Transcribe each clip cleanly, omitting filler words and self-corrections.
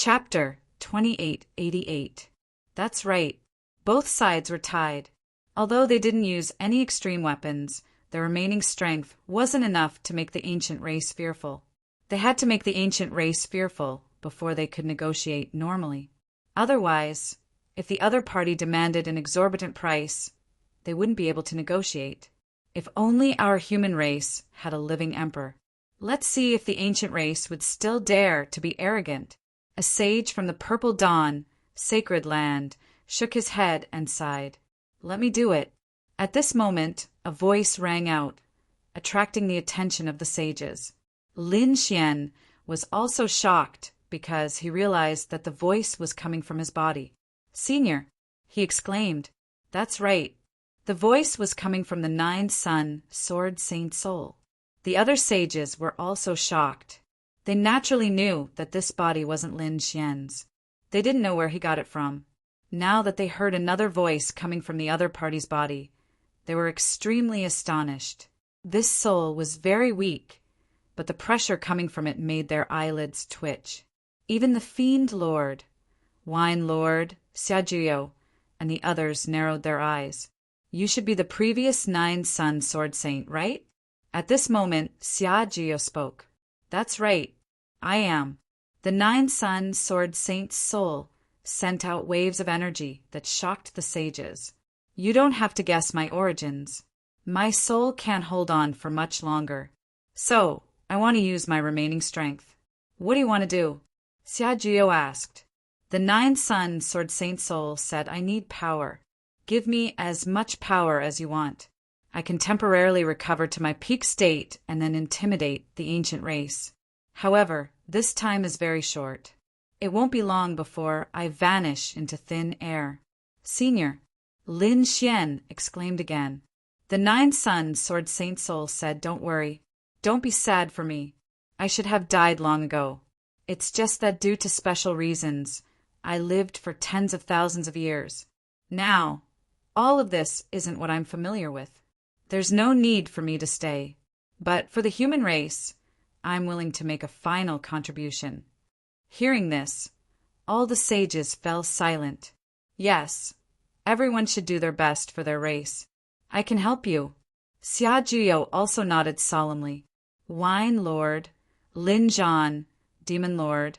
Chapter 2888. That's right. Both sides were tied. Although they didn't use any extreme weapons, their remaining strength wasn't enough to make the ancient race fearful. They had to make the ancient race fearful before they could negotiate normally. Otherwise, if the other party demanded an exorbitant price, they wouldn't be able to negotiate. If only our human race had a living emperor. Let's see if the ancient race would still dare to be arrogant. A sage from the purple dawn, sacred land, shook his head and sighed. Let me do it. At this moment, a voice rang out, attracting the attention of the sages. Lin Xian was also shocked because he realized that the voice was coming from his body. Senior, he exclaimed. That's right. The voice was coming from the nine-sun Sword Saint Soul. The other sages were also shocked. They naturally knew that this body wasn't Lin Xian's. They didn't know where he got it from. Now that they heard another voice coming from the other party's body, they were extremely astonished. This soul was very weak, but the pressure coming from it made their eyelids twitch. Even the Fiend Lord, Wine Lord, Xiajiao, and the others narrowed their eyes. You should be the previous nine-sun Sword Saint, right? At this moment, Xiajiao spoke. That's right, I am. The nine-sun Sword Saint's soul sent out waves of energy that shocked the sages. You don't have to guess my origins. My soul can't hold on for much longer. So, I want to use my remaining strength. What do you want to do? Xiajiao asked. The nine-sun Sword Saint soul said, I need power. Give me as much power as you want. I can temporarily recover to my peak state and then intimidate the ancient race. However, this time is very short. It won't be long before I vanish into thin air. Senior, Lin Xian exclaimed again. The nine-sun Sword Saint soul said, Don't worry. Don't be sad for me. I should have died long ago. It's just that due to special reasons, I lived for tens of thousands of years. Now, all of this isn't what I'm familiar with. There's no need for me to stay. But for the human race, I'm willing to make a final contribution. Hearing this, all the sages fell silent. Yes, everyone should do their best for their race. I can help you. Xiajiao also nodded solemnly. Wine Lord, Lin Zhan, Demon Lord,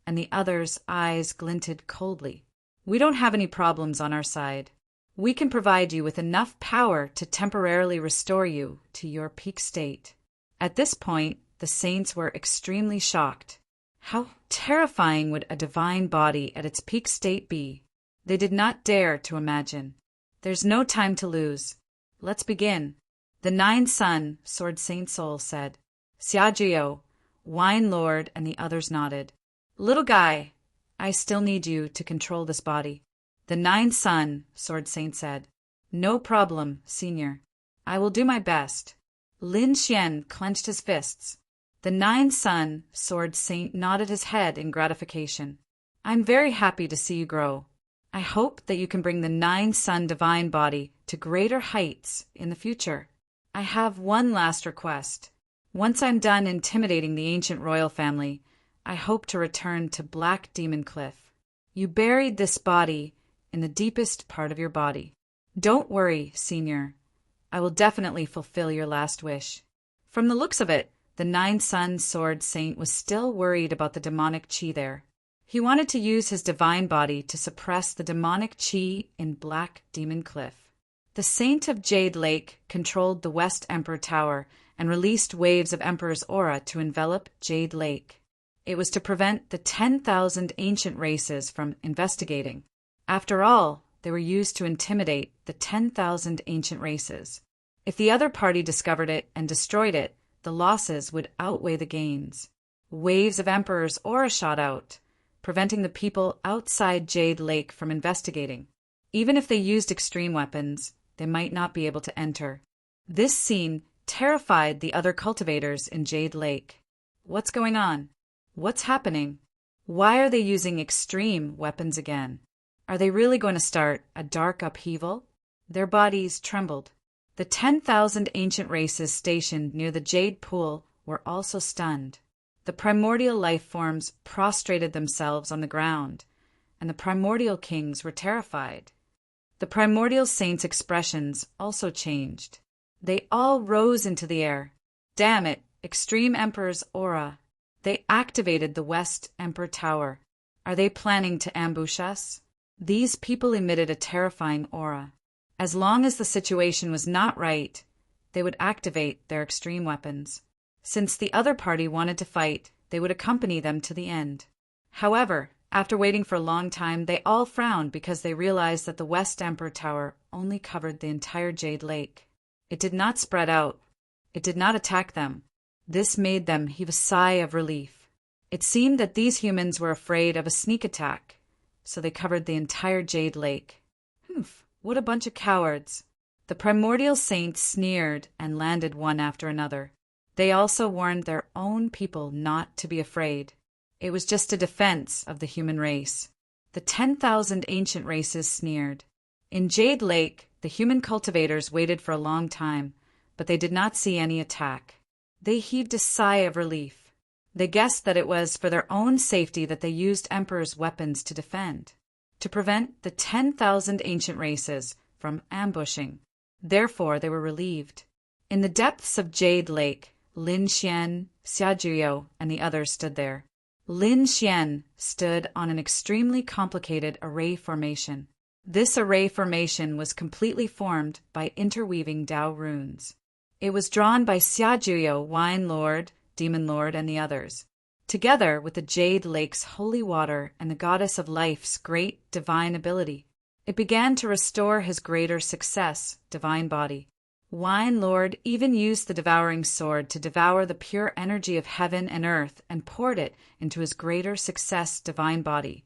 and the others' eyes glinted coldly. We don't have any problems on our side. We can provide you with enough power to temporarily restore you to your peak state. At this point, the saints were extremely shocked. How terrifying would a divine body at its peak state be? They did not dare to imagine. There's no time to lose. Let's begin. The nine-sun Sword Saint Soul said. Xiajiao, Wine Lord, and the others nodded. Little guy, I still need you to control this body. The nine-sun Sword Saint said. No problem, Senior. I will do my best. Lin Xian clenched his fists. The nine-sun Sword Saint nodded his head in gratification. I'm very happy to see you grow. I hope that you can bring the nine-sun divine body to greater heights in the future. I have one last request. Once I'm done intimidating the ancient royal family, I hope to return to Black Demon Cliff. You buried this body in the deepest part of your body. Don't worry, Senior. I will definitely fulfill your last wish. From the looks of it, the nine-sun Sword Saint was still worried about the demonic chi there. He wanted to use his divine body to suppress the demonic chi in Black Demon Cliff. The Saint of Jade Lake controlled the West Emperor Tower and released waves of Emperor's aura to envelop Jade Lake. It was to prevent the 10,000 ancient races from investigating. After all, they were used to intimidate the 10,000 ancient races. If the other party discovered it and destroyed it, the losses would outweigh the gains. Waves of Emperor's aura shot out, preventing the people outside Jade Lake from investigating. Even if they used extreme weapons, they might not be able to enter. This scene terrified the other cultivators in Jade Lake. What's going on? What's happening? Why are they using extreme weapons again? Are they really going to start a dark upheaval? Their bodies trembled. The 10,000 ancient races stationed near the Jade Pool were also stunned. The primordial life forms prostrated themselves on the ground, and the primordial kings were terrified. The primordial saints' expressions also changed. They all rose into the air. Damn it, Extreme Emperor's aura. They activated the West Emperor Tower. Are they planning to ambush us? These people emitted a terrifying aura. As long as the situation was not right, they would activate their extreme weapons. Since the other party wanted to fight, they would accompany them to the end. However, after waiting for a long time, they all frowned because they realized that the West Emperor Tower only covered the entire Jade Lake. It did not spread out. It did not attack them. This made them heave a sigh of relief. It seemed that these humans were afraid of a sneak attack, so they covered the entire Jade Lake. Humph, what a bunch of cowards. The primordial saints sneered and landed one after another. They also warned their own people not to be afraid. It was just a defense of the human race. The 10,000 ancient races sneered. In Jade Lake, the human cultivators waited for a long time, but they did not see any attack. They heaved a sigh of relief. They guessed that it was for their own safety that they used Emperor's weapons to defend, to prevent the 10,000 ancient races from ambushing. Therefore, they were relieved. In the depths of Jade Lake, Lin Xian, Xiajiao, and the others stood there. Lin Xian stood on an extremely complicated array formation. This array formation was completely formed by interweaving Dao runes. It was drawn by Xiajiao, Wine Lord, Demon Lord, and the others, together with the Jade Lake's holy water and the Goddess of Life's great divine ability. It began to restore his greater success, divine body. Wine Lord even used the devouring sword to devour the pure energy of heaven and earth and poured it into his greater success, divine body,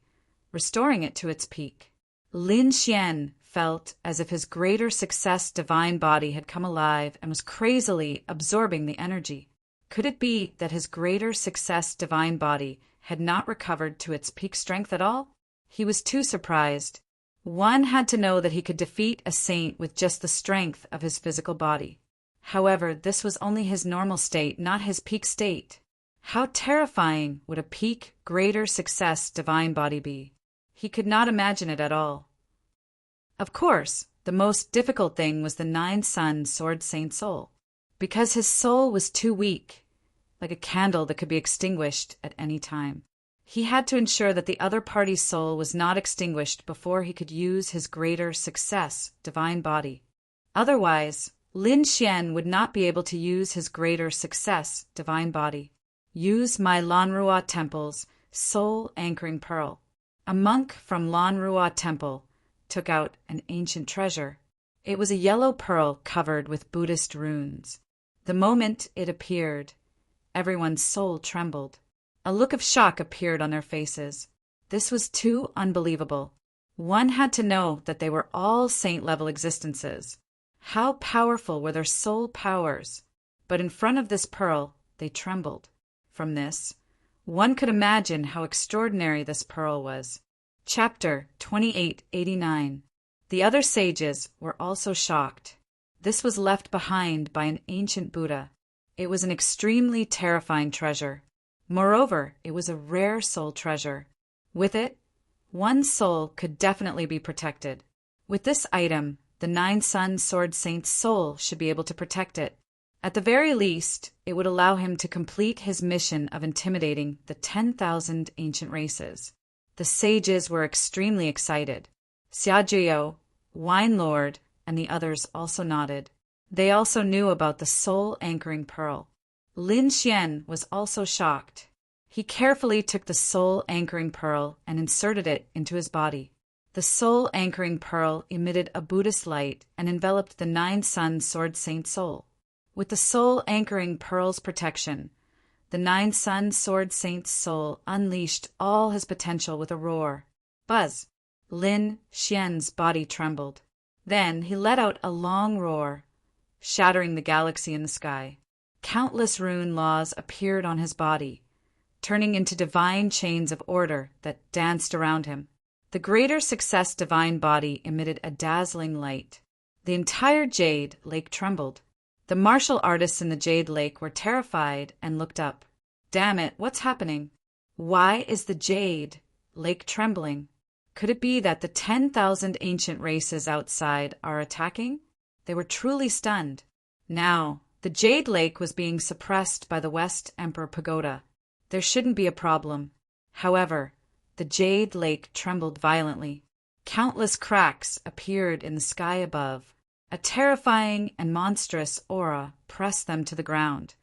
restoring it to its peak. Lin Xian felt as if his greater success divine body had come alive and was crazily absorbing the energy. Could it be that his greater success divine body had not recovered to its peak strength at all? He was too surprised. One had to know that he could defeat a saint with just the strength of his physical body. However, this was only his normal state, not his peak state. How terrifying would a peak, greater success divine body be? He could not imagine it at all. Of course, the most difficult thing was the 9-sun sword saint soul, because his soul was too weak, like a candle that could be extinguished at any time. He had to ensure that the other party's soul was not extinguished before he could use his greater success, divine body. Otherwise, Lin Xian would not be able to use his greater success, divine body. Use my Lanrua Temple's soul anchoring pearl. A monk from Lanrua Temple took out an ancient treasure. It was a yellow pearl covered with Buddhist runes. The moment it appeared, everyone's soul trembled. A look of shock appeared on their faces. This was too unbelievable. One had to know that they were all saint-level existences. How powerful were their soul powers? But in front of this pearl, they trembled. From this, one could imagine how extraordinary this pearl was. Chapter 2889. The other sages were also shocked. This was left behind by an ancient Buddha. It was an extremely terrifying treasure. Moreover, it was a rare soul treasure. With it, one's soul could definitely be protected. With this item, the 9-sun sword saint's soul should be able to protect it. At the very least, it would allow him to complete his mission of intimidating the 10,000 ancient races. The sages were extremely excited. Xiajiao, Wine Lord, and the others also nodded. They also knew about the soul-anchoring pearl. Lin Xian was also shocked. He carefully took the soul-anchoring pearl and inserted it into his body. The soul-anchoring pearl emitted a Buddhist light and enveloped the 9-sun sword saint soul. With the soul-anchoring pearl's protection, the 9-sun sword saint's soul unleashed all his potential with a roar. Buzz! Lin Xian's body trembled. Then he let out a long roar, shattering the galaxy in the sky. Countless rune laws appeared on his body, turning into divine chains of order that danced around him. The greater success divine body emitted a dazzling light. The entire Jade Lake trembled. The martial artists in the Jade Lake were terrified and looked up. Damn it, what's happening? Why is the Jade Lake trembling? Could it be that the 10,000 ancient races outside are attacking? They were truly stunned. Now, the Jade Lake was being suppressed by the West Emperor Pagoda. There shouldn't be a problem. However, the Jade Lake trembled violently. Countless cracks appeared in the sky above. A terrifying and monstrous aura pressed them to the ground,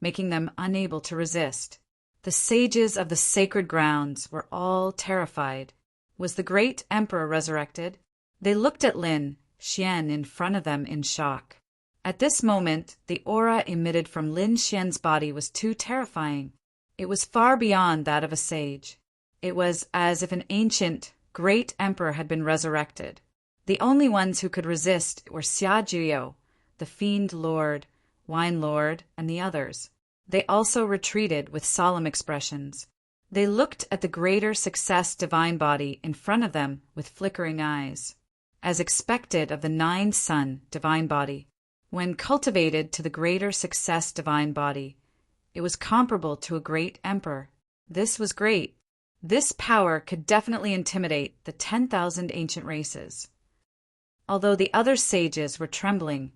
making them unable to resist. The sages of the sacred grounds were all terrified. Was the great emperor resurrected? They looked at Lin Xian in front of them in shock. At this moment, the aura emitted from Lin Xian's body was too terrifying. It was far beyond that of a sage. It was as if an ancient, great emperor had been resurrected. The only ones who could resist were Xia Jiao, the fiend lord, wine lord, and the others. They also retreated with solemn expressions. They looked at the greater success divine body in front of them with flickering eyes. As expected of the 9-sun divine body, when cultivated to the greater success divine body, it was comparable to a great emperor. This was great. This power could definitely intimidate the 10,000 ancient races. Although the other sages were trembling,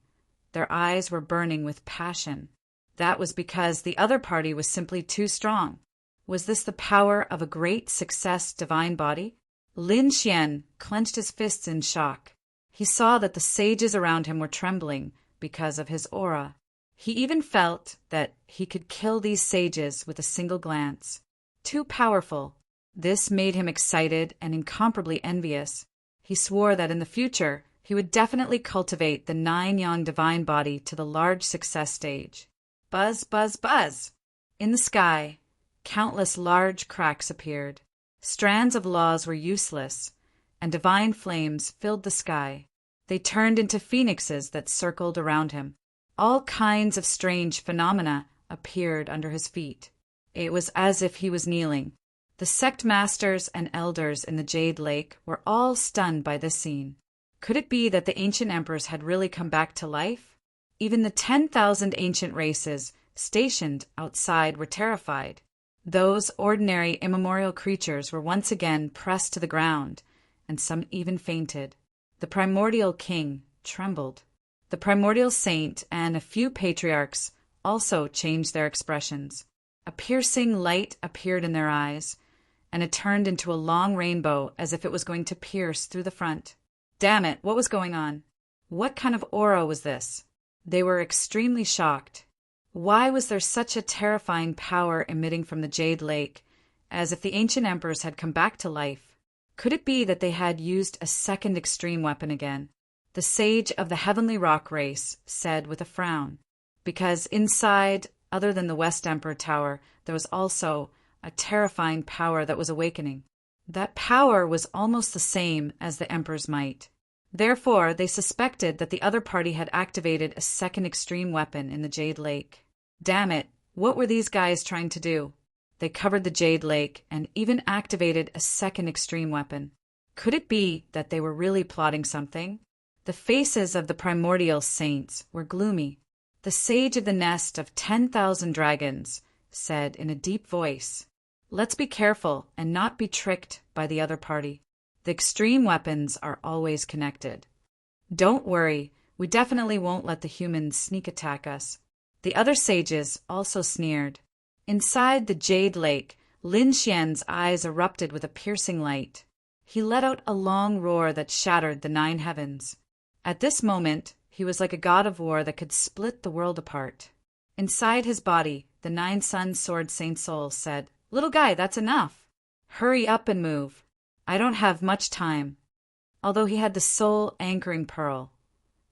their eyes were burning with passion. That was because the other party was simply too strong. Was this the power of a great success divine body? Lin Xian clenched his fists in shock. He saw that the sages around him were trembling because of his aura. He even felt that he could kill these sages with a single glance. Too powerful. This made him excited and incomparably envious. He swore that in the future, he would definitely cultivate the 9-yang divine body to the large success stage. Buzz, buzz, buzz! In the sky, countless large cracks appeared. Strands of laws were useless, and divine flames filled the sky. They turned into phoenixes that circled around him. All kinds of strange phenomena appeared under his feet. It was as if he was kneeling. The sect masters and elders in the Jade Lake were all stunned by this scene. Could it be that the ancient emperors had really come back to life? Even the 10,000 ancient races stationed outside were terrified. Those ordinary immemorial creatures were once again pressed to the ground, and some even fainted. The primordial king trembled. The primordial saint and a few patriarchs also changed their expressions. A piercing light appeared in their eyes, and it turned into a long rainbow as if it was going to pierce through the front. Damn it, what was going on? What kind of aura was this? They were extremely shocked. Why was there such a terrifying power emitting from the Jade Lake, as if the ancient emperors had come back to life? Could it be that they had used a second extreme weapon again? The sage of the heavenly rock race said with a frown, because inside, other than the West Emperor Tower, there was also a terrifying power that was awakening. That power was almost the same as the Emperor's might. Therefore, they suspected that the other party had activated a second extreme weapon in the Jade Lake. Damn it, what were these guys trying to do? They covered the Jade Lake and even activated a second extreme weapon. Could it be that they were really plotting something? The faces of the primordial saints were gloomy. The sage of the nest of 10,000 dragons said in a deep voice, "Let's be careful and not be tricked by the other party. The extreme weapons are always connected. Don't worry, we definitely won't let the humans sneak attack us." The other sages also sneered. Inside the Jade Lake, Lin Xian's eyes erupted with a piercing light. He let out a long roar that shattered the 9 heavens. At this moment, he was like a god of war that could split the world apart. Inside his body, the 9-sun sword Saint Soul said, "Little guy, that's enough. Hurry up and move. I don't have much time." Although he had the soul anchoring pearl,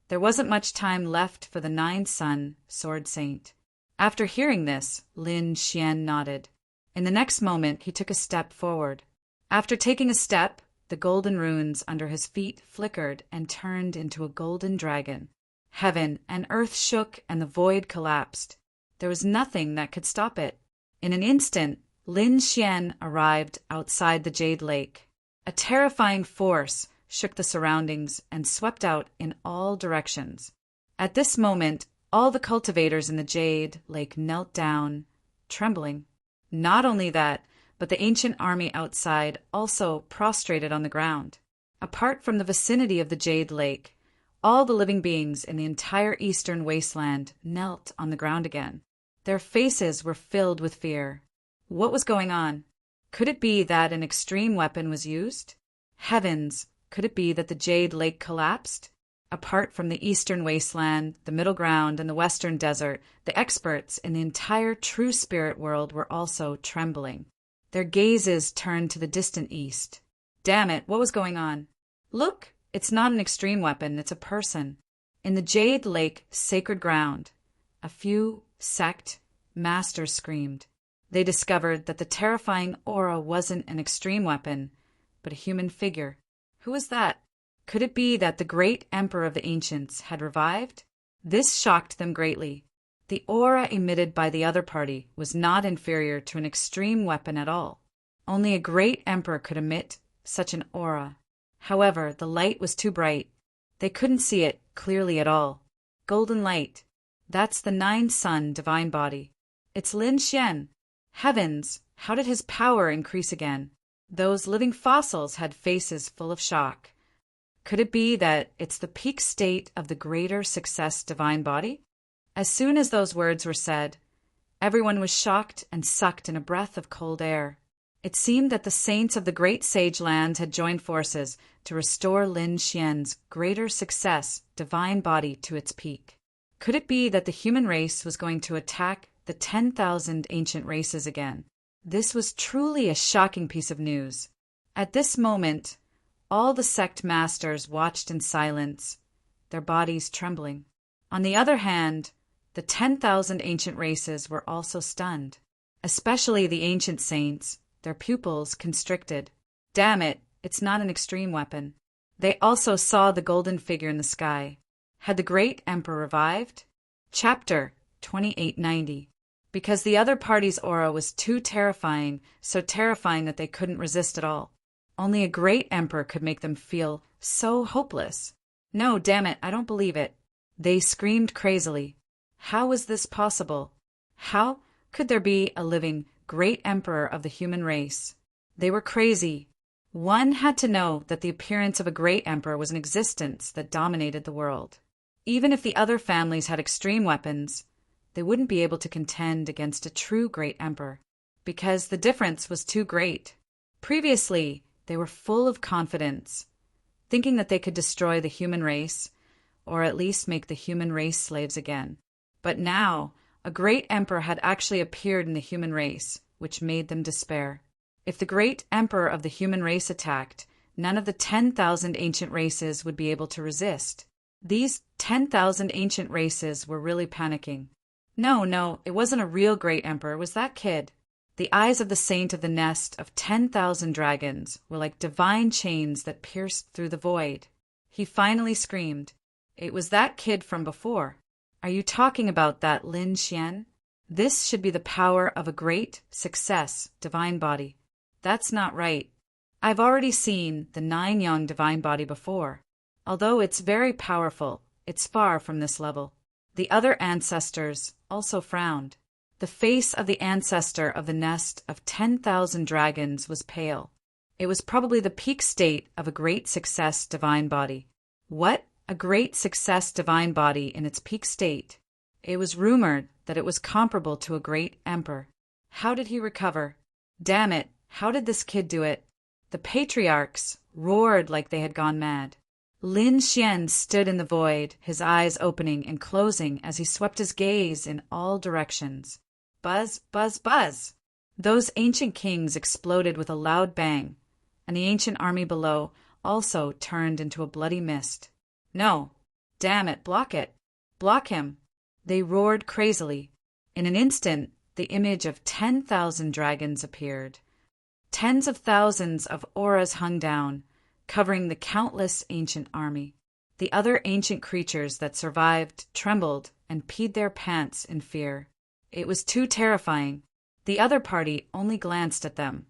there wasn't much time left for the 9-sun sword saint. After hearing this, Lin Xian nodded. In the next moment, he took a step forward. After taking a step, the golden runes under his feet flickered and turned into a golden dragon. Heaven and earth shook and the void collapsed. There was nothing that could stop it. In an instant, Lin Xian arrived outside the Jade Lake. A terrifying force shook the surroundings and swept out in all directions. At this moment, all the cultivators in the Jade Lake knelt down, trembling. Not only that, but the ancient army outside also prostrated on the ground. Apart from the vicinity of the Jade Lake, all the living beings in the entire eastern wasteland knelt on the ground again. Their faces were filled with fear. What was going on? Could it be that an extreme weapon was used? Heavens, could it be that the Jade Lake collapsed? Apart from the eastern wasteland, the middle ground, and the western desert, the experts in the entire true spirit world were also trembling. Their gazes turned to the distant east. Damn it, what was going on? Look, it's not an extreme weapon, it's a person. In the Jade Lake sacred ground, a few sect masters screamed. They discovered that the terrifying aura wasn't an extreme weapon, but a human figure. Who was that? Could it be that the great emperor of the ancients had revived? This shocked them greatly. The aura emitted by the other party was not inferior to an extreme weapon at all. Only a great emperor could emit such an aura. However, the light was too bright. They couldn't see it clearly at all. Golden light. That's the nine-sun divine body. It's Lin Xian. Heavens, how did his power increase again? Those living fossils had faces full of shock. Could it be that it's the peak state of the greater success divine body? As soon as those words were said, everyone was shocked and sucked in a breath of cold air. It seemed that the saints of the great sage land had joined forces to restore Lin Xian's greater success divine body to its peak. Could it be that the human race was going to attack the 10,000 ancient races again? This was truly a shocking piece of news. At this moment, all the sect masters watched in silence, their bodies trembling. On the other hand, the 10,000 ancient races were also stunned, especially the ancient saints, their pupils constricted. Damn it, it's not an extreme weapon. They also saw the golden figure in the sky. Had the great emperor revived? Chapter 2890. Because the other party's aura was too terrifying, so terrifying that they couldn't resist at all. Only a great emperor could make them feel so hopeless. No, damn it, I don't believe it. They screamed crazily. How was this possible? How could there be a living great emperor of the human race? They were crazy. One had to know that the appearance of a great emperor was an existence that dominated the world. Even if the other families had extreme weapons, they wouldn't be able to contend against a true great emperor, because the difference was too great. Previously, they were full of confidence, thinking that they could destroy the human race, or at least make the human race slaves again. But now, a great emperor had actually appeared in the human race, which made them despair. If the great emperor of the human race attacked, none of the 10,000 ancient races would be able to resist. These 10,000 ancient races were really panicking. No, it wasn't a real great emperor, it was that kid. The eyes of the saint of the nest of 10,000 dragons were like divine chains that pierced through the void. He finally screamed. It was that kid from before. Are you talking about that Lin Xian? This should be the power of a great success divine body. That's not right. I've already seen the 9-yang divine body before. Although it's very powerful, it's far from this level. The other ancestors also frowned. The face of the ancestor of the nest of 10,000 dragons was pale. It was probably the peak state of a great success divine body. What? A great success divine body in its peak state? It was rumored that it was comparable to a great emperor. How did he recover? Damn it, how did this kid do it? The patriarchs roared like they had gone mad. Lin Xian stood in the void, his eyes opening and closing as he swept his gaze in all directions. Buzz, buzz, buzz! Those ancient kings exploded with a loud bang, and the ancient army below also turned into a bloody mist. No! Damn it, block it! Block him! They roared crazily. In an instant, the image of 10,000 dragons appeared. Tens of thousands of auras hung down, covering the countless ancient army. The other ancient creatures that survived trembled and peed their pants in fear. It was too terrifying. The other party only glanced at them,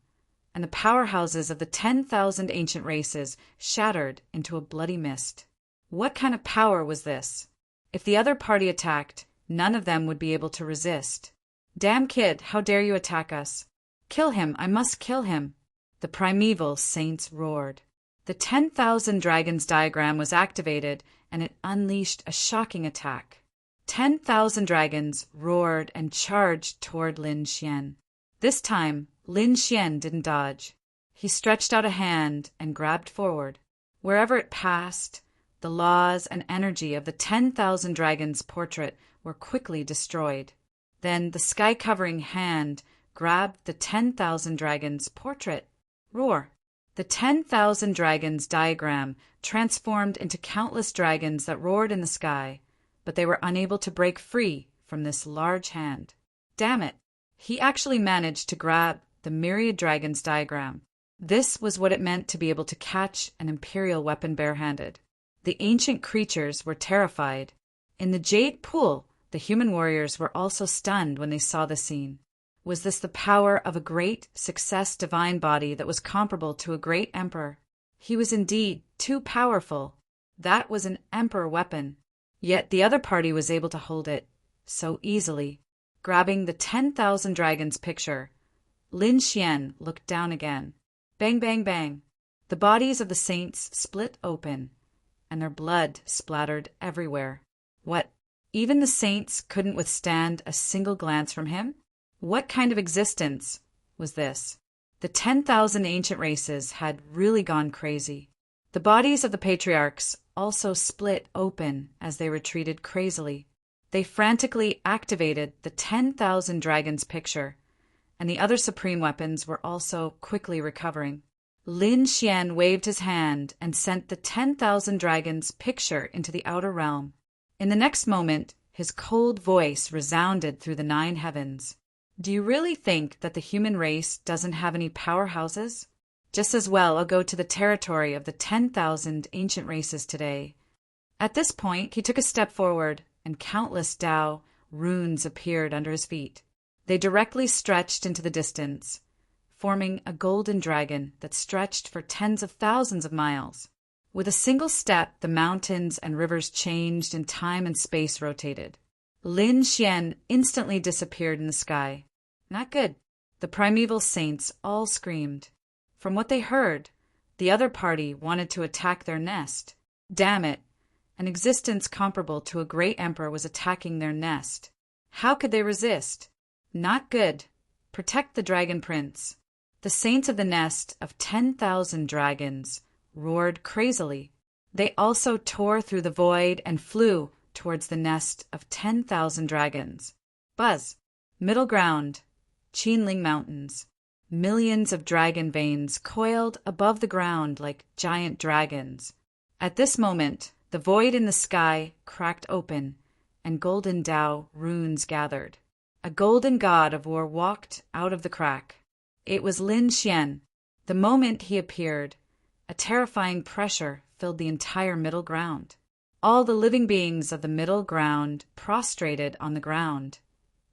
and the powerhouses of the 10,000 ancient races shattered into a bloody mist. What kind of power was this? If the other party attacked, none of them would be able to resist. Damn kid, how dare you attack us? Kill him! I must kill him! The primeval saints roared. The 10,000 dragons diagram was activated, and it unleashed a shocking attack. 10,000 dragons roared and charged toward Lin Xian. This time, Lin Xian didn't dodge. He stretched out a hand and grabbed forward. Wherever it passed, the laws and energy of the 10,000 dragons' portrait were quickly destroyed. Then the sky-covering hand grabbed the 10,000 dragons' portrait. Roar! The 10,000 dragons diagram transformed into countless dragons that roared in the sky, but they were unable to break free from this large hand. Damn it! He actually managed to grab the myriad dragons diagram. This was what it meant to be able to catch an imperial weapon barehanded. The ancient creatures were terrified. In the jade pool, the human warriors were also stunned when they saw the scene. Was this the power of a great success divine body that was comparable to a great emperor? He was indeed too powerful. That was an emperor weapon. Yet the other party was able to hold it so easily. Grabbing the 10,000 dragons picture, Lin Xian looked down again. Bang, bang, bang. The bodies of the saints split open, and their blood splattered everywhere. What? Even the saints couldn't withstand a single glance from him? What kind of existence was this? The 10,000 ancient races had really gone crazy. The bodies of the patriarchs also split open as they retreated crazily. They frantically activated the 10,000 dragons picture, and the other supreme weapons were also quickly recovering. Lin Xian waved his hand and sent the 10,000 dragons picture into the outer realm. In the next moment, his cold voice resounded through the 9 heavens. Do you really think that the human race doesn't have any powerhouses? Just as well I'll go to the territory of the 10,000 ancient races today. At this point, he took a step forward, and countless Tao runes appeared under his feet. They directly stretched into the distance, forming a golden dragon that stretched for tens of thousands of miles. With a single step, the mountains and rivers changed and time and space rotated. Lin Xian instantly disappeared in the sky. Not good. The primeval saints all screamed. From what they heard, the other party wanted to attack their nest. Damn it! An existence comparable to a great emperor was attacking their nest. How could they resist? Not good. Protect the dragon prince. The saints of the nest of 10,000 dragons roared crazily. They also tore through the void and flew towards the nest of 10,000 dragons. Buzz. Middle ground. Qinling Mountains. Millions of dragon veins coiled above the ground like giant dragons. At this moment, the void in the sky cracked open, and golden Tao runes gathered. A golden god of war walked out of the crack. It was Lin Xian. The moment he appeared, a terrifying pressure filled the entire middle ground. All the living beings of the middle ground prostrated on the ground,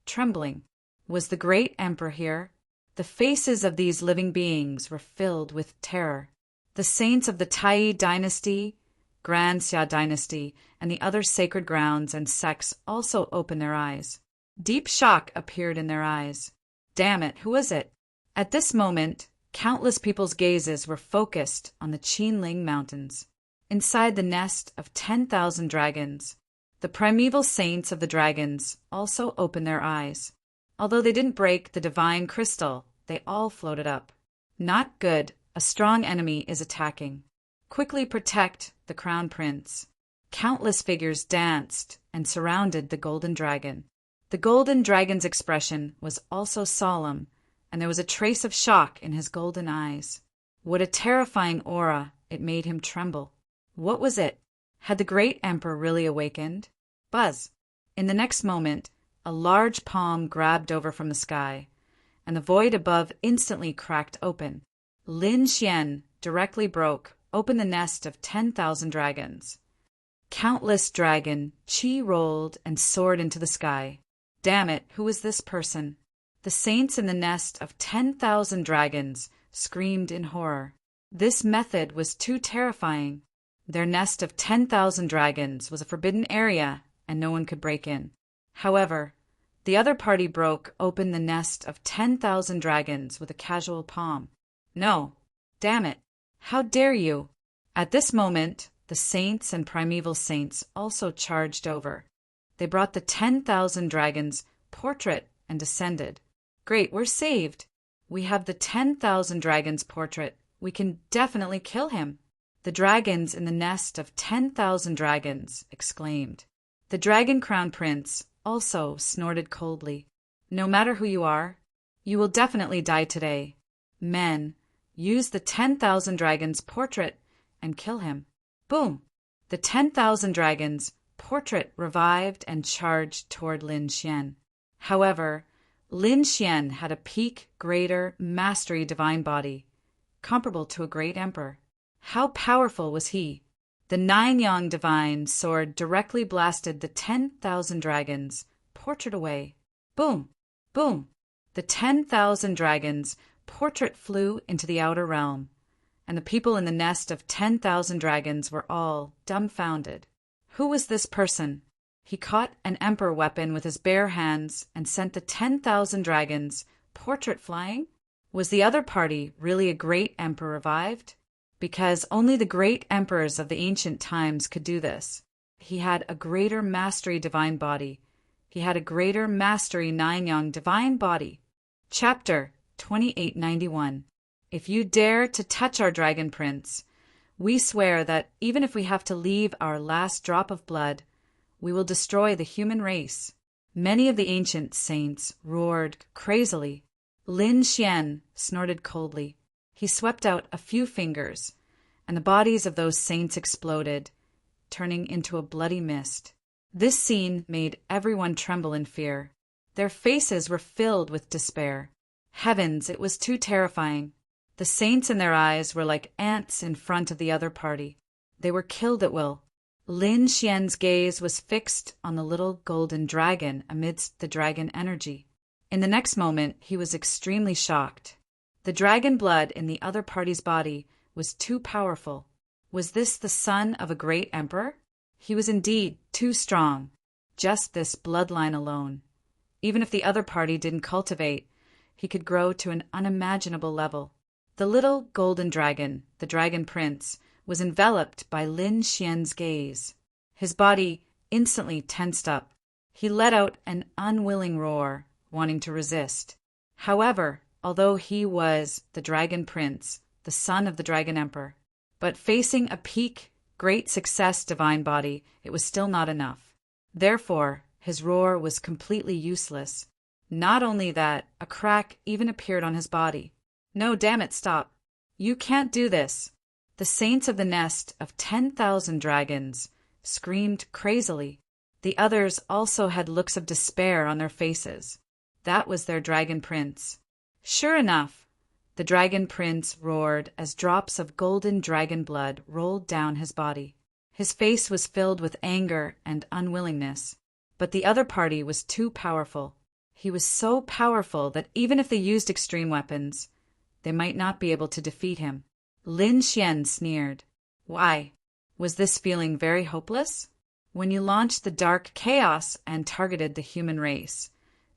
trembling. Was the great emperor here? The faces of these living beings were filled with terror. The saints of the Tai dynasty, Grand Xia dynasty, and the other sacred grounds and sects also opened their eyes. Deep shock appeared in their eyes. Damn it, who is it? At this moment, countless people's gazes were focused on the Qinling Mountains. Inside the nest of 10,000 dragons, the primeval saints of the dragons also opened their eyes. Although they didn't break the divine crystal, they all floated up. Not good. A strong enemy is attacking. Quickly protect the crown prince. Countless figures danced and surrounded the golden dragon. The golden dragon's expression was also solemn, and there was a trace of shock in his golden eyes. What a terrifying aura! It made him tremble. What was it? Had the great emperor really awakened? Buzz! In the next moment, a large palm grabbed over from the sky, and the void above instantly cracked open. Lin Xian directly broke open the nest of 10,000 dragons. Countless dragon chi rolled and soared into the sky. Damn it, who is this person? The saints in the nest of 10,000 dragons screamed in horror. This method was too terrifying. Their nest of 10,000 dragons was a forbidden area, and no one could break in. However, The other party broke open the nest of 10,000 dragons with a casual palm. No, damn it. How dare you? At this moment, the saints and primeval saints also charged over. They brought the 10,000 dragons' portrait and descended. Great, we're saved. We have the 10,000 dragons' portrait. We can definitely kill him. The dragons in the nest of 10,000 dragons exclaimed. The dragon crown prince also snorted coldly. No matter who you are, you will definitely die today. Men, use the 10,000 dragons' portrait and kill him. Boom! The 10,000 dragons' portrait revived and charged toward Lin Xian. However, Lin Xian had a peak, greater, mastery divine body, comparable to a great emperor. How powerful was he? The 9-yang divine sword directly blasted the 10,000 dragons' portrait away. Boom! Boom! The 10,000 dragons' portrait flew into the outer realm, and the people in the nest of 10,000 dragons were all dumbfounded. Who was this person? He caught an emperor weapon with his bare hands and sent the 10,000 dragons' portrait flying? Was the other party really a great emperor revived? Because only the great emperors of the ancient times could do this. He had a greater mastery divine body. He had a greater mastery 9-yang divine body. Chapter 2891. If you dare to touch our dragon prince, we swear that even if we have to leave our last drop of blood, we will destroy the human race. Many of the ancient saints roared crazily. Lin Xian snorted coldly. He swept out a few fingers, and the bodies of those saints exploded, turning into a bloody mist. This scene made everyone tremble in fear. Their faces were filled with despair. Heavens, it was too terrifying. The saints in their eyes were like ants in front of the other party. They were killed at will. Lin Xian's gaze was fixed on the little golden dragon amidst the dragon energy. In the next moment, he was extremely shocked. The dragon blood in the other party's body was too powerful. Was this the son of a great emperor? He was indeed too strong. Just this bloodline alone. Even if the other party didn't cultivate, he could grow to an unimaginable level. The little golden dragon, the dragon prince, was enveloped by Lin Xian's gaze. His body instantly tensed up. He let out an unwilling roar, wanting to resist. However, although he was the dragon prince, the son of the dragon emperor, but facing a peak, great success divine body, it was still not enough. Therefore, his roar was completely useless. Not only that, a crack even appeared on his body. No, damn it, stop. You can't do this. The saints of the nest of 10,000 dragons screamed crazily. The others also had looks of despair on their faces. That was their dragon prince. Sure enough, the dragon prince roared as drops of golden dragon blood rolled down his body. His face was filled with anger and unwillingness. But the other party was too powerful. He was so powerful that even if they used extreme weapons, they might not be able to defeat him. Lin Xian sneered. Why? Was this feeling very hopeless? When you launched the dark chaos and targeted the human race,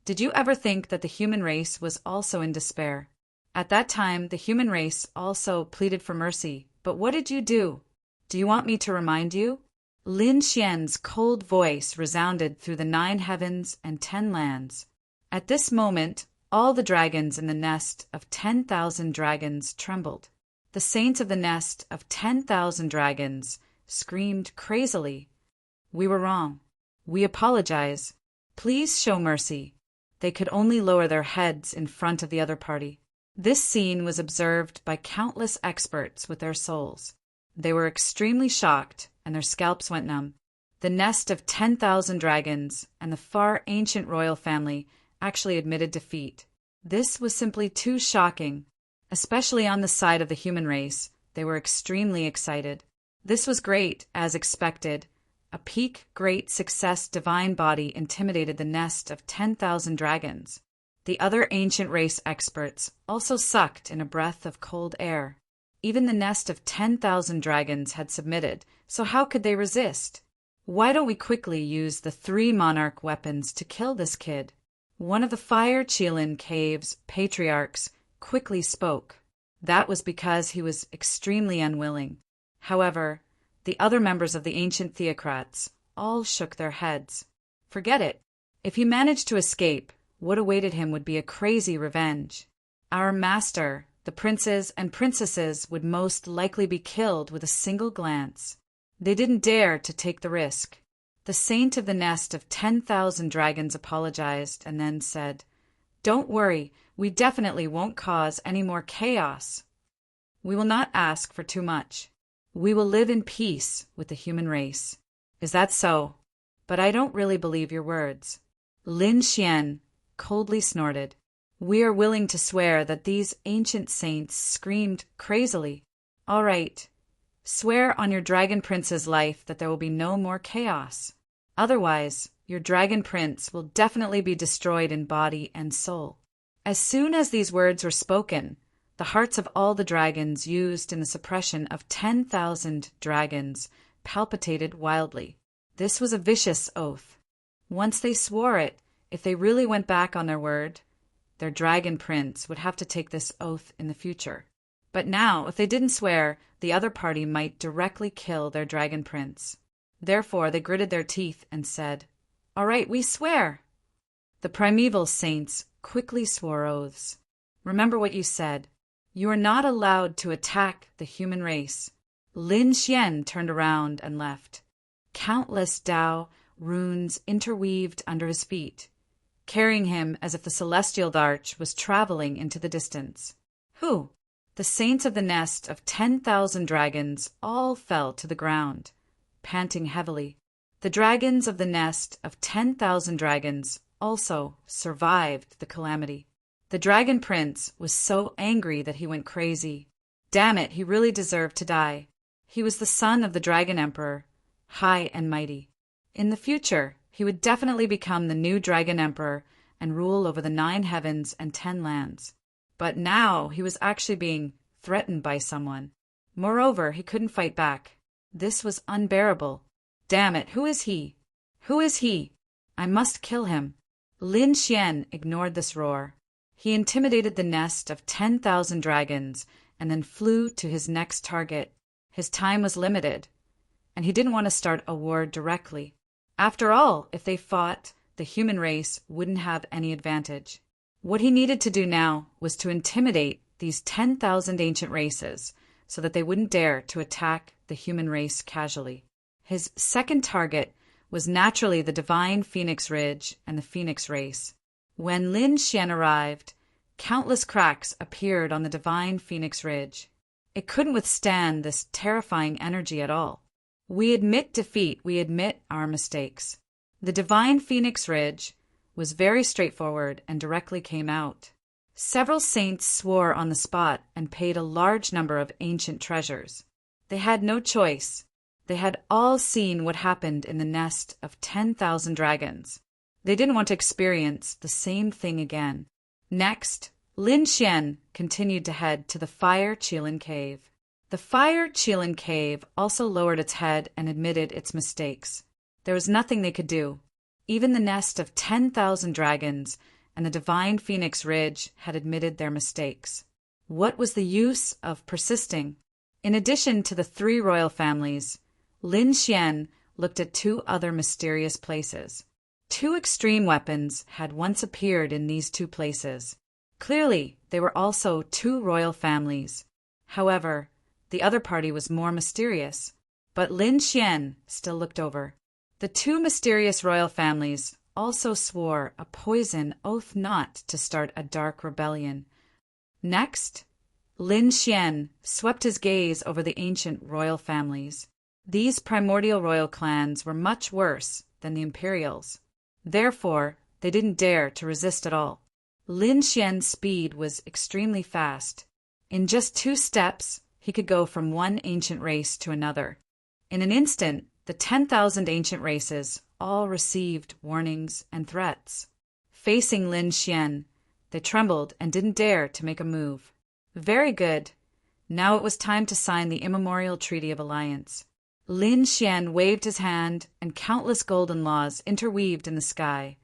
did you ever think that the human race was also in despair? At that time, the human race also pleaded for mercy. But what did you do? Do you want me to remind you? Lin Xian's cold voice resounded through the 9 heavens and 10 lands. At this moment, all the dragons in the nest of 10,000 dragons trembled. The saints of the nest of 10,000 dragons screamed crazily. We were wrong. We apologize. Please show mercy. They could only lower their heads in front of the other party. This scene was observed by countless experts with their souls. They were extremely shocked, and their scalps went numb. The nest of 10,000 dragons and the far ancient royal family actually admitted defeat. This was simply too shocking. Especially on the side of the human race, they were extremely excited. This was great, as expected. A peak, great success divine body intimidated the nest of 10,000 dragons. The other ancient race experts also sucked in a breath of cold air. Even the nest of 10,000 dragons had submitted, so how could they resist? Why don't we quickly use the 3 monarch weapons to kill this kid? One of the Fire Qilin Cave's patriarchs quickly spoke. That was because he was extremely unwilling. However, the other members of the ancient theocrats all shook their heads. Forget it. If he managed to escape, what awaited him would be a crazy revenge. Our master, the princes and princesses, would most likely be killed with a single glance. They didn't dare to take the risk. The saint of the nest of 10,000 dragons apologized and then said, "Don't worry, we definitely won't cause any more chaos. We will not ask for too much. We will live in peace with the human race." "Is that so? But I don't really believe your words." Lin Xian coldly snorted. "We are willing to swear that these ancient saints screamed crazily." "All right. Swear on your dragon prince's life that there will be no more chaos. Otherwise, your dragon prince will definitely be destroyed in body and soul." As soon as these words were spoken, the hearts of all the dragons used in the suppression of 10,000 dragons palpitated wildly. This was a vicious oath. Once they swore it, if they really went back on their word, their dragon prince would have to take this oath in the future. But now, if they didn't swear, the other party might directly kill their dragon prince. Therefore, they gritted their teeth and said, "All right, we swear." The primeval saints quickly swore oaths. "Remember what you said. You are not allowed to attack the human race." Lin Xian turned around and left. Countless Dao runes interweaved under his feet, carrying him as if the celestial arch was traveling into the distance. Who? The saints of the nest of 10,000 dragons all fell to the ground, panting heavily. The dragons of the nest of 10,000 dragons also survived the calamity. The dragon prince was so angry that he went crazy. Damn it, he really deserved to die. He was the son of the dragon emperor, high and mighty. In the future, he would definitely become the new dragon emperor and rule over the 9 heavens and 10 lands. But now he was actually being threatened by someone. Moreover, he couldn't fight back. This was unbearable. Damn it, who is he? Who is he? I must kill him. Lin Xian ignored this roar. He intimidated the nest of 10,000 dragons and then flew to his next target. His time was limited, and he didn't want to start a war directly. After all, if they fought, the human race wouldn't have any advantage. What he needed to do now was to intimidate these 10,000 ancient races so that they wouldn't dare to attack the human race casually. His second target was naturally the divine Phoenix Ridge and the Phoenix race. When Lin Xian arrived, countless cracks appeared on the divine Phoenix Ridge. It couldn't withstand this terrifying energy at all. We admit defeat, we admit our mistakes. The divine Phoenix Ridge was very straightforward and directly came out. Several saints swore on the spot and paid a large number of ancient treasures. They had no choice. They had all seen what happened in the nest of 10,000 dragons. They didn't want to experience the same thing again. Next, Lin Xian continued to head to the Fire Qilin Cave. The Fire Qilin Cave also lowered its head and admitted its mistakes. There was nothing they could do. Even the nest of 10,000 dragons and the divine Phoenix Ridge had admitted their mistakes. What was the use of persisting? In addition to the 3 royal families, Lin Xian looked at 2 other mysterious places. 2 extreme weapons had once appeared in these 2 places. Clearly, they were also 2 royal families. However, the other party was more mysterious, but Lin Xian still looked over. The 2 mysterious royal families also swore a poison oath not to start a dark rebellion. Next, Lin Xian swept his gaze over the ancient royal families. These primordial royal clans were much worse than the Imperials. Therefore, they didn't dare to resist at all. Lin Xian's speed was extremely fast. In just 2 steps, he could go from one ancient race to another. In an instant, the 10,000 ancient races all received warnings and threats. Facing Lin Xian, they trembled and didn't dare to make a move. Very good. Now it was time to sign the immemorial Treaty of Alliance. Lin Xian waved his hand, and countless golden laws interweaved in the sky.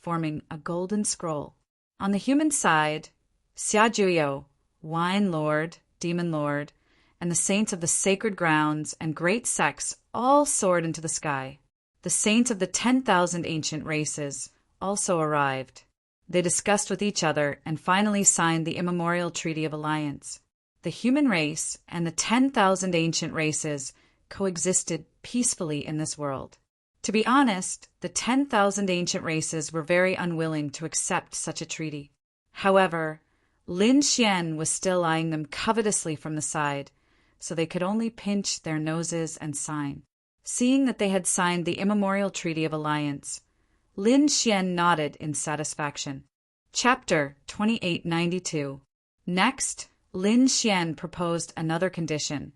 forming a golden scroll. On the human side, Xiajuyo, Wine Lord, Demon Lord, and the saints of the sacred grounds and great sects all soared into the sky. The saints of the 10,000 ancient races also arrived. They discussed with each other and finally signed the immemorial Treaty of Alliance. The human race and the 10,000 ancient races coexisted peacefully in this world. To be honest, the 10,000 ancient races were very unwilling to accept such a treaty. However, Lin Xian was still eyeing them covetously from the side, so they could only pinch their noses and sign. Seeing that they had signed the immemorial Treaty of Alliance, Lin Xian nodded in satisfaction. Chapter 2892. Next, Lin Xian proposed another condition,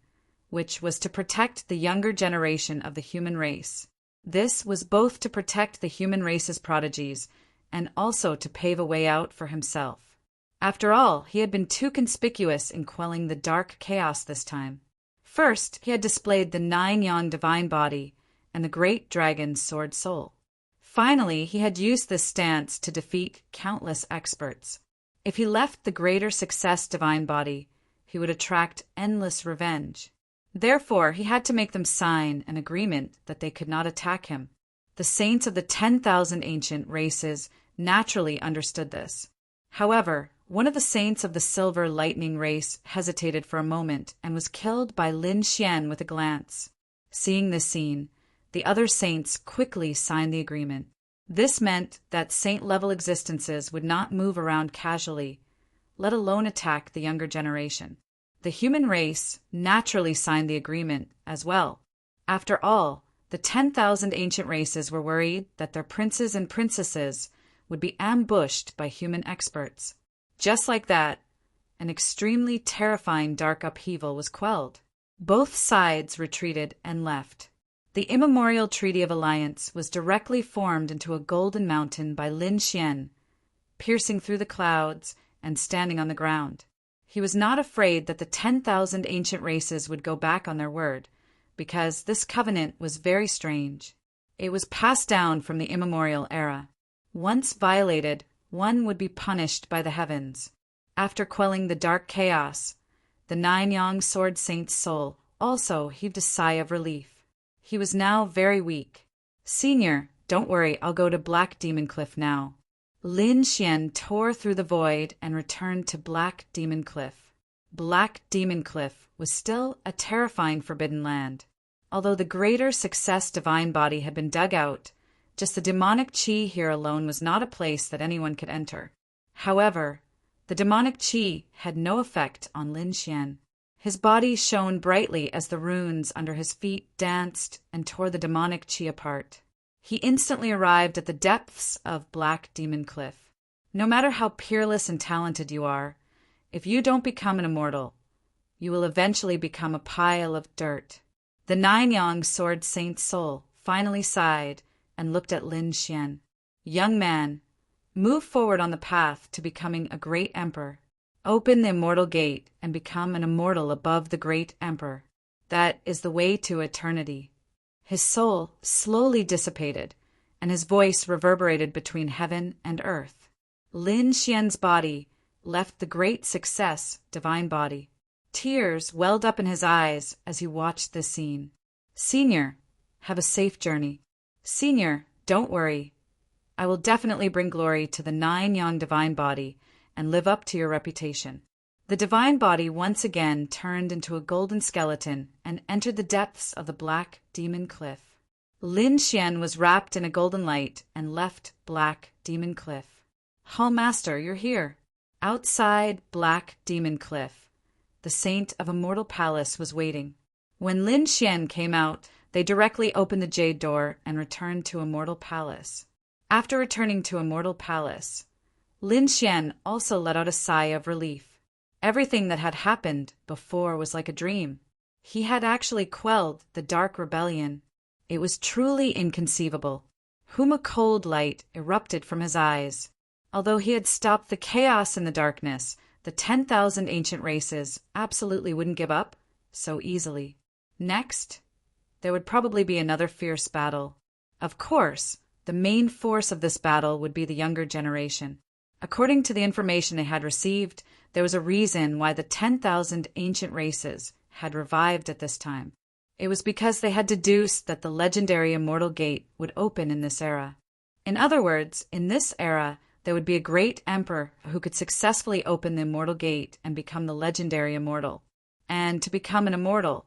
which was to protect the younger generation of the human race. This was both to protect the human race's prodigies and also to pave a way out for himself. After all, he had been too conspicuous in quelling the dark chaos this time. First, he had displayed the 9-yang divine body and the great dragon's sword soul. Finally, he had used this stance to defeat countless experts. If he left the greater success divine body, he would attract endless revenge. Therefore, he had to make them sign an agreement that they could not attack him. The saints of the 10,000 ancient races naturally understood this. However, one of the saints of the silver lightning race hesitated for a moment and was killed by Lin Xian with a glance. Seeing this scene, the other saints quickly signed the agreement. This meant that saint-level existences would not move around casually, let alone attack the younger generation. The human race naturally signed the agreement as well. After all, the 10,000 ancient races were worried that their princes and princesses would be ambushed by human experts. Just like that, an extremely terrifying dark upheaval was quelled. Both sides retreated and left. The immemorial Treaty of Alliance was directly formed into a golden mountain by Lin Xian, piercing through the clouds and standing on the ground. He was not afraid that the 10,000 ancient races would go back on their word, because this covenant was very strange. It was passed down from the immemorial era. Once violated, one would be punished by the heavens. After quelling the dark chaos, the 9-yang sword saint's soul also heaved a sigh of relief. He was now very weak. Senior, don't worry, I'll go to Black Demon Cliff now. Lin Xian tore through the void and returned to Black Demon Cliff. Black Demon Cliff was still a terrifying forbidden land. Although the greater success divine body had been dug out, just the demonic chi here alone was not a place that anyone could enter. However, the demonic chi had no effect on Lin Xian. His body shone brightly as the runes under his feet danced and tore the demonic chi apart. He instantly arrived at the depths of Black Demon Cliff. No matter how peerless and talented you are, if you don't become an immortal, you will eventually become a pile of dirt. The 9-yang sword saint's soul finally sighed and looked at Lin Xian. Young man, move forward on the path to becoming a great emperor. Open the immortal gate and become an immortal above the great emperor. That is the way to eternity. His soul slowly dissipated, and his voice reverberated between heaven and earth. Lin Xian's body left the great success divine body. Tears welled up in his eyes as he watched this scene. Senior, have a safe journey. Senior, don't worry. I will definitely bring glory to the 9-yang divine body and live up to your reputation. The divine body once again turned into a golden skeleton and entered the depths of the Black Demon Cliff. Lin Xian was wrapped in a golden light and left Black Demon Cliff. Hall Master, you're here. Outside Black Demon Cliff, the saint of Immortal Palace was waiting. When Lin Xian came out, they directly opened the jade door and returned to Immortal Palace. After returning to Immortal Palace, Lin Xian also let out a sigh of relief. Everything that had happened before was like a dream. He had actually quelled the dark rebellion. It was truly inconceivable. Whom a cold light erupted from his eyes. Although he had stopped the chaos in the darkness, the 10,000 ancient races absolutely wouldn't give up so easily. Next, there would probably be another fierce battle. Of course, the main force of this battle would be the younger generation. According to the information they had received, there was a reason why the 10,000 ancient races had revived at this time. It was because they had deduced that the legendary Immortal Gate would open in this era. In other words, in this era, there would be a great emperor who could successfully open the Immortal Gate and become the legendary immortal. And to become an immortal,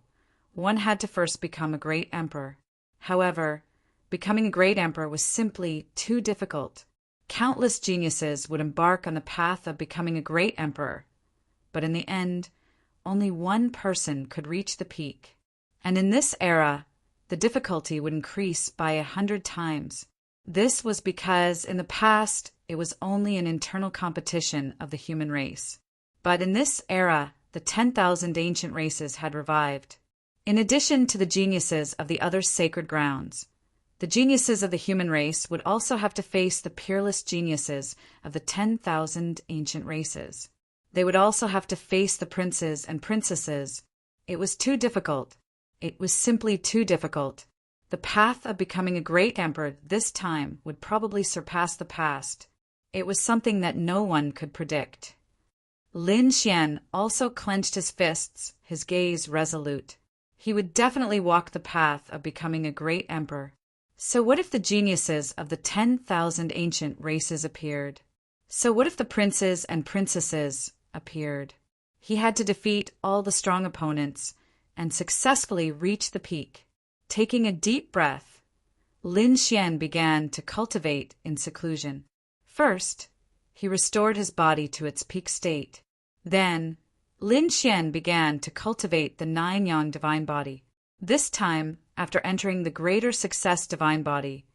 one had to first become a great emperor. However, becoming a great emperor was simply too difficult. Countless geniuses would embark on the path of becoming a great emperor, but in the end, only one person could reach the peak. And in this era, the difficulty would increase by 100 times. This was because in the past, it was only an internal competition of the human race. But in this era, the 10,000 ancient races had revived. In addition to the geniuses of the other sacred grounds, the geniuses of the human race would also have to face the peerless geniuses of the 10,000 ancient races. They would also have to face the princes and princesses. It was too difficult. It was simply too difficult. The path of becoming a great emperor this time would probably surpass the past. It was something that no one could predict. Lin Xian also clenched his fists, his gaze resolute. He would definitely walk the path of becoming a great emperor. So what if the geniuses of the 10,000 ancient races appeared? So what if the princes and princesses appeared? He had to defeat all the strong opponents and successfully reach the peak. Taking a deep breath, Lin Xian began to cultivate in seclusion. First, he restored his body to its peak state. Then, Lin Xian began to cultivate the 9-yang divine body. This time, after entering the greater success divine body,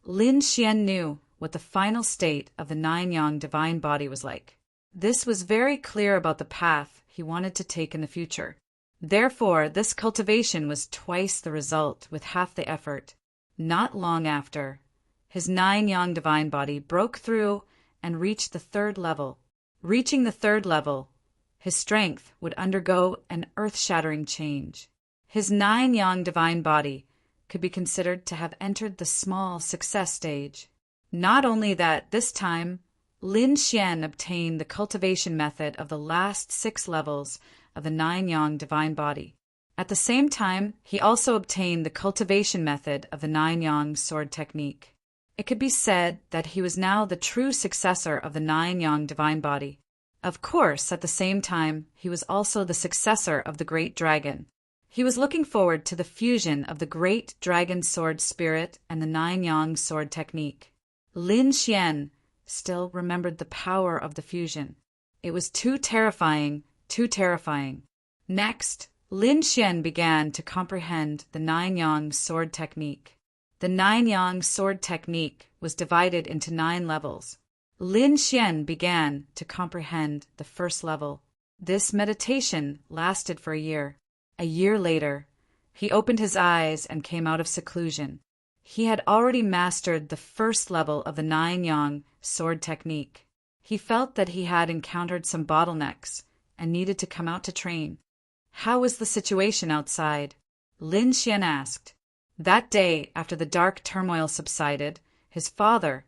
Lin Xian knew what the final state of the 9-yang divine body was like. This was very clear about the path he wanted to take in the future. Therefore, this cultivation was twice the result with half the effort. Not long after, his 9-yang divine body broke through and reached the 3rd level. Reaching the 3rd level, his strength would undergo an earth-shattering change. His 9-yang divine body could be considered to have entered the small success stage. Not only that, this time, Lin Xian obtained the cultivation method of the last 6 levels of the 9-yang divine body. At the same time, he also obtained the cultivation method of the 9-yang sword technique. It could be said that he was now the true successor of the 9-yang divine body. Of course, at the same time, he was also the successor of the great dragon. He was looking forward to the fusion of the great dragon sword spirit and the 9-yang sword technique. Lin Xian still remembered the power of the fusion. It was too terrifying, too terrifying. Next, Lin Xian began to comprehend the 9-yang sword technique. The 9-yang sword technique was divided into 9 levels. Lin Xian began to comprehend the 1st level. This meditation lasted for a year. A year later, he opened his eyes and came out of seclusion. He had already mastered the 1st level of the 9-yang sword technique. He felt that he had encountered some bottlenecks and needed to come out to train. How was the situation outside? Lin Xian asked. That day, after the dark turmoil subsided, his father,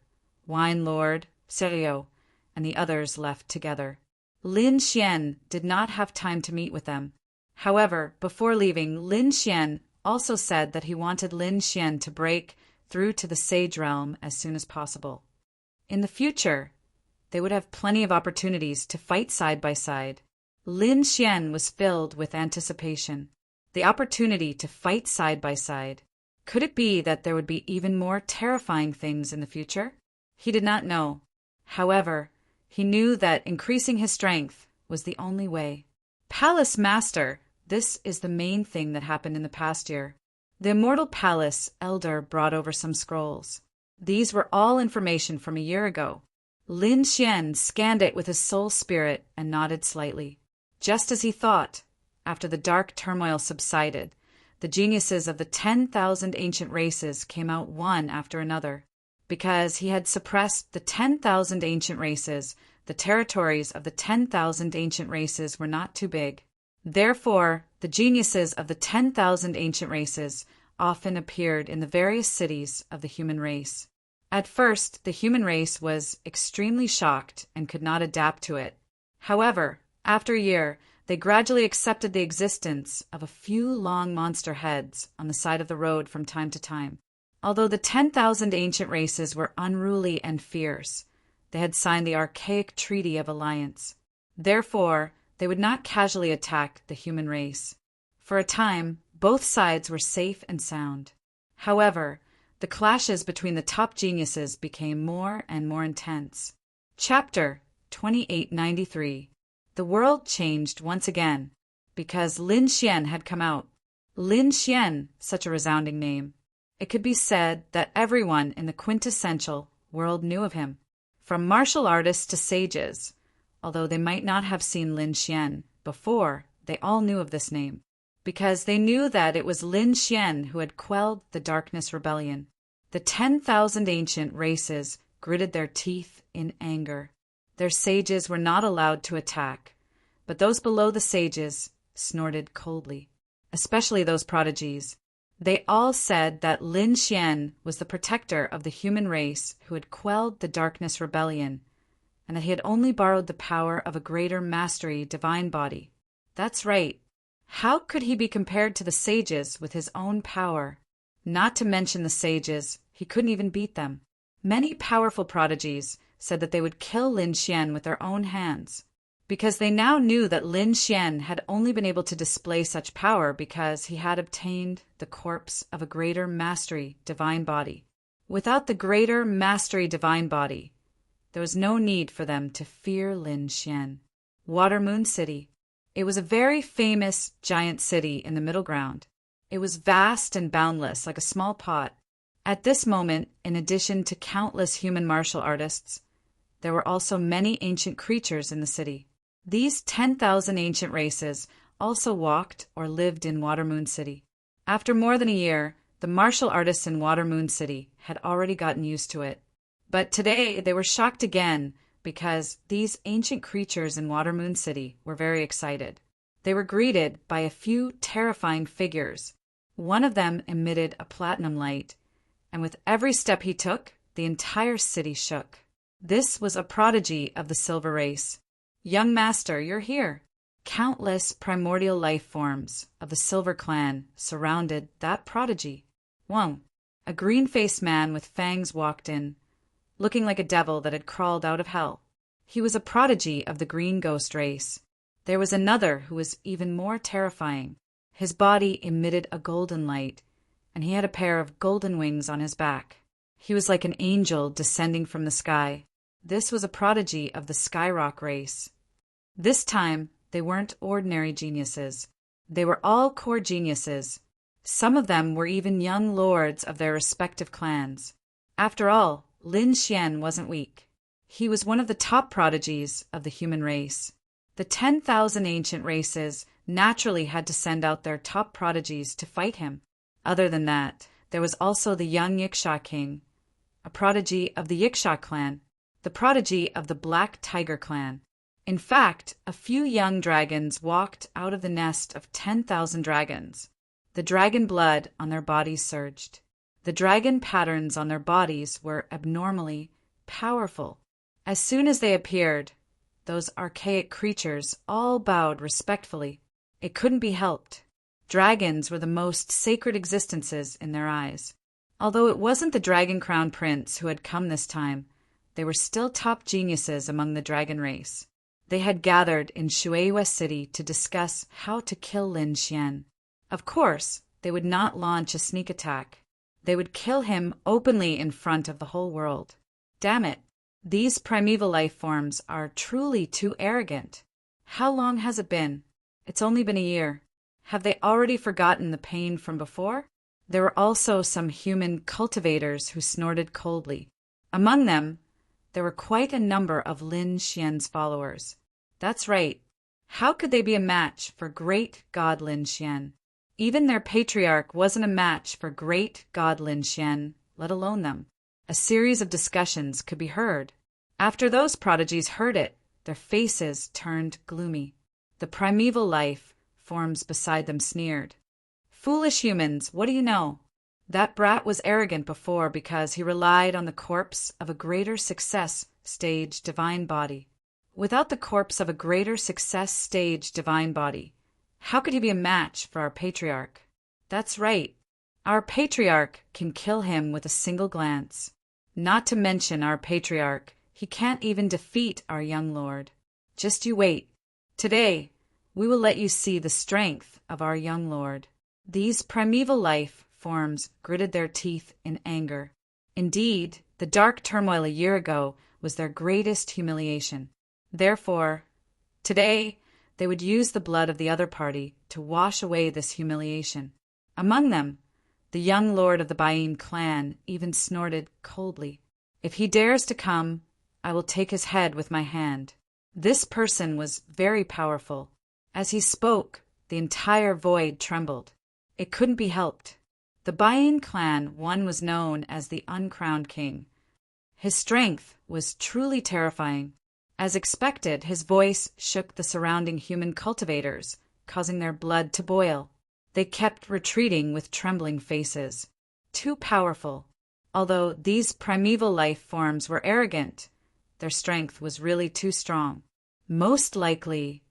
Wine Lord, Serio, and the others left together. Lin Xian did not have time to meet with them. However, before leaving, Lin Xian also said that he wanted Lin Xian to break through to the Sage Realm as soon as possible. In the future, they would have plenty of opportunities to fight side by side. Lin Xian was filled with anticipation. The opportunity to fight side by side. Could it be that there would be even more terrifying things in the future? He did not know. However, he knew that increasing his strength was the only way. Palace Master, this is the main thing that happened in the past year. The Immortal Palace Elder brought over some scrolls. These were all information from a year ago. Lin Xian scanned it with his soul spirit and nodded slightly. Just as he thought, after the dark turmoil subsided, the geniuses of the 10,000 ancient races came out one after another. Because he had suppressed the 10,000 ancient races, the territories of the 10,000 ancient races were not too big. Therefore, the geniuses of the 10,000 ancient races often appeared in the various cities of the human race. At first, the human race was extremely shocked and could not adapt to it. However, after a year, they gradually accepted the existence of a few long monster heads on the side of the road from time to time. Although the 10,000 ancient races were unruly and fierce, they had signed the archaic Treaty of Alliance. Therefore, they would not casually attack the human race. For a time, both sides were safe and sound. However, the clashes between the top geniuses became more and more intense. Chapter 2893. The world changed once again, because Lin Xian had come out. Lin Xian, such a resounding name. It could be said that everyone in the quintessential world knew of him, from martial artists to sages. Although they might not have seen Lin Xian before, they all knew of this name, because they knew that it was Lin Xian who had quelled the Darkness Rebellion. The 10,000 ancient races gritted their teeth in anger. Their sages were not allowed to attack, but those below the sages snorted coldly, especially those prodigies. They all said that Lin Xian was the protector of the human race who had quelled the Darkness Rebellion, and that he had only borrowed the power of a greater mastery divine body. That's right. How could he be compared to the sages with his own power? Not to mention the sages, he couldn't even beat them. Many powerful prodigies said that they would kill Lin Xian with their own hands, because they now knew that Lin Xian had only been able to display such power because he had obtained the corpse of a greater mastery divine body. Without the greater mastery divine body, there was no need for them to fear Lin Xian. Watermoon City. It was a very famous giant city in the middle ground. It was vast and boundless, like a small pot. At this moment, in addition to countless human martial artists, there were also many ancient creatures in the city. These 10,000 ancient races also walked or lived in Watermoon City. After more than a year, the martial artists in Watermoon City had already gotten used to it. But today they were shocked again because these ancient creatures in Watermoon City were very excited. They were greeted by a few terrifying figures. One of them emitted a platinum light, and with every step he took, the entire city shook. This was a prodigy of the Silver Race. Young Master, you're here. Countless primordial life forms of the Silver Clan surrounded that prodigy. Whoa! A green-faced man with fangs walked in, looking like a devil that had crawled out of hell. He was a prodigy of the Green Ghost race. There was another who was even more terrifying. His body emitted a golden light, and he had a pair of golden wings on his back. He was like an angel descending from the sky. This was a prodigy of the Skyrock race. This time, they weren't ordinary geniuses. They were all core geniuses. Some of them were even young lords of their respective clans. After all, Lin Xian wasn't weak. He was one of the top prodigies of the human race. The 10,000 ancient races naturally had to send out their top prodigies to fight him. Other than that, there was also the young Yiksha king, a prodigy of the Yiksha clan, the prodigy of the Black Tiger clan. In fact, a few young dragons walked out of the nest of 10,000 dragons. The dragon blood on their bodies surged. The dragon patterns on their bodies were abnormally powerful. As soon as they appeared, those archaic creatures all bowed respectfully. It couldn't be helped. Dragons were the most sacred existences in their eyes. Although it wasn't the Dragon Crown Prince who had come this time, they were still top geniuses among the dragon race. They had gathered in Shueihua City to discuss how to kill Lin Xian. Of course, they would not launch a sneak attack. They would kill him openly in front of the whole world. Damn it, these primeval life forms are truly too arrogant. How long has it been? It's only been a year. Have they already forgotten the pain from before? There were also some human cultivators who snorted coldly. Among them, there were quite a number of Lin Xian's followers. That's right. How could they be a match for great God Lin Xian? Even their patriarch wasn't a match for great God Lin Xian, let alone them. A series of discussions could be heard. After those prodigies heard it, their faces turned gloomy. The primeval life forms beside them sneered. Foolish humans, what do you know? That brat was arrogant before because he relied on the corpse of a greater success stage divine body. Without the corpse of a greater success stage divine body, how could he be a match for our patriarch? That's right. Our patriarch can kill him with a single glance. Not to mention our patriarch, he can't even defeat our young lord. Just you wait. Today, we will let you see the strength of our young lord. These primeval life forms gritted their teeth in anger. Indeed, the dark turmoil a year ago was their greatest humiliation. Therefore, today, they would use the blood of the other party to wash away this humiliation. Among them, the young lord of the Baim clan even snorted coldly. If he dares to come, I will take his head with my hand. This person was very powerful. As he spoke, the entire void trembled. It couldn't be helped. The Baim clan one was known as the uncrowned king. His strength was truly terrifying. As expected, his voice shook the surrounding human cultivators, causing their blood to boil. They kept retreating with trembling faces. Too powerful. Although these primeval life forms were arrogant, their strength was really too strong. Most likely,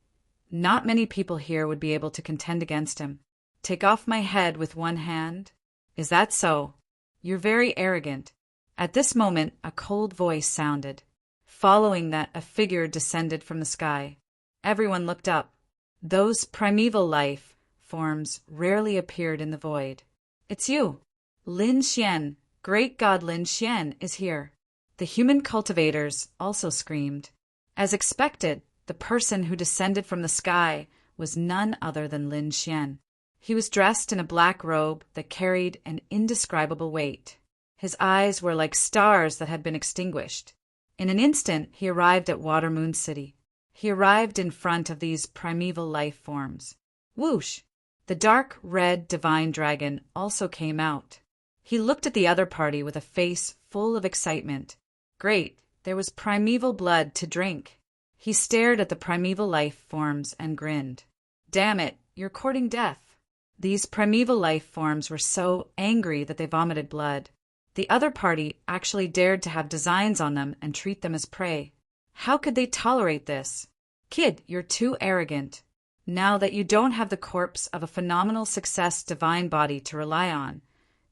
not many people here would be able to contend against him. Take off my head with one hand? Is that so? You're very arrogant. At this moment, a cold voice sounded. Following that, a figure descended from the sky. Everyone looked up. Those primeval life forms rarely appeared in the void. It's you. Lin Xian, great god Lin Xian, is here. The human cultivators also screamed. As expected, the person who descended from the sky was none other than Lin Xian. He was dressed in a black robe that carried an indescribable weight. His eyes were like stars that had been extinguished. In an instant, he arrived at Watermoon City. He arrived in front of these primeval life forms. Whoosh! The dark red divine dragon also came out. He looked at the other party with a face full of excitement. Great, there was primeval blood to drink. He stared at the primeval life forms and grinned. Damn it, you're courting death. These primeval life forms were so angry that they vomited blood. The other party actually dared to have designs on them and treat them as prey. How could they tolerate this? Kid, you're too arrogant. Now that you don't have the corpse of a phenomenal success divine body to rely on,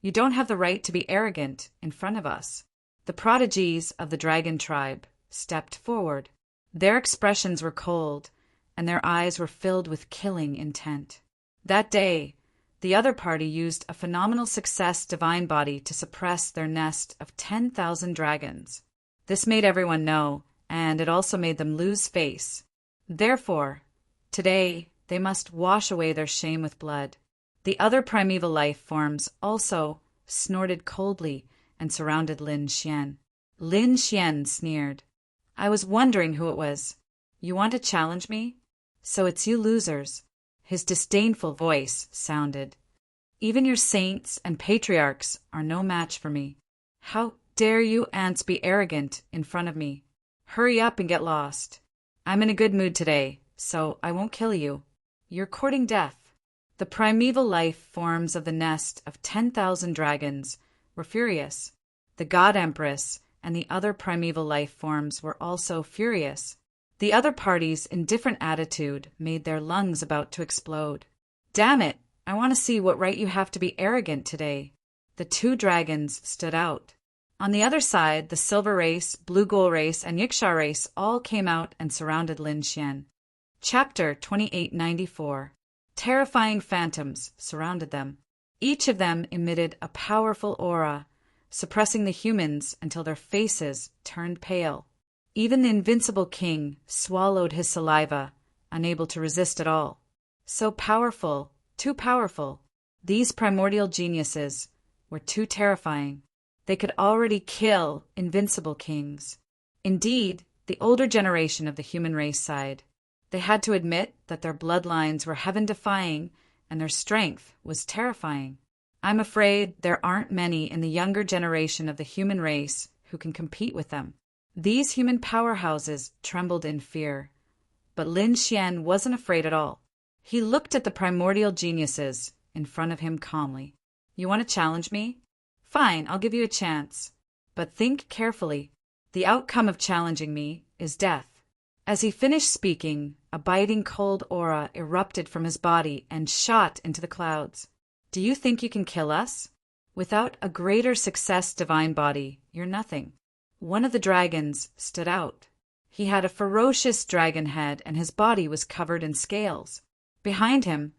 you don't have the right to be arrogant in front of us. The prodigies of the dragon tribe stepped forward. Their expressions were cold, and their eyes were filled with killing intent. That day, the other party used a phenomenal success divine body to suppress their nest of 10,000 dragons. This made everyone know, and it also made them lose face. Therefore, today, they must wash away their shame with blood. The other primeval life forms also snorted coldly and surrounded Lin Xian. Lin Xian sneered. I was wondering who it was. You want to challenge me? So it's you losers. His disdainful voice sounded. Even your saints and patriarchs are no match for me. How dare you ants be arrogant in front of me? Hurry up and get lost. I'm in a good mood today, so I won't kill you. You're courting death. The primeval life forms of the nest of 10,000 dragons were furious. The God Empress and the other primeval life forms were also furious. The other parties, in different attitude, made their lungs about to explode. Damn it! I want to see what right you have to be arrogant today. The two dragons stood out. On the other side, the Silver Race, Blue Ghoul Race, and Yiksha Race all came out and surrounded Lin Xian. Chapter 2894. Terrifying phantoms surrounded them. Each of them emitted a powerful aura, suppressing the humans until their faces turned pale. Even the invincible king swallowed his saliva, unable to resist at all. So powerful, too powerful. These primordial geniuses were too terrifying. They could already kill invincible kings. Indeed, the older generation of the human race sighed. They had to admit that their bloodlines were heaven-defying and their strength was terrifying. I'm afraid there aren't many in the younger generation of the human race who can compete with them. These human powerhouses trembled in fear. But Lin Xian wasn't afraid at all. He looked at the primordial geniuses in front of him calmly. You want to challenge me? Fine, I'll give you a chance. But think carefully. The outcome of challenging me is death. As he finished speaking, a biting cold aura erupted from his body and shot into the clouds. Do you think you can kill us? Without a greater success divine body, you're nothing. One of the dragons stood out. He had a ferocious dragon head and his body was covered in scales. Behind him,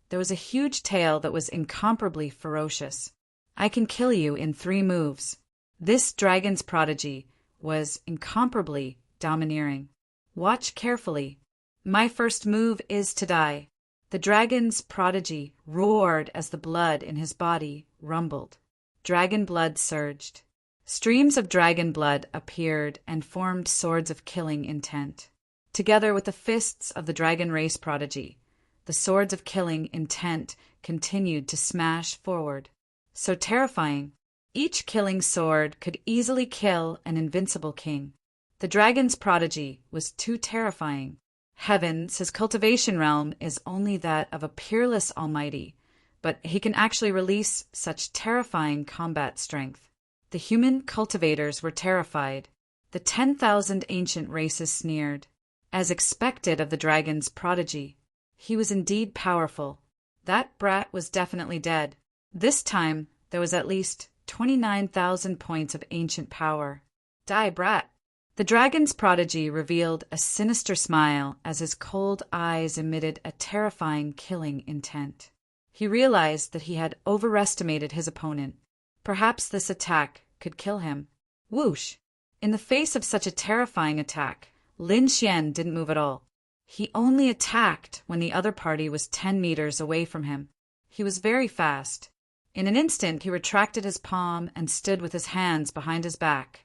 there was a huge tail that was incomparably ferocious. I can kill you in 3 moves. This dragon's prodigy was incomparably domineering. Watch carefully. My first move is to die. The dragon's prodigy roared as the blood in his body rumbled. Dragon blood surged. Streams of dragon blood appeared and formed swords of killing intent. Together with the fists of the dragon race prodigy, the swords of killing intent continued to smash forward. So terrifying. Each killing sword could easily kill an invincible king. The dragon's prodigy was too terrifying. Heavens, his cultivation realm is only that of a peerless almighty, but he can actually release such terrifying combat strength. The human cultivators were terrified. The 10,000 ancient races sneered. As expected of the dragon's prodigy, he was indeed powerful. That brat was definitely dead. This time, there was at least 29,000 points of ancient power. Die, brat! The dragon's prodigy revealed a sinister smile as his cold eyes emitted a terrifying killing intent. He realized that he had overestimated his opponent. Perhaps this attack could kill him. Whoosh! In the face of such a terrifying attack, Lin Xian didn't move at all. He only attacked when the other party was 10 meters away from him. He was very fast. In an instant, he retracted his palm and stood with his hands behind his back.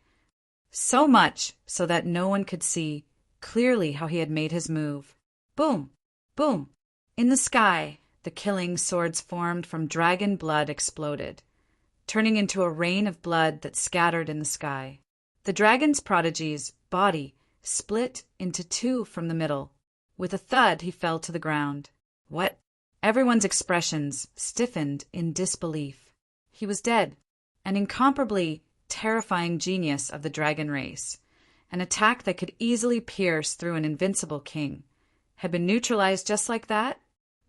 So much so that no one could see clearly how he had made his move. Boom! Boom! In the sky, the killing swords formed from dragon blood exploded, turning into a rain of blood that scattered in the sky. The dragon's prodigy's body split into 2 from the middle. With a thud, he fell to the ground. What? Everyone's expressions stiffened in disbelief. He was dead, an incomparably terrifying genius of the dragon race. An attack that could easily pierce through an invincible king had been neutralized just like that?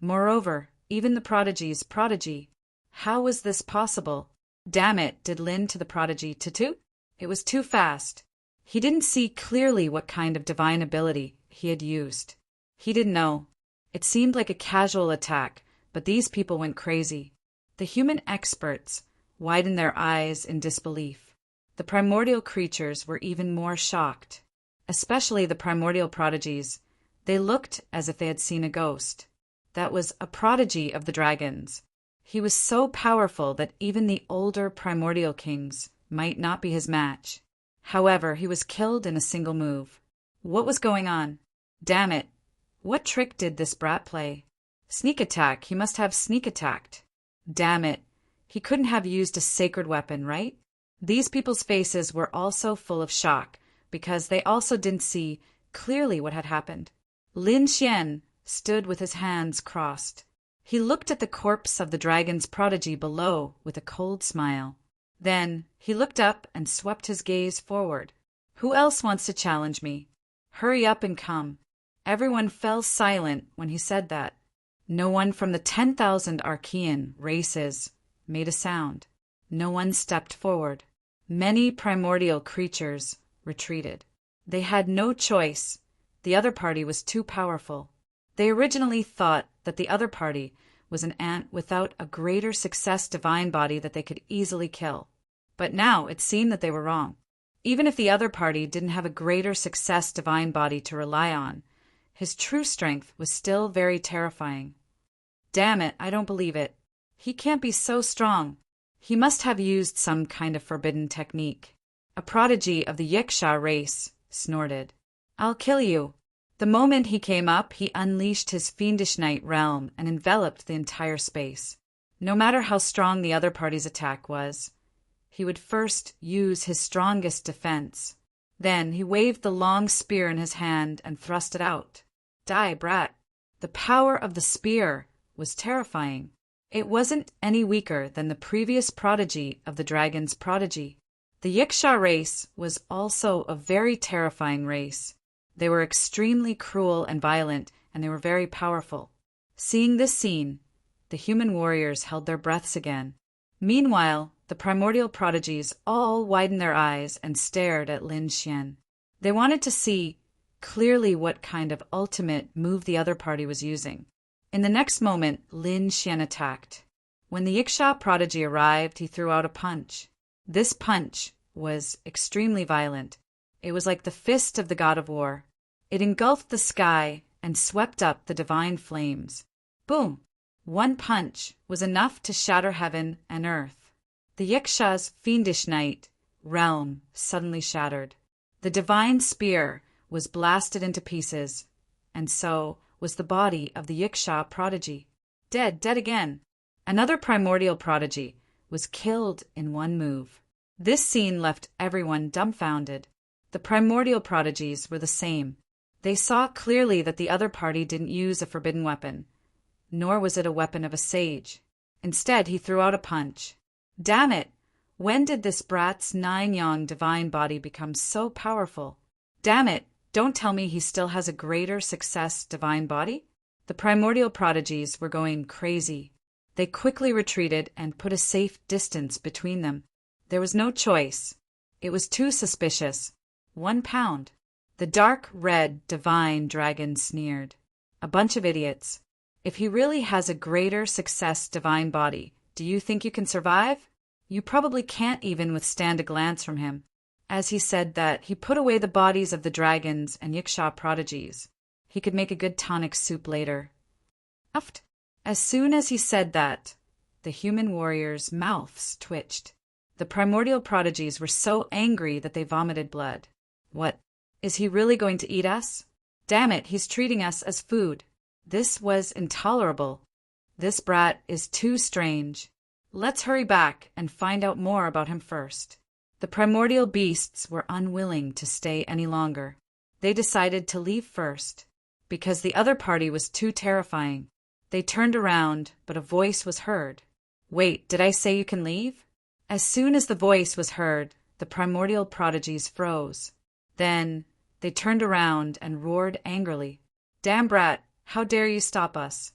Moreover, even the prodigy's prodigy. How was this possible? Damn it, did Lin to the prodigy toot? It was too fast. He didn't see clearly what kind of divine ability he had used. He didn't know. It seemed like a casual attack, but these people went crazy. The human experts widened their eyes in disbelief. The primordial creatures were even more shocked, especially the primordial prodigies. They looked as if they had seen a ghost. That was a prodigy of the dragons. He was so powerful that even the older primordial kings might not be his match. However, he was killed in a single move. What was going on? Damn it! What trick did this brat play? Sneak attack. He must have sneak attacked. Damn it! He couldn't have used a sacred weapon, right? These people's faces were also full of shock, because they also didn't see clearly what had happened. Lin Xian stood with his hands crossed. He looked at the corpse of the dragon's prodigy below with a cold smile. Then he looked up and swept his gaze forward. Who else wants to challenge me? Hurry up and come. Everyone fell silent when he said that. No one from the 10,000 Archean races made a sound. No one stepped forward. Many primordial creatures retreated. They had no choice. The other party was too powerful. They originally thought that the other party was an ant without a greater success divine body that they could easily kill. But now it seemed that they were wrong. Even if the other party didn't have a greater success divine body to rely on, his true strength was still very terrifying. Damn it, I don't believe it. He can't be so strong. He must have used some kind of forbidden technique. A prodigy of the Yiksha race snorted. I'll kill you. The moment he came up, he unleashed his fiendish night realm and enveloped the entire space. No matter how strong the other party's attack was, he would first use his strongest defense. Then he waved the long spear in his hand and thrust it out. Die, brat. The power of the spear was terrifying. It wasn't any weaker than the previous prodigy of the dragon's prodigy. The Yiksha race was also a very terrifying race. They were extremely cruel and violent, and they were very powerful. Seeing this scene, the human warriors held their breaths again. Meanwhile, the primordial prodigies all widened their eyes and stared at Lin Xian. They wanted to see clearly what kind of ultimate move the other party was using. In the next moment, Lin Xian attacked. When the Yiksha prodigy arrived, he threw out a punch. This punch was extremely violent. It was like the fist of the god of war. It engulfed the sky and swept up the divine flames. Boom! One punch was enough to shatter heaven and earth. The Yiksha's fiendish night realm suddenly shattered. The divine spear was blasted into pieces, and so was the body of the Yiksha prodigy. Dead again. Another primordial prodigy was killed in one move. This scene left everyone dumbfounded. The primordial prodigies were the same. They saw clearly that the other party didn't use a forbidden weapon, nor was it a weapon of a sage. Instead, he threw out a punch. Damn it! When did this brat's 9-yang divine body become so powerful? Damn it! Don't tell me he still has a greater success divine body? The primordial prodigies were going crazy. They quickly retreated and put a safe distance between them. There was no choice. It was too suspicious. 1 pound. The dark red divine dragon sneered. A bunch of idiots. If he really has a greater success divine body, do you think you can survive? You probably can't even withstand a glance from him. As he said that, he put away the bodies of the dragons and Yiksha prodigies. He could make a good tonic soup later. Uft. As soon as he said that, the human warriors' mouths twitched. The primordial prodigies were so angry that they vomited blood. What? Is he really going to eat us? Damn it, he's treating us as food. This was intolerable. This brat is too strange. Let's hurry back and find out more about him first. The primordial beasts were unwilling to stay any longer. They decided to leave first, because the other party was too terrifying. They turned around, but a voice was heard. Wait, did I say you can leave? As soon as the voice was heard, the primordial prodigies froze. Then they turned around and roared angrily. Damn brat, how dare you stop us?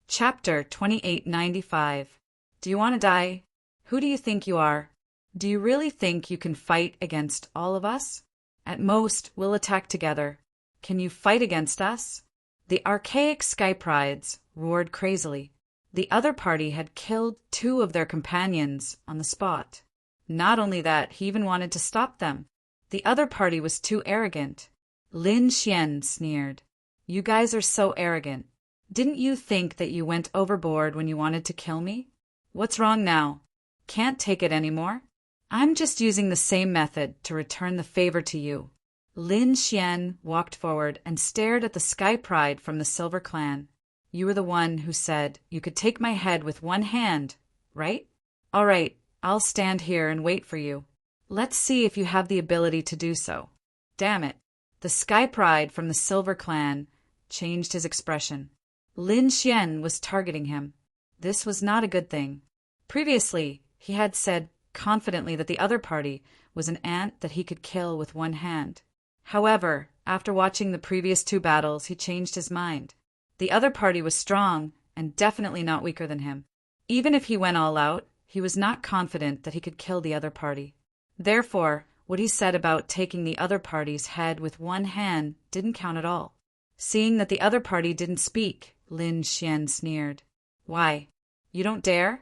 Chapter 2895. Do you want to die? Who do you think you are? Do you really think you can fight against all of us? At most, we'll attack together. Can you fight against us? The archaic sky prides roared crazily. The other party had killed 2 of their companions on the spot. Not only that, he even wanted to stop them. The other party was too arrogant. Lin Xian sneered. You guys are so arrogant. Didn't you think that you went overboard when you wanted to kill me? What's wrong now? Can't take it anymore? I'm just using the same method to return the favor to you. Lin Xian walked forward and stared at the sky pride from the Silver Clan. You were the one who said you could take my head with 1 hand, right? All right, I'll stand here and wait for you. Let's see if you have the ability to do so. Damn it. The sky pride from the Silver Clan changed his expression. Lin Xian was targeting him. This was not a good thing. Previously, he had said confidently that the other party was an ant that he could kill with 1 hand. However, after watching the previous 2 battles, he changed his mind. The other party was strong and definitely not weaker than him. Even if he went all out, he was not confident that he could kill the other party. Therefore, what he said about taking the other party's head with 1 hand didn't count at all. Seeing that the other party didn't speak, Lin Xian sneered. Why? You don't dare?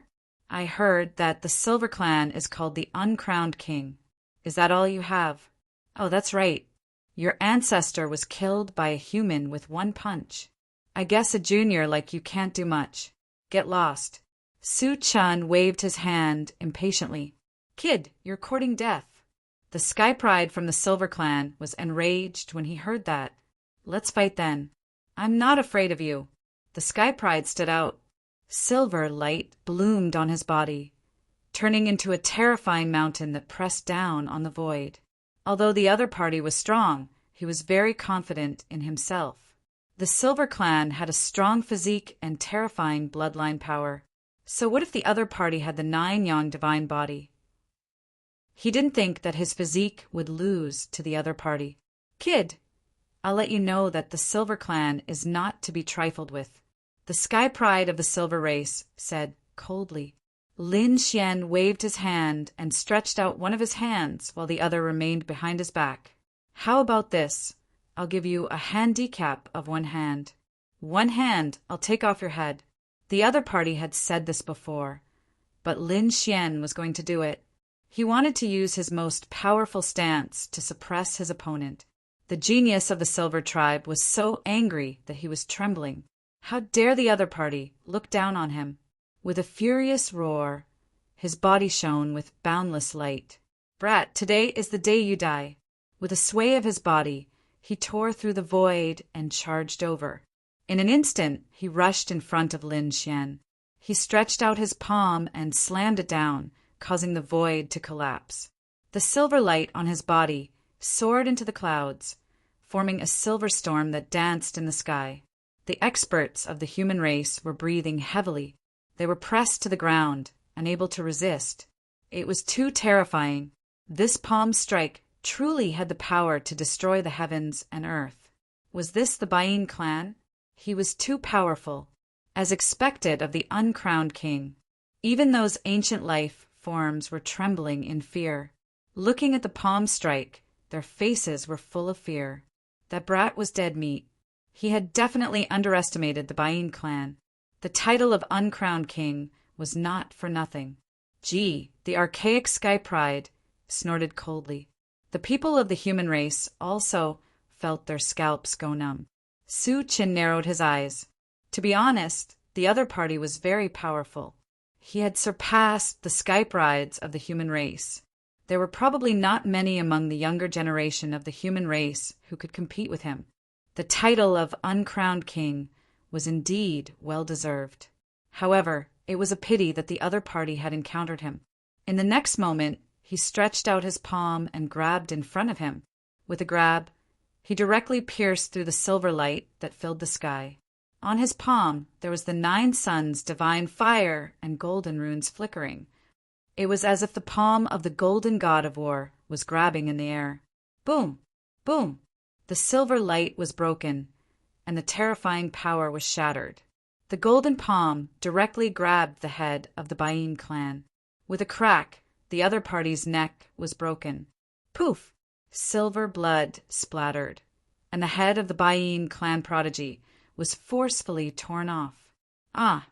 I heard that the Silver Clan is called the Uncrowned King. Is that all you have? Oh, that's right. Your ancestor was killed by a human with 1 punch. I guess a junior like you can't do much. Get lost. Su Chun waved his hand impatiently. Kid, you're courting death. The Sky Pride from the Silver Clan was enraged when he heard that. Let's fight then. I'm not afraid of you. The Sky Pride stood out. Silver light bloomed on his body, turning into a terrifying mountain that pressed down on the void. Although the other party was strong, he was very confident in himself. The Silver Clan had a strong physique and terrifying bloodline power. So what if the other party had the 9 yang divine body? He didn't think that his physique would lose to the other party. Kid, I'll let you know that the Silver Clan is not to be trifled with. The Sky Pride of the Silver Race said coldly. Lin Xian waved his hand and stretched out one of his hands while the other remained behind his back. How about this? I'll give you a handicap of 1 hand. 1 hand, I'll take off your head. The other party had said this before, but Lin Xian was going to do it. He wanted to use his most powerful stance to suppress his opponent. The genius of the Silver Tribe was so angry that he was trembling. How dare the other party look down on him? With a furious roar, his body shone with boundless light. Brat, today is the day you die. With a sway of his body, he tore through the void and charged over. In an instant, he rushed in front of Lin Xian. He stretched out his palm and slammed it down, causing the void to collapse. The silver light on his body soared into the clouds, forming a silver storm that danced in the sky. The experts of the human race were breathing heavily. They were pressed to the ground, unable to resist. It was too terrifying. This palm strike truly had the power to destroy the heavens and earth. Was this the Bayin clan? He was too powerful, as expected of the uncrowned king. Even those ancient life forms were trembling in fear. Looking at the palm strike, their faces were full of fear. That brat was dead meat. He had definitely underestimated the Bayin clan. The title of uncrowned king was not for nothing. Gee, the archaic Sky Pride snorted coldly. The people of the human race also felt their scalps go numb. Su Qin narrowed his eyes. To be honest, the other party was very powerful. He had surpassed the Sky Prides of the human race. There were probably not many among the younger generation of the human race who could compete with him. The title of uncrowned king was indeed well-deserved. However, it was a pity that the other party had encountered him. In the next moment, he stretched out his palm and grabbed in front of him. With a grab, he directly pierced through the silver light that filled the sky. On his palm, there was the 9 suns' divine fire and golden runes flickering. It was as if the palm of the golden god of war was grabbing in the air. Boom! Boom! The silver light was broken, and the terrifying power was shattered. The golden palm directly grabbed the head of the Bayin clan. With a crack, the other party's neck was broken. Poof! Silver blood splattered, and the head of the Bayin clan prodigy was forcefully torn off. Ah!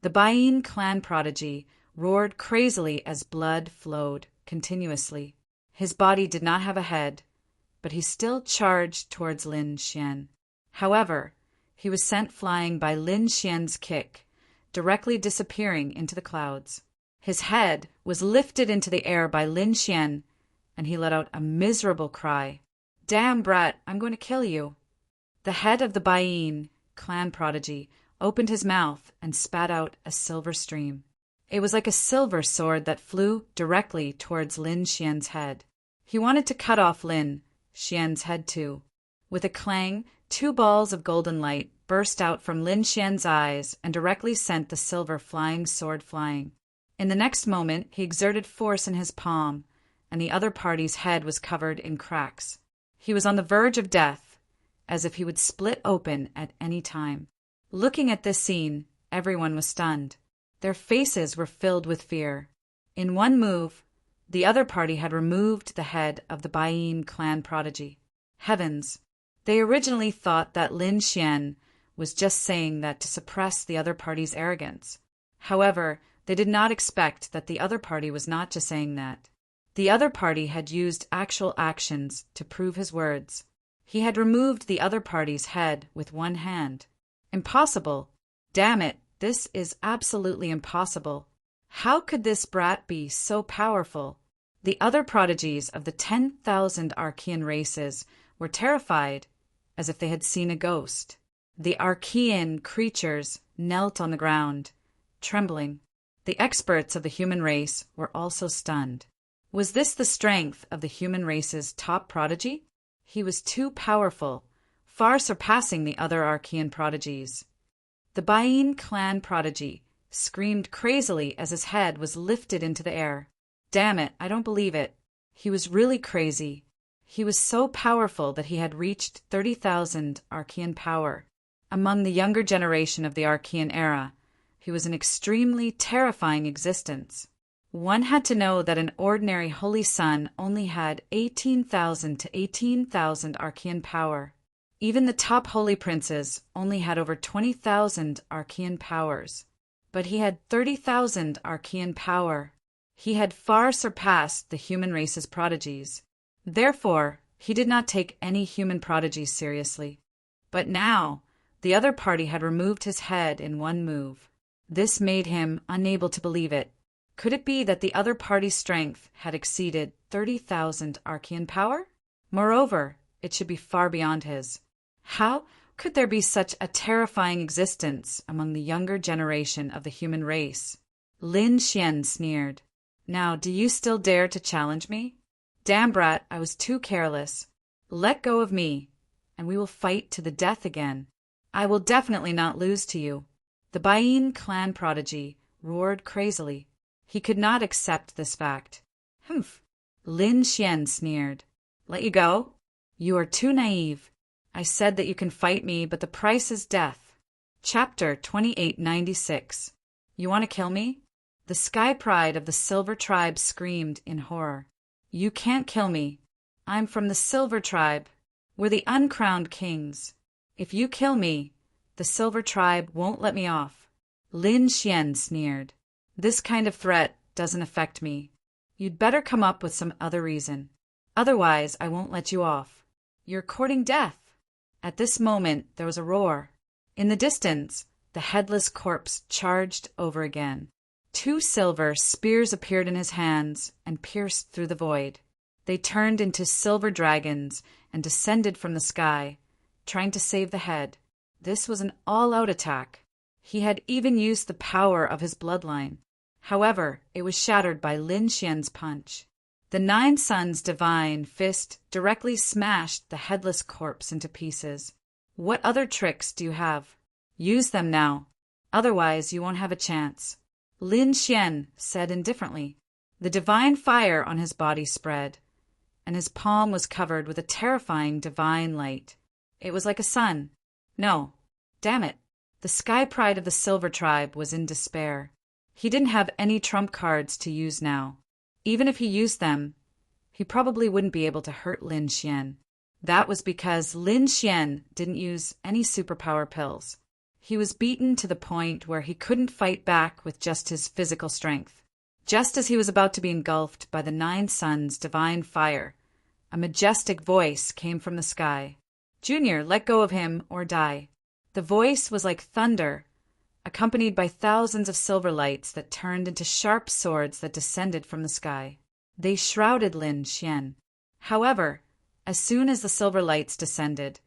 The Bayin clan prodigy roared crazily as blood flowed continuously. His body did not have a head, but he still charged towards Lin Xian. However, he was sent flying by Lin Xian's kick, directly disappearing into the clouds. His head was lifted into the air by Lin Xian, and he let out a miserable cry. Damn, brat, I'm going to kill you. The head of the Bayin clan prodigy opened his mouth and spat out a silver stream. It was like a silver sword that flew directly towards Lin Xian's head. He wanted to cut off Lin Xian's head too. With a clang, 2 balls of golden light burst out from Lin Xian's eyes and directly sent the silver flying sword flying. In the next moment, he exerted force in his palm, and the other party's head was covered in cracks. He was on the verge of death, as if he would split open at any time. Looking at this scene, everyone was stunned. Their faces were filled with fear. In one move, the other party had removed the head of the Bayin clan prodigy. Heavens! They originally thought that Lin Xian was just saying that to suppress the other party's arrogance. However, they did not expect that the other party was not just saying that. The other party had used actual actions to prove his words. He had removed the other party's head with 1 hand. Impossible! Damn it, this is absolutely impossible. How could this brat be so powerful? The other prodigies of the 10,000 Archean races were terrified, as if they had seen a ghost. The Archean creatures knelt on the ground, trembling. The experts of the human race were also stunned. Was this the strength of the human race's top prodigy? He was too powerful, far surpassing the other Archean prodigies. The Bayin clan prodigy screamed crazily as his head was lifted into the air. Damn it, I don't believe it. He was really crazy. He was so powerful that he had reached 30,000 Archean power. Among the younger generation of the Archean era, he was an extremely terrifying existence. One had to know that an ordinary holy son only had 18,000 to 18,000 Archean power. Even the top holy princes only had over 20,000 Archean powers. But he had 30,000 Archean power. He had far surpassed the human race's prodigies. Therefore, he did not take any human prodigies seriously. But now, the other party had removed his head in one move. This made him unable to believe it. Could it be that the other party's strength had exceeded 30,000 Archean power? Moreover, it should be far beyond his. How could there be such a terrifying existence among the younger generation of the human race? Lin Xian sneered. Now, do you still dare to challenge me? Damn brat, I was too careless. Let go of me, and we will fight to the death again. I will definitely not lose to you. The Bayin clan prodigy roared crazily. He could not accept this fact. Humph! Lin Xian sneered. Let you go? You are too naive. I said that you can fight me, but the price is death. Chapter 2896. You want to kill me? The Sky Pride of the Silver Tribe screamed in horror. You can't kill me. I'm from the Silver Tribe. We're the uncrowned kings. If you kill me, the Silver Tribe won't let me off. Lin Xian sneered. This kind of threat doesn't affect me. You'd better come up with some other reason. Otherwise, I won't let you off. You're courting death. At this moment, there was a roar. In the distance, the headless corpse charged over again. 2 silver spears appeared in his hands and pierced through the void. They turned into silver dragons and descended from the sky, trying to save the head. This was an all-out attack. He had even used the power of his bloodline. However, it was shattered by Lin Xian's punch. The 9 Suns' divine fist directly smashed the headless corpse into pieces. What other tricks do you have? Use them now. Otherwise, you won't have a chance. Lin Xian said indifferently. The divine fire on his body spread, and his palm was covered with a terrifying divine light. It was like a sun. No, damn it. The Sky Pride of the Silver Tribe was in despair. He didn't have any trump cards to use now. Even if he used them, he probably wouldn't be able to hurt Lin Xian. That was because Lin Xian didn't use any superpower pills. He was beaten to the point where he couldn't fight back with just his physical strength. Just as he was about to be engulfed by the 9 Suns' divine fire, a majestic voice came from the sky. Junior, let go of him or die. The voice was like thunder, accompanied by thousands of silver lights that turned into sharp swords that descended from the sky. They shrouded Lin Xian. However, as soon as the silver lights descended,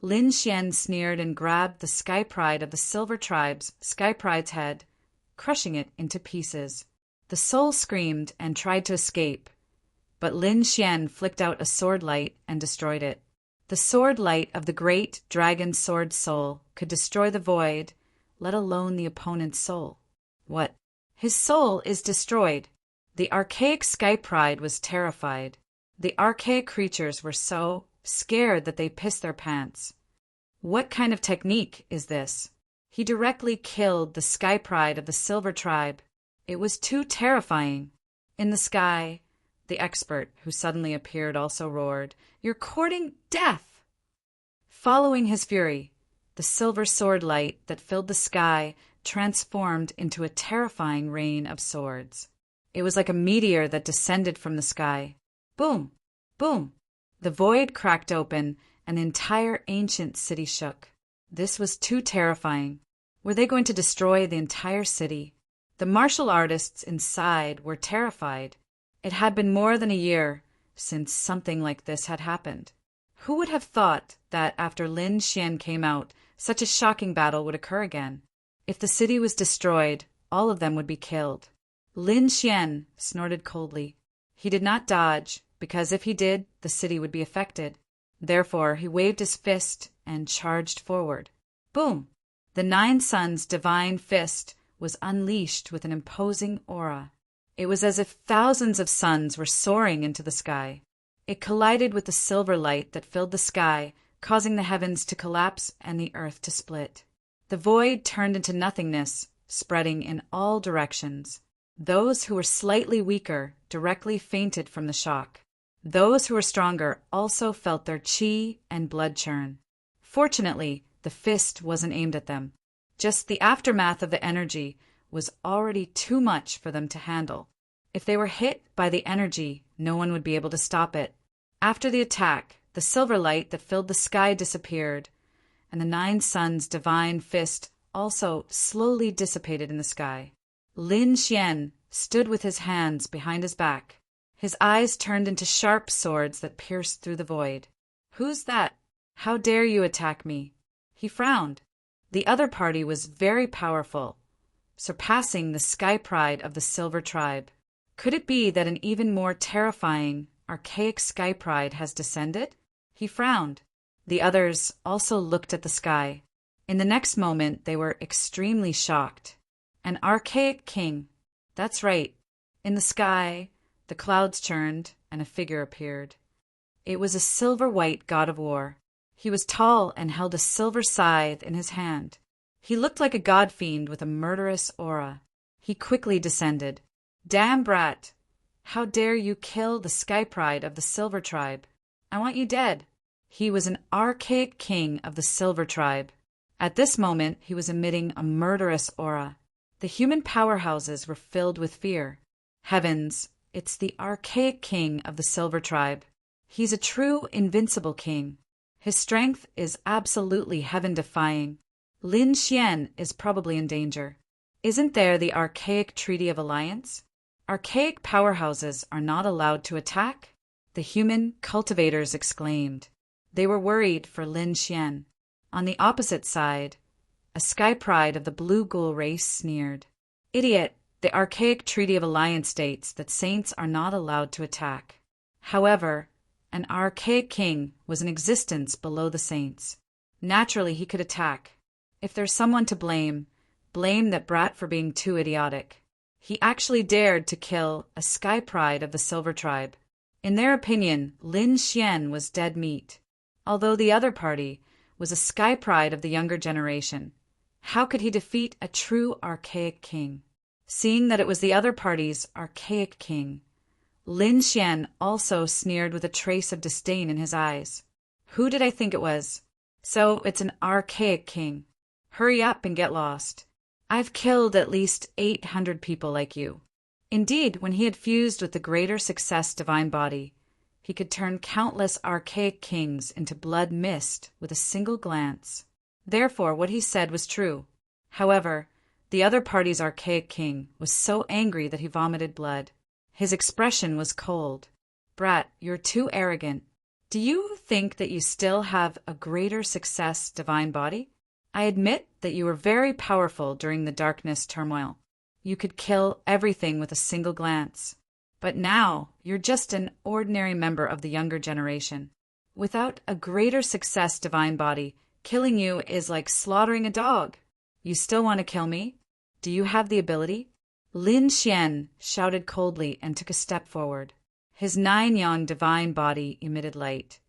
Lin Xian sneered and grabbed the Sky Pride of the Silver Tribe's Sky Pride's head, crushing it into pieces. The soul screamed and tried to escape, but Lin Xian flicked out a sword light and destroyed it. The sword light of the great dragon sword soul could destroy the void, let alone the opponent's soul. What? His soul is destroyed. The archaic Sky Pride was terrified. The archaic creatures were so scared that they pissed their pants. What kind of technique is this? He directly killed the Sky Pride of the Silver Tribe. It was too terrifying. In the sky, the expert, who suddenly appeared, also roared, "You're courting death!" Following his fury, the silver sword light that filled the sky transformed into a terrifying rain of swords. It was like a meteor that descended from the sky. Boom! Boom! The void cracked open, and the entire ancient city shook. This was too terrifying. Were they going to destroy the entire city? The martial artists inside were terrified. It had been more than a year since something like this had happened. Who would have thought that after Lin Xian came out, such a shocking battle would occur again? If the city was destroyed, all of them would be killed. Lin Xian snorted coldly. He did not dodge, because if he did, the city would be affected. Therefore, he waved his fist and charged forward. Boom! The 9 Suns' divine fist was unleashed with an imposing aura. It was as if thousands of suns were soaring into the sky. It collided with the silver light that filled the sky, causing the heavens to collapse and the earth to split. The void turned into nothingness, spreading in all directions. Those who were slightly weaker directly fainted from the shock. Those who were stronger also felt their chi and blood churn. Fortunately, the fist wasn't aimed at them. Just the aftermath of the energy was already too much for them to handle. If they were hit by the energy, no one would be able to stop it. After the attack, the silver light that filled the sky disappeared, and the 9 suns' divine fist also slowly dissipated in the sky. Lin Xian stood with his hands behind his back. His eyes turned into sharp swords that pierced through the void. "Who's that? How dare you attack me?" He frowned. The other party was very powerful, surpassing the sky pride of the Silver Tribe. Could it be that an even more terrifying, archaic sky pride has descended? He frowned. The others also looked at the sky. In the next moment, they were extremely shocked. An archaic king. That's right. In the sky, the clouds churned, and a figure appeared. It was a silver-white god of war. He was tall and held a silver scythe in his hand. He looked like a god fiend with a murderous aura. He quickly descended. "Damn brat! How dare you kill the sky pride of the Silver Tribe? I want you dead." He was an archaic king of the Silver Tribe. At this moment, he was emitting a murderous aura. The human powerhouses were filled with fear. Heavens, it's the archaic king of the Silver Tribe. He's a true invincible king. His strength is absolutely heaven-defying. Lin Xian is probably in danger. Isn't there the archaic Treaty of Alliance? Archaic powerhouses are not allowed to attack? The human cultivators exclaimed. They were worried for Lin Xian. On the opposite side, a sky pride of the blue ghoul race sneered. "Idiot! The archaic Treaty of Alliance states that saints are not allowed to attack." However, an archaic king was in existence below the saints. Naturally, he could attack. If there's someone to blame, blame that brat for being too idiotic. He actually dared to kill a sky pride of the Silver Tribe. In their opinion, Lin Xian was dead meat, although the other party was a sky pride of the younger generation. How could he defeat a true archaic king? Seeing that it was the other party's archaic king, Lin Xian also sneered with a trace of disdain in his eyes. "Who did I think it was? So it's an archaic king. Hurry up and get lost. I've killed at least 800 people like you." Indeed, when he had fused with the greater success divine body, he could turn countless archaic kings into blood mist with a single glance. Therefore, what he said was true. However, the other party's archaic king was so angry that he vomited blood. His expression was cold. "Brat, you're too arrogant. Do you think that you still have a greater success divine body? I admit that you were very powerful during the darkness turmoil. You could kill everything with a single glance. But now, you're just an ordinary member of the younger generation. Without a greater success divine body, killing you is like slaughtering a dog. You still want to kill me? Do you have the ability?" Lin Xian shouted coldly and took a step forward. His 9-yang divine body emitted light.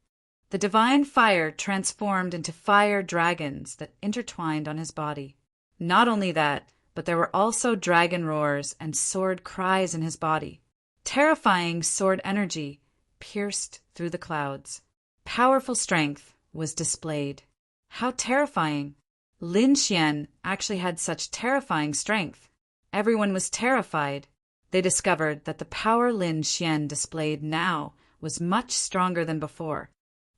The divine fire transformed into fire dragons that intertwined on his body. Not only that, but there were also dragon roars and sword cries in his body. Terrifying sword energy pierced through the clouds. Powerful strength was displayed. How terrifying! Lin Xian actually had such terrifying strength. Everyone was terrified. They discovered that the power Lin Xian displayed now was much stronger than before.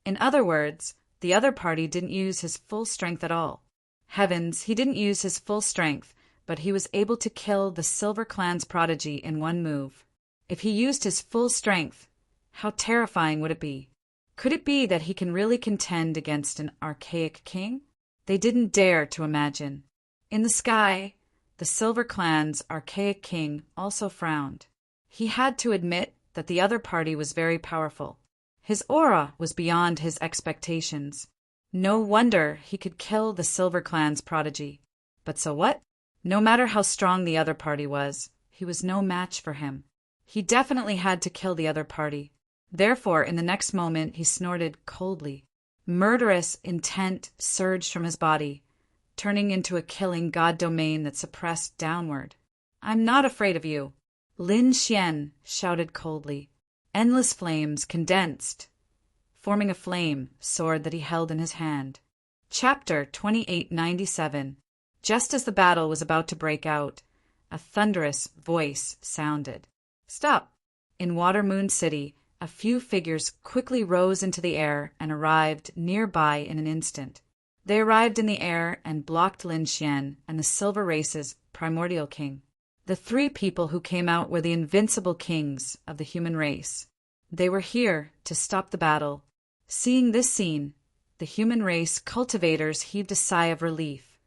In other words, the other party didn't use his full strength at all. Heavens, he didn't use his full strength, but he was able to kill the Silver Clan's prodigy in one move. If he used his full strength, how terrifying would it be? Could it be that he can really contend against an archaic king? They didn't dare to imagine. In the sky, the Silver Clan's archaic king also frowned. He had to admit that the other party was very powerful. His aura was beyond his expectations. No wonder he could kill the Silver Clan's prodigy. But so what? No matter how strong the other party was, he was no match for him. He definitely had to kill the other party. Therefore, in the next moment, he snorted coldly. Murderous intent surged from his body, turning into a killing god domain that suppressed downward. "I'm not afraid of you," Lin Xian shouted coldly. Endless flames condensed, forming a flame sword that he held in his hand. Chapter 2897. Just as the battle was about to break out, a thunderous voice sounded. "Stop!" In Watermoon City, a few figures quickly rose into the air and arrived nearby in an instant. They arrived in the air and blocked Lin Xian and the Silver Race's primordial king. The three people who came out were the invincible kings of the human race. They were here to stop the battle. Seeing this scene, the human race cultivators heaved a sigh of relief,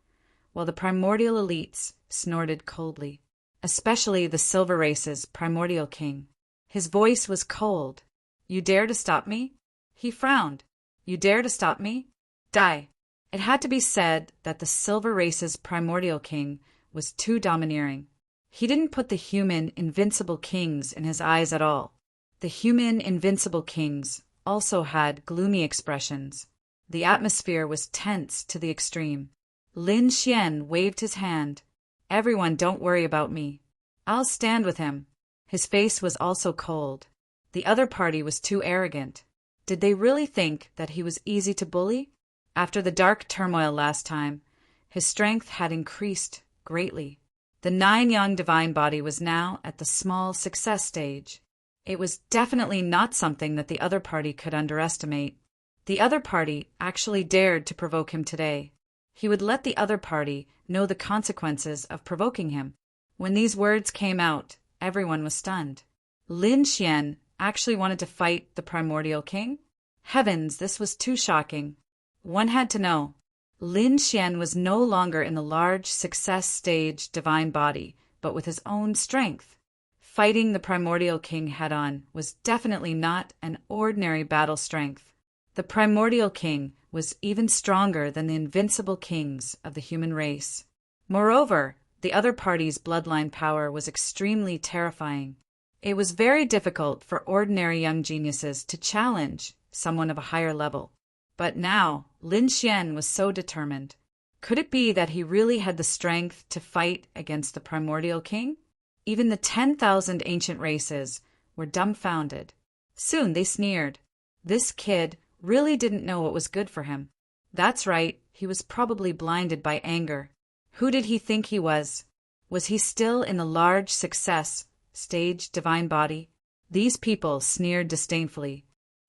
while the primordial elites snorted coldly, especially the Silver Race's primordial king. His voice was cold. "You dare to stop me?" He frowned. "You dare to stop me? Die." It had to be said that the Silver Race's primordial king was too domineering. He didn't put the human invincible kings in his eyes at all. The human invincible kings also had gloomy expressions. The atmosphere was tense to the extreme. Lin Xian waved his hand. "Everyone, don't worry about me. I'll stand with him." His face was also cold. The other party was too arrogant. Did they really think that he was easy to bully? After the dark turmoil last time, his strength had increased greatly. The 9-yang divine body was now at the small success stage. It was definitely not something that the other party could underestimate. The other party actually dared to provoke him today. He would let the other party know the consequences of provoking him. When these words came out, everyone was stunned. Lin Xian actually wanted to fight the primordial king? Heavens, this was too shocking. One had to know. Lin Xian was no longer in the large success stage divine body, but with his own strength. Fighting the primordial king head-on was definitely not an ordinary battle strength. The primordial king was even stronger than the invincible kings of the human race. Moreover, the other party's bloodline power was extremely terrifying. It was very difficult for ordinary young geniuses to challenge someone of a higher level. But now, Lin Xian was so determined. Could it be that he really had the strength to fight against the primordial king? Even the 10,000 ancient races were dumbfounded. Soon they sneered. This kid really didn't know what was good for him. That's right, he was probably blinded by anger. Who did he think he was? Was he still in the large success stage divine body? These people sneered disdainfully.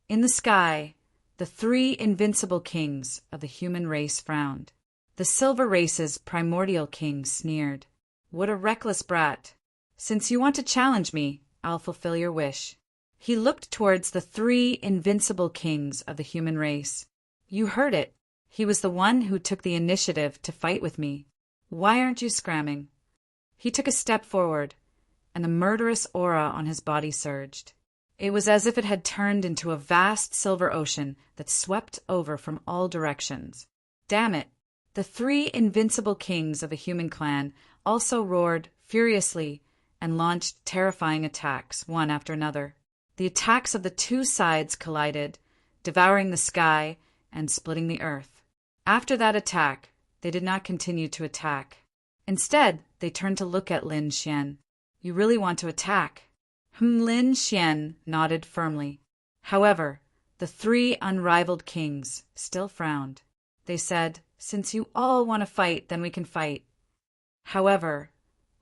In the sky, the three invincible kings of the human race frowned. The Silver Race's primordial king sneered. "What a reckless brat. Since you want to challenge me, I'll fulfill your wish." He looked towards the three invincible kings of the human race. "You heard it. He was the one who took the initiative to fight with me. Why aren't you scramming?" He took a step forward, and a murderous aura on his body surged. It was as if it had turned into a vast silver ocean that swept over from all directions. Damn it! The three invincible kings of the human clan also roared furiously and launched terrifying attacks, one after another. The attacks of the two sides collided, devouring the sky and splitting the earth. After that attack, they did not continue to attack. Instead, they turned to look at Lin Xian. "You really want to attack?" Lin Xian nodded firmly. However, the three unrivaled kings still frowned. They said, "Since you all want to fight, then we can fight." However,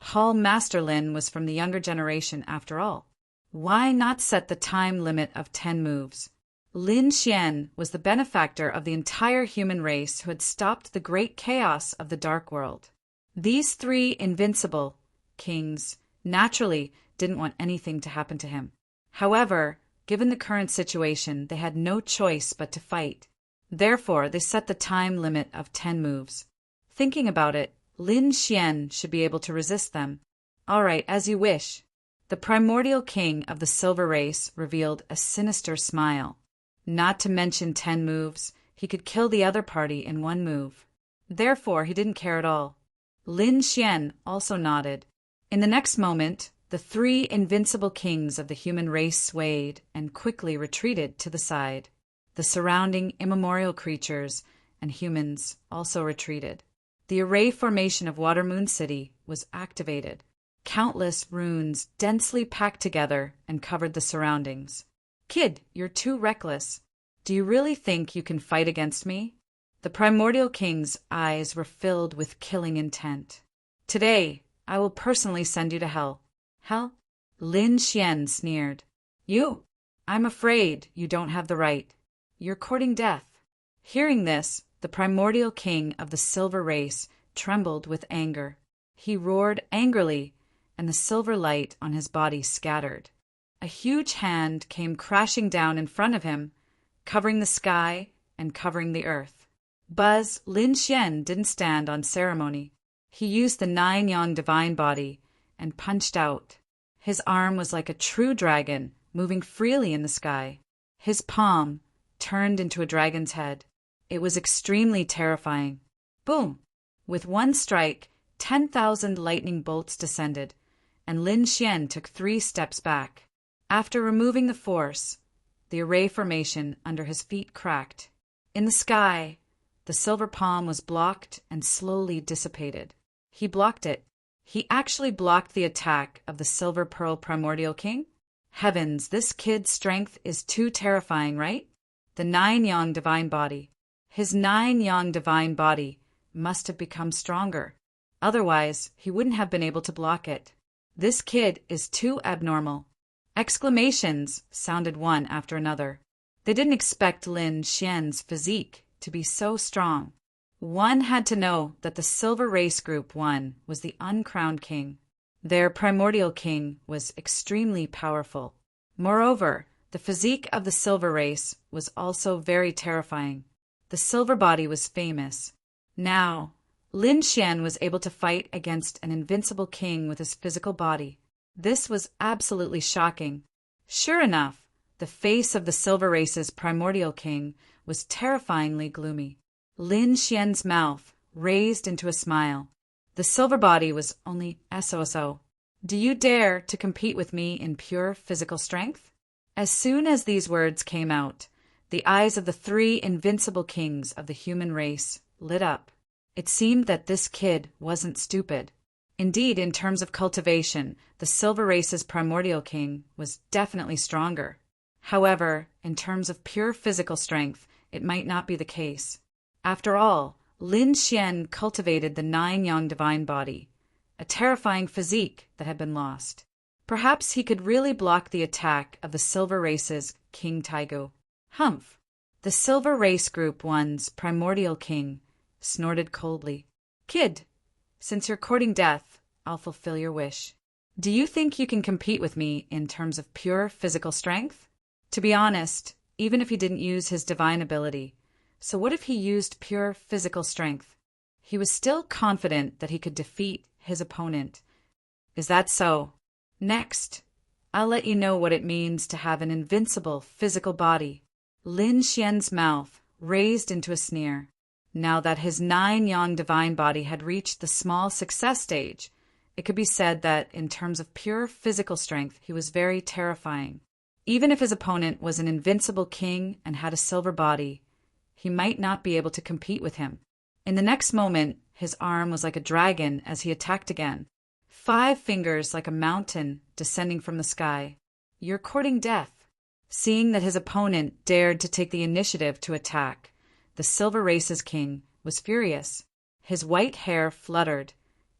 Hall Master Lin was from the younger generation after all. Why not set the time limit of 10 moves? Lin Xian was the benefactor of the entire human race who had stopped the great chaos of the Dark World. These three invincible kings naturally didn't want anything to happen to him. However, given the current situation, they had no choice but to fight. Therefore, they set the time limit of 10 moves. Thinking about it, Lin Xian should be able to resist them. "All right, as you wish." The primordial king of the Silver Race revealed a sinister smile. Not to mention 10 moves, he could kill the other party in 1 move. Therefore, he didn't care at all. Lin Xian also nodded. In the next moment, the three invincible kings of the human race swayed and quickly retreated to the side. The surrounding immemorial creatures and humans also retreated. The array formation of Water Moon City was activated. Countless runes densely packed together and covered the surroundings. Kid, you're too reckless. Do you really think you can fight against me? The primordial king's eyes were filled with killing intent. Today, I will personally send you to hell. Hell? Lin Xian sneered. You? I'm afraid you don't have the right. You're courting death. Hearing this, the primordial king of the silver race trembled with anger. He roared angrily, and the silver light on his body scattered. A huge hand came crashing down in front of him, covering the sky and covering the earth. Buzz Lin Xian didn't stand on ceremony. He used the 9-yang divine body and punched out. His arm was like a true dragon, moving freely in the sky. His palm turned into a dragon's head. It was extremely terrifying. Boom! With one strike, 10,000 lightning bolts descended, and Lin Xian took 3 steps back. After removing the force, the array formation under his feet cracked. In the sky, the silver palm was blocked and slowly dissipated. He blocked it. He actually blocked the attack of the Silver Pearl Primordial King? Heavens, this kid's strength is too terrifying, right? The 9-yang divine body. His 9-yang divine body must have become stronger. Otherwise, he wouldn't have been able to block it. This kid is too abnormal. Exclamations sounded one after another. They didn't expect Lin Xian's physique to be so strong. One had to know that the Silver Race Group 1 was the uncrowned king. Their primordial king was extremely powerful. Moreover, the physique of the Silver Race was also very terrifying. The silver body was famous. Now, Lin Xian was able to fight against an invincible king with his physical body. This was absolutely shocking. Sure enough, the face of the Silver Race's primordial king was terrifyingly gloomy. Lin Xian's mouth raised into a smile. The silver body was only so. Do you dare to compete with me in pure physical strength? As soon as these words came out, the eyes of the 3 invincible kings of the human race lit up. It seemed that this kid wasn't stupid. Indeed, in terms of cultivation, the Silver Race's primordial king was definitely stronger. However, in terms of pure physical strength, it might not be the case. After all, Lin Xian cultivated the 9-yang divine body, a terrifying physique that had been lost. Perhaps he could really block the attack of the Silver Race's King Taigu. Humph! The Silver Race Group 1's primordial king snorted coldly. Kid, since you're courting death, I'll fulfill your wish. Do you think you can compete with me in terms of pure physical strength? To be honest, even if he didn't use his divine ability, so what if he used pure physical strength? He was still confident that he could defeat his opponent. Is that so? Next, I'll let you know what it means to have an invincible physical body. Lin Xian's mouth raised into a sneer. Now that his 9-yang divine body had reached the small success stage, it could be said that, in terms of pure physical strength, he was very terrifying. Even if his opponent was an invincible king and had a silver body, he might not be able to compete with him. In the next moment, his arm was like a dragon as he attacked again. 5 fingers like a mountain descending from the sky. You're courting death. Seeing that his opponent dared to take the initiative to attack, the Silver Race's king was furious. His white hair fluttered,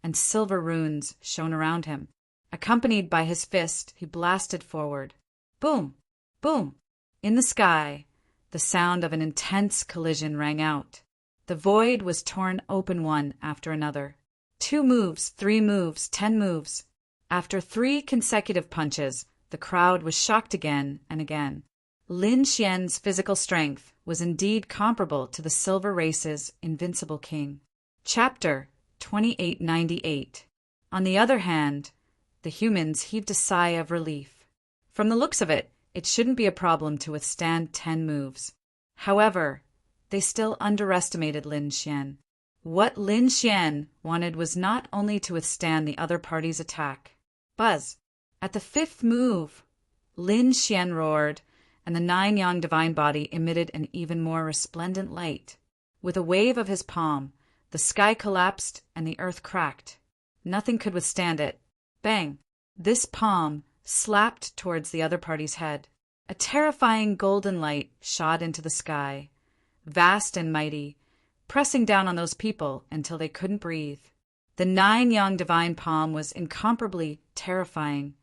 and silver runes shone around him. Accompanied by his fist, he blasted forward. Boom! Boom! In the sky, the sound of an intense collision rang out. The void was torn open one after another. 2 moves, 3 moves, 10 moves. After 3 consecutive punches, the crowd was shocked again and again. Lin Xian's physical strength was indeed comparable to the Silver Race's invincible king. Chapter 2898. On the other hand, the humans heaved a sigh of relief. From the looks of it, it shouldn't be a problem to withstand 10 moves. However, they still underestimated Lin Xian. What Lin Xian wanted was not only to withstand the other party's attack. Buzz! At the fifth move, Lin Xian roared, and the 9-yang divine body emitted an even more resplendent light. With a wave of his palm, the sky collapsed and the earth cracked. Nothing could withstand it. Bang! This palm slapped towards the other party's head. A terrifying golden light shot into the sky, vast and mighty, pressing down on those people until they couldn't breathe. The 9-yang divine palm was incomparably terrifying,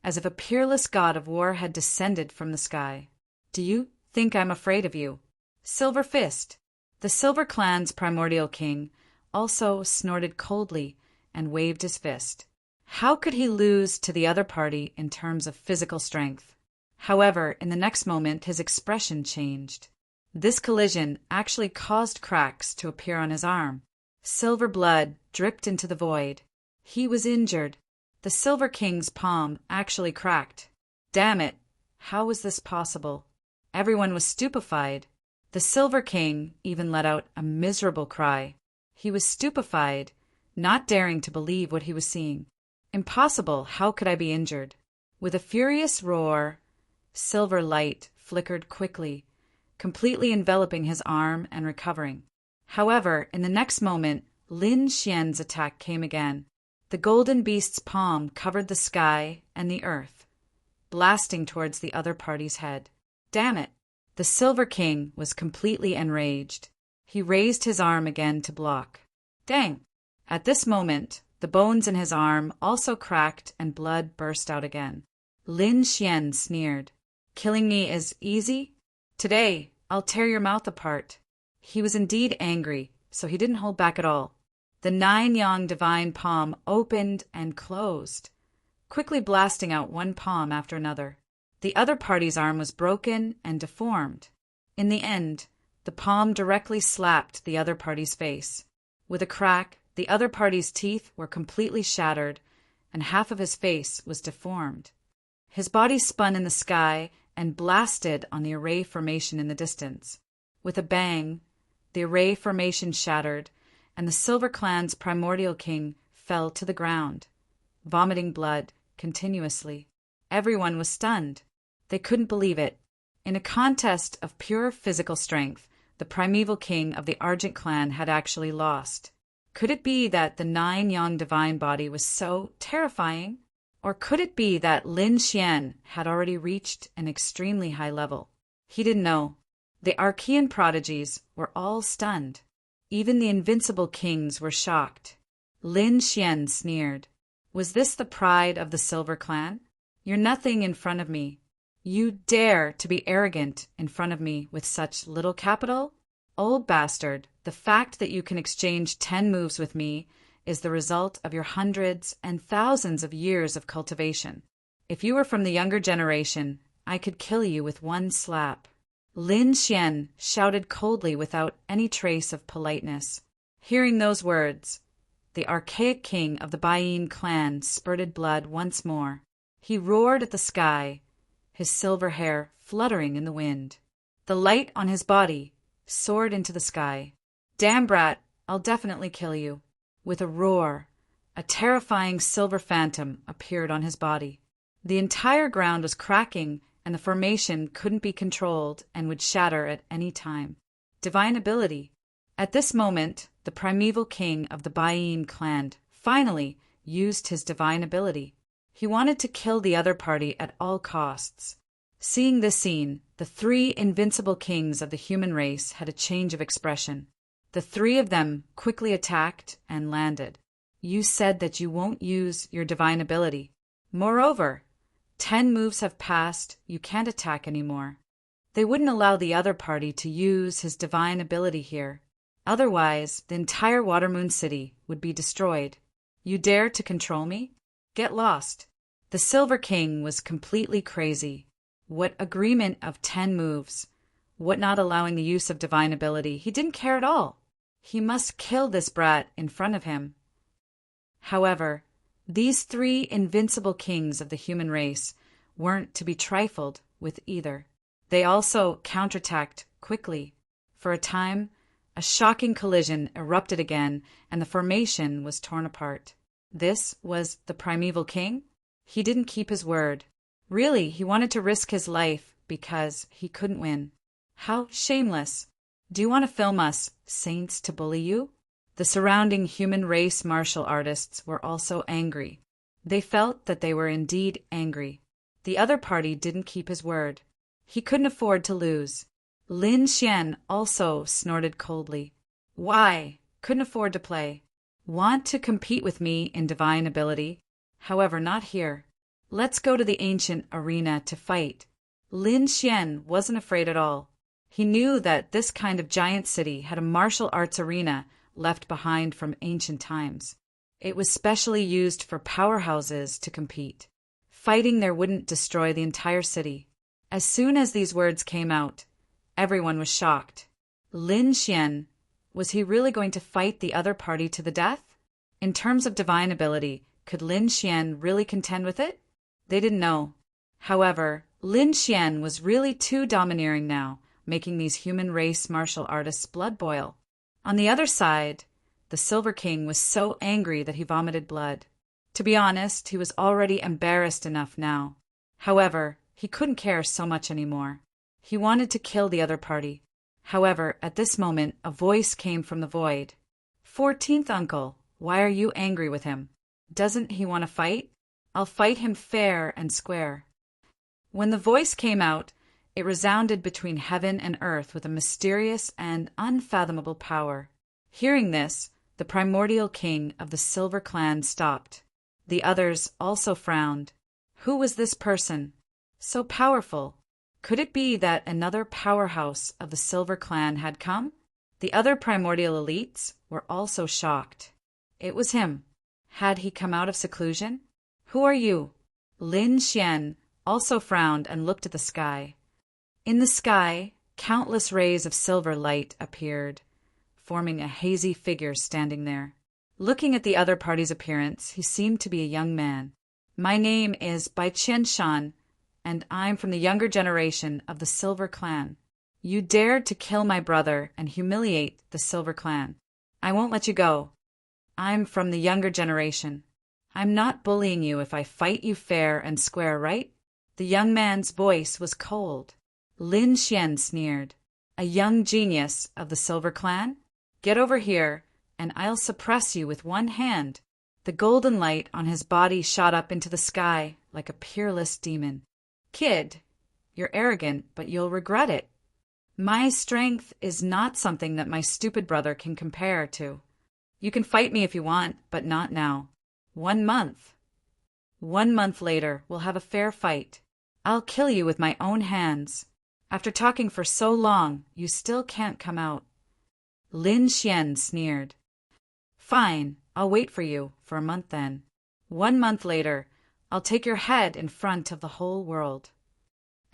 as if a peerless god of war had descended from the sky. Do you think I'm afraid of you? Silver Fist! The Silver Clan's primordial king also snorted coldly and waved his fist. How could he lose to the other party in terms of physical strength? However, in the next moment his expression changed. This collision actually caused cracks to appear on his arm. Silver blood dripped into the void. He was injured. The Silver King's palm actually cracked. Damn it! How was this possible? Everyone was stupefied. The Silver King even let out a miserable cry. He was stupefied, not daring to believe what he was seeing. Impossible! How could I be injured? With a furious roar, silver light flickered quickly, completely enveloping his arm and recovering. However, in the next moment, Lin Xian's attack came again. The golden beast's palm covered the sky and the earth, blasting towards the other party's head. Damn it! The Silver King was completely enraged. He raised his arm again to block. Dang! At this moment, the bones in his arm also cracked and blood burst out again. Lin Xian sneered. Killing me is easy? Today, I'll tear your mouth apart. He was indeed angry, so he didn't hold back at all. The 9-yang divine palm opened and closed, quickly blasting out one palm after another. The other party's arm was broken and deformed. In the end, the palm directly slapped the other party's face. With a crack, the other party's teeth were completely shattered, and half of his face was deformed. His body spun in the sky and blasted on the array formation in the distance. With a bang, the array formation shattered, and the Silver Clan's primordial king fell to the ground, vomiting blood continuously. Everyone was stunned. They couldn't believe it. In a contest of pure physical strength, the primeval king of the Argent clan had actually lost. Could it be that the 9-yang divine body was so terrifying? Or could it be that Lin Xian had already reached an extremely high level? He didn't know. The Archean prodigies were all stunned. Even the invincible kings were shocked. Lin Xian sneered. Was this the pride of the Silver Clan? You're nothing in front of me. You dare to be arrogant in front of me with such little capital? Old bastard, the fact that you can exchange 10 moves with me is the result of your hundreds and thousands of years of cultivation. If you were from the younger generation, I could kill you with one slap. Lin Xian shouted coldly without any trace of politeness. Hearing those words, the archaic king of the Baiyin clan spurted blood once more. He roared at the sky, his silver hair fluttering in the wind. The light on his body soared into the sky. Damn brat, I'll definitely kill you. With a roar, a terrifying silver phantom appeared on his body. The entire ground was cracking, and the formation couldn't be controlled and would shatter at any time. Divine ability. At this moment, the primeval king of the Baiyin clan finally used his divine ability. He wanted to kill the other party at all costs. Seeing this scene, the 3 invincible kings of the human race had a change of expression. The 3 of them quickly attacked and landed. You said that you won't use your divine ability. Moreover, 10 moves have passed, you can't attack anymore. They wouldn't allow the other party to use his divine ability here. Otherwise, the entire Watermoon City would be destroyed. You dare to control me? Get lost. The Silver King was completely crazy. What agreement of 10 moves? What not allowing the use of divine ability? He didn't care at all. He must kill this brat in front of him. However, these 3 invincible kings of the human race weren't to be trifled with either. They also counterattacked quickly. For a time, A shocking collision erupted again, and the formation was torn apart. This was the primeval king? He didn't keep his word. Really, he wanted to risk his life because he couldn't win. How shameless. Do you want to film us, saints, to bully you? The surrounding human race martial artists were also angry. They felt that they were indeed angry. The other party didn't keep his word. He couldn't afford to lose. Lin Xian also snorted coldly. Why? Couldn't afford to play. Want to compete with me in divine ability? However, not here. Let's go to the ancient arena to fight. Lin Xian wasn't afraid at all. He knew that this kind of giant city had a martial arts arena left behind from ancient times. It was specially used for powerhouses to compete. Fighting there wouldn't destroy the entire city. As soon as these words came out, everyone was shocked. Lin Xian, was he really going to fight the other party to the death? In terms of divine ability, could Lin Xian really contend with it? They didn't know. However, Lin Xian was really too domineering now, making these human race martial artists' blood boil. On the other side, the Silver King was so angry that he vomited blood. To be honest, he was already embarrassed enough now. However, he couldn't care so much anymore. He wanted to kill the other party. However, at this moment, a voice came from the void. 14th uncle, why are you angry with him? Doesn't he want to fight? I'll fight him fair and square. When the voice came out, it resounded between heaven and earth with a mysterious and unfathomable power. Hearing this, the primordial king of the Silver Clan stopped. The others also frowned. Who was this person? So powerful. Could it be that another powerhouse of the Silver Clan had come? The other primordial elites were also shocked. It was him. Had he come out of seclusion? Who are you? Lin Xian also frowned and looked at the sky. In the sky, countless rays of silver light appeared, forming a hazy figure standing there. Looking at the other party's appearance, he seemed to be a young man. My name is Bai Qian Shan, and I'm from the younger generation of the Silver Clan. You dared to kill my brother and humiliate the Silver Clan. I won't let you go. I'm from the younger generation. I'm not bullying you if I fight you fair and square, right? The young man's voice was cold. Lin Xian sneered. A young genius of the Silver Clan? Get over here, and I'll suppress you with one hand. The golden light on his body shot up into the sky like a peerless demon. Kid, you're arrogant, but you'll regret it. My strength is not something that my stupid brother can compare to. You can fight me if you want, but not now. 1 month. 1 month later, we'll have a fair fight. I'll kill you with my own hands. After talking for so long, you still can't come out. Lin Xian sneered. Fine, I'll wait for you for a month then. 1 month later, I'll take your head in front of the whole world.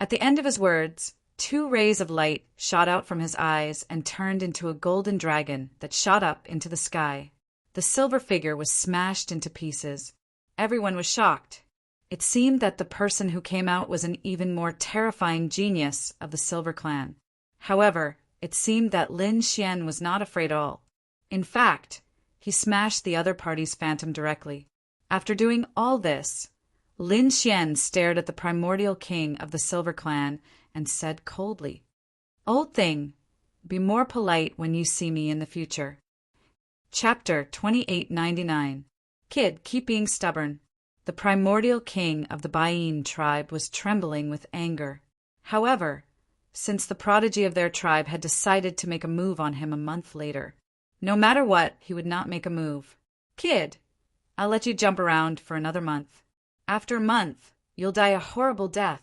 At the end of his words, 2 rays of light shot out from his eyes and turned into a golden dragon that shot up into the sky. The silver figure was smashed into pieces. Everyone was shocked. It seemed that the person who came out was an even more terrifying genius of the Silver Clan. However, it seemed that Lin Xian was not afraid at all. In fact, he smashed the other party's phantom directly. After doing all this, Lin Xian stared at the primordial king of the Silver Clan and said coldly, Old thing, be more polite when you see me in the future. Chapter 2899. Kid, keep being stubborn. The primordial king of the Baiyin tribe was trembling with anger. However, since the prodigy of their tribe had decided to make a move on him a month later, no matter what, he would not make a move. Kid, I'll let you jump around for another month. After a month, you'll die a horrible death.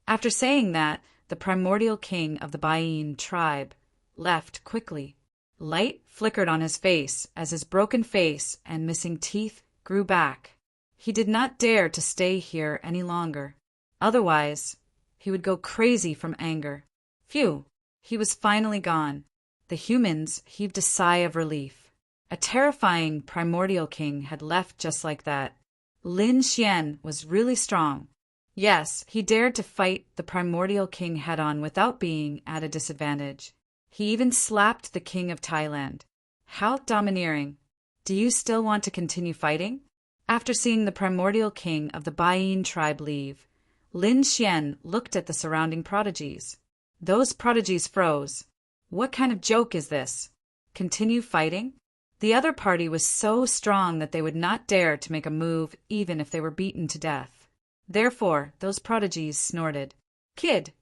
After saying that, the primordial king of the Baiyin tribe left quickly. Light flickered on his face as his broken face and missing teeth grew back. He did not dare to stay here any longer. Otherwise, he would go crazy from anger. Phew, he was finally gone. The humans heaved a sigh of relief. A terrifying primordial king had left just like that. Lin Xian was really strong. Yes, he dared to fight the primordial king head-on without being at a disadvantage. He even slapped the king of Thailand. How domineering. Do you still want to continue fighting? After seeing the primordial king of the Bayin tribe leave, Lin Xian looked at the surrounding prodigies. Those prodigies froze. What kind of joke is this? Continue fighting? The other party was so strong that they would not dare to make a move even if they were beaten to death. Therefore, those prodigies snorted. Kid,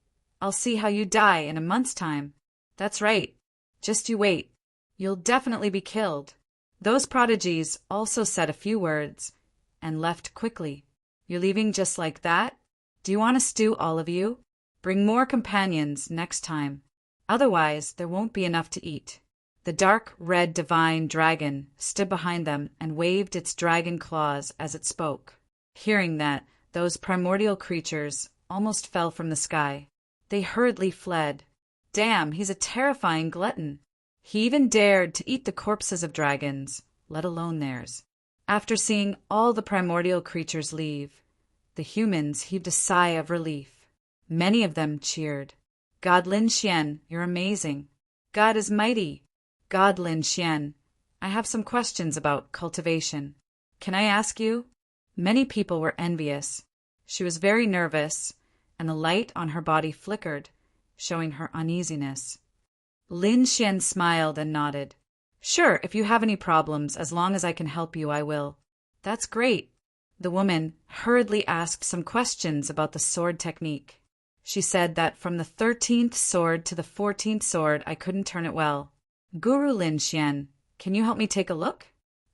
I'll see how you die in a month's time. That's right. Just you wait. You'll definitely be killed. Those prodigies also said a few words and left quickly. You're leaving just like that? Do you want to stew, all of you? Bring more companions next time. Otherwise, there won't be enough to eat. The dark red divine dragon stood behind them and waved its dragon claws as it spoke. Hearing that, those primordial creatures almost fell from the sky. They hurriedly fled. Damn, he's a terrifying glutton. He even dared to eat the corpses of dragons, let alone theirs. After seeing all the primordial creatures leave, the humans heaved a sigh of relief. Many of them cheered. God Lin Xian, you're amazing. God is mighty. God Lin Xian, I have some questions about cultivation. Can I ask you? Many people were envious. She was very nervous, and the light on her body flickered, showing her uneasiness. Lin Xian smiled and nodded. Sure, if you have any problems, as long as I can help you, I will. That's great. The woman hurriedly asked some questions about the sword technique. She said that from the 13th sword to the 14th sword, I couldn't turn it well. Guru Lin Xian, can you help me take a look?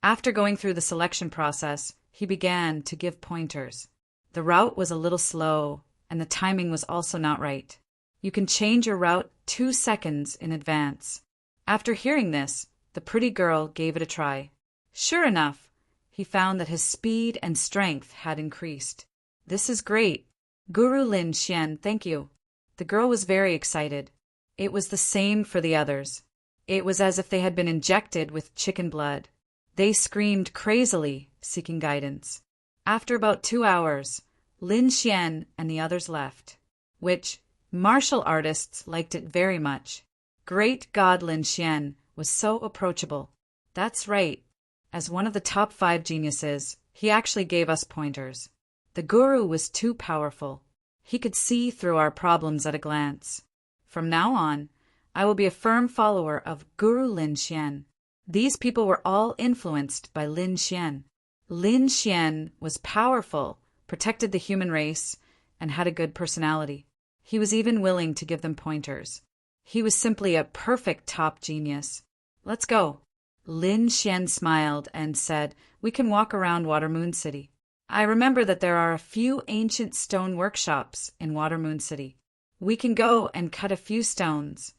After going through the selection process, he began to give pointers. The route was a little slow, and the timing was also not right. You can change your route 2 seconds in advance. After hearing this, the pretty girl gave it a try. Sure enough, he found that his speed and strength had increased. This is great. Guru Lin Xian, thank you. The girl was very excited. It was the same for the others. It was as if they had been injected with chicken blood. They screamed crazily, seeking guidance. After about 2 hours, Lin Xian and the others left, which martial artists liked it very much. Great God Lin Xian was so approachable. That's right. As one of the top 5 geniuses, he actually gave us pointers. The guru was too powerful. He could see through our problems at a glance. From now on, I will be a firm follower of Guru Lin Xian. These people were all influenced by Lin Xian. Lin Xian was powerful, protected the human race, and had a good personality. He was even willing to give them pointers. He was simply a perfect top genius. Let's go. Lin Xian smiled and said, we can walk around Watermoon City. I remember that there are a few ancient stone workshops in Watermoon City. We can go and cut a few stones.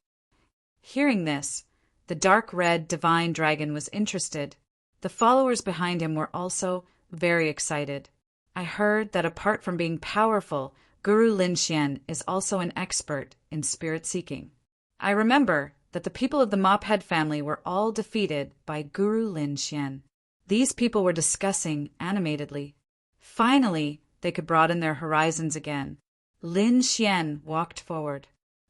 Hearing this, the dark red divine dragon was interested. The followers behind him were also very excited. I heard that apart from being powerful, Guru Lin Xian is also an expert in spirit seeking. I remember that the people of the Mophead family were all defeated by Guru Lin Xian. These people were discussing animatedly. Finally, they could broaden their horizons again. Lin Xian walked forward.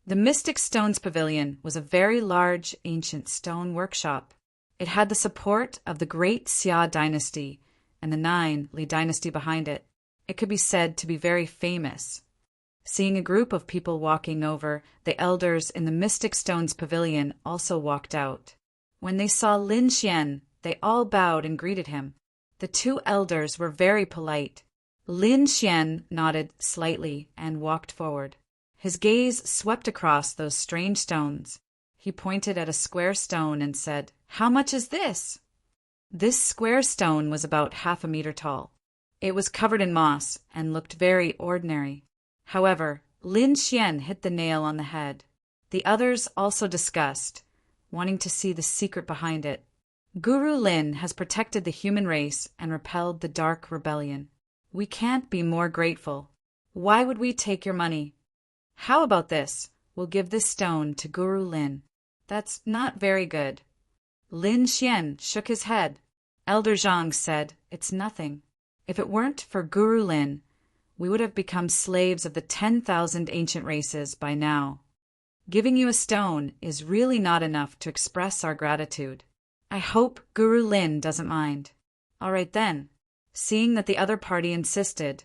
The Mystic Stones Pavilion was a very large ancient stone workshop. It had the support of the Great Xia dynasty and the 9 Li dynasty behind it. It could be said to be very famous. Seeing a group of people walking over, the elders in the Mystic Stones Pavilion also walked out. When they saw Lin Xian, they all bowed and greeted him. The 2 elders were very polite. Lin Xian nodded slightly and walked forward. His gaze swept across those strange stones. He pointed at a square stone and said, "How much is this?" This square stone was about 1/2 meter tall. It was covered in moss and looked very ordinary. However, Lin Xian hit the nail on the head. The others also discussed, wanting to see the secret behind it. Guru Lin has protected the human race and repelled the dark rebellion. We can't be more grateful. Why would we take your money? How about this? We'll give this stone to Guru Lin. That's not very good. Lin Xian shook his head. Elder Zhang said, "It's nothing. If it weren't for Guru Lin, we would have become slaves of the 10,000 ancient races by now." Giving you a stone is really not enough to express our gratitude. I hope Guru Lin doesn't mind." "All right then." Seeing that the other party insisted,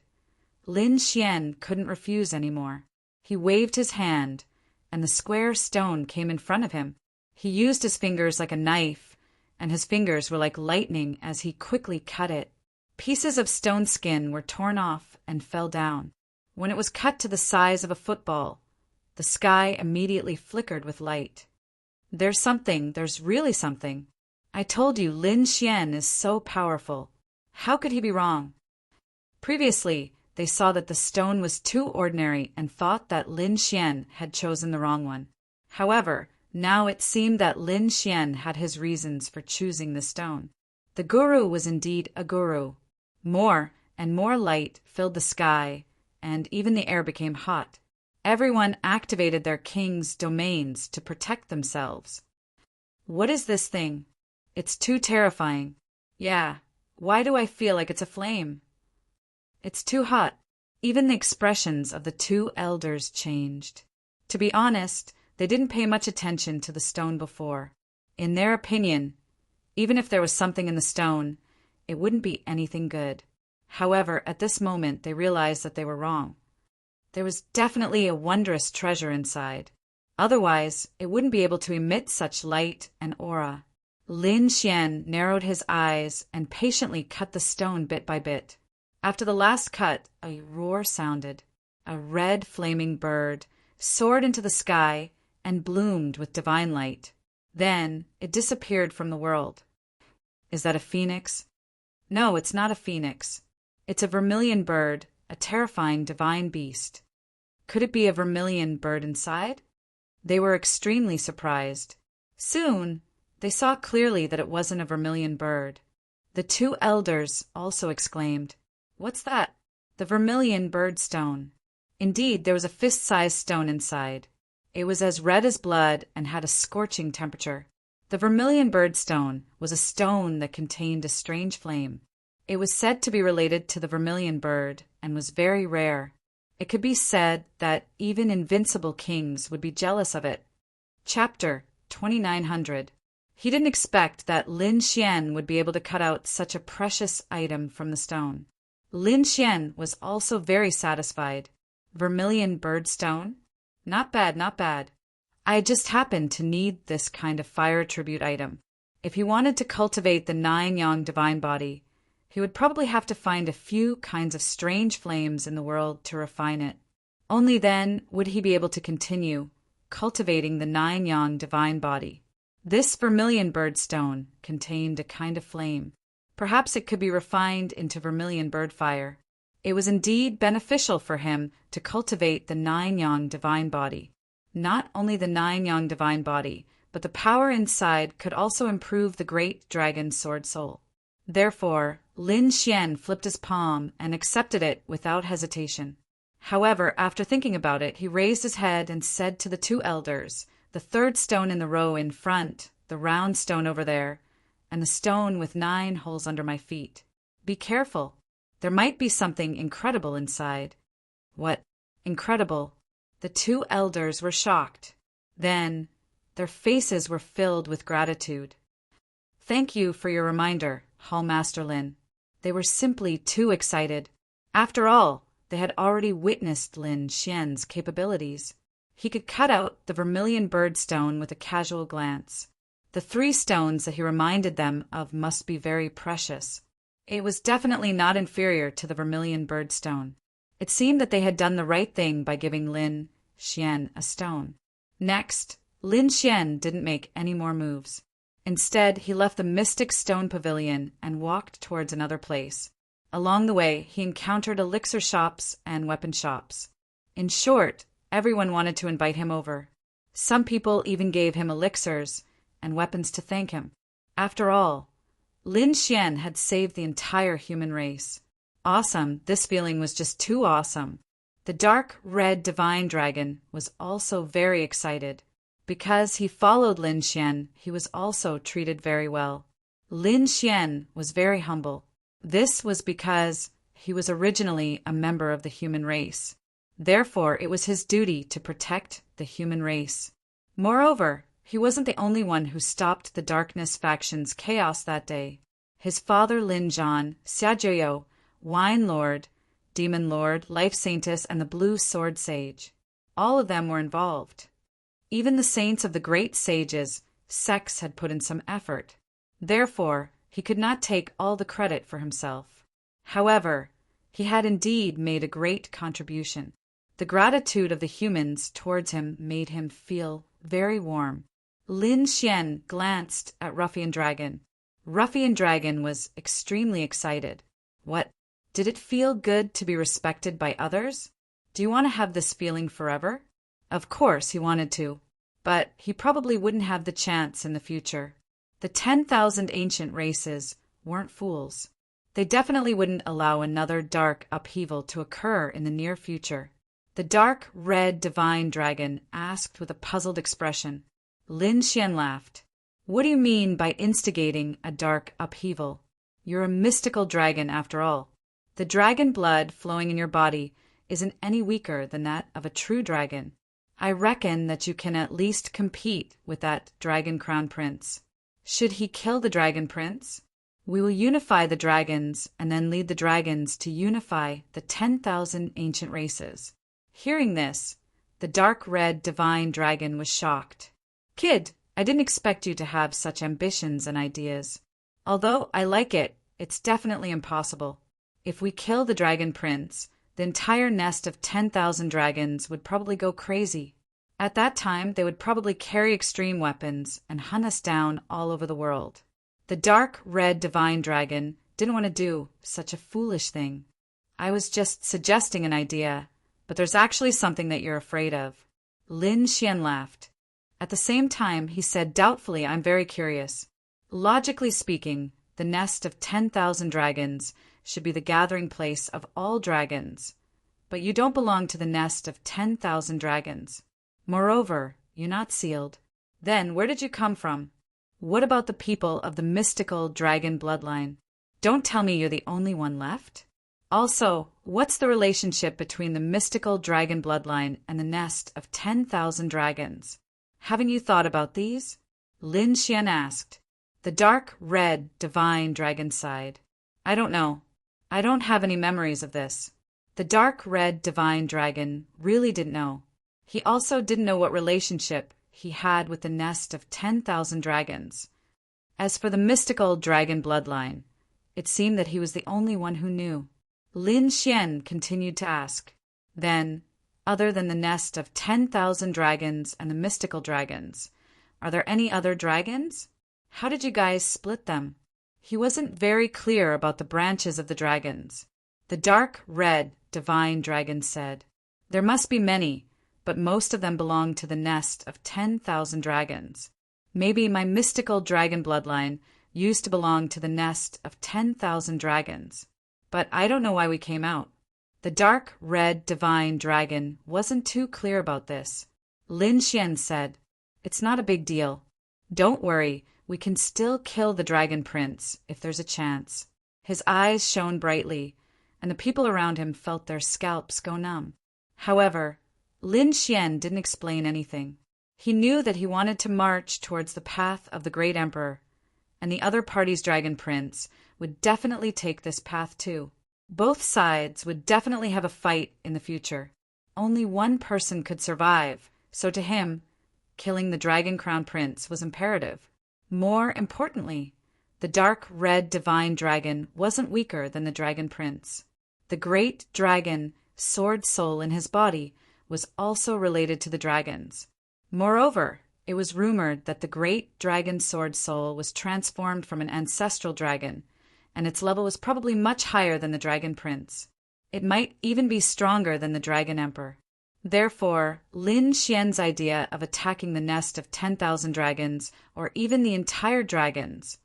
Lin Xian couldn't refuse anymore. He waved his hand, and the square stone came in front of him. He used his fingers like a knife, and his fingers were like lightning as he quickly cut it. Pieces of stone skin were torn off and fell down. When it was cut to the size of a football, the sky immediately flickered with light. There's really something. I told you Lin Xian is so powerful. How could he be wrong?" Previously, they saw that the stone was too ordinary and thought that Lin Xian had chosen the wrong one. However, now it seemed that Lin Xian had his reasons for choosing the stone. The guru was indeed a guru. More and more light filled the sky, and even the air became hot. Everyone activated their king's domains to protect themselves. "What is this thing? It's too terrifying. Yeah, why do I feel like it's a flame? It's too hot." Even the expressions of the two elders changed. To be honest, they didn't pay much attention to the stone before. In their opinion, even if there was something in the stone, it wouldn't be anything good. However, at this moment, they realized that they were wrong. There was definitely a wondrous treasure inside. Otherwise, it wouldn't be able to emit such light and aura. Lin Xian narrowed his eyes and patiently cut the stone bit by bit. After the last cut, a roar sounded. A red flaming bird soared into the sky and bloomed with divine light. Then it disappeared from the world. Is that a phoenix? No, it's not a phoenix. It's a vermilion bird, a terrifying divine beast. Could it be a vermilion bird inside? They were extremely surprised. Soon, they saw clearly that it wasn't a vermilion bird. The two elders also exclaimed, "What's that?" "The vermilion bird stone." Indeed, there was a fist-sized stone inside. It was as red as blood and had a scorching temperature. The vermilion bird stone was a stone that contained a strange flame. It was said to be related to the vermilion bird and was very rare. It could be said that even invincible kings would be jealous of it. Chapter 2900. He didn't expect that Lin Xian would be able to cut out such a precious item from the stone. Lin Xian was also very satisfied. Vermilion bird stone? Not bad, not bad. I just happened to need this kind of fire tribute item. If he wanted to cultivate the 9-yang divine body, he would probably have to find a few kinds of strange flames in the world to refine it. Only then would he be able to continue cultivating the 9-yang divine body. This vermilion bird stone contained a kind of flame. Perhaps it could be refined into vermilion bird fire. It was indeed beneficial for him to cultivate the 9-yang divine body. Not only the 9-yang divine body, but the power inside could also improve the great dragon sword soul. Therefore, Lin Xian flipped his palm and accepted it without hesitation. However, after thinking about it, he raised his head and said to the two elders, "The third stone in the row in front, the round stone over there, and the stone with 9 holes under my feet. Be careful. There might be something incredible inside." "What? Incredible?" The two elders were shocked. Then, their faces were filled with gratitude. "Thank you for your reminder, Hall Master Lin." They were simply too excited. After all, they had already witnessed Lin Xian's capabilities. He could cut out the vermilion bird stone with a casual glance. The 3 stones that he reminded them of must be very precious. It was definitely not inferior to the vermilion bird stone. It seemed that they had done the right thing by giving Lin Xian a stone. Next, Lin Xian didn't make any more moves. Instead, he left the mystic stone pavilion and walked towards another place. Along the way, he encountered elixir shops and weapon shops. In short, everyone wanted to invite him over. Some people even gave him elixirs and weapons to thank him. After all, Lin Xian had saved the entire human race. Awesome, this feeling was just too awesome. The dark red divine dragon was also very excited. Because he followed Lin Xian, he was also treated very well. Lin Xian was very humble. This was because he was originally a member of the human race. Therefore, it was his duty to protect the human race. Moreover, he wasn't the only one who stopped the Darkness faction's chaos that day. His father Lin Zhan, Xiaojiao, Wine Lord, Demon Lord, Life Saintess, and the Blue Sword Sage. All of them were involved. Even the saints of the great sages, sects had put in some effort. Therefore, he could not take all the credit for himself. However, he had indeed made a great contribution. The gratitude of the humans towards him made him feel very warm. Lin Xian glanced at Ruffian Dragon. Ruffian Dragon was extremely excited. What? Did it feel good to be respected by others? Do you want to have this feeling forever? Of course he wanted to, but he probably wouldn't have the chance in the future. The 10,000 ancient races weren't fools. They definitely wouldn't allow another dark upheaval to occur in the near future. The dark red divine dragon asked with a puzzled expression. Lin Xian laughed. What do you mean by instigating a dark upheaval? You're a mystical dragon after all. The dragon blood flowing in your body isn't any weaker than that of a true dragon. I reckon that you can at least compete with that Dragon Crown Prince. Should he kill the Dragon Prince? We will unify the dragons and then lead the dragons to unify the 10,000 ancient races. Hearing this, the dark red divine dragon was shocked. Kid, I didn't expect you to have such ambitions and ideas. Although I like it, it's definitely impossible. If we kill the Dragon Prince, the entire nest of 10,000 dragons would probably go crazy. At that time, they would probably carry extreme weapons and hunt us down all over the world. The dark red divine dragon didn't want to do such a foolish thing. I was just suggesting an idea, but there's actually something that you're afraid of. Lin Xian laughed. At the same time, he said doubtfully, I'm very curious. Logically speaking, the nest of 10,000 dragons should be the gathering place of all dragons, but you don't belong to the nest of 10,000 dragons. Moreover, you're not sealed. Then where did you come from? What about the people of the mystical dragon bloodline? Don't tell me you're the only one left. Also, what's the relationship between the mystical dragon bloodline and the nest of 10,000 dragons? Haven't you thought about these? Lin Xian asked. The dark red divine dragon sighed. I don't know. I don't have any memories of this. The dark red divine dragon really didn't know. He also didn't know what relationship he had with the nest of 10,000 dragons. As for the mystical dragon bloodline, it seemed that he was the only one who knew. Lin Xian continued to ask, then, other than the nest of 10,000 dragons and the mystical dragons, are there any other dragons? How did you guys split them? He wasn't very clear about the branches of the dragons. The dark red divine dragon said, there must be many, but most of them belong to the nest of 10,000 dragons. Maybe my mystical dragon bloodline used to belong to the nest of 10,000 dragons. But I don't know why we came out. The dark red divine dragon wasn't too clear about this. Lin Xian said, it's not a big deal. Don't worry, we can still kill the Dragon Prince if there's a chance. His eyes shone brightly, and the people around him felt their scalps go numb. However, Lin Xian didn't explain anything. He knew that he wanted to march towards the path of the Great Emperor, and the other party's Dragon Prince would definitely take this path too. Both sides would definitely have a fight in the future. Only one person could survive, so to him, killing the Dragon Crown Prince was imperative. More importantly, the dark red divine dragon wasn't weaker than the Dragon Prince. The great dragon sword soul in his body was also related to the dragons. Moreover, it was rumored that the great dragon sword soul was transformed from an ancestral dragon, and its level was probably much higher than the Dragon Prince. It might even be stronger than the Dragon Emperor. Therefore, Lin Xian's idea of attacking the nest of 10,000 dragons, or even the entire dragons,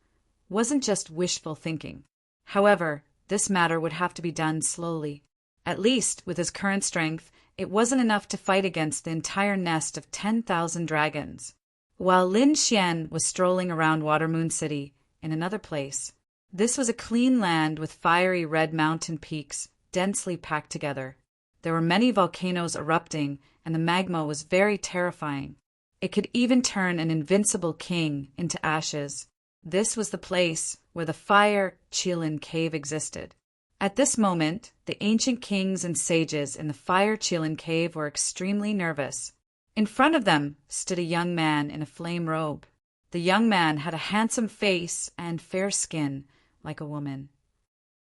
wasn't just wishful thinking. However, this matter would have to be done slowly. At least, with his current strength, it wasn't enough to fight against the entire nest of 10,000 dragons. While Lin Xian was strolling around Watermoon City, in another place, this was a clean land with fiery red mountain peaks densely packed together. There were many volcanoes erupting, and the magma was very terrifying. It could even turn an invincible king into ashes. This was the place where the Fire Qilin Cave existed. At this moment, the ancient kings and sages in the Fire Qilin Cave were extremely nervous. In front of them stood a young man in a flame robe. The young man had a handsome face and fair skin, like a woman.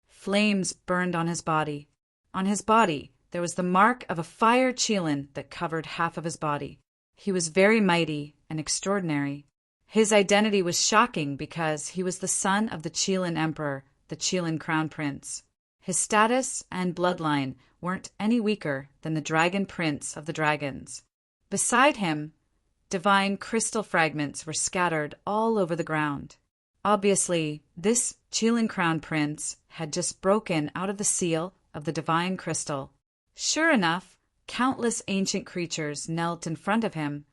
Flames burned on his body. On his body, there was the mark of a fire Qilin that covered half of his body. He was very mighty and extraordinary. His identity was shocking because he was the son of the Qilin Emperor, the Qilin Crown Prince. His status and bloodline weren't any weaker than the Dragon Prince of the Dragons. Beside him, divine crystal fragments were scattered all over the ground. Obviously, this Qilin Crown Prince had just broken out of the seal of the divine crystal. Sure enough, countless ancient creatures knelt in front of him,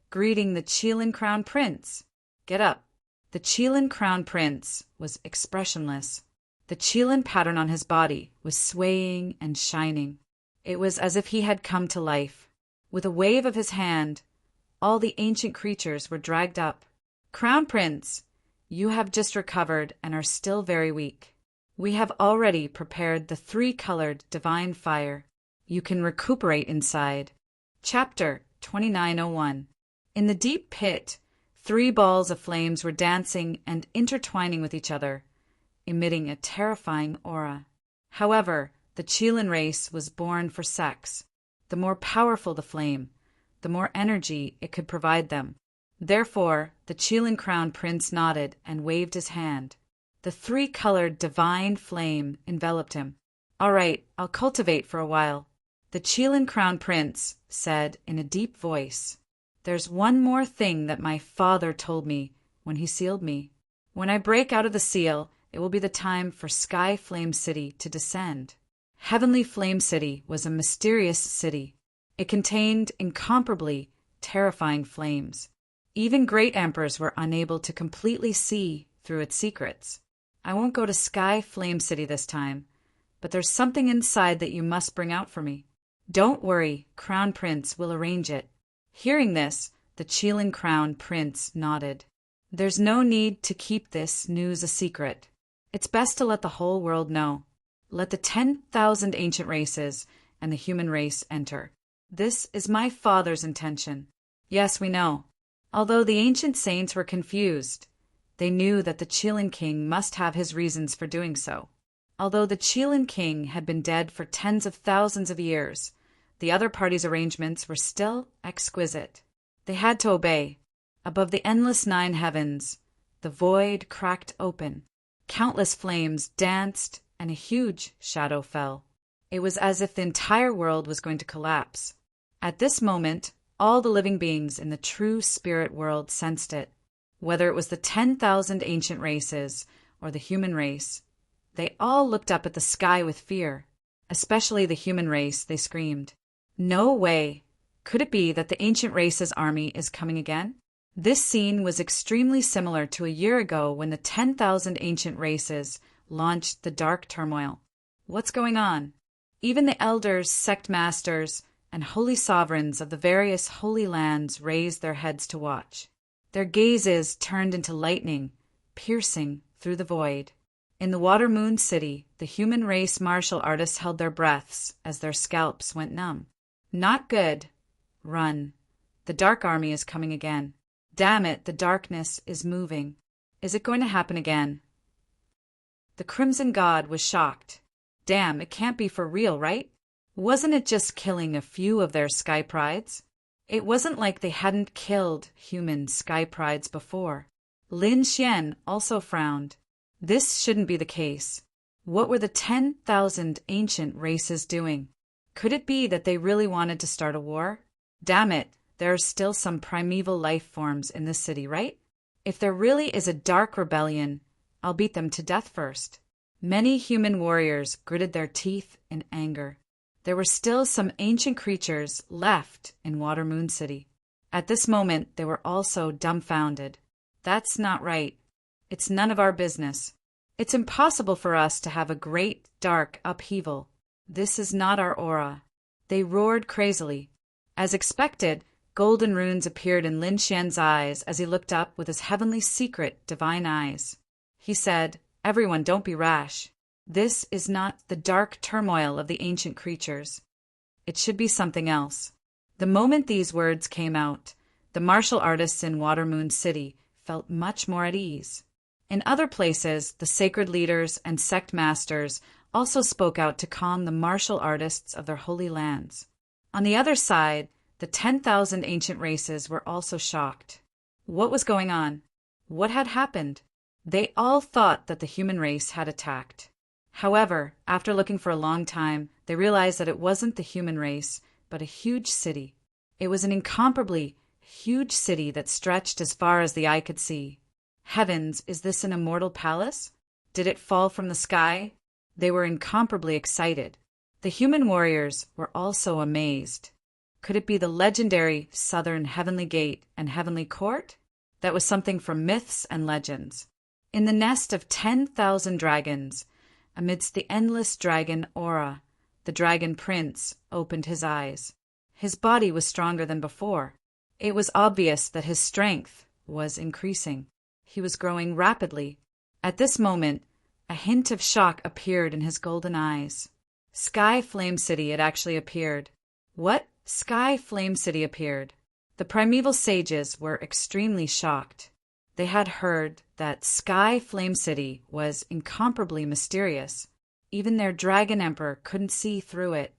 greeting the Qilin Crown Prince. Get up. The Qilin Crown Prince was expressionless. The Qilin pattern on his body was swaying and shining. It was as if he had come to life. With a wave of his hand, all the ancient creatures were dragged up. Crown Prince, you have just recovered and are still very weak. We have already prepared the 3-colored divine fire. You can recuperate inside. Chapter 2901. In the deep pit, 3 balls of flames were dancing and intertwining with each other, emitting a terrifying aura. However, the Qilin race was born for sex. The more powerful the flame, the more energy it could provide them. Therefore, the Qilin Crown Prince nodded and waved his hand. The 3-colored divine flame enveloped him. All right, I'll cultivate for a while. The Qilin Crown Prince said in a deep voice, There's one more thing that my father told me when he sealed me. When I break out of the seal, it will be the time for Sky Flame City to descend. Heavenly Flame City was a mysterious city. It contained incomparably terrifying flames. Even great emperors were unable to completely see through its secrets. I won't go to Sky Flame City this time, but there's something inside that you must bring out for me. Don't worry, Crown Prince will arrange it. Hearing this, the Qilin Crown Prince nodded. There's no need to keep this news a secret. It's best to let the whole world know. Let the 10,000 ancient races and the human race enter. This is my father's intention. Yes, we know. Although the ancient saints were confused, they knew that the Qilin King must have his reasons for doing so. Although the Qilin King had been dead for tens of thousands of years, the other party's arrangements were still exquisite. They had to obey. Above the endless 9 heavens, the void cracked open. Countless flames danced, and a huge shadow fell. It was as if the entire world was going to collapse. At this moment, all the living beings in the true spirit world sensed it. Whether it was the 10,000 ancient races or the human race, they all looked up at the sky with fear. Especially the human race, they screamed. No way! Could it be that the ancient race's army is coming again? This scene was extremely similar to a year ago when the 10,000 ancient races launched the Dark Turmoil. What's going on? Even the elders, sect masters, and holy sovereigns of the various holy lands raised their heads to watch. Their gazes turned into lightning, piercing through the void. In the Water Moon City, the human race martial artists held their breaths as their scalps went numb. Not good. Run. The Dark Army is coming again. Damn it, the darkness is moving. Is it going to happen again? The Crimson God was shocked. Damn, it can't be for real, right? Wasn't it just killing a few of their sky prides? It wasn't like they hadn't killed human sky prides before. Lin Xian also frowned. This shouldn't be the case. What were the 10,000 ancient races doing? Could it be that they really wanted to start a war? Damn it, there are still some primeval life forms in this city, right? If there really is a dark rebellion, I'll beat them to death first. Many human warriors gritted their teeth in anger. There were still some ancient creatures left in Water Moon City. At this moment, they were also dumbfounded. That's not right. It's none of our business. It's impossible for us to have a great, dark upheaval. This is not our aura. They roared crazily. As expected, Golden runes appeared in Lin Xian's eyes as he looked up with his heavenly secret divine eyes. He said, "Everyone, don't be rash. This is not the dark turmoil of the ancient creatures. It should be something else." The moment these words came out, the martial artists in Watermoon City felt much more at ease. In other places, the sacred leaders and sect masters also spoke out to calm the martial artists of their holy lands. On the other side, the 10,000 ancient races were also shocked. What was going on? What had happened? They all thought that the human race had attacked. However, after looking for a long time, they realized that it wasn't the human race, but a huge city. It was an incomparably huge city that stretched as far as the eye could see. Heavens, is this an immortal palace? Did it fall from the sky? They were incomparably excited. The human warriors were also amazed. Could it be the legendary Southern Heavenly Gate and Heavenly Court? That was something from myths and legends. In the nest of 10,000 dragons, amidst the endless dragon aura, the dragon prince opened his eyes. His body was stronger than before. It was obvious that his strength was increasing. He was growing rapidly. At this moment, a hint of shock appeared in his golden eyes. Sky Flame City had actually appeared. What? Sky Flame City appeared. The primeval sages were extremely shocked. They had heard that Sky Flame City was incomparably mysterious. Even their dragon emperor couldn't see through it.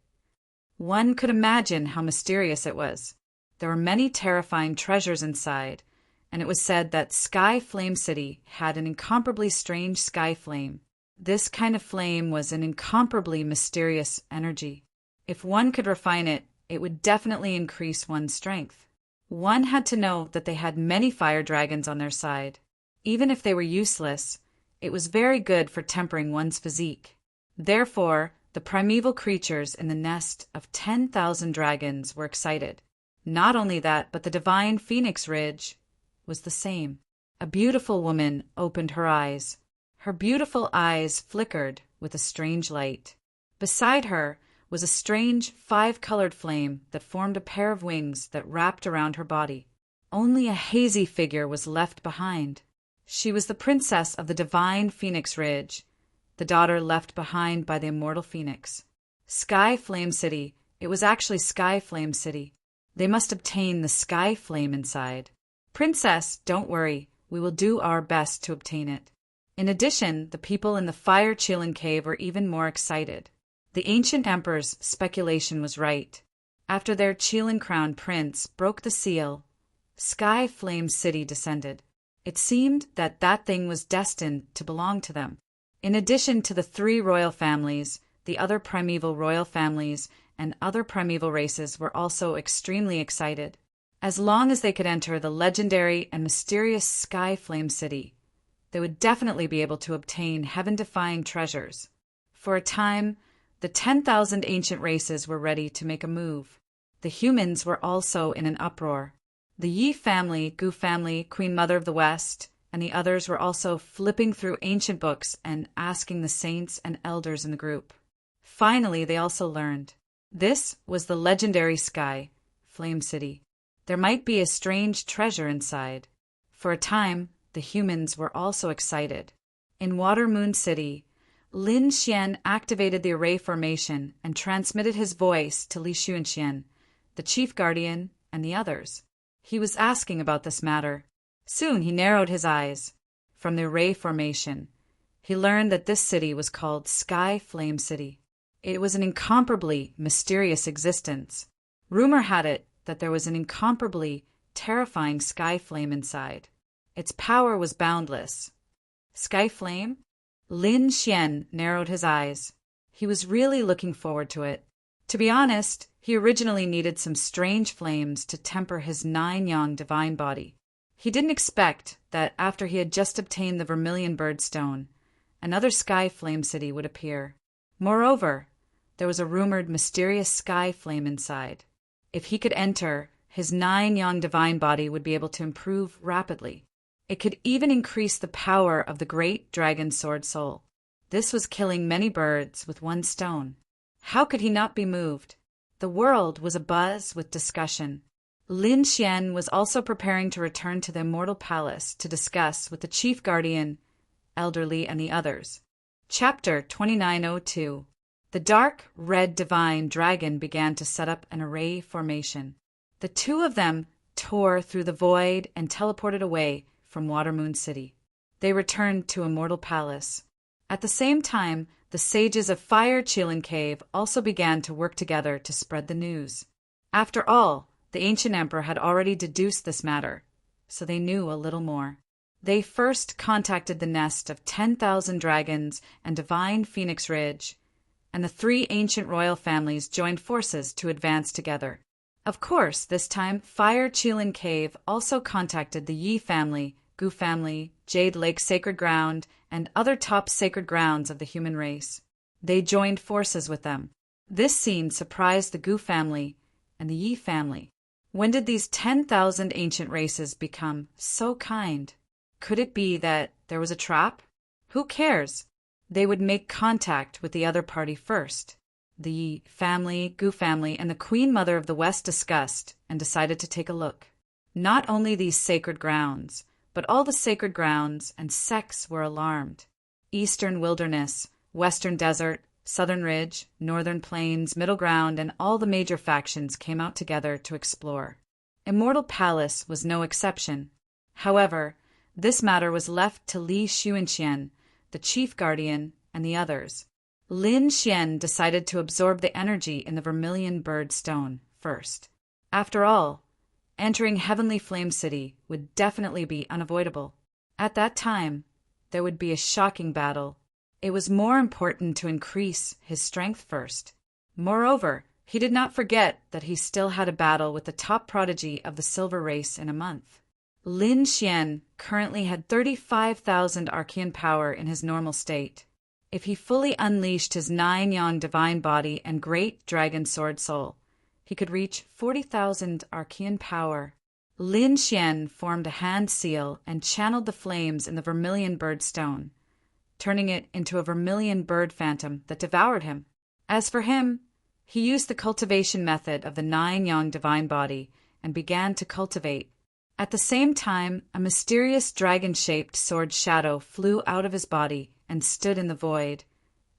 One could imagine how mysterious it was. There were many terrifying treasures inside, and it was said that Sky Flame City had an incomparably strange sky flame. This kind of flame was an incomparably mysterious energy. If one could refine it, it would definitely increase one's strength. One had to know that they had many fire dragons on their side. Even if they were useless, it was very good for tempering one's physique. Therefore, the primeval creatures in the nest of 10,000 dragons were excited. Not only that, but the divine Phoenix Ridge was the same. A beautiful woman opened her eyes. Her beautiful eyes flickered with a strange light. Beside her was a strange 5-colored flame that formed a pair of wings that wrapped around her body. Only a hazy figure was left behind. She was the princess of the divine Phoenix Ridge, the daughter left behind by the immortal Phoenix. Sky Flame City. It was actually Sky Flame City. They must obtain the sky flame inside. Princess, don't worry. We will do our best to obtain it. In addition, the people in the Fire Chilin Cave were even more excited. The ancient emperor's speculation was right. After their Chilin crown prince broke the seal, Sky Flame City descended. It seemed that that thing was destined to belong to them. In addition to the 3 royal families, the other primeval royal families and other primeval races were also extremely excited. As long as they could enter the legendary and mysterious Sky Flame City, they would definitely be able to obtain heaven-defying treasures. For a time, the 10,000 ancient races were ready to make a move. The humans were also in an uproar. The Yi family, Gu family, Queen Mother of the West, and the others were also flipping through ancient books and asking the saints and elders in the group. Finally, they also learned. This was the legendary Sky Flame City. There might be a strange treasure inside. For a time, the humans were also excited. In Watermoon City, Lin Xian activated the array formation and transmitted his voice to Li Xuanxian, the chief guardian, and the others. He was asking about this matter. Soon he narrowed his eyes. From the array formation, he learned that this city was called Sky Flame City. It was an incomparably mysterious existence. Rumor had it that there was an incomparably terrifying sky flame inside. Its power was boundless. Sky flame? Lin Xian narrowed his eyes. He was really looking forward to it. To be honest, he originally needed some strange flames to temper his 9-yang divine body. He didn't expect that after he had just obtained the Vermilion Birdstone, another Sky Flame City would appear. Moreover, there was a rumored mysterious sky flame inside. If he could enter, his 9-yang divine body would be able to improve rapidly. It could even increase the power of the great dragon sword soul. This was killing many birds with one stone. How could he not be moved? The world was abuzz with discussion. Lin Xian was also preparing to return to the Immortal Palace to discuss with the Chief Guardian, Elderly, and the others. Chapter 2902. The dark, red divine dragon began to set up an array formation. The two of them tore through the void and teleported away from Watermoon City. They returned to Immortal Palace. At the same time, the sages of Fire Qilin Cave also began to work together to spread the news. After all, the ancient emperor had already deduced this matter, so they knew a little more. They first contacted the nest of 10,000 dragons and divine Phoenix Ridge, and the three ancient royal families joined forces to advance together. Of course, this time, Fire Qilin Cave also contacted the Yi family, Gu family, Jade Lake Sacred Ground, and other top sacred grounds of the human race. They joined forces with them. This scene surprised the Gu family and the Yi family. When did these 10,000 ancient races become so kind? Could it be that there was a trap? Who cares? They would make contact with the other party first. The Yi family, Gu family, and the Queen Mother of the West discussed and decided to take a look. Not only these sacred grounds, but all the sacred grounds and sects were alarmed. Eastern Wilderness, Western Desert, Southern Ridge, Northern Plains, Middle Ground, and all the major factions came out together to explore. Immortal Palace was no exception. However, this matter was left to Li Xuanxian, the chief guardian, and the others. Lin Xian decided to absorb the energy in the Vermilion Bird Stone first. After all, entering Heavenly Flame City would definitely be unavoidable. At that time, there would be a shocking battle. It was more important to increase his strength first. Moreover, he did not forget that he still had a battle with the top prodigy of the Silver Race in a month. Lin Xian currently had 35,000 Archean power in his normal state. If he fully unleashed his 9-yang divine body and great dragon sword soul, he could reach 40,000 Archean power. Lin Xian formed a hand seal and channeled the flames in the Vermilion Bird Stone, turning it into a vermilion bird phantom that devoured him. As for him, he used the cultivation method of the 9-yang divine body and began to cultivate. At the same time, a mysterious dragon-shaped sword shadow flew out of his body and stood in the void,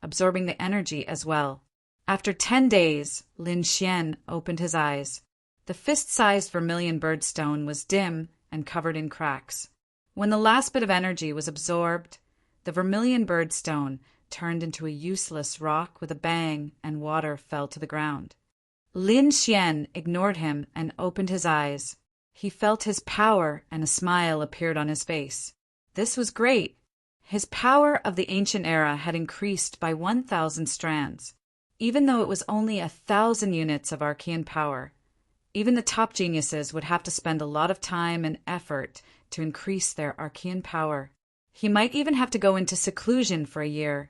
absorbing the energy as well. After 10 days, Lin Xian opened his eyes. The fist-sized vermilion birdstone was dim and covered in cracks. When the last bit of energy was absorbed, the vermilion birdstone turned into a useless rock with a bang, and water fell to the ground. Lin Xian ignored him and opened his eyes. He felt his power, and a smile appeared on his face. This was great. His power of the ancient era had increased by 1,000 strands. Even though it was only 1,000 units of Archean power, even the top geniuses would have to spend a lot of time and effort to increase their Archean power. He might even have to go into seclusion for a year,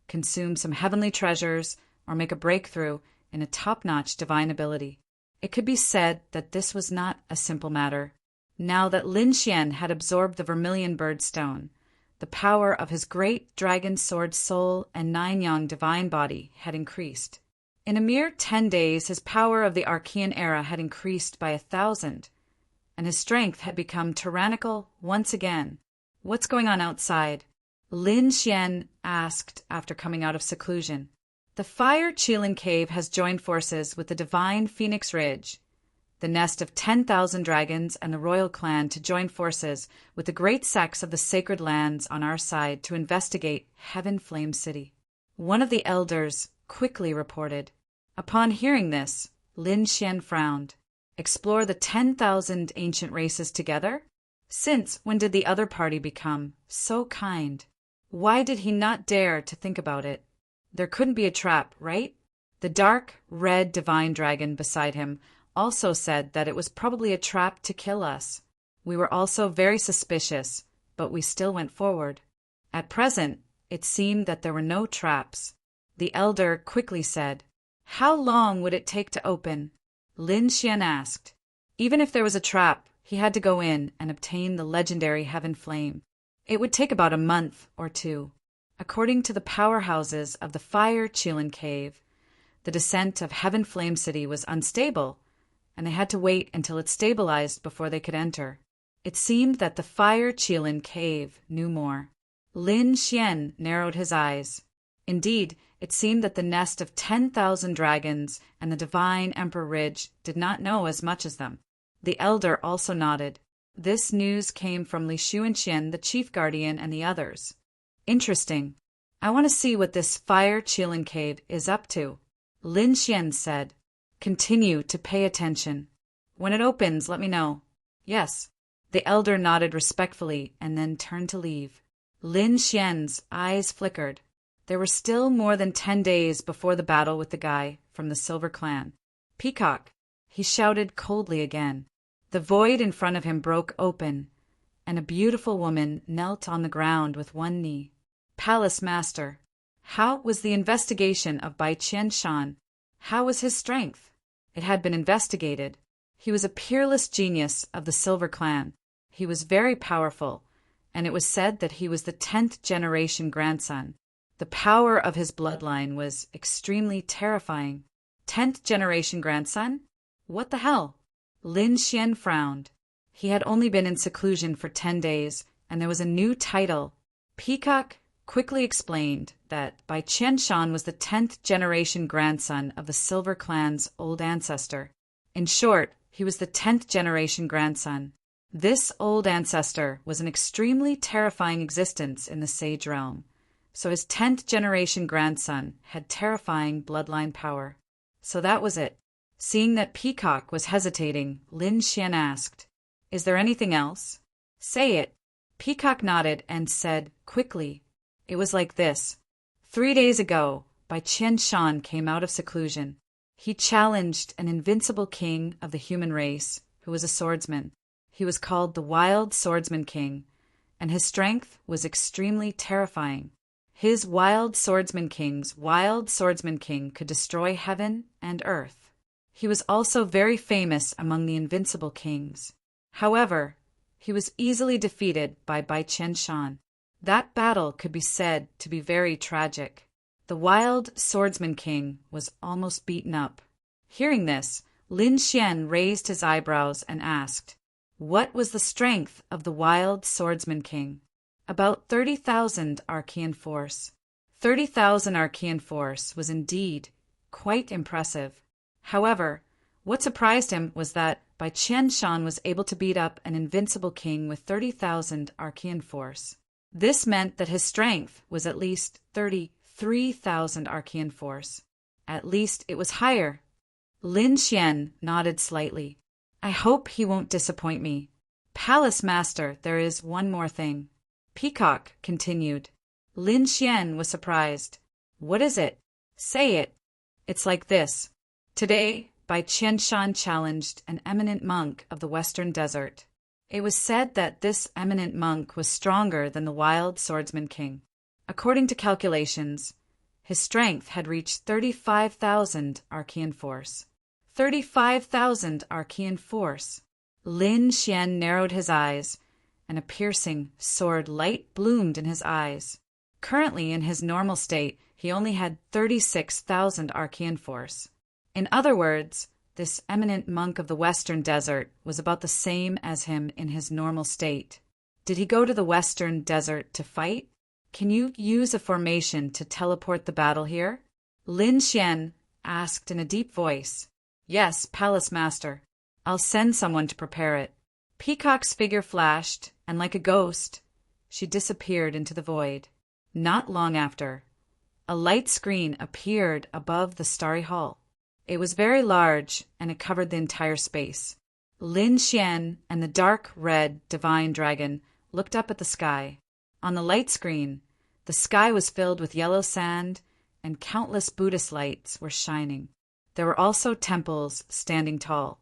consume some heavenly treasures, or make a breakthrough in a top-notch divine ability. It could be said that this was not a simple matter. Now that Lin Xian had absorbed the vermilion bird stone, the power of his great dragon sword soul and 9-yang divine body had increased. In a mere 10 days, his power of the Archean era had increased by 1,000, and his strength had become tyrannical once again. "What's going on outside?" Lin Xian asked after coming out of seclusion. "The Fire Qilin Cave has joined forces with the divine Phoenix Ridge, the nest of 10,000 dragons, and the royal clan to join forces with the great sects of the sacred lands on our side to investigate Heaven Flame City," one of the elders quickly reported. Upon hearing this, Lin Xian frowned. Explore the 10,000 ancient races together? Since when did the other party become so kind? Why did he not dare to think about it? There couldn't be a trap, right? The dark, red divine dragon beside him also said that it was probably a trap to kill us. We were also very suspicious, but we still went forward. At present, it seemed that there were no traps. The elder quickly said, "How long would it take to open?" Lin Xian asked. Even if there was a trap, he had to go in and obtain the legendary Heaven Flame. It would take about a month or two. According to the powerhouses of the Fire Qilin Cave, the descent of Heaven Flame City was unstable, and they had to wait until it stabilized before they could enter. It seemed that the Fire Qilin cave knew more. Lin Xian narrowed his eyes. Indeed, it seemed that the nest of 10,000 dragons and the divine Emperor Ridge did not know as much as them. The elder also nodded. This news came from Li Xuanxian, the chief guardian, and the others. Interesting. I want to see what this Fire Qilin cave is up to, Lin Xian said. Continue to pay attention. When it opens, let me know. Yes. The elder nodded respectfully and then turned to leave. Lin Xian's eyes flickered. There were still more than 10 days before the battle with the guy from the Silver Clan. Peacock, he shouted coldly again. The void in front of him broke open, and a beautiful woman knelt on the ground with one knee. Palace Master, how was the investigation of Bai Qianshan? How was his strength? It had been investigated. He was a peerless genius of the Silver Clan. He was very powerful, and it was said that he was the 10th generation grandson. The power of his bloodline was extremely terrifying. 10th generation grandson? What the hell? Lin Xian frowned. He had only been in seclusion for 10 days, and there was a new title. Peacock quickly explained that Bai Qianshan was the 10th generation grandson of the Silver Clan's old ancestor. In short, he was the 10th generation grandson. This old ancestor was an extremely terrifying existence in the Sage Realm, so his 10th generation grandson had terrifying bloodline power. So that was it. Seeing that Peacock was hesitating, Lin Xian asked, "Is there anything else?" "Say it." Peacock nodded and said quickly, "It was like this. 3 days ago, Bai Qianshan came out of seclusion. He challenged an invincible king of the human race, who was a swordsman. He was called the Wild Swordsman King, and his strength was extremely terrifying. His Wild Swordsman King's Wild Swordsman King could destroy heaven and earth. He was also very famous among the invincible kings. However, he was easily defeated by Bai Qianshan. That battle could be said to be very tragic. The Wild Swordsman King was almost beaten up." Hearing this, Lin Xian raised his eyebrows and asked, "What was the strength of the Wild Swordsman King?" "About 30,000 Archean force." 30,000 Archean force was indeed quite impressive. However, what surprised him was that Bai Qianshan was able to beat up an invincible king with 30,000 Archean force. This meant that his strength was at least 33,000 Archean force. At least it was higher. Lin Xian nodded slightly. "I hope he won't disappoint me. Palace Master, there is one more thing." Peacock continued. Lin Xian was surprised. "What is it?" "Say it." "It's like this. Today, Bai Qianshan challenged an eminent monk of the Western Desert. It was said that this eminent monk was stronger than the Wild Swordsman King. According to calculations, his strength had reached 35,000 Archean force. 35,000 Archean force. Lin Xian narrowed his eyes, and a piercing sword light bloomed in his eyes. Currently, in his normal state, he only had 36,000 Archean force. In other words, this eminent monk of the Western Desert was about the same as him in his normal state. Did he go to the Western Desert to fight? Can you use a formation to teleport the battle here? Lin Xian asked in a deep voice. Yes, Palace Master. I'll send someone to prepare it. Peacock's figure flashed, and like a ghost, she disappeared into the void. Not long after, a light screen appeared above the starry hall. It was very large, and it covered the entire space. Lin Xian and the dark red divine dragon looked up at the sky. On the light screen, the sky was filled with yellow sand, and countless Buddhist lights were shining. There were also temples standing tall.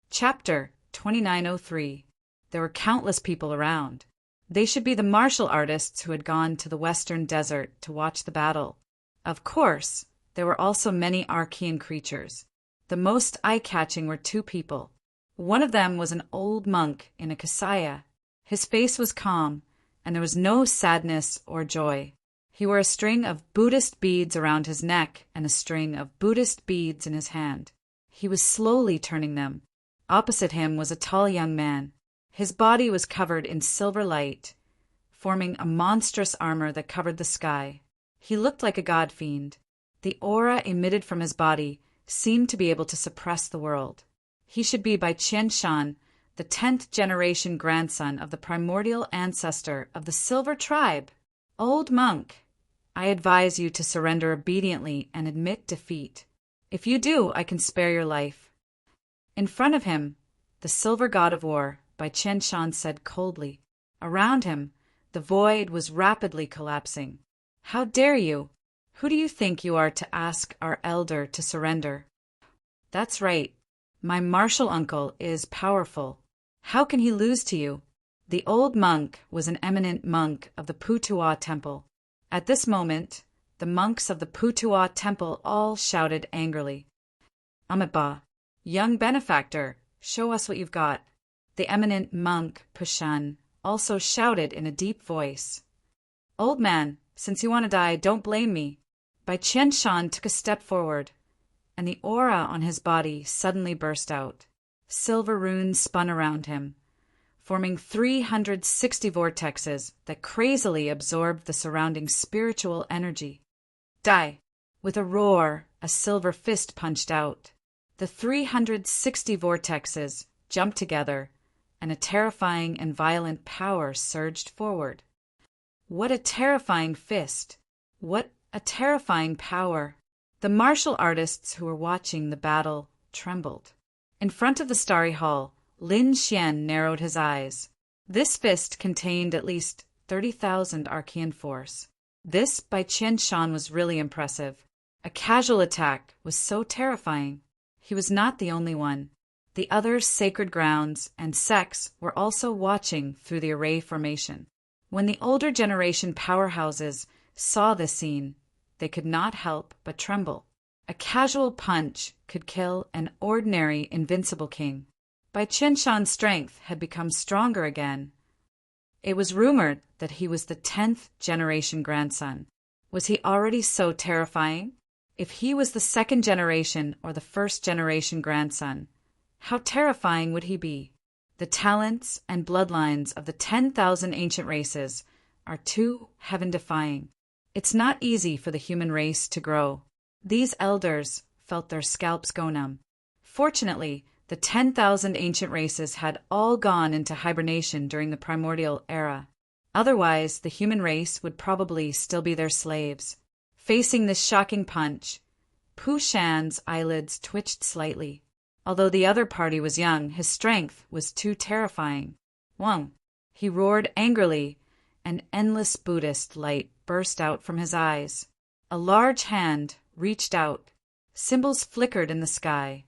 Chapter 2903. There were countless people around. They should be the martial artists who had gone to the Western Desert to watch the battle. Of course, there were also many Archean creatures. The most eye-catching were two people. One of them was an old monk in a kasaya. His face was calm, and there was no sadness or joy. He wore a string of Buddhist beads around his neck and a string of Buddhist beads in his hand. He was slowly turning them, Opposite him was a tall young man. His body was covered in silver light, forming a monstrous armor that covered the sky. He looked like a god fiend. The aura emitted from his body seemed to be able to suppress the world. He should be by Qian Shan, the 10th generation grandson of the primordial ancestor of the Silver Tribe. Old monk, I advise you to surrender obediently and admit defeat. If you do, I can spare your life. In front of him, the Silver God of War, by Qian Shan, said coldly. Around him, the void was rapidly collapsing. How dare you? Who do you think you are to ask our elder to surrender? That's right. My martial uncle is powerful. How can he lose to you? The old monk was an eminent monk of the Putua Temple. At this moment, the monks of the Putua Temple all shouted angrily. Amitabha, young benefactor, show us what you've got. The eminent monk, Pushan, also shouted in a deep voice. Old man, since you want to die, don't blame me. Bai Qian Shan took a step forward, and the aura on his body suddenly burst out. Silver runes spun around him, forming 360 vortexes that crazily absorbed the surrounding spiritual energy. Die! With a roar, a silver fist punched out. The 360 vortexes jumped together, and a terrifying and violent power surged forward. What a terrifying fist! What a terrifying power! The martial artists who were watching the battle trembled. In front of the starry hall, Lin Xian narrowed his eyes. This fist contained at least 30,000 arcane force. This by Qian Shan was really impressive. A casual attack was so terrifying. He was not the only one. The other sacred grounds and sects were also watching through the array formation. When the older generation powerhouses saw this scene, they could not help but tremble. A casual punch could kill an ordinary invincible king. Bai Qian Shan's strength had become stronger again. It was rumored that he was the 10th generation grandson. Was he already so terrifying? If he was the 2nd generation or the 1st generation grandson, how terrifying would he be? The talents and bloodlines of the 10,000 ancient races are too heaven-defying. It's not easy for the human race to grow. These elders felt their scalps go numb. Fortunately, the 10,000 ancient races had all gone into hibernation during the primordial era. Otherwise, the human race would probably still be their slaves. Facing this shocking punch, Pu Shan's eyelids twitched slightly. Although the other party was young, his strength was too terrifying. Wang! He roared angrily. An endless Buddhist light burst out from his eyes. A large hand reached out. Symbols flickered in the sky,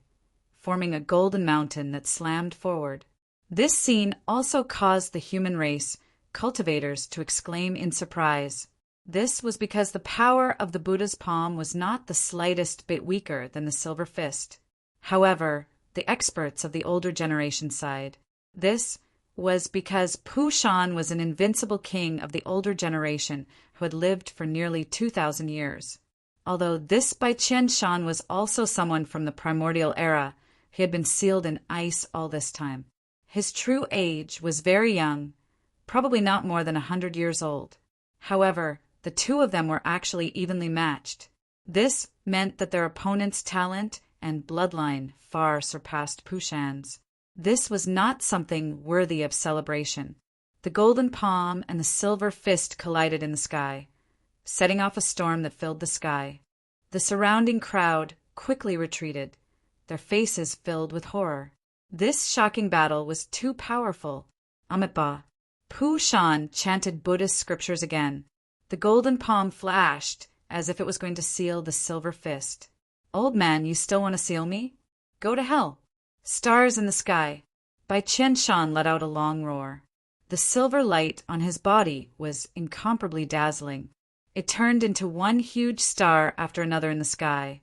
forming a golden mountain that slammed forward. This scene also caused the human race cultivators to exclaim in surprise. This was because the power of the Buddha's palm was not the slightest bit weaker than the silver fist. However, the experts of the older generation sighed. This was because Pu Shan was an invincible king of the older generation who had lived for nearly 2,000 years. Although this Bai Qian Shan was also someone from the primordial era, he had been sealed in ice all this time. His true age was very young, probably not more than 100 years old. However, the two of them were actually evenly matched. This meant that their opponent's talent and bloodline far surpassed Pu Shan's. This was not something worthy of celebration. The golden palm and the silver fist collided in the sky, setting off a storm that filled the sky. The surrounding crowd quickly retreated, their faces filled with horror. This shocking battle was too powerful. Amitabha. Pu Shan chanted Buddhist scriptures again. The golden palm flashed as if it was going to seal the silver fist. Old man, you still want to seal me? Go to hell. Stars in the sky. Bai Qian Shan let out a long roar. The silver light on his body was incomparably dazzling. It turned into one huge star after another in the sky,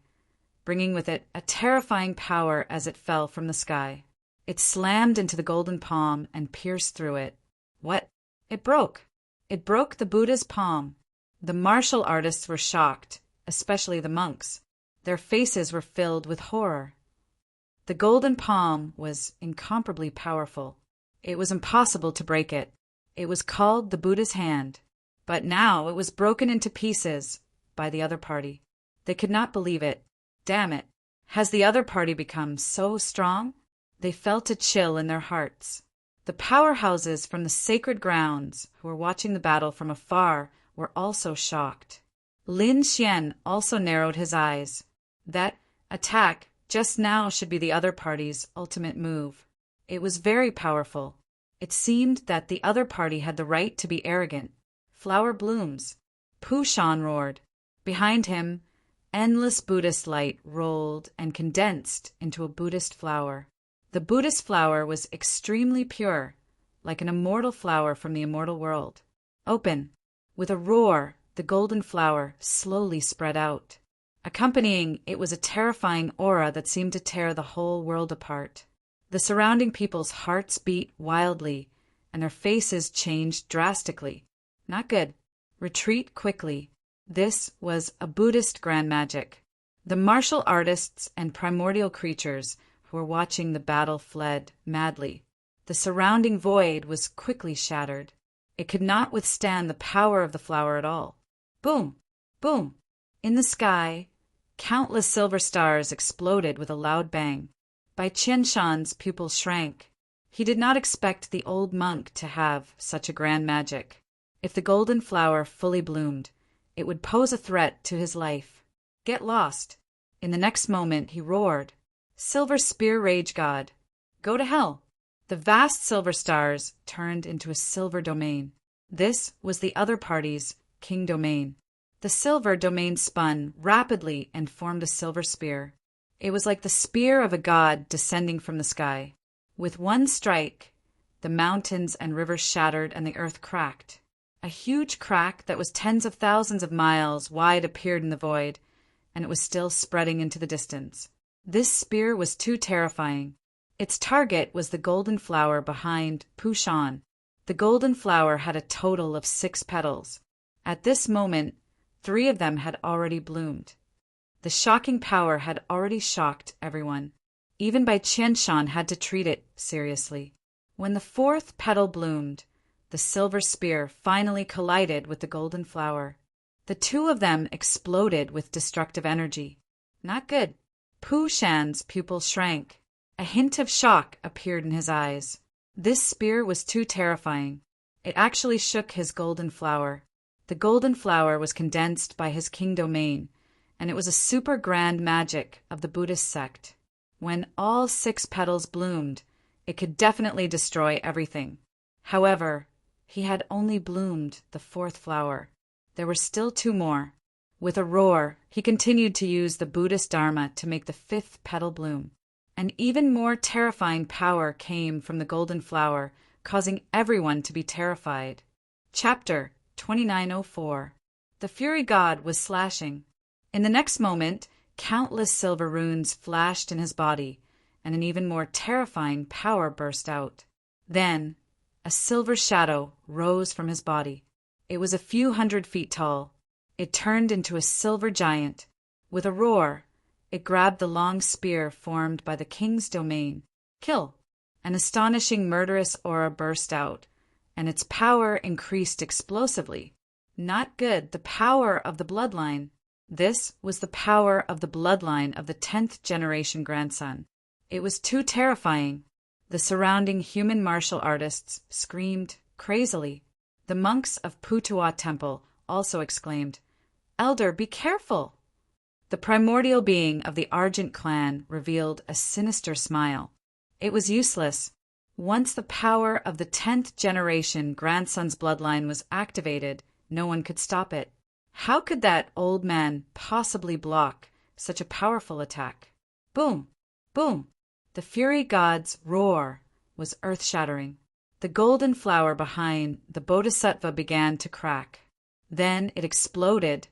bringing with it a terrifying power as it fell from the sky. It slammed into the golden palm and pierced through it. What? It broke. It broke the Buddha's palm. The martial artists were shocked, especially the monks. Their faces were filled with horror. The golden palm was incomparably powerful. It was impossible to break it. It was called the Buddha's hand. But now it was broken into pieces by the other party. They could not believe it. Damn it. Has the other party become so strong? They felt a chill in their hearts. The powerhouses from the sacred grounds, who were watching the battle from afar, were also shocked. Lin Xian also narrowed his eyes. That attack just now should be the other party's ultimate move. It was very powerful. It seemed that the other party had the right to be arrogant. Flower blooms. Pu Shan roared. Behind him, endless Buddhist light rolled and condensed into a Buddhist flower. The Buddhist flower was extremely pure, like an immortal flower from the immortal world. Open. With a roar, the golden flower slowly spread out. Accompanying it was a terrifying aura that seemed to tear the whole world apart. The surrounding people's hearts beat wildly, and their faces changed drastically. Not good. Retreat quickly. This was a Buddhist grand magic. The martial artists and primordial creatures who were watching the battle fled madly. The surrounding void was quickly shattered. It could not withstand the power of the flower at all. Boom! Boom! In the sky, countless silver stars exploded with a loud bang. Bai Qianshan's pupils shrank. He did not expect the old monk to have such a grand magic. If the golden flower fully bloomed, it would pose a threat to his life. Get lost. In the next moment he roared. Silver Spear Rage God. Go to hell. The vast silver stars turned into a silver domain. This was the other party's king domain. The silver domain spun rapidly and formed a silver spear. It was like the spear of a god descending from the sky. With one strike, the mountains and rivers shattered and the earth cracked. A huge crack that was tens of thousands of miles wide appeared in the void, and it was still spreading into the distance. This spear was too terrifying. Its target was the golden flower behind Pu Shan. The golden flower had a total of 6 petals. At this moment, 3 of them had already bloomed. The shocking power had already shocked everyone. Even Bai Qianshan had to treat it seriously. When the 4th petal bloomed, the silver spear finally collided with the golden flower. The 2 of them exploded with destructive energy. Not good. Pu Shan's pupils shrank. A hint of shock appeared in his eyes. This spear was too terrifying. It actually shook his golden flower. The golden flower was condensed by his king domain, and it was a super grand magic of the Buddhist sect. When all 6 petals bloomed, it could definitely destroy everything. However, he had only bloomed the 4th flower. There were still 2 more. With a roar, he continued to use the Buddhist Dharma to make the 5th petal bloom. An even more terrifying power came from the golden flower, causing everyone to be terrified. Chapter 2904. The Fury God was slashing. In the next moment, countless silver runes flashed in his body, and an even more terrifying power burst out. Then, a silver shadow rose from his body. It was a few hundred feet tall. It turned into a silver giant. With a roar, it grabbed the long spear formed by the king's domain. Kill! An astonishing murderous aura burst out, and its power increased explosively. Not good, the power of the bloodline. This was the power of the bloodline of the 10th generation grandson. It was too terrifying. The surrounding human martial artists screamed crazily. The monks of Putua Temple also exclaimed, "Elder, be careful!" The primordial being of the Argent clan revealed a sinister smile. It was useless. Once the power of the 10th generation grandson's bloodline was activated, no one could stop it. How could that old man possibly block such a powerful attack? Boom! Boom! The Fury God's roar was earth-shattering. The golden flower behind the Bodhisattva began to crack. Then it exploded,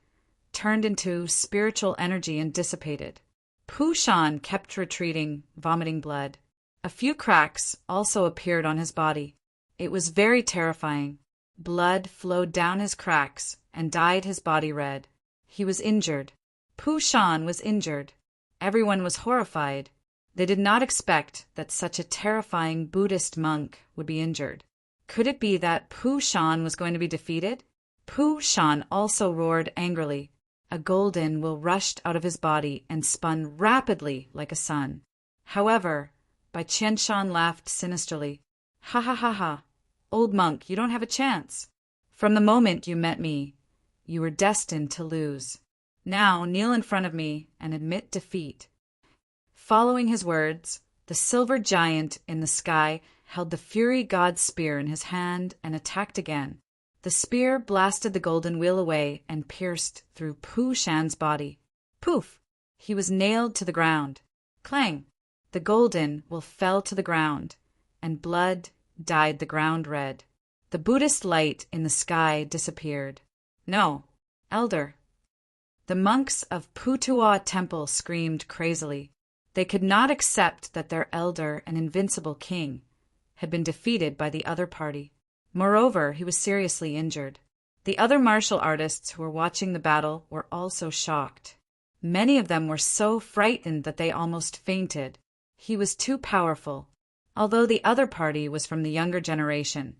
turned into spiritual energy and dissipated. Pu Shan kept retreating, vomiting blood. A few cracks also appeared on his body. It was very terrifying. Blood flowed down his cracks and dyed his body red. He was injured. Pu Shan was injured. Everyone was horrified. They did not expect that such a terrifying Buddhist monk would be injured. Could it be that Pu Shan was going to be defeated? Pu Shan also roared angrily. A golden will rushed out of his body and spun rapidly like a sun. However, Bai Qianshan laughed sinisterly. Ha ha ha ha. Old monk, you don't have a chance. From the moment you met me, you were destined to lose. Now kneel in front of me and admit defeat. Following his words, the silver giant in the sky held the Fury God's spear in his hand and attacked again. The spear blasted the golden wheel away and pierced through Pu Shan's body. Poof! He was nailed to the ground. Clang! The golden wheel fell to the ground, and blood dyed the ground red. The Buddhist light in the sky disappeared. No, elder. The monks of Putuwa Temple screamed crazily. They could not accept that their elder and invincible king had been defeated by the other party. Moreover, he was seriously injured. The other martial artists who were watching the battle were also shocked. Many of them were so frightened that they almost fainted. He was too powerful. Although the other party was from the younger generation,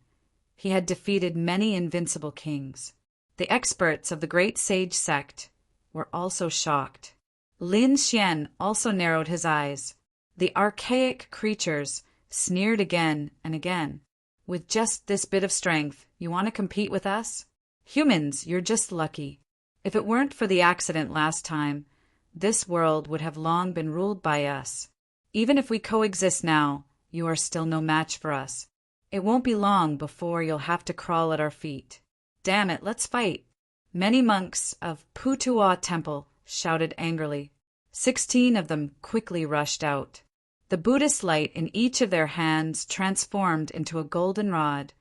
he had defeated many invincible kings. The experts of the great sage sect were also shocked. Lin Xian also narrowed his eyes. The archaic creatures sneered again and again. With just this bit of strength, you want to compete with us? Humans, you're just lucky. If it weren't for the accident last time, this world would have long been ruled by us. Even if we coexist now, you are still no match for us. It won't be long before you'll have to crawl at our feet. Damn it, let's fight. Many monks of Putuwa Temple shouted angrily. 16 of them quickly rushed out. The Buddhist light in each of their hands transformed into a golden rod,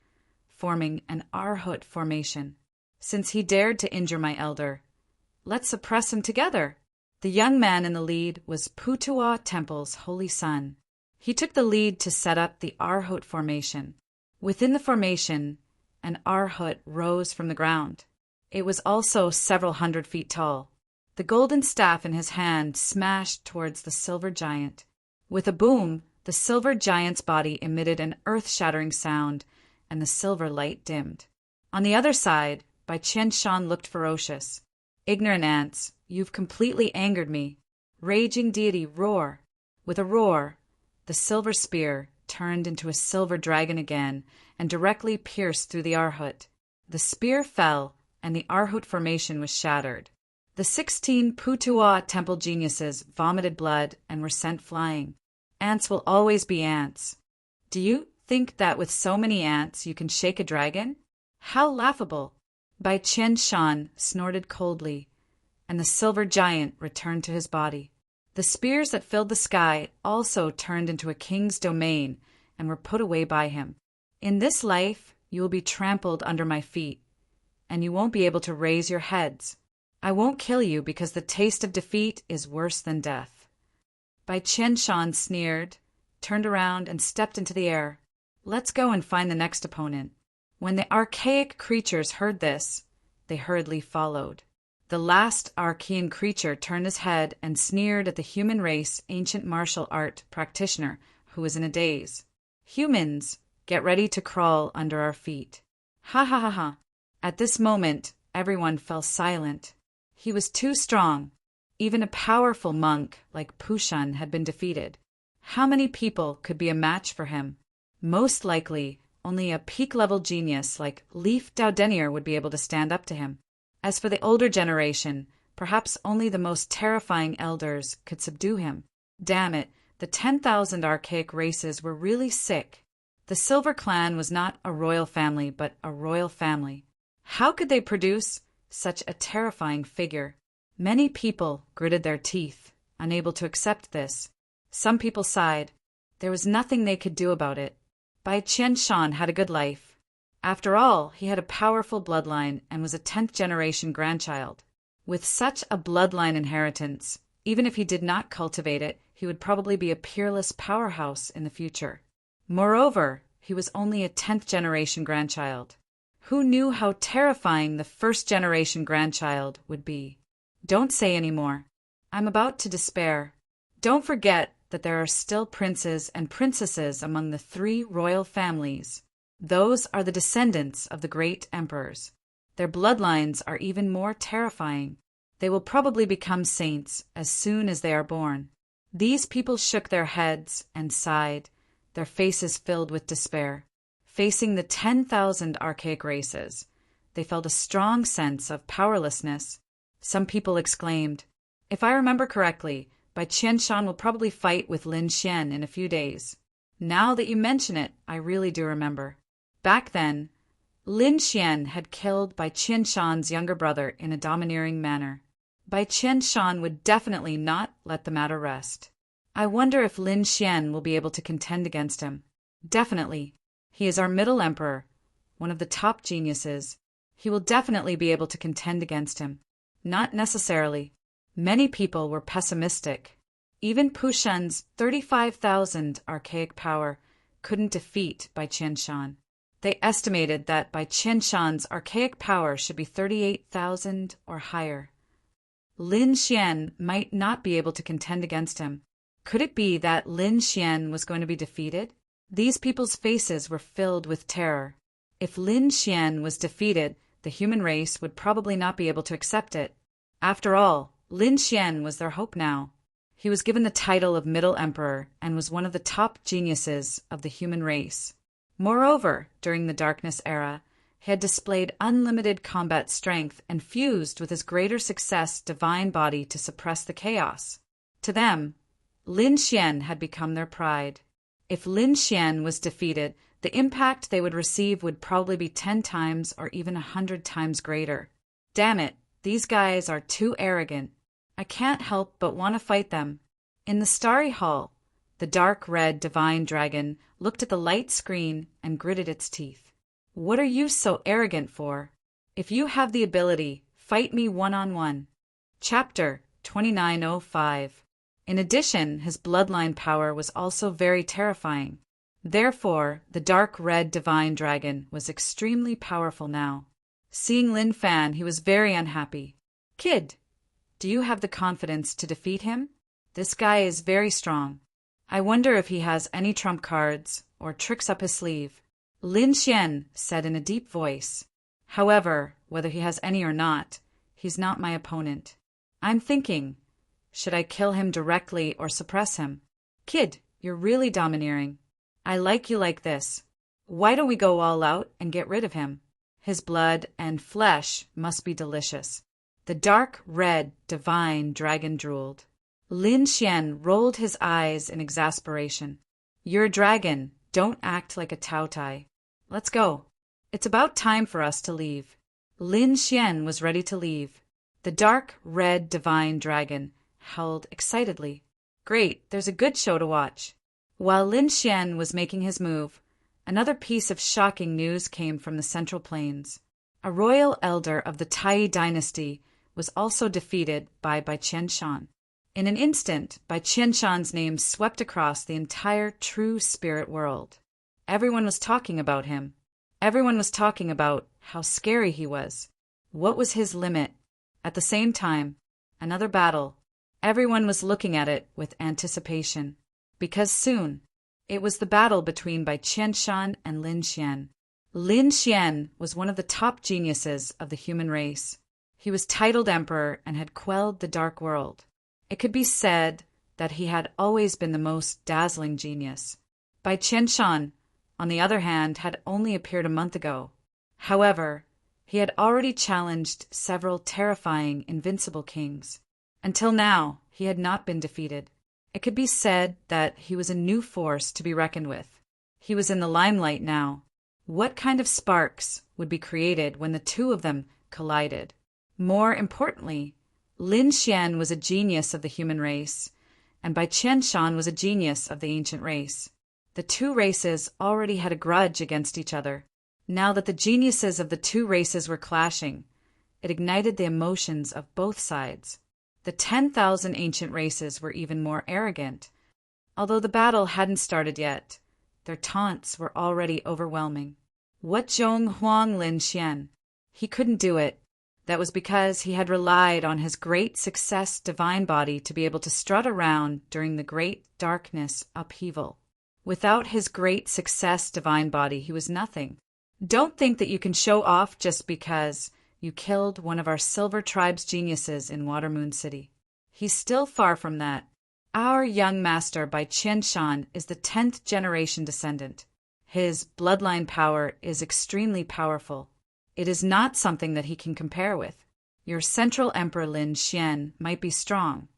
forming an Arhut formation. Since he dared to injure my elder, let's suppress him together. The young man in the lead was Putuwa Temple's holy son. He took the lead to set up the Arhut formation. Within the formation, an Arhut rose from the ground. It was also several hundred feet tall. The golden staff in his hand smashed towards the silver giant. With a boom, the silver giant's body emitted an earth-shattering sound, and the silver light dimmed. On the other side, Bai Qianshan looked ferocious. Ignorant ants, you've completely angered me. Raging deity, roar. With a roar, the silver spear turned into a silver dragon again and directly pierced through the Arhut. The spear fell, and the Arhut formation was shattered. The 16 Putuwa Temple geniuses vomited blood and were sent flying. Ants will always be ants. Do you think that with so many ants you can shake a dragon? How laughable! Bai Qianshan snorted coldly, and the silver giant returned to his body. The spears that filled the sky also turned into a king's domain and were put away by him. In this life you will be trampled under my feet, and you won't be able to raise your heads. I won't kill you because the taste of defeat is worse than death. Bai Qianshan sneered, turned around, and stepped into the air. Let's go and find the next opponent. When the archaic creatures heard this, they hurriedly followed. The last archean creature turned his head and sneered at the human race ancient martial art practitioner who was in a daze. Humans, get ready to crawl under our feet. Ha ha ha ha. At this moment, everyone fell silent. He was too strong. Even a powerful monk like Pu Shan had been defeated. How many people could be a match for him? Most likely, only a peak-level genius like Leaf Daudenier would be able to stand up to him. As for the older generation, perhaps only the most terrifying elders could subdue him. Damn it, the 10,000 archaic races were really sick. The Silver Clan was not a royal family, but a royal family. How could they produce such a terrifying figure? Many people gritted their teeth, unable to accept this. Some people sighed. There was nothing they could do about it. Bai Qianshan had a good life. After all, he had a powerful bloodline and was a 10th-generation grandchild. With such a bloodline inheritance, even if he did not cultivate it, he would probably be a peerless powerhouse in the future. Moreover, he was only a 10th-generation grandchild. Who knew how terrifying the first-generation grandchild would be? Don't say any more. I'm about to despair. Don't forget that there are still princes and princesses among the 3 royal families. Those are the descendants of the great emperors. Their bloodlines are even more terrifying. They will probably become saints as soon as they are born. These people shook their heads and sighed, their faces filled with despair. Facing the 10,000 archaic races, they felt a strong sense of powerlessness. Some people exclaimed, "If I remember correctly, Bai Qianshan will probably fight with Lin Xian in a few days." Now that you mention it, I really do remember. Back then, Lin Xian had killed Bai Qianshan's younger brother in a domineering manner. Bai Qianshan would definitely not let the matter rest. I wonder if Lin Xian will be able to contend against him. Definitely. He is our middle emperor, one of the top geniuses. He will definitely be able to contend against him. Not necessarily. Many people were pessimistic. Even Pushen's 35,000 archaic power couldn't defeat Bai Qianshan. They estimated that Bai Qianshan's archaic power should be 38,000 or higher. Lin Xian might not be able to contend against him. Could it be that Lin Xian was going to be defeated? These people's faces were filled with terror. If Lin Xian was defeated, the human race would probably not be able to accept it. After all, Lin Xian was their hope now. He was given the title of Middle Emperor and was one of the top geniuses of the human race. Moreover, during the Darkness Era, he had displayed unlimited combat strength and fused with his greater success divine body to suppress the chaos. To them, Lin Xian had become their pride. If Lin Xian was defeated, the impact they would receive would probably be 10 times or even 100 times greater. Damn it, these guys are too arrogant. I can't help but want to fight them. In the Starry Hall, the dark red divine dragon looked at the light screen and gritted its teeth. What are you so arrogant for? If you have the ability, fight me one-on-one. Chapter 2905. In addition, his bloodline power was also very terrifying. Therefore, the dark red divine dragon was extremely powerful now. Seeing Lin Fan, he was very unhappy. "Kid, do you have the confidence to defeat him? This guy is very strong. I wonder if he has any trump cards or tricks up his sleeve." Lin Xian said in a deep voice. "However, whether he has any or not, he's not my opponent. I'm thinking, should I kill him directly or suppress him? Kid, you're really domineering. I like you like this. Why don't we go all out and get rid of him? His blood and flesh must be delicious." The dark red divine dragon drooled. Lin Xian rolled his eyes in exasperation. "You're a dragon. Don't act like a Taotai. Let's go. It's about time for us to leave." Lin Xian was ready to leave. The dark red divine dragon howled excitedly. "Great, there's a good show to watch." While Lin Xian was making his move, another piece of shocking news came from the Central Plains. A royal elder of the Tai dynasty was also defeated by Bai Qianshan. In an instant, Bai Qianshan's name swept across the entire true spirit world. Everyone was talking about him. Everyone was talking about how scary he was. What was his limit? At the same time, another battle. Everyone was looking at it with anticipation. Because soon, it was the battle between Bai Qianshan and Lin Xian. Lin Xian was one of the top geniuses of the human race. He was titled emperor and had quelled the dark world. It could be said that he had always been the most dazzling genius. Bai Qianshan, on the other hand, had only appeared a month ago. However, he had already challenged several terrifying, invincible kings. Until now, he had not been defeated. It could be said that he was a new force to be reckoned with. He was in the limelight now. What kind of sparks would be created when the two of them collided? More importantly, Lin Xian was a genius of the human race, and Bai Qianshan was a genius of the ancient race. The two races already had a grudge against each other. Now that the geniuses of the two races were clashing, it ignited the emotions of both sides. The 10,000 ancient races were even more arrogant. Although the battle hadn't started yet, their taunts were already overwhelming. What Zhong Huang Lin Xian? He couldn't do it. That was because he had relied on his great success divine body to be able to strut around during the great darkness upheaval. Without his great success divine body, he was nothing. Don't think that you can show off just because you killed one of our Silver Tribe's geniuses in Watermoon City. He's still far from that. Our young master by Qian Shan is the 10th generation descendant. His bloodline power is extremely powerful. It is not something that he can compare with. Your Central Emperor Lin Xian might be strong,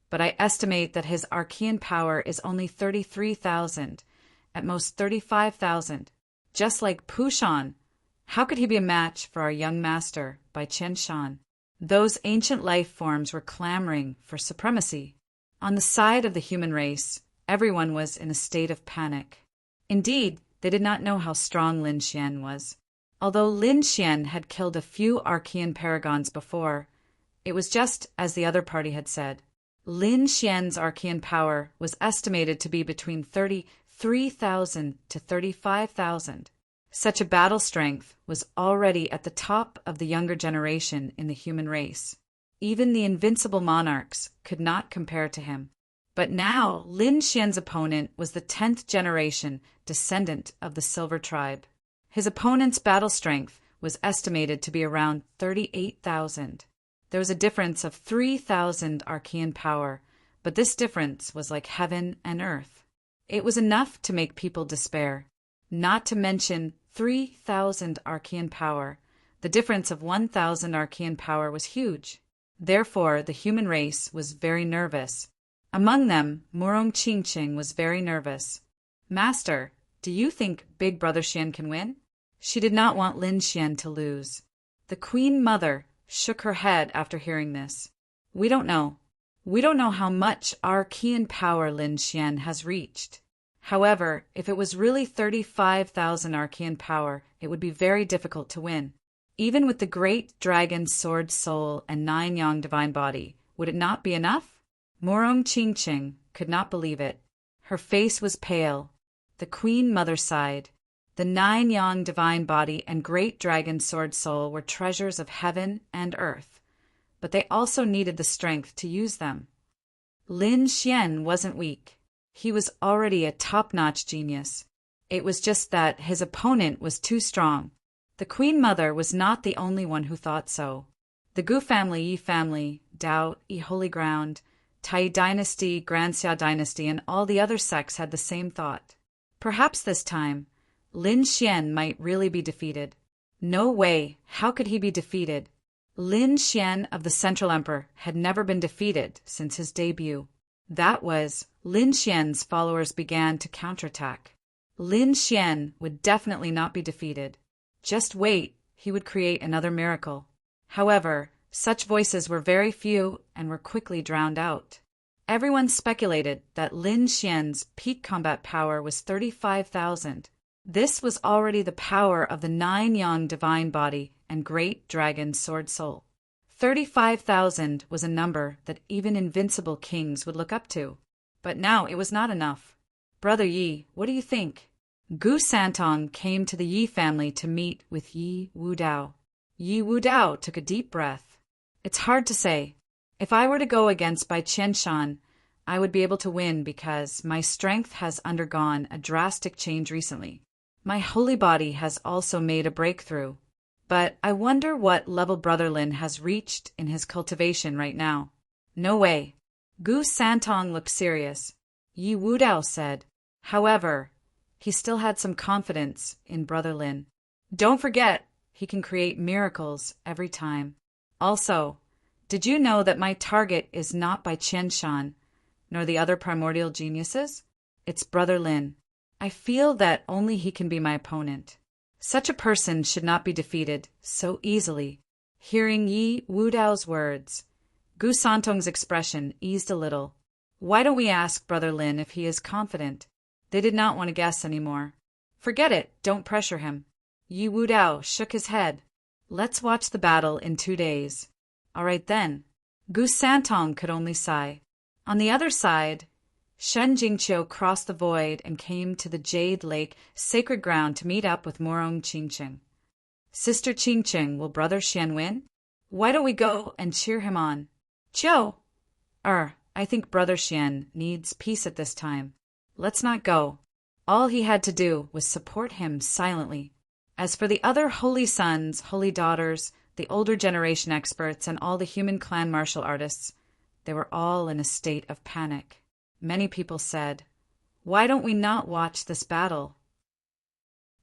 but I estimate that his Archean power is only 33,000, at most 35,000. Just like Pu Shan, how could he be a match for our young master by Qian Shan? Those ancient life forms were clamoring for supremacy. On the side of the human race, everyone was in a state of panic. Indeed, they did not know how strong Lin Xian was. Although Lin Xian had killed a few Archean paragons before, it was just as the other party had said. Lin Xian's Archean power was estimated to be between 33,000 to 35,000. Such a battle strength was already at the top of the younger generation in the human race. Even the invincible monarchs could not compare to him. But now Lin Xian's opponent was the 10th generation descendant of the Silver Tribe. His opponent's battle strength was estimated to be around 38,000. There was a difference of 3,000 Archean power, but this difference was like heaven and earth. It was enough to make people despair. Not to mention 3,000 Archean power. The difference of 1,000 Archean power was huge. Therefore, the human race was very nervous. Among them, Murong Qingqing was very nervous. Master, do you think Big Brother Xian can win? She did not want Lin Xian to lose. The Queen Mother shook her head after hearing this. We don't know. We don't know how much Archean power Lin Xian has reached. However, if it was really 35,000 Archean power, it would be very difficult to win. Even with the great dragon sword soul and 9 yang divine body, would it not be enough? Murong Qingqing could not believe it. Her face was pale. The Queen Mother sighed. The 9 yang divine body and great dragon sword soul were treasures of heaven and earth, but they also needed the strength to use them. Lin Xian wasn't weak. He was already a top-notch genius. It was just that his opponent was too strong. The Queen Mother was not the only one who thought so. The Gu family, Yi family, Dao, Yi Holy Ground, Tai Dynasty, Granxia Dynasty, and all the other sects had the same thought. Perhaps this time, Lin Xian might really be defeated. No way, how could he be defeated? Lin Xian of the Central Emperor had never been defeated since his debut. That was, Lin Xian's followers began to counterattack. Lin Xian would definitely not be defeated. Just wait, he would create another miracle. However, such voices were very few and were quickly drowned out. Everyone speculated that Lin Xian's peak combat power was 35,000. This was already the power of the 9 yang divine body and great dragon sword soul. 35,000 was a number that even invincible kings would look up to. But now it was not enough. Brother Yi, what do you think? Gu Santong came to the Yi family to meet with Yi Wudao. Yi Wudao took a deep breath. It's hard to say. If I were to go against Bai Qianshan, I would be able to win because my strength has undergone a drastic change recently. My holy body has also made a breakthrough. But I wonder what level Brother Lin has reached in his cultivation right now. No way. Gu Santong looked serious. Yi Wudao said. However, he still had some confidence in Brother Lin. Don't forget, he can create miracles every time. Also, did you know that my target is not by Qianshan, nor the other primordial geniuses? It's Brother Lin. I feel that only he can be my opponent. Such a person should not be defeated so easily. Hearing Yi Wudao's words, Gu Santong's expression eased a little. Why don't we ask Brother Lin if he is confident? They did not want to guess anymore. Forget it, don't pressure him. Yi Wudao shook his head. Let's watch the battle in 2 days. All right then. Gu Santong could only sigh. On the other side, Shen Jingqiu crossed the void and came to the Jade Lake sacred ground to meet up with Murong Qingqing. Sister Qingqing, will Brother Xian win? Why don't we go and cheer him on? Joe! I think Brother Xian needs peace at this time. Let's not go. All he had to do was support him silently. As for the other holy sons, holy daughters, the older generation experts, and all the human clan martial artists, they were all in a state of panic. Many people said, "Why don't we not watch this battle?"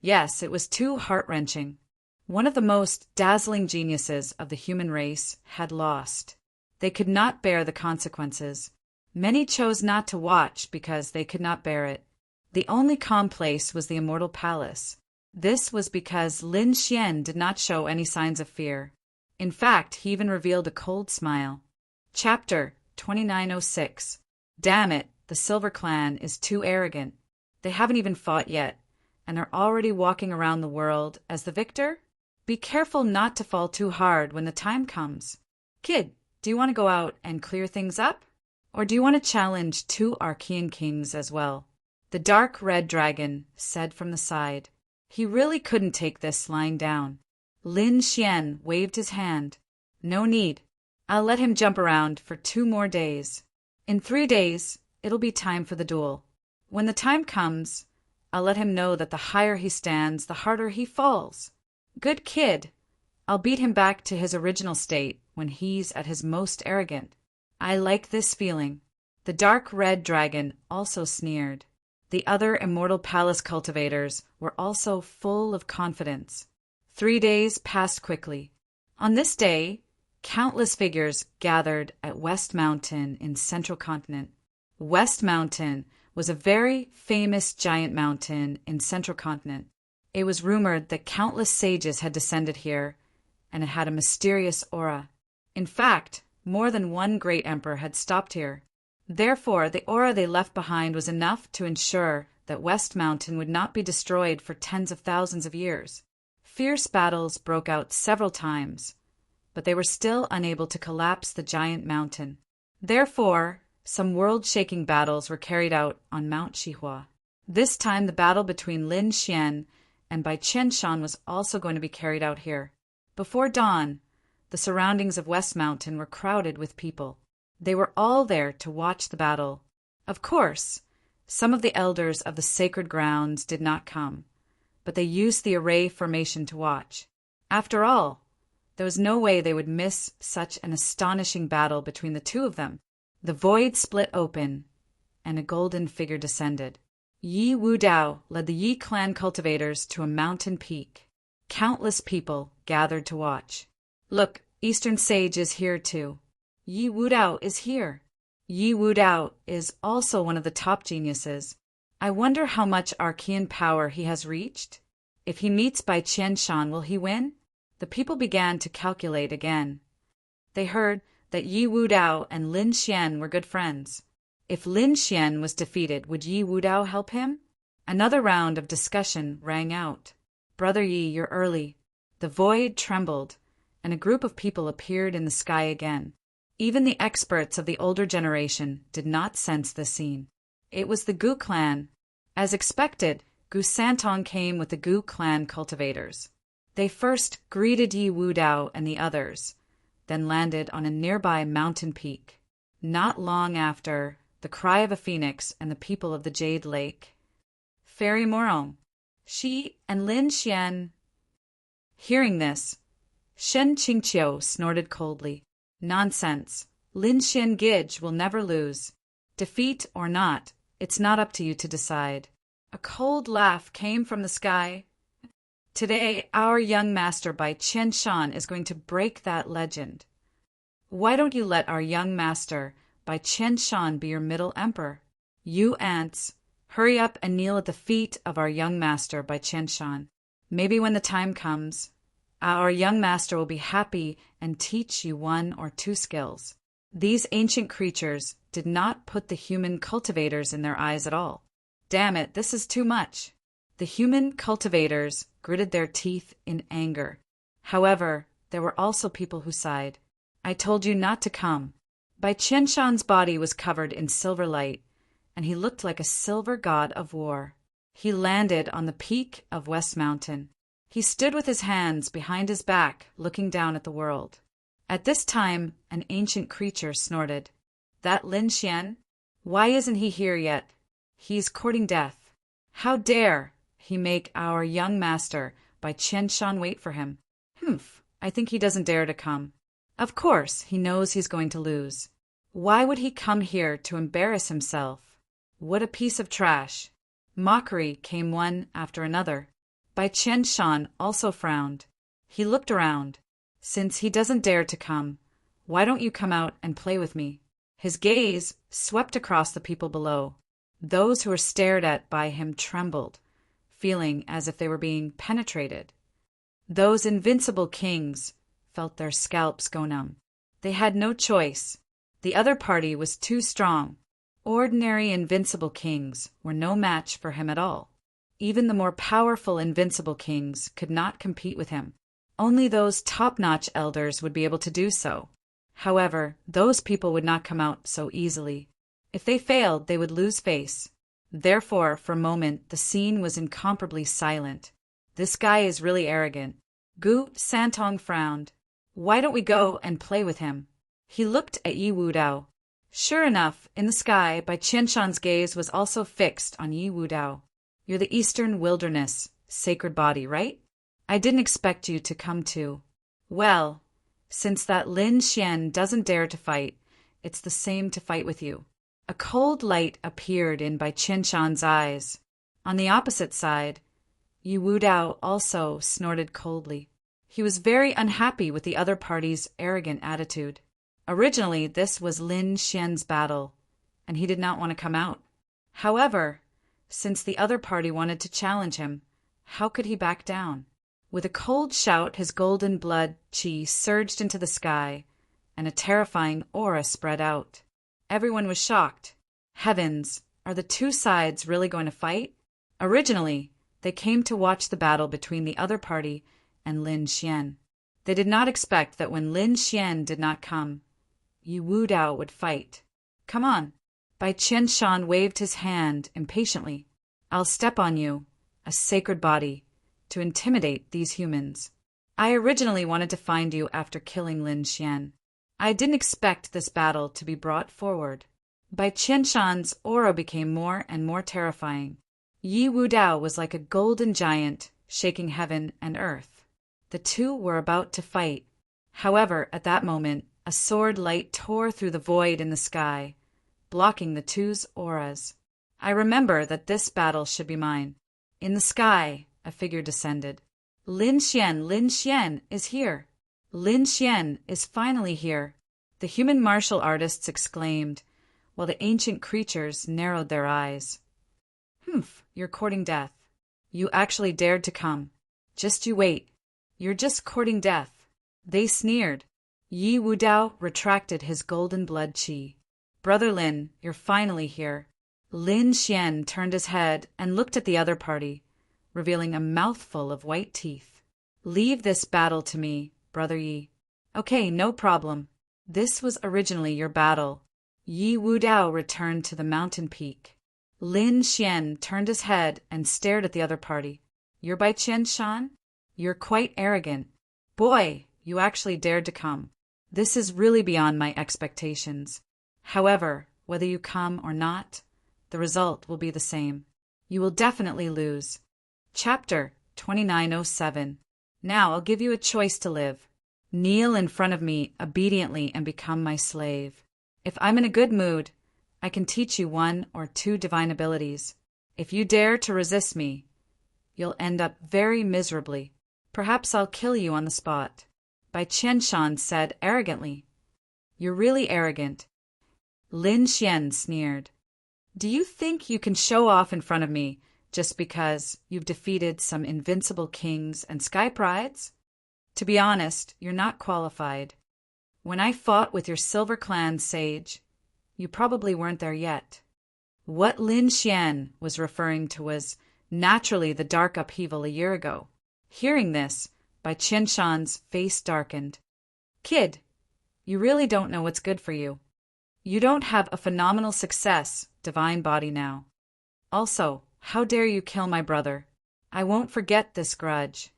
Yes, it was too heart-wrenching. One of the most dazzling geniuses of the human race had lost. They could not bear the consequences. Many chose not to watch because they could not bear it. The only calm place was the immortal palace. This was because Lin Xian did not show any signs of fear. In fact, he even revealed a cold smile. Chapter 2906. Damn it, the Silver Clan is too arrogant. They haven't even fought yet, and are already walking around the world as the victor? Be careful not to fall too hard when the time comes. Kid, do you want to go out and clear things up? Or do you want to challenge 2 Archean kings as well? The dark red dragon said from the side. He really couldn't take this lying down. Lin Xian waved his hand. No need. I'll let him jump around for 2 more days. In 3 days, it'll be time for the duel. When the time comes, I'll let him know that the higher he stands, the harder he falls. Good kid. I'll beat him back to his original state when he's at his most arrogant. I like this feeling. The dark red dragon also sneered. The other immortal palace cultivators were also full of confidence. 3 days passed quickly. On this day, countless figures gathered at West Mountain in Central Continent. West Mountain was a very famous giant mountain in Central Continent. It was rumored that countless sages had descended here, and it had a mysterious aura. In fact, more than one great emperor had stopped here. Therefore, the aura they left behind was enough to ensure that West Mountain would not be destroyed for tens of thousands of years. Fierce battles broke out several times, but they were still unable to collapse the giant mountain. Therefore, some world-shaking battles were carried out on Mount Shihua. This time the battle between Lin Xian and Bai Qianshan was also going to be carried out here. Before dawn, the surroundings of West Mountain were crowded with people. They were all there to watch the battle. Of course, some of the elders of the sacred grounds did not come, but they used the array formation to watch. After all, there was no way they would miss such an astonishing battle between the 2 of them. The void split open, and a golden figure descended. Yi Wudao led the Yi clan cultivators to a mountain peak. Countless people gathered to watch. Look, Eastern Sage is here too. Yi Wudao is here. Yi Wudao is also one of the top geniuses. I wonder how much Archean power he has reached. If he meets Bai Qianshan, will he win? The people began to calculate again. They heard that Yi Wudao and Lin Xian were good friends. If Lin Xian was defeated, would Yi Wudao help him? Another round of discussion rang out. Brother Yi, you're early. The void trembled, and a group of people appeared in the sky again. Even the experts of the older generation did not sense the scene. It was the Gu clan. As expected, Gu Santong came with the Gu clan cultivators. They first greeted Yi Wudao and the others, then landed on a nearby mountain peak. Not long after, the cry of a phoenix and the people of the Jade Lake. Fairy Morong, she and Lin Xian. Hearing this, Shen Qingqiu snorted coldly. Nonsense. Lin Xian Gij will never lose. Defeat or not, it's not up to you to decide. A cold laugh came from the sky. Today, our young master Bai Qianshan is going to break that legend. Why don't you let our young master Bai Qianshan be your middle emperor? You ants, hurry up and kneel at the feet of our young master Bai Qianshan. Maybe when the time comes, our young master will be happy and teach you 1 or 2 skills. These ancient creatures did not put the human cultivators in their eyes at all. Damn it, this is too much. The human cultivators gritted their teeth in anger. However, there were also people who sighed. I told you not to come. Bai Qianshan's body was covered in silver light, and he looked like a silver god of war. He landed on the peak of West Mountain. He stood with his hands behind his back, looking down at the world. At this time, an ancient creature snorted. That Lin Xian? Why isn't he here yet? He's courting death. How dare he make our young master Bai Qianshan wait for him? Humph, I think he doesn't dare to come. Of course, he knows he's going to lose. Why would he come here to embarrass himself? What a piece of trash. Mockery came one after another. Bai Qianshan also frowned. He looked around. Since he doesn't dare to come, why don't you come out and play with me? His gaze swept across the people below. Those who were stared at by him trembled, feeling as if they were being penetrated. Those invincible kings felt their scalps go numb. They had no choice. The other party was too strong. Ordinary invincible kings were no match for him at all. Even the more powerful invincible kings could not compete with him. Only those top-notch elders would be able to do so. However, those people would not come out so easily. If they failed, they would lose face. Therefore, for a moment, the scene was incomparably silent. This guy is really arrogant. Gu Santong frowned. Why don't we go and play with him? He looked at Yi Wudao. Sure enough, in the sky, Bai Qianshan's gaze was also fixed on Yi Wudao. You're the Eastern Wilderness, sacred body, right? I didn't expect you to come too. Well, since that Lin Xian doesn't dare to fight, it's the same to fight with you. A cold light appeared in Bai Qianshan's eyes. On the opposite side, Yi Wudao also snorted coldly. He was very unhappy with the other party's arrogant attitude. Originally, this was Lin Xian's battle, and he did not want to come out. However, since the other party wanted to challenge him, how could he back down? With a cold shout, his golden blood qi surged into the sky, and a terrifying aura spread out. Everyone was shocked. Heavens, are the two sides really going to fight? Originally, they came to watch the battle between the other party and Lin Xian. They did not expect that when Lin Xian did not come, Yi Wudao would fight. Come on. Bai Qianshan waved his hand impatiently. I'll step on you, a sacred body, to intimidate these humans. I originally wanted to find you after killing Lin Xian. I didn't expect this battle to be brought forward. Bai Qianshan's aura became more and more terrifying. Yi Wudao was like a golden giant, shaking heaven and earth. The two were about to fight. However, at that moment, a sword light tore through the void in the sky, blocking the two's auras. I remember that this battle should be mine. In the sky, a figure descended. Lin Xian is here. Lin Xian is finally here. The human martial artists exclaimed, while the ancient creatures narrowed their eyes. Humph, you're courting death. You actually dared to come. Just you wait. You're just courting death. They sneered. Yi Wudao retracted his golden blood qi. Brother Lin, you're finally here. Lin Xian turned his head and looked at the other party, revealing a mouthful of white teeth. Leave this battle to me, Brother Yi. Okay, no problem. This was originally your battle. Yi Wudao returned to the mountain peak. Lin Xian turned his head and stared at the other party. You're Bai Qianshan? You're quite arrogant. Boy, you actually dared to come. This is really beyond my expectations. However, whether you come or not, the result will be the same. You will definitely lose. Chapter 2907. Now I'll give you a choice to live. Kneel in front of me obediently and become my slave. If I'm in a good mood, I can teach you 1 or 2 divine abilities. If you dare to resist me, you'll end up very miserably. Perhaps I'll kill you on the spot. Bai Qianshan said arrogantly. You're really arrogant. Lin Xian sneered. Do you think you can show off in front of me just because you've defeated some invincible kings and sky prides? To be honest, you're not qualified. When I fought with your Silver Clan sage, you probably weren't there yet. What Lin Xian was referring to was naturally the dark upheaval a year ago. Hearing this, Bai Qianshan's face darkened. Kid, you really don't know what's good for you. You don't have a phenomenal success, divine body now. Also, how dare you kill my brother? I won't forget this grudge.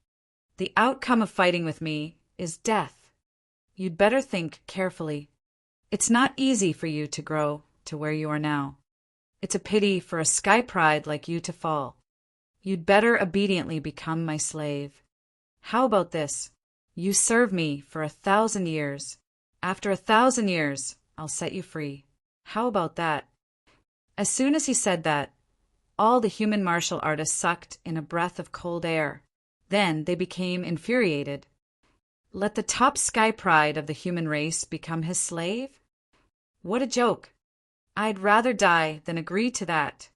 The outcome of fighting with me is death. You'd better think carefully. It's not easy for you to grow to where you are now. It's a pity for a sky pride like you to fall. You'd better obediently become my slave. How about this? You serve me for 1,000 years. After 1,000 years, I'll set you free. How about that? As soon as he said that, all the human martial artists sucked in a breath of cold air. Then they became infuriated. Let the top sky pride of the human race become his slave? What a joke! I'd rather die than agree to that.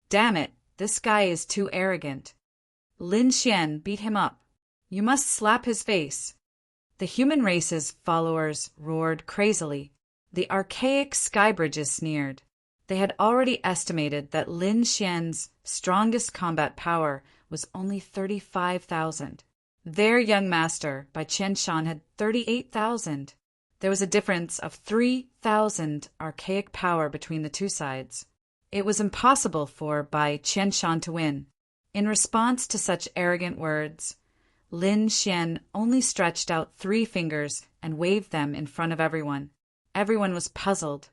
Damn it, this guy is too arrogant. Lin Xian, beat him up. You must slap his face. The human race's followers roared crazily. The archaic sky bridges sneered. They had already estimated that Lin Xian's strongest combat power was only 35,000. Their young master, Bai Qianshan, had 38,000. There was a difference of 3,000 archaic power between the two sides. It was impossible for Bai Qianshan to win. In response to such arrogant words, Lin Xian only stretched out 3 fingers and waved them in front of everyone. Everyone was puzzled.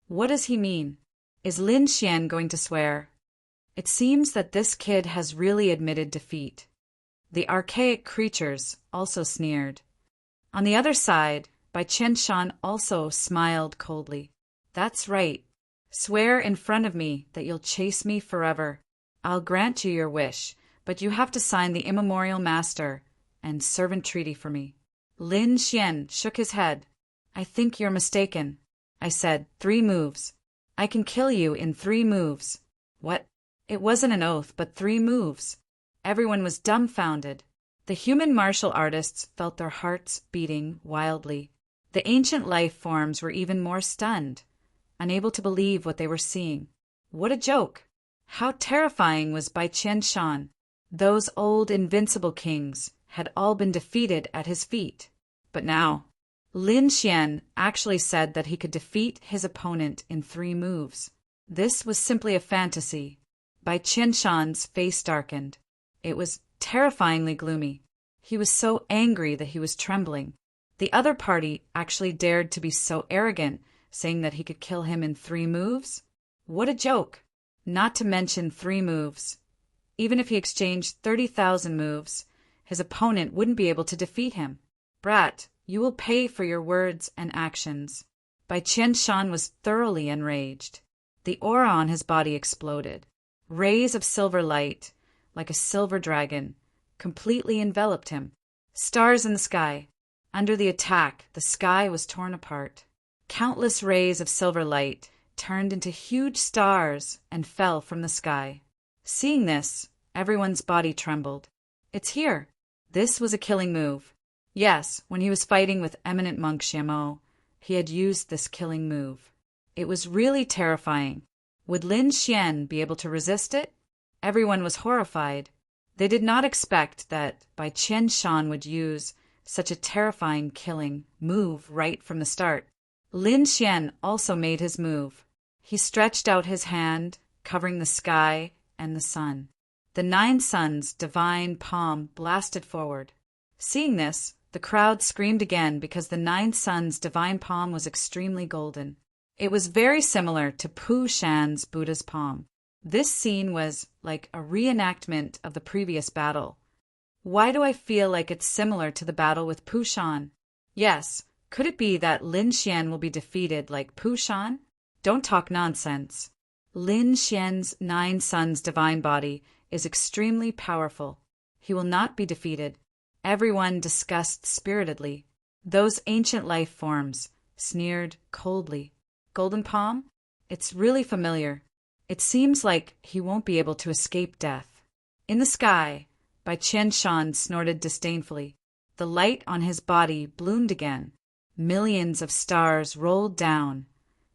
What does he mean? Is Lin Xian going to swear? It seems that this kid has really admitted defeat. The archaic creatures also sneered. On the other side, Bai Qianshan also smiled coldly. That's right. Swear in front of me that you'll chase me forever. I'll grant you your wish, but you have to sign the immemorial master and servant treaty for me. Lin Xian shook his head. I think you're mistaken. I said 3 moves. I can kill you in 3 moves. What? It wasn't an oath, but 3 moves. Everyone was dumbfounded. The human martial artists felt their hearts beating wildly. The ancient life forms were even more stunned, unable to believe what they were seeing. What a joke! How terrifying was Bai Qianshan! Those old invincible kings had all been defeated at his feet. But now, Lin Xian actually said that he could defeat his opponent in 3 moves. This was simply a fantasy. Bai Qianshan's face darkened. It was terrifyingly gloomy. He was so angry that he was trembling. The other party actually dared to be so arrogant, saying that he could kill him in 3 moves? What a joke! Not to mention 3 moves. Even if he exchanged 30,000 moves, his opponent wouldn't be able to defeat him. Brat, you will pay for your words and actions. Bai Qianshan was thoroughly enraged. The aura on his body exploded. Rays of silver light, like a silver dragon, completely enveloped him. Stars in the sky. Under the attack, the sky was torn apart. Countless rays of silver light turned into huge stars and fell from the sky. Seeing this, everyone's body trembled. It's here. This was a killing move. Yes, when he was fighting with eminent monk Xiamo, he had used this killing move. It was really terrifying. Would Lin Xian be able to resist it? Everyone was horrified. They did not expect that Bai Qianshan would use such a terrifying killing move right from the start. Lin Xian also made his move. He stretched out his hand, covering the sky and the sun. The 9 suns' divine palm blasted forward. Seeing this, the crowd screamed again because the 9 suns' divine palm was extremely golden. It was very similar to Pu Shan's Buddha's palm. This scene was like a reenactment of the previous battle. Why do I feel like it's similar to the battle with Pu Shan? Yes, could it be that Lin Xian will be defeated like Pu Shan? Don't talk nonsense. Lin Xian's 9 suns' divine body is extremely powerful. He will not be defeated. Everyone discussed spiritedly. Those ancient life forms sneered coldly. Golden Palm? It's really familiar. It seems like he won't be able to escape death. In the sky, Bai Qianshan snorted disdainfully. The light on his body bloomed again. Millions of stars rolled down,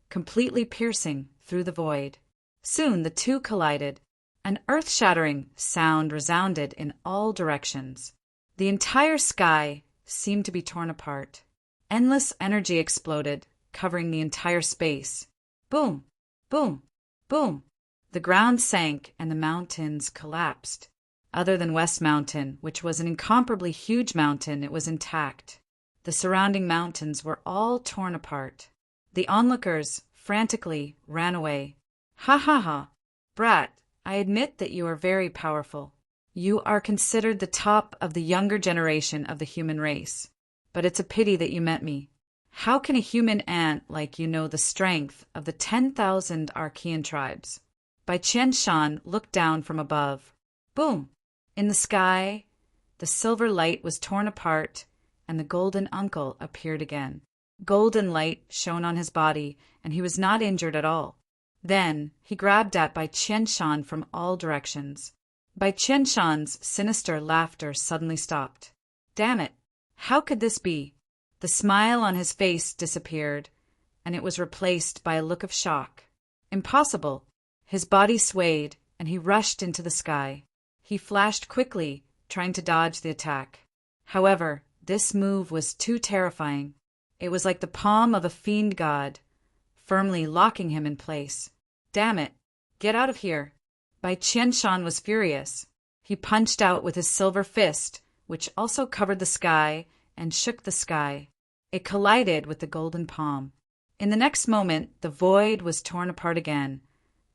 completely piercing through the void. Soon the two collided. An earth-shattering sound resounded in all directions. The entire sky seemed to be torn apart. Endless energy exploded, covering the entire space. Boom! Boom! Boom! The ground sank and the mountains collapsed. Other than West Mountain, which was an incomparably huge mountain, it was intact. The surrounding mountains were all torn apart. The onlookers frantically ran away. Ha ha ha! Brat, I admit that you are very powerful. You are considered the top of the younger generation of the human race. But it's a pity that you met me. How can a human ant like you know the strength of the 10,000 Archean tribes? Bai Qianshan looked down from above. Boom! In the sky, the silver light was torn apart, and the golden uncle appeared again. Golden light shone on his body, and he was not injured at all. Then he grabbed at Bai Qianshan from all directions. Bai Qianshan's sinister laughter suddenly stopped. Damn it! How could this be? The smile on his face disappeared, and it was replaced by a look of shock. Impossible! His body swayed, and he rushed into the sky. He flashed quickly, trying to dodge the attack. However, this move was too terrifying. It was like the palm of a fiend god, firmly locking him in place. Damn it! Get out of here! Bai Qianshan was furious. He punched out with his silver fist, which also covered the sky, and shook the sky. It collided with the golden palm. In the next moment, the void was torn apart again,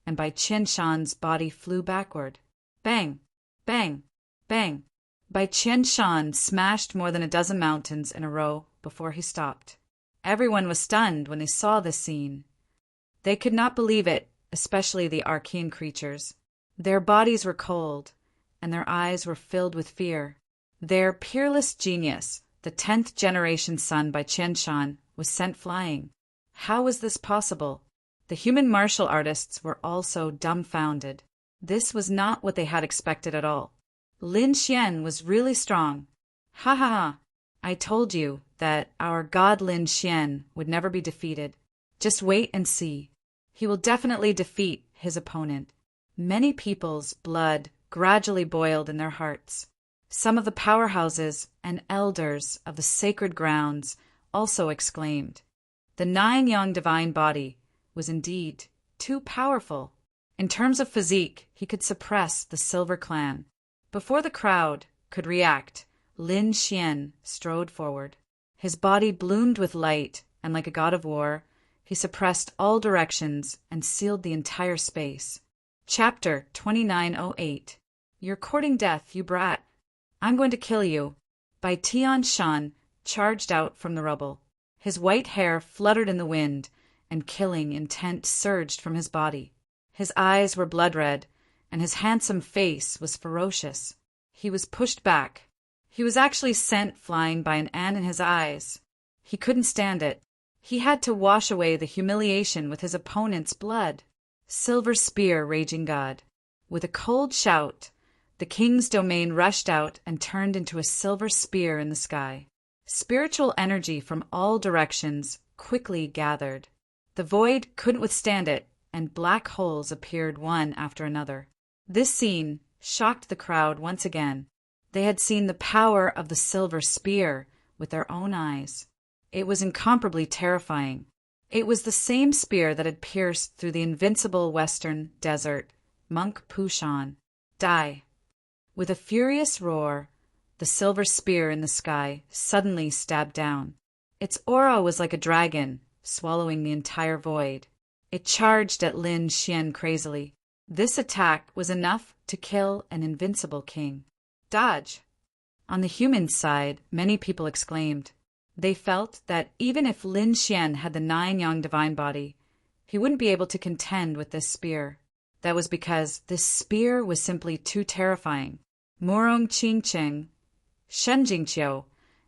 and Bai Qianshan's body flew backward. Bang! Bang! Bang! Bai Qianshan smashed more than a dozen mountains in a row before he stopped. Everyone was stunned when they saw this scene. They could not believe it, especially the Archean creatures. Their bodies were cold, and their eyes were filled with fear. Their peerless genius, the 10th generation son Bai Qianshan, was sent flying. How was this possible? The human martial artists were also dumbfounded. This was not what they had expected at all. Lin Xian was really strong. Ha ha ha! I told you that our god Lin Xian would never be defeated. Just wait and see. He will definitely defeat his opponent. Many people's blood gradually boiled in their hearts. Some of the powerhouses and elders of the sacred grounds also exclaimed. The 9 young divine body was indeed too powerful. In terms of physique, he could suppress the Silver Clan. Before the crowd could react, Lin Xian strode forward. His body bloomed with light, and like a god of war, he suppressed all directions and sealed the entire space. Chapter 2908. You're courting death, you brat. I'm going to kill you. Bai Qianshan charged out from the rubble. His white hair fluttered in the wind, and killing intent surged from his body. His eyes were blood red, and his handsome face was ferocious. He was pushed back. He was actually sent flying by an ant in his eyes. He couldn't stand it. He had to wash away the humiliation with his opponent's blood. Silver Spear, raging god. With a cold shout, the king's domain rushed out and turned into a silver spear in the sky. Spiritual energy from all directions quickly gathered. The void couldn't withstand it, and black holes appeared one after another. This scene shocked the crowd once again. They had seen the power of the silver spear with their own eyes. It was incomparably terrifying. It was the same spear that had pierced through the invincible western desert, Monk Pushan. Die! With a furious roar, the silver spear in the sky suddenly stabbed down. Its aura was like a dragon, swallowing the entire void. It charged at Lin Xian crazily. This attack was enough to kill an invincible king. Dodge! On the human side, many people exclaimed. They felt that even if Lin Xian had the 9 young divine body, he wouldn't be able to contend with this spear. That was because this spear was simply too terrifying. Murong Qingcheng, Shen Jingqiu,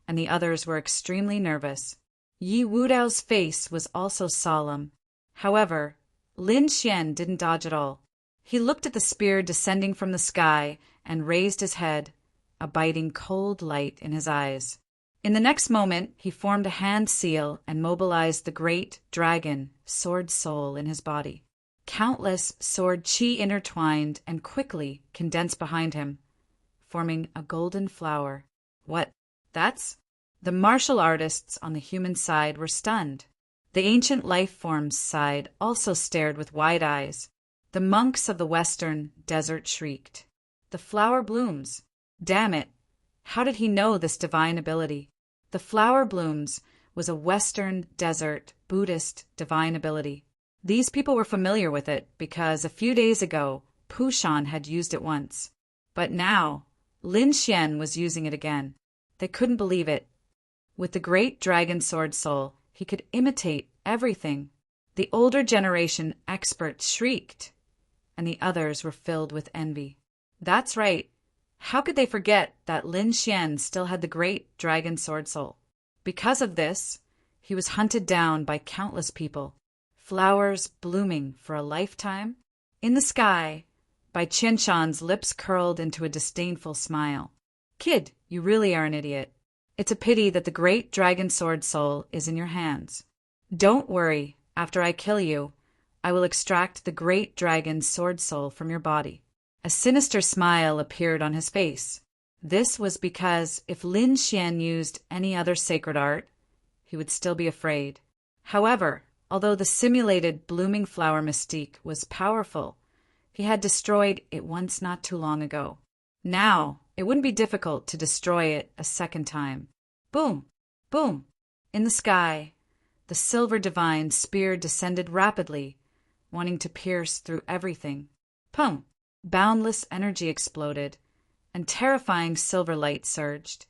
and the others were extremely nervous. Yi Wudao's face was also solemn. However, Lin Xian didn't dodge at all. He looked at the spear descending from the sky and raised his head, a biting cold light in his eyes. In the next moment, he formed a hand seal and mobilized the great dragon, sword soul, in his body. Countless sword chi intertwined and quickly condensed behind him, forming a golden flower. What? That's? The martial artists on the human side were stunned. The ancient life forms side also stared with wide eyes. The monks of the western desert shrieked. The flower blooms. Damn it! How did he know this divine ability? The flower blooms was a Western desert Buddhist divine ability. These people were familiar with it because a few days ago, Pushan had used it once. But now, Lin Xian was using it again. They couldn't believe it. With the great dragon sword soul, he could imitate everything. The older generation experts shrieked, and the others were filled with envy. That's right. How could they forget that Lin Xian still had the great dragon sword soul? Because of this, he was hunted down by countless people. Flowers blooming for a lifetime? In the sky, Bai Qianshan's lips curled into a disdainful smile. Kid, you really are an idiot. It's a pity that the great dragon sword soul is in your hands. Don't worry, after I kill you, I will extract the great dragon sword soul from your body. A sinister smile appeared on his face. This was because if Lin Xian used any other sacred art, he would still be afraid. However, although the simulated blooming flower mystique was powerful, he had destroyed it once not too long ago. Now, it wouldn't be difficult to destroy it a second time. Boom! Boom! In the sky, the silver divine spear descended rapidly, wanting to pierce through everything. Pum! Boundless energy exploded, and terrifying silver light surged,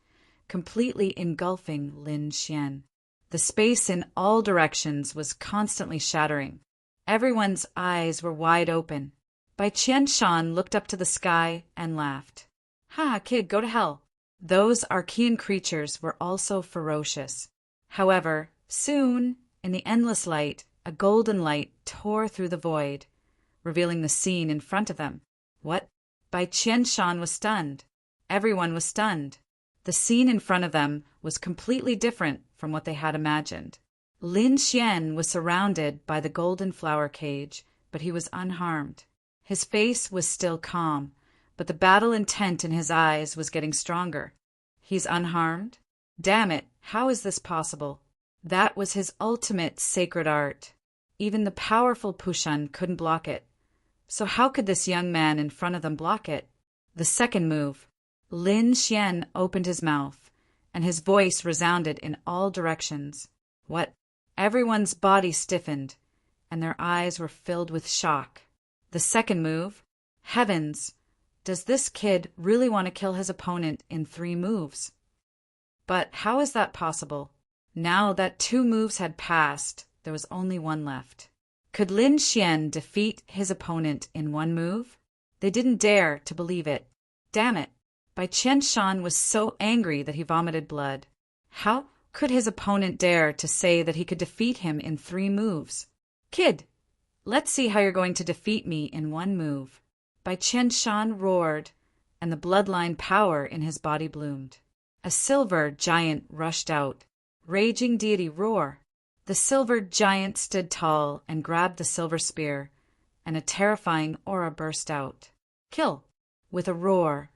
completely engulfing Lin Xian. The space in all directions was constantly shattering. Everyone's eyes were wide open. Bai Qianshan looked up to the sky and laughed. Ha, kid, go to hell. Those Archean creatures were also ferocious. However, soon, in the endless light, a golden light tore through the void, revealing the scene in front of them. What? Bai Qianshan was stunned. Everyone was stunned. The scene in front of them was completely different from what they had imagined. Lin Xian was surrounded by the golden flower cage, but he was unharmed. His face was still calm, but the battle intent in his eyes was getting stronger. He's unharmed? Damn it, how is this possible? That was his ultimate sacred art. Even the powerful Pushan couldn't block it. So how could this young man in front of them block it? The second move. Lin Xian opened his mouth, and his voice resounded in all directions. What? Everyone's body stiffened, and their eyes were filled with shock. The second move. Heavens! Does this kid really want to kill his opponent in 3 moves? But how is that possible? Now that 2 moves had passed, there was only one left. Could Lin Xian defeat his opponent in 1 move? They didn't dare to believe it. Damn it! Bai Qianshan was so angry that he vomited blood. How could his opponent dare to say that he could defeat him in 3 moves? Kid, let's see how you're going to defeat me in 1 move. Bai Qianshan roared, and the bloodline power in his body bloomed. A silver giant rushed out. Raging deity roar. The silver giant stood tall and grabbed the silver spear, and a terrifying aura burst out. Kill! With a roar,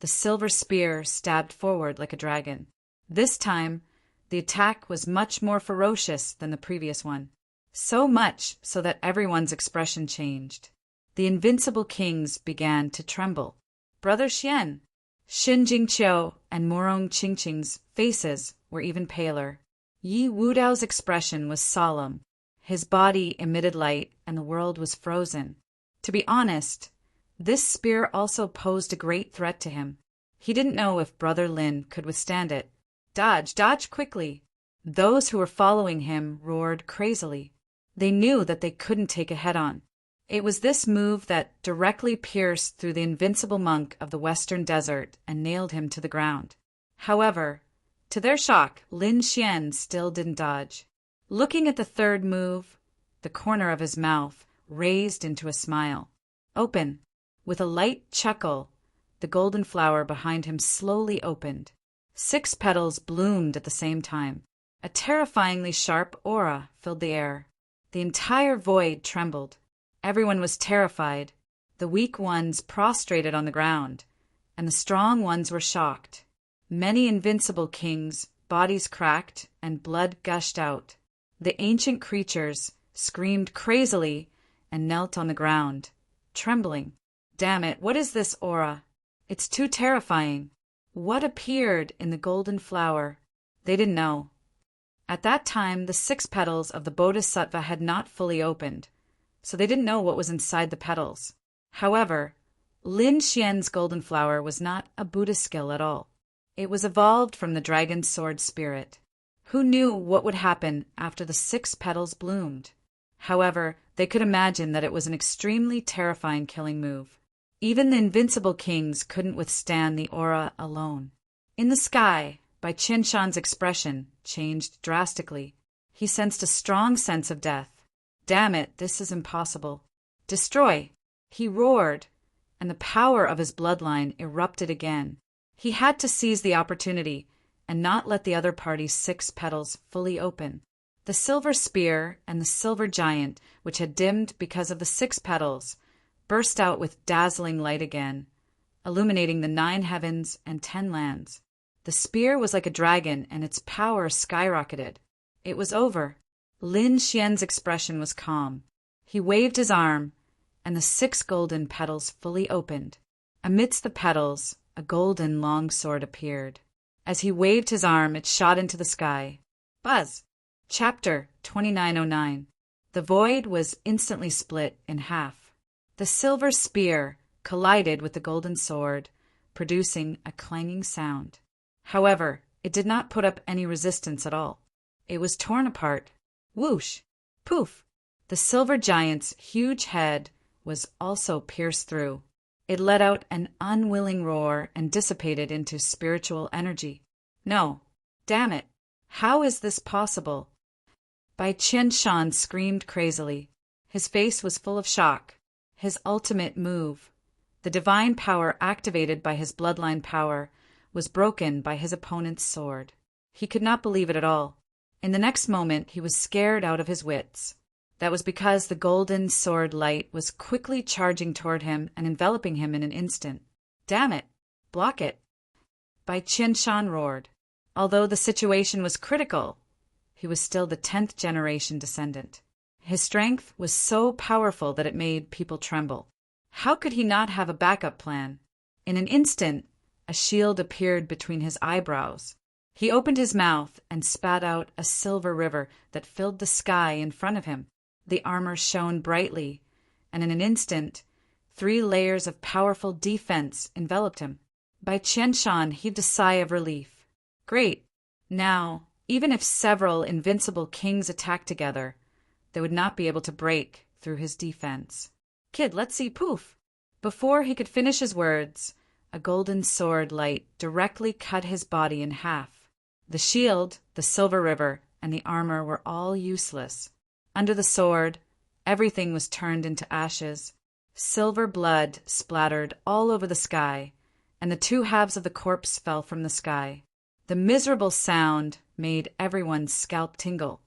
the silver spear stabbed forward like a dragon. This time, the attack was much more ferocious than the previous one. So much so that everyone's expression changed. The invincible kings began to tremble. Brother Xian, Xin Jingqiu, and Morong Qingqing's faces were even paler. Yi Wudao's expression was solemn. His body emitted light, and the world was frozen. To be honest, this spear also posed a great threat to him. He didn't know if Brother Lin could withstand it. Dodge, dodge quickly! Those who were following him roared crazily. They knew that they couldn't take it head-on. It was this move that directly pierced through the invincible monk of the western desert and nailed him to the ground. However, to their shock, Lin Xian still didn't dodge. Looking at the third move, the corner of his mouth raised into a smile. Open. With a light chuckle, the golden flower behind him slowly opened. 6 petals bloomed at the same time. A terrifyingly sharp aura filled the air. The entire void trembled. Everyone was terrified. The weak ones prostrated on the ground, and the strong ones were shocked. Many invincible kings' bodies cracked and blood gushed out. The ancient creatures screamed crazily and knelt on the ground, trembling. Damn it, what is this aura? It's too terrifying. What appeared in the golden flower? They didn't know. At that time, the 6 petals of the Bodhisattva had not fully opened, so they didn't know what was inside the petals. However, Lin Xian's golden flower was not a Buddhist skill at all. It was evolved from the dragon's sword spirit. Who knew what would happen after the 6 petals bloomed? However, they could imagine that it was an extremely terrifying killing move. Even the invincible kings couldn't withstand the aura alone. In the sky, Bai Qianshan's expression changed drastically. He sensed a strong sense of death. Damn it, this is impossible. Destroy! He roared, and the power of his bloodline erupted again. He had to seize the opportunity and not let the other party's 6 petals fully open. The silver spear and the silver giant, which had dimmed because of the 6 petals, burst out with dazzling light again, illuminating the 9 heavens and 10 lands. The spear was like a dragon, and its power skyrocketed. It was over. Lin Xian's expression was calm. He waved his arm, and the 6 golden petals fully opened. Amidst the petals, a golden longsword appeared. As he waved his arm, it shot into the sky. Buzz! Chapter 2909. The void was instantly split in half. The silver spear collided with the golden sword, producing a clanging sound. However, it did not put up any resistance at all. It was torn apart. Whoosh! Poof! The silver giant's huge head was also pierced through. It let out an unwilling roar and dissipated into spiritual energy. No! Damn it! How is this possible? Bai Qianshan screamed crazily. His face was full of shock. His ultimate move, the divine power activated by his bloodline power, was broken by his opponent's sword. He could not believe it at all. In the next moment, he was scared out of his wits. That was because the golden sword light was quickly charging toward him and enveloping him in an instant. Damn it! Block it! Bai Qianshan roared. Although the situation was critical, he was still the 10th generation descendant. His strength was so powerful that it made people tremble. How could he not have a backup plan? In an instant, a shield appeared between his eyebrows. He opened his mouth and spat out a silver river that filled the sky in front of him. The armor shone brightly, and in an instant, 3 layers of powerful defense enveloped him. Bai Qianshan heaved a sigh of relief. Great! Now, even if several invincible kings attacked together, they would not be able to break through his defense. Kid, let's see, poof! Before he could finish his words, a golden sword light directly cut his body in half. The shield, the silver river, and the armor were all useless. Under the sword, everything was turned into ashes. Silver blood splattered all over the sky, and the 2 halves of the corpse fell from the sky. The miserable sound made everyone's scalp tingle.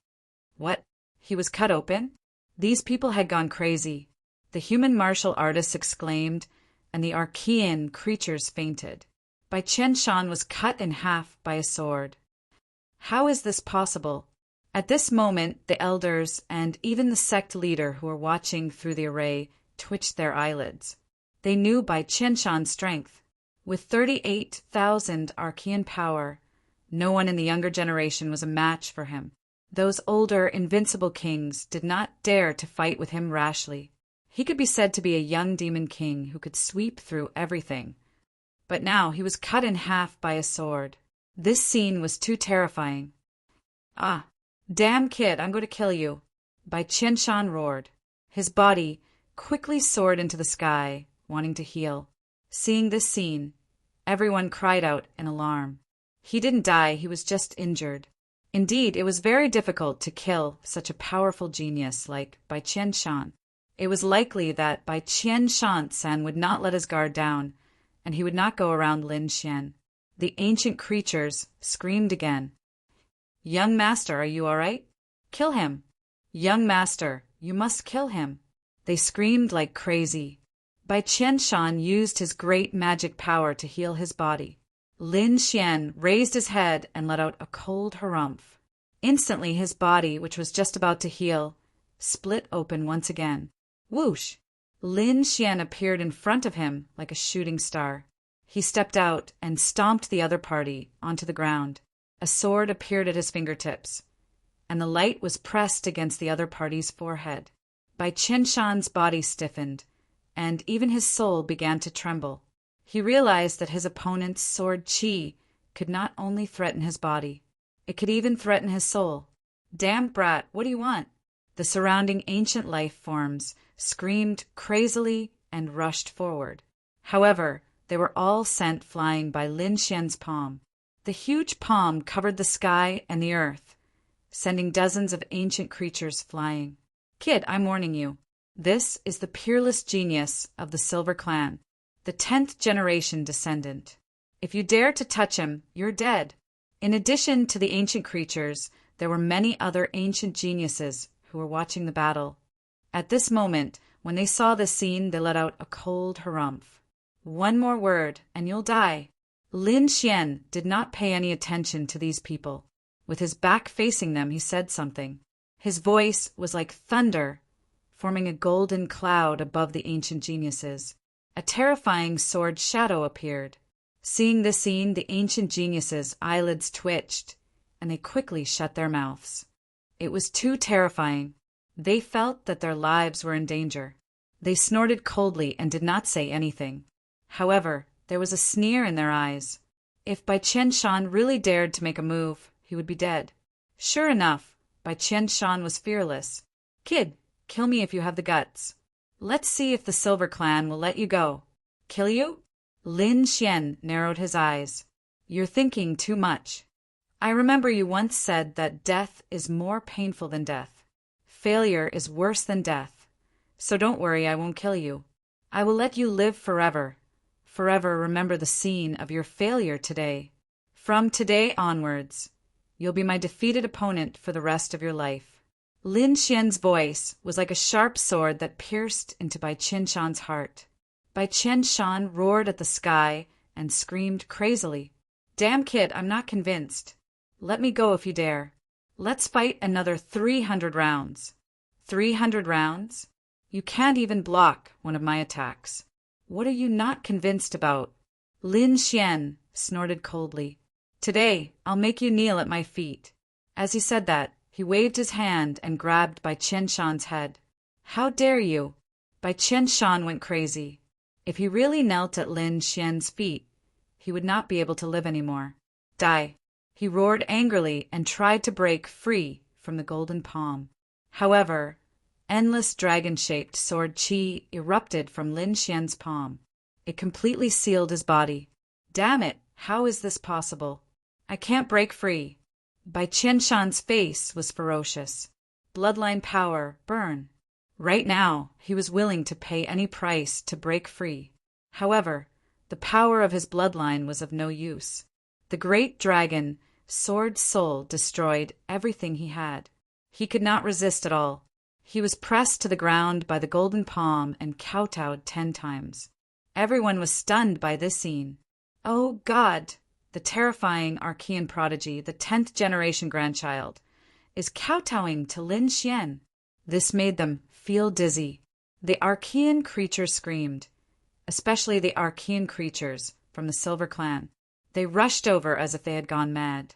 What? He was cut open? These people had gone crazy. The human martial artists exclaimed, and the Archean creatures fainted. Bai Qianshan was cut in half by a sword. How is this possible? At this moment, the elders and even the sect leader who were watching through the array twitched their eyelids. They knew Bai Qianshan's strength. With 38,000 Archean power, no one in the younger generation was a match for him. Those older, invincible kings did not dare to fight with him rashly. He could be said to be a young demon king who could sweep through everything. But now he was cut in half by a sword. This scene was too terrifying. Ah, damn kid, I'm going to kill you! Bai Qianshan roared. His body quickly soared into the sky, wanting to heal. Seeing this scene, everyone cried out in alarm. He didn't die, he was just injured. Indeed, it was very difficult to kill such a powerful genius like Bai Qianshan. It was likely that Bai Qianshan-san would not let his guard down, and he would not go around Lin Xian. The ancient creatures screamed again. Young master, are you all right? Kill him! Young master, you must kill him! They screamed like crazy. Bai Qianshan used his great magic power to heal his body. Lin Xian raised his head and let out a cold harumph. Instantly his body, which was just about to heal, split open once again. Whoosh! Lin Xian appeared in front of him like a shooting star. He stepped out and stomped the other party onto the ground. A sword appeared at his fingertips, and the light was pressed against the other party's forehead. Bai Qianshan's body stiffened, and even his soul began to tremble. He realized that his opponent's sword qi could not only threaten his body, it could even threaten his soul. "Damn brat, what do you want?" The surrounding ancient life forms screamed crazily and rushed forward. However, they were all sent flying by Lin Xian's palm. The huge palm covered the sky and the earth, sending dozens of ancient creatures flying. "Kid, I'm warning you. This is the peerless genius of the Silver Clan, the 10th generation descendant. If you dare to touch him, you're dead." In addition to the ancient creatures, there were many other ancient geniuses who were watching the battle. At this moment, when they saw this scene, they let out a cold harumph. "One more word, and you'll die." Lin Xian did not pay any attention to these people. With his back facing them, he said something. His voice was like thunder, forming a golden cloud above the ancient geniuses. A terrifying sword shadow appeared. Seeing this scene, the ancient geniuses' eyelids twitched, and they quickly shut their mouths. It was too terrifying. They felt that their lives were in danger. They snorted coldly and did not say anything. However, there was a sneer in their eyes. If Bai Qianshan really dared to make a move, he would be dead. Sure enough, Bai Qianshan was fearless. "Kid, kill me if you have the guts. Let's see if the Silver Clan will let you go." "Kill you?" Lin Xian narrowed his eyes. "You're thinking too much. I remember you once said that death is more painful than death. Failure is worse than death. So don't worry, I won't kill you. I will let you live forever. Forever remember the scene of your failure today. From today onwards, you'll be my defeated opponent for the rest of your life." Lin Xian's voice was like a sharp sword that pierced into Bai Qianshan's heart. Bai Qianshan roared at the sky and screamed crazily. "Damn kid, I'm not convinced. Let me go if you dare. Let's fight another 300 rounds. 300 rounds? You can't even block one of my attacks. What are you not convinced about?" Lin Xian snorted coldly. "Today, I'll make you kneel at my feet." As he said that, he waved his hand and grabbed Bai Qianshan's head. "How dare you?" Bai Qianshan went crazy. If he really knelt at Lin Xian's feet, he would not be able to live anymore. "Die!" He roared angrily and tried to break free from the golden palm. However, endless dragon-shaped sword qi erupted from Lin Xian's palm. It completely sealed his body. "Damn it! How is this possible? I can't break free." Bai Qianshan's face was ferocious. Bloodline power, burn. Right now, he was willing to pay any price to break free. However, the power of his bloodline was of no use. The great dragon, Sword Soul, destroyed everything he had. He could not resist at all. He was pressed to the ground by the golden palm and kowtowed 10 times. Everyone was stunned by this scene. Oh God! The terrifying Archean prodigy, the 10th generation grandchild, is kowtowing to Lin Xian. This made them feel dizzy. The Archean creatures screamed, especially the Archean creatures from the Silver Clan. They rushed over as if they had gone mad.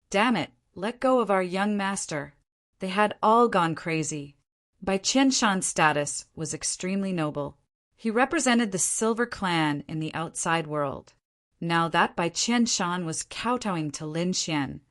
"Damn it, let go of our young master." They had all gone crazy. Bai Qianshan's status was extremely noble. He represented the Silver Clan in the outside world. Now that Bai Qianshan was kowtowing to Lin Xian,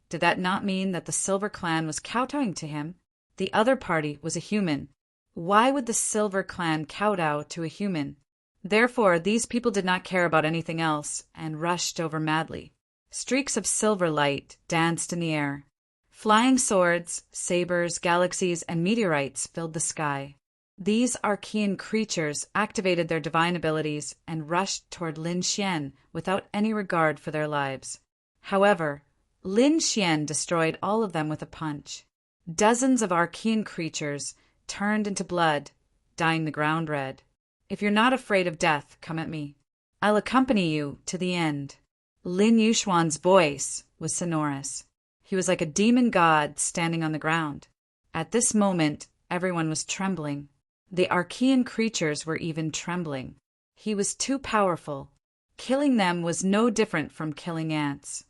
did that not mean that the Silver Clan was kowtowing to him? The other party was a human. Why would the Silver Clan kowtow to a human? Therefore, these people did not care about anything else and rushed over madly. Streaks of silver light danced in the air. Flying swords, sabers, galaxies, and meteorites filled the sky. These Archean creatures activated their divine abilities and rushed toward Lin Xian without any regard for their lives. However, Lin Xian destroyed all of them with a punch. Dozens of Archean creatures turned into blood, dyeing the ground red. "If you're not afraid of death, come at me. I'll accompany you to the end." Lin Yuxuan's voice was sonorous. He was like a demon god standing on the ground. At this moment, everyone was trembling. The Archean creatures were even trembling. He was too powerful. Killing them was no different from killing ants.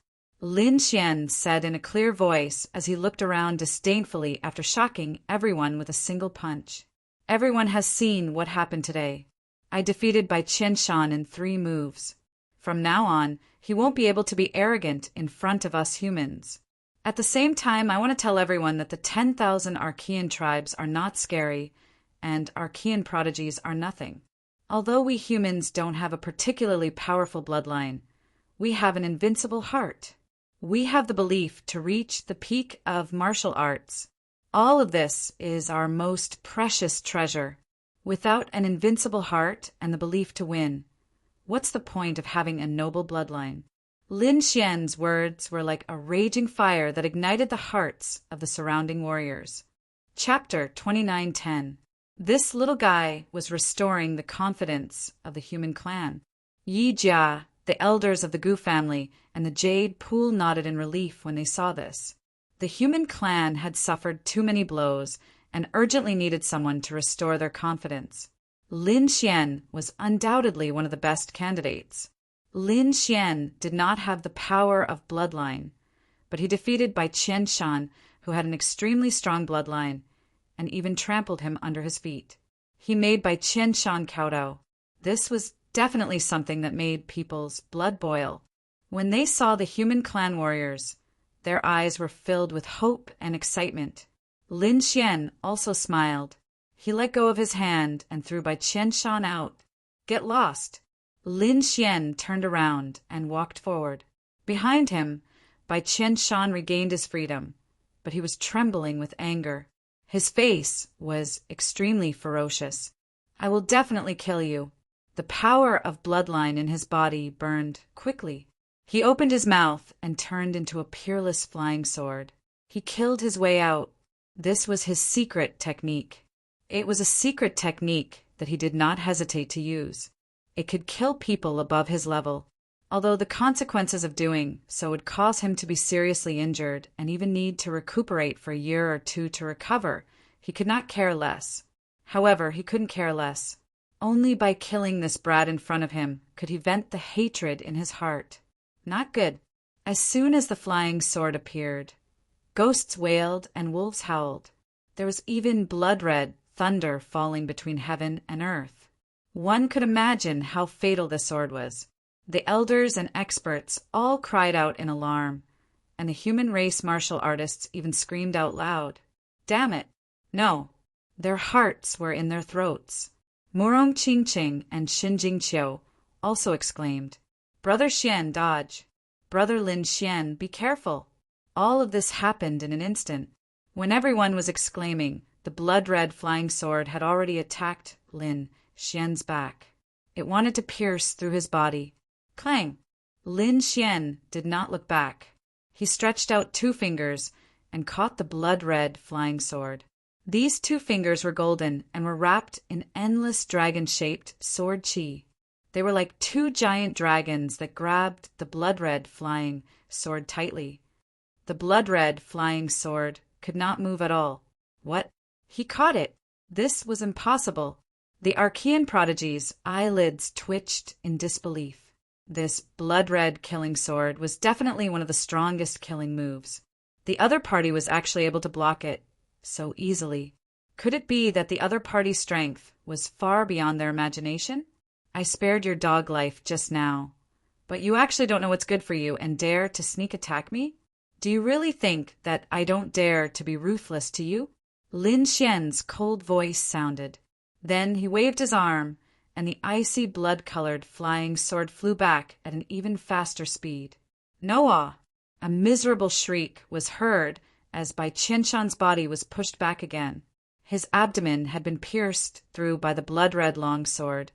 Lin Xian said in a clear voice as he looked around disdainfully after shocking everyone with a single punch. Everyone has seen what happened today. I defeated Bai Qianshan in 3 moves. From now on, he won't be able to be arrogant in front of us humans. At the same time, I want to tell everyone that the 10,000 Archean tribes are not scary, and Archean prodigies are nothing. Although we humans don't have a particularly powerful bloodline, we have an invincible heart. We have the belief to reach the peak of martial arts. All of this is our most precious treasure. Without an invincible heart and the belief to win, what's the point of having a noble bloodline? Lin Xian's words were like a raging fire that ignited the hearts of the surrounding warriors. Chapter 29:10. This little guy was restoring the confidence of the human clan. Yi Jia, the elders of the Gu family, and the Jade Pool nodded in relief when they saw this. The human clan had suffered too many blows and urgently needed someone to restore their confidence. Lin Xian was undoubtedly one of the best candidates. Lin Xian did not have the power of bloodline, but he defeated Bai Qianshan, who had an extremely strong bloodline, and even trampled him under his feet. He made Bai Qianshan kowtow. This was definitely something that made people's blood boil. When they saw the human clan warriors, their eyes were filled with hope and excitement. Lin Xian also smiled. He let go of his hand and threw Bai Qianshan out. Get lost. Lin Xian turned around and walked forward. Behind him, Bai Qianshan regained his freedom, but he was trembling with anger. His face was extremely ferocious. I will definitely kill you. The power of bloodline in his body burned quickly. He opened his mouth and turned into a peerless flying sword. He killed his way out. This was his secret technique. It was a secret technique that he did not hesitate to use. It could kill people above his level. Although the consequences of doing so would cause him to be seriously injured and even need to recuperate for a year or 2 to recover, he could not care less. However, he couldn't care less. Only by killing this brat in front of him could he vent the hatred in his heart. Not good. As soon as the flying sword appeared, ghosts wailed and wolves howled. There was even blood-red thunder falling between heaven and earth. One could imagine how fatal the sword was. The elders and experts all cried out in alarm, and the human race martial artists even screamed out loud. Damn it! No. Their hearts were in their throats. Murong Qingqing and Xin Jingqiu also exclaimed, Brother Xian, dodge. Brother Lin Xian, be careful. All of this happened in an instant. When everyone was exclaiming, the blood-red flying sword had already attacked Lin Xian's back. It wanted to pierce through his body. Clang! Lin Xian did not look back. He stretched out 2 fingers and caught the blood-red flying sword. These 2 fingers were golden and were wrapped in endless dragon-shaped sword qi. They were like 2 giant dragons that grabbed the blood-red flying sword tightly. The blood-red flying sword could not move at all. What? He caught it! This was impossible. The Archean prodigy's eyelids twitched in disbelief. This blood-red killing sword was definitely one of the strongest killing moves. The other party was actually able to block it so easily. Could it be that the other party's strength was far beyond their imagination? I spared your dog life just now, but you actually don't know what's good for you and dare to sneak attack me? Do you really think that I don't dare to be ruthless to you? Lin Xian's cold voice sounded. Then he waved his arm, and the icy blood-colored flying sword flew back at an even faster speed. Noah! A miserable shriek was heard as Bai Qianshan's body was pushed back again. His abdomen had been pierced through by the blood-red long sword,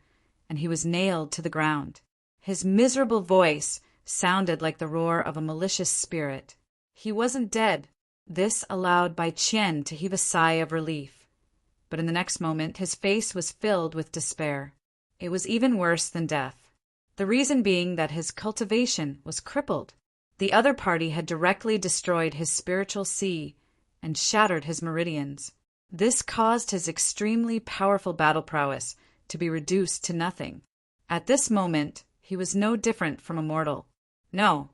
and he was nailed to the ground. His miserable voice sounded like the roar of a malicious spirit. He wasn't dead. This allowed Bai Qian to heave a sigh of relief. But in the next moment, his face was filled with despair. It was even worse than death. The reason being that his cultivation was crippled. The other party had directly destroyed his spiritual sea and shattered his meridians. This caused his extremely powerful battle prowess to be reduced to nothing. At this moment, he was no different from a mortal. No,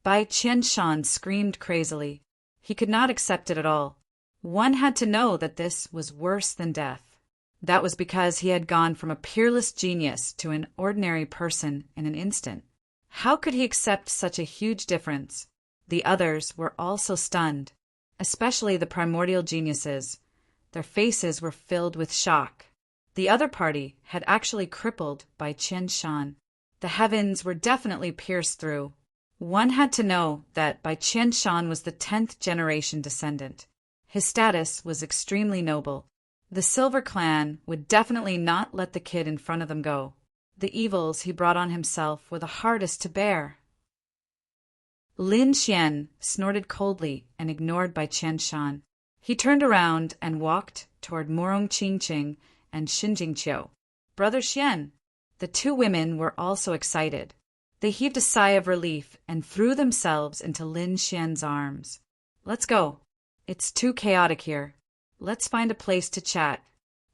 Bai Qianshan screamed crazily. He could not accept it at all. One had to know that this was worse than death. That was because he had gone from a peerless genius to an ordinary person in an instant. How could he accept such a huge difference? The others were also stunned, especially the primordial geniuses. Their faces were filled with shock. The other party had actually crippled by Qian Shan. The heavens were definitely pierced through. One had to know that Bai Qian Shan was the 10th generation descendant. His status was extremely noble. The Silver Clan would definitely not let the kid in front of them go. The evils he brought on himself were the hardest to bear. Lin Xian snorted coldly and ignored Bai Qian Shan. He turned around and walked toward Murong Qingqing and Xinjingqiu. Brother Xian. The two women were also excited. They heaved a sigh of relief and threw themselves into Lin Xian's arms. Let's go. It's too chaotic here. Let's find a place to chat.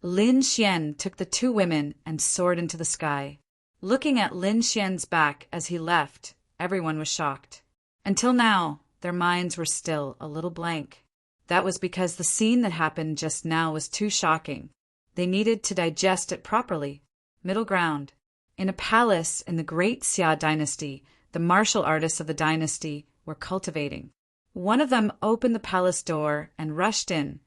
Lin Xian took the two women and soared into the sky. Looking at Lin Xian's back as he left, everyone was shocked. Until now, their minds were still a little blank. That was because the scene that happened just now was too shocking. They needed to digest it properly. Middle ground. In a palace in the great Xia dynasty, the martial artists of the dynasty were cultivating. One of them opened the palace door and rushed in,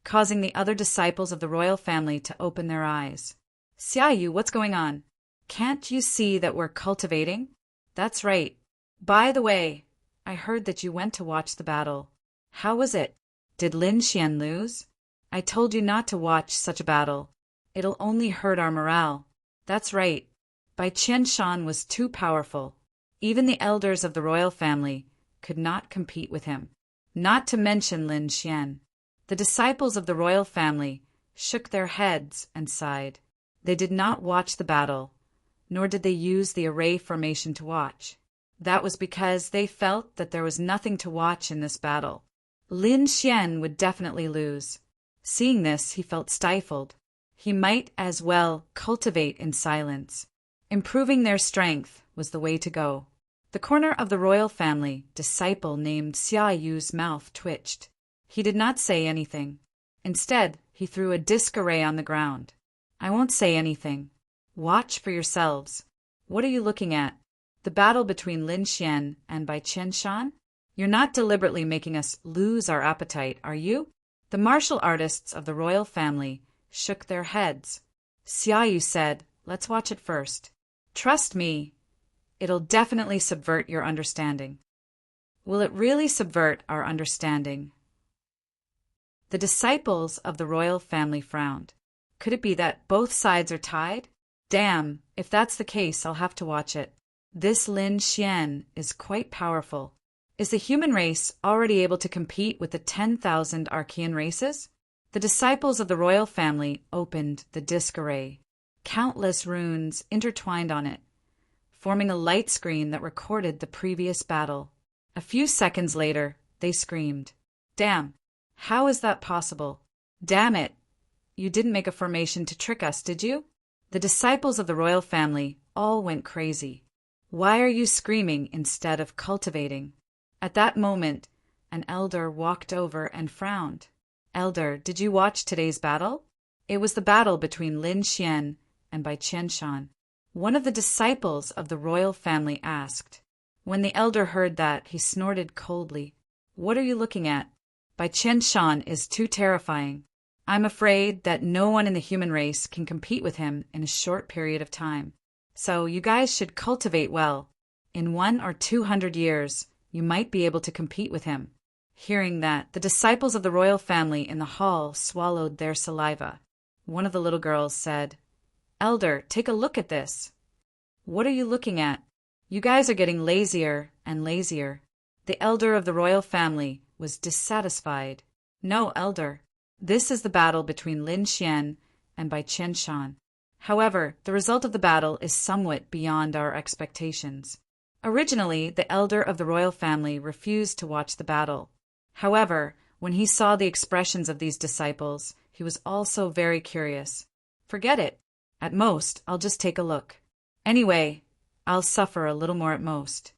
causing the other disciples of the royal family to open their eyes. Xiaoyu, what's going on? Can't you see that we're cultivating? That's right. By the way, I heard that you went to watch the battle. How was it? Did Lin Xian lose? I told you not to watch such a battle. It'll only hurt our morale. That's right. Bai Qian Shan was too powerful. Even the elders of the royal family could not compete with him. Not to mention Lin Xian. The disciples of the royal family shook their heads and sighed. They did not watch the battle, nor did they use the array formation to watch. That was because they felt that there was nothing to watch in this battle. Lin Xian would definitely lose. Seeing this, he felt stifled. He might as well cultivate in silence. Improving their strength was the way to go. The corner of the royal family disciple named Xiaoyu's mouth twitched. He did not say anything. Instead, he threw a disc array on the ground. I won't say anything. Watch for yourselves. What are you looking at? The battle between Lin Xian and Bai Qian Shan? You're not deliberately making us lose our appetite, are you? The martial artists of the royal family shook their heads. Xiaoyu said, let's watch it first. Trust me, it'll definitely subvert your understanding. Will it really subvert our understanding? The disciples of the royal family frowned. Could it be that both sides are tied? Damn, if that's the case, I'll have to watch it. This Lin Xian is quite powerful. Is the human race already able to compete with the 10,000 Archean races? The disciples of the royal family opened the disc array. Countless runes intertwined on it, forming a light screen that recorded the previous battle. A few seconds later, they screamed, Damn! How is that possible? Damn it! You didn't make a formation to trick us, did you? The disciples of the royal family all went crazy. Why are you screaming instead of cultivating? At that moment, an elder walked over and frowned. Elder, did you watch today's battle? It was the battle between Lin Xian and Bai Qian Shan. One of the disciples of the royal family asked. When the elder heard that, he snorted coldly. What are you looking at? Bai Qian Shan is too terrifying. I'm afraid that no one in the human race can compete with him in a short period of time. So you guys should cultivate well. In 100 or 200 years, you might be able to compete with him. Hearing that, the disciples of the royal family in the hall swallowed their saliva. One of the little girls said, Elder, take a look at this. What are you looking at? You guys are getting lazier and lazier. The elder of the royal family was dissatisfied. No, Elder. This is the battle between Lin Xian and Bai Qian Shan. However, the result of the battle is somewhat beyond our expectations. Originally, the elder of the royal family refused to watch the battle. However, when he saw the expressions of these disciples, he was also very curious. Forget it. At most, I'll just take a look. Anyway, I'll suffer a little more at most.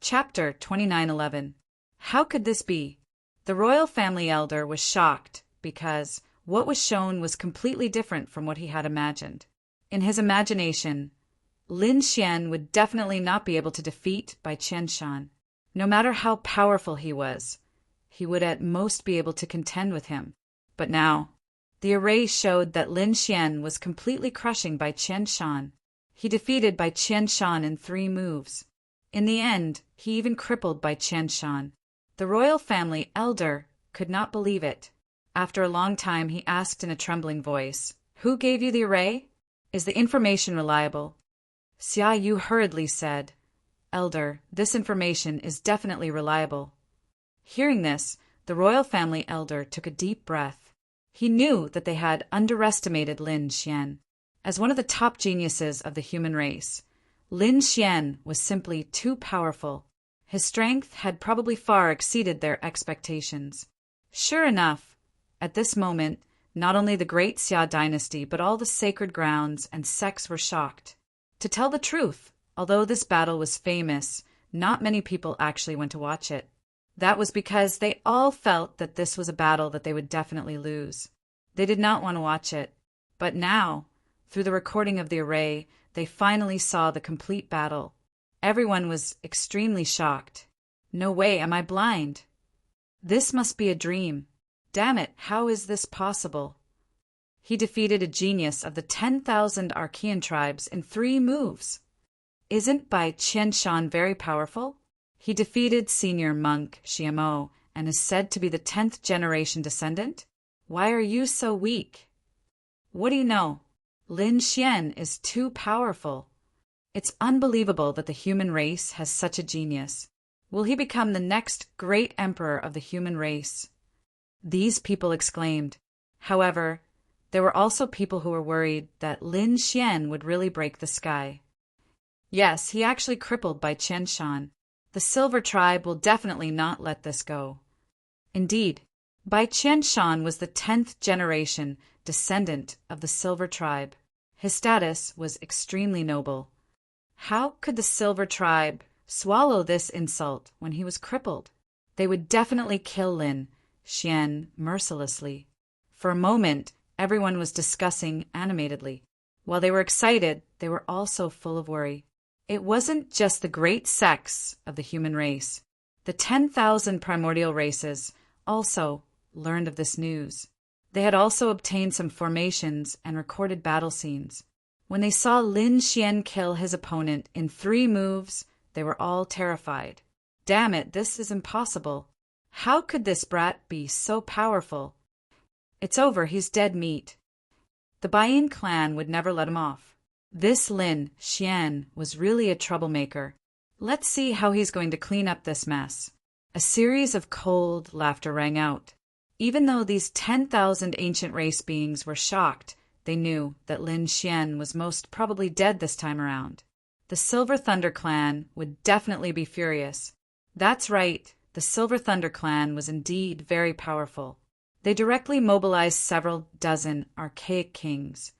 Chapter 2911. How could this be? The royal family elder was shocked because what was shown was completely different from what he had imagined. In his imagination, Lin Xian would definitely not be able to defeat Bai Qianshan. No matter how powerful he was, he would at most be able to contend with him. But now, the array showed that Lin Xian was completely crushing Bai Qianshan. He defeated Bai Qianshan in 3 moves. In the end, he even crippled Bai Qianshan. The royal family elder could not believe it. After a long time, he asked in a trembling voice, "Who gave you the array? Is the information reliable?" Xia Yu hurriedly said, "Elder, this information is definitely reliable." Hearing this, the royal family elder took a deep breath. He knew that they had underestimated Lin Xian. As one of the top geniuses of the human race, Lin Xian was simply too powerful. His strength had probably far exceeded their expectations. Sure enough, at this moment, not only the great Xia dynasty but all the sacred grounds and sects were shocked. To tell the truth, although this battle was famous, not many people actually went to watch it. That was because they all felt that this was a battle that they would definitely lose. They did not want to watch it. But now, through the recording of the array, they finally saw the complete battle. Everyone was extremely shocked. No way, am I blind? This must be a dream. Damn it, how is this possible? He defeated a genius of the 10,000 Archean tribes in 3 moves. Isn't Bai Qianshan very powerful? He defeated senior monk Xiamo and is said to be the 10th generation descendant. Why are you so weak? What do you know? Lin Xian is too powerful. It's unbelievable that the human race has such a genius. Will he become the next great emperor of the human race? These people exclaimed. However, there were also people who were worried that Lin Xian would really break the sky. Yes, he actually crippled Bai Qianshan. The Silver Tribe will definitely not let this go. Indeed, Bai Qianshan was the 10th generation descendant of the Silver Tribe. His status was extremely noble. How could the Silver Tribe swallow this insult when he was crippled? They would definitely kill Lin Xian mercilessly. For a moment, everyone was discussing animatedly. While they were excited, they were also full of worry. It wasn't just the great sects of the human race. The 10,000 primordial races also learned of this news. They had also obtained some formations and recorded battle scenes. When they saw Lin Xian kill his opponent in 3 moves, they were all terrified. Damn it, this is impossible. How could this brat be so powerful? It's over, he's dead meat. The Baiyin clan would never let him off. This Lin Xian was really a troublemaker. Let's see how he's going to clean up this mess. A series of cold laughter rang out. Even though these 10,000 ancient race beings were shocked, they knew that Lin Xian was most probably dead this time around. The Silver Thunder clan would definitely be furious. That's right, the Silver Thunder clan was indeed very powerful. They directly mobilized several dozen archaic kings,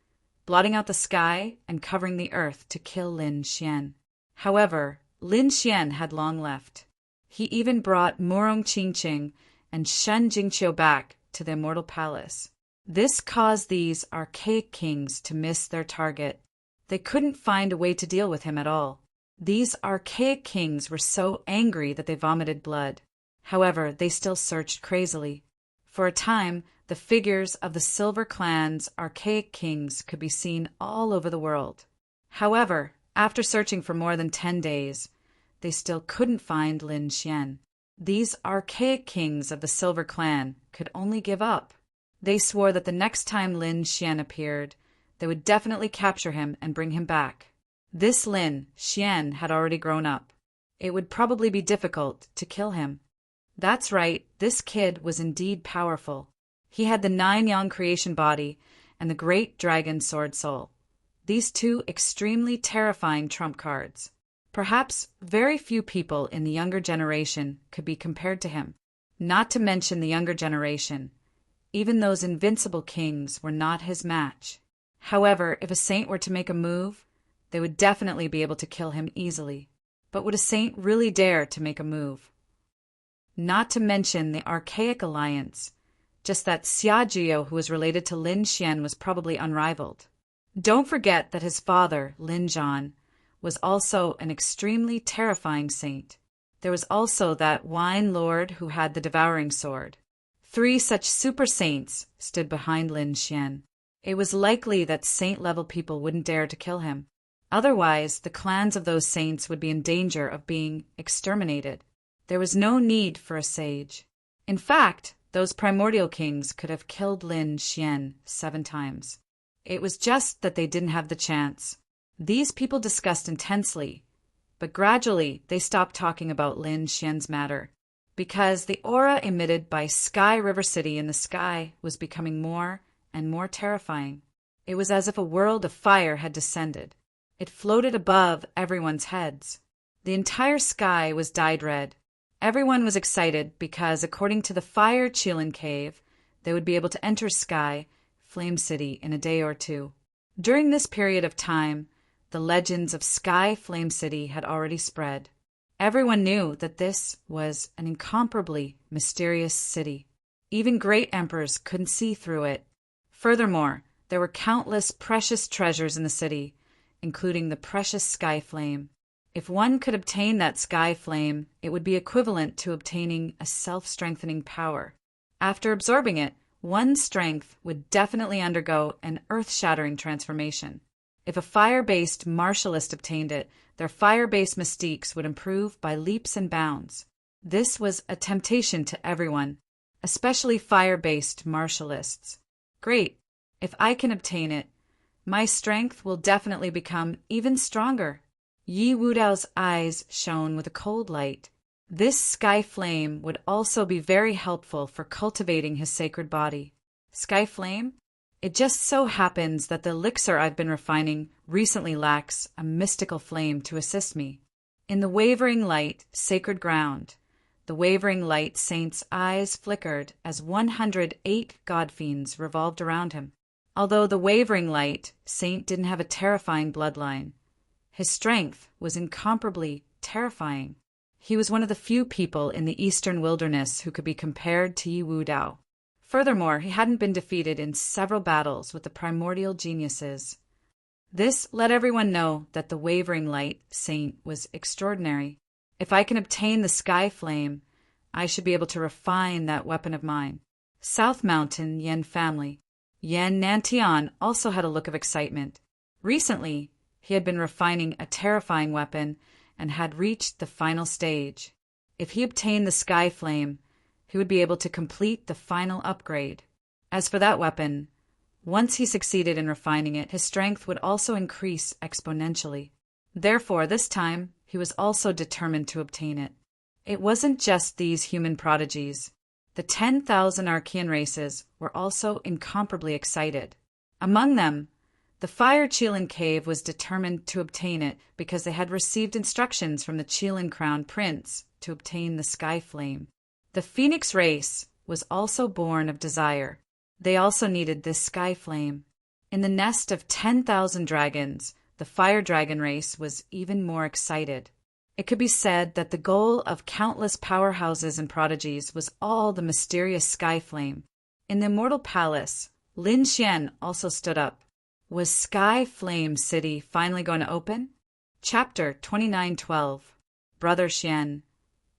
blotting out the sky and covering the earth to kill Lin Xian. However, Lin Xian had long left. He even brought Murong Qingqing and Shen Jingqiu back to the immortal palace. This caused these archaic kings to miss their target. They couldn't find a way to deal with him at all. These archaic kings were so angry that they vomited blood. However, they still searched crazily. For a time, the figures of the Silver Clan's archaic kings could be seen all over the world. However, after searching for more than 10 days, they still couldn't find Lin Xian. These archaic kings of the Silver Clan could only give up. They swore that the next time Lin Xian appeared, they would definitely capture him and bring him back. This Lin Xian had already grown up. It would probably be difficult to kill him. That's right, this kid was indeed powerful. He had the 9-yang creation body and the great dragon sword soul. These 2 extremely terrifying trump cards. Perhaps very few people in the younger generation could be compared to him. Not to mention the younger generation. Even those invincible kings were not his match. However, if a saint were to make a move, they would definitely be able to kill him easily. But would a saint really dare to make a move? Not to mention the archaic alliance. Just that Xiajiao, who was related to Lin Xian, was probably unrivaled. Don't forget that his father, Lin Zhan, was also an extremely terrifying saint. There was also that wine lord who had the devouring sword. 3 such super saints stood behind Lin Xian. It was likely that saint-level people wouldn't dare to kill him. Otherwise, the clans of those saints would be in danger of being exterminated. There was no need for a sage. In fact, those primordial kings could have killed Lin Xian 7 times. It was just that they didn't have the chance. These people discussed intensely, but gradually they stopped talking about Lin Xian's matter, because the aura emitted by Sky River City in the sky was becoming more and more terrifying. It was as if a world of fire had descended. It floated above everyone's heads. The entire sky was dyed red. Everyone was excited because, according to the Fire Qilin Cave, they would be able to enter Sky Flame City in a day or 2. During this period of time, the legends of Sky Flame City had already spread. Everyone knew that this was an incomparably mysterious city. Even great emperors couldn't see through it. Furthermore, there were countless precious treasures in the city, including the precious Sky Flame. If one could obtain that Sky Flame, it would be equivalent to obtaining a self-strengthening power. After absorbing it, one's strength would definitely undergo an earth-shattering transformation. If a fire-based martialist obtained it, their fire-based mystiques would improve by leaps and bounds. This was a temptation to everyone, especially fire-based martialists. Great! If I can obtain it, my strength will definitely become even stronger. Yi Wudao's eyes shone with a cold light. This sky flame would also be very helpful for cultivating his sacred body. Sky flame? It just so happens that the elixir I've been refining recently lacks a mystical flame to assist me. In the wavering light, sacred ground, the wavering light saint's eyes flickered as 108 god-fiends revolved around him. Although the wavering light saint didn't have a terrifying bloodline, his strength was incomparably terrifying. He was one of the few people in the eastern wilderness who could be compared to Yi Wudao. Furthermore, he hadn't been defeated in several battles with the primordial geniuses. This let everyone know that the wavering light saint was extraordinary. If I can obtain the sky flame, I should be able to refine that weapon of mine. South Mountain Yan family. Yan Nantian also had a look of excitement. Recently, he had been refining a terrifying weapon and had reached the final stage. If he obtained the sky flame, he would be able to complete the final upgrade. As for that weapon, once he succeeded in refining it, his strength would also increase exponentially. Therefore, this time, he was also determined to obtain it. It wasn't just these human prodigies. The 10,000 Archean races were also incomparably excited. Among them, the Fire Qilin Cave was determined to obtain it because they had received instructions from the Qilin Crown Prince to obtain the Sky Flame. The Phoenix race was also born of desire. They also needed this Sky Flame. In the nest of 10,000 dragons, the Fire Dragon race was even more excited. It could be said that the goal of countless powerhouses and prodigies was all the mysterious Sky Flame. In the Immortal Palace, Lin Xian also stood up. Was Sky Flame City finally going to open? Chapter 2912. Brother Xian,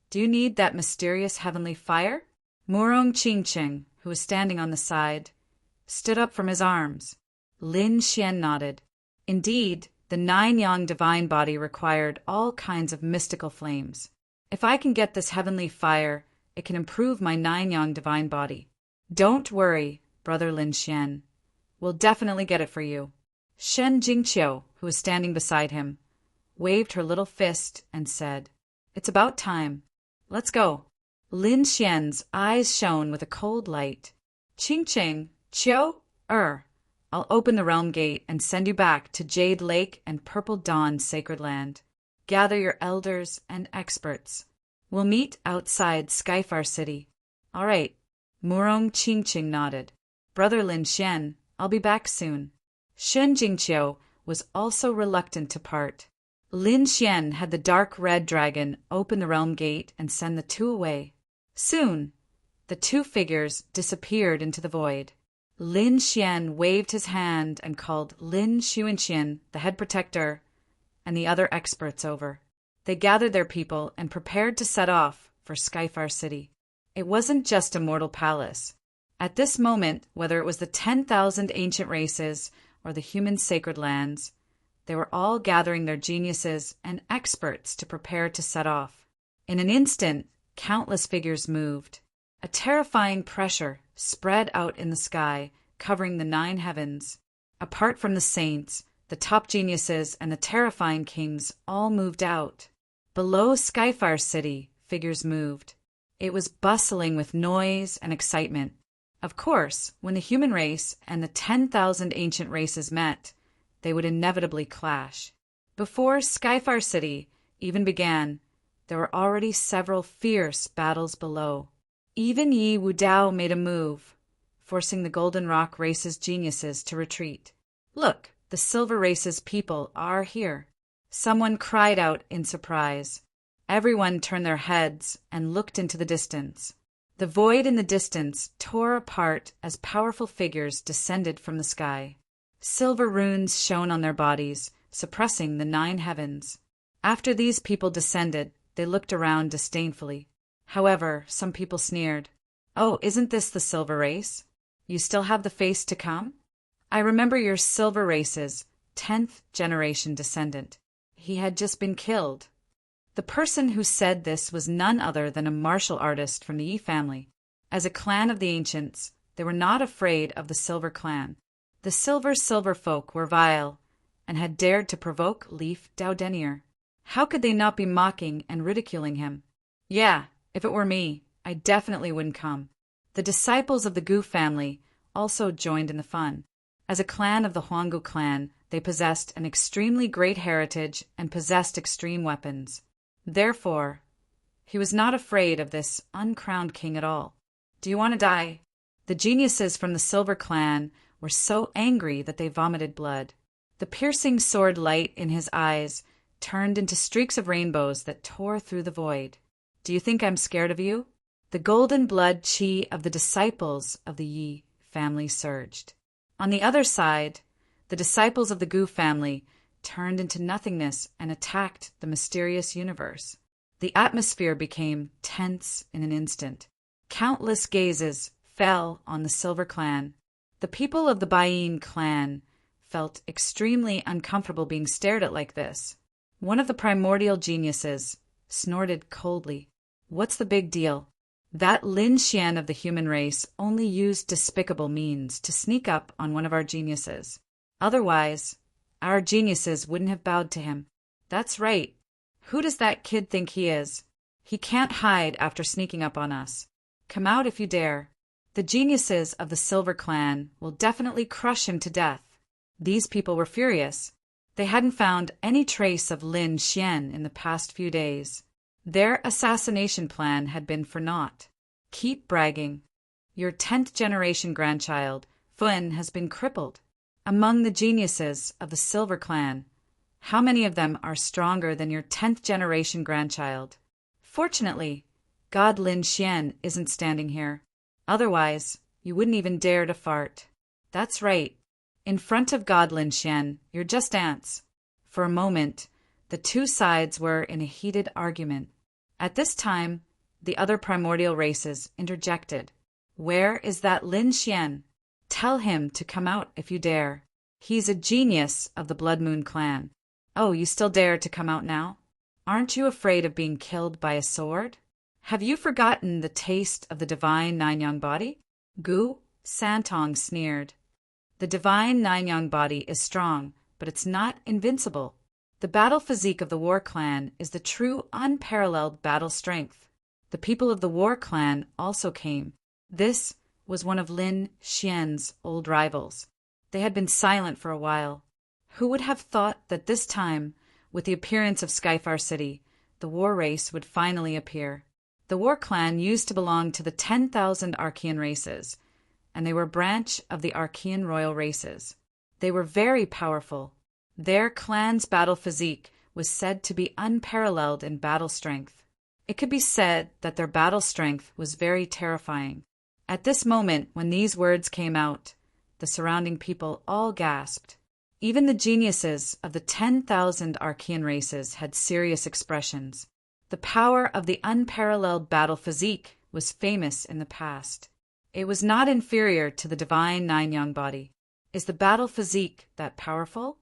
do you need that mysterious heavenly fire? Murong Qingqing, who was standing on the side, stood up from his arms. Lin Xian nodded. Indeed, the 9-yang divine body required all kinds of mystical flames. If I can get this heavenly fire, it can improve my 9-yang divine body. Don't worry, Brother Lin Xian. We'll definitely get it for you. Shen Jingqiu, who was standing beside him, waved her little fist and said, It's about time. Let's go. Lin Xian's eyes shone with a cold light. Qingqing, Qiu, I'll open the realm gate and send you back to Jade Lake and Purple Dawn's sacred land. Gather your elders and experts. We'll meet outside Skyfar City. All right. Murong Qingqing nodded. Brother Lin Xian, I'll be back soon. Shen Jingqiu was also reluctant to part. Lin Xian had the dark red dragon open the realm gate and send the two away. Soon, the two figures disappeared into the void. Lin Xian waved his hand and called Lin Xuanxian, the head protector, and the other experts over. They gathered their people and prepared to set off for Skyfire City. It wasn't just a mortal palace. At this moment, whether it was the 10,000 ancient races or the human sacred lands, they were all gathering their geniuses and experts to prepare to set off. In an instant, countless figures moved. A terrifying pressure spread out in the sky, covering the 9 heavens. Apart from the saints, the top geniuses and the terrifying kings all moved out. Below Skyfire City, figures moved. It was bustling with noise and excitement. Of course, when the human race and the 10,000 ancient races met, they would inevitably clash. Before Skyfire City even began, there were already several fierce battles below. Even Yi Wudao made a move, forcing the Golden Rock race's geniuses to retreat. "Look, the Silver race's people are here." Someone cried out in surprise. Everyone turned their heads and looked into the distance. The void in the distance tore apart as powerful figures descended from the sky. Silver runes shone on their bodies, suppressing the 9 heavens. After these people descended, they looked around disdainfully. However, some people sneered. "Oh, isn't this the Silver race? You still have the face to come? I remember your Silver race's 10th generation descendant. He had just been killed." The person who said this was none other than a martial artist from the Yi family. As a clan of the ancients, they were not afraid of the Silver clan. The Silver folk were vile, and had dared to provoke Leaf Daudenier. How could they not be mocking and ridiculing him? Yeah, if it were me, I definitely wouldn't come. The disciples of the Gu family also joined in the fun. As a clan of the Huanggu clan, they possessed an extremely great heritage and possessed extreme weapons. Therefore, he was not afraid of this uncrowned king at all. "Do you want to die?" The geniuses from the Silver clan were so angry that they vomited blood. The piercing sword light in his eyes turned into streaks of rainbows that tore through the void. "Do you think I'm scared of you?" The golden blood chi of the disciples of the Yi family surged. On the other side, the disciples of the Gu family turned into nothingness and attacked the mysterious universe. The atmosphere became tense in an instant. Countless gazes fell on the Silver clan. The people of the Baiyin clan felt extremely uncomfortable being stared at like this. One of the primordial geniuses snorted coldly. "What's the big deal? That Lin Xian of the human race only used despicable means to sneak up on one of our geniuses. Otherwise, our geniuses wouldn't have bowed to him." "That's right. Who does that kid think he is? He can't hide after sneaking up on us. Come out if you dare. The geniuses of the Silver clan will definitely crush him to death." These people were furious. They hadn't found any trace of Lin Xian in the past few days. Their assassination plan had been for naught. "Keep bragging. Your 10th generation grandchild, Fun, has been crippled. Among the geniuses of the Silver clan, how many of them are stronger than your 10th generation grandchild? Fortunately, God Lin Xian isn't standing here. Otherwise, you wouldn't even dare to fart. That's right. In front of God Lin Xian, you're just ants." For a moment, the two sides were in a heated argument. At this time, the other primordial races interjected. "Where is that Lin Xian? Tell him to come out if you dare. He's a genius of the Blood Moon clan." "Oh, you still dare to come out now? Aren't you afraid of being killed by a sword? Have you forgotten the taste of the divine Nine-Yang body?" Gu Santong sneered. "The divine Nine-Yang body is strong, but it's not invincible. The battle physique of the War clan is the true unparalleled battle strength." The people of the War clan also came. This was one of Lin Xian's old rivals. They had been silent for a while. Who would have thought that this time, with the appearance of Skyfire City, the War race would finally appear? The War clan used to belong to the 10,000 Archean races, and they were a branch of the Archean royal races. They were very powerful. Their clan's battle physique was said to be unparalleled in battle strength. It could be said that their battle strength was very terrifying. At this moment, when these words came out, the surrounding people all gasped. Even the geniuses of the 10,000 Archean races had serious expressions. The power of the unparalleled battle physique was famous in the past. It was not inferior to the divine nine-yang body. Is the battle physique that powerful?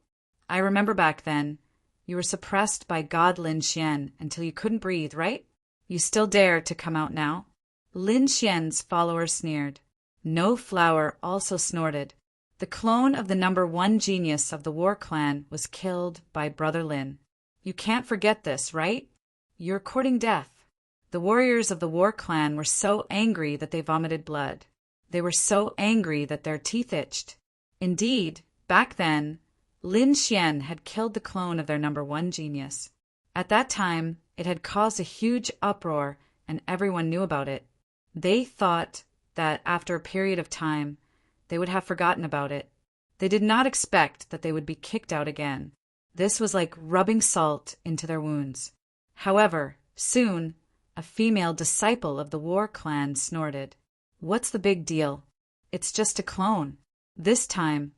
I remember back then, you were suppressed by God Lin Xian until you couldn't breathe, right? You still dare to come out now? Lin Xian's followers sneered. No Flower also snorted. The clone of the number one genius of the War Clan was killed by Brother Lin. You can't forget this, right? You're courting death. The warriors of the War Clan were so angry that they vomited blood. They were so angry that their teeth itched. Indeed, back then, Lin Xian had killed the clone of their number one genius. At that time, it had caused a huge uproar, and everyone knew about it. They thought that after a period of time, they would have forgotten about it. They did not expect that they would be kicked out again. This was like rubbing salt into their wounds. However, soon, a female disciple of the War Clan snorted. What's the big deal? It's just a clone. This time,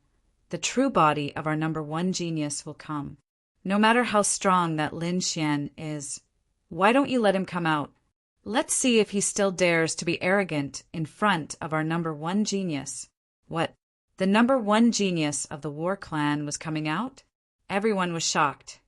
the true body of our number one genius will come. No matter how strong that Lin Xian is, why don't you let him come out? Let's see if he still dares to be arrogant in front of our number one genius. What? The number one genius of the War Clan was coming out? Everyone was shocked.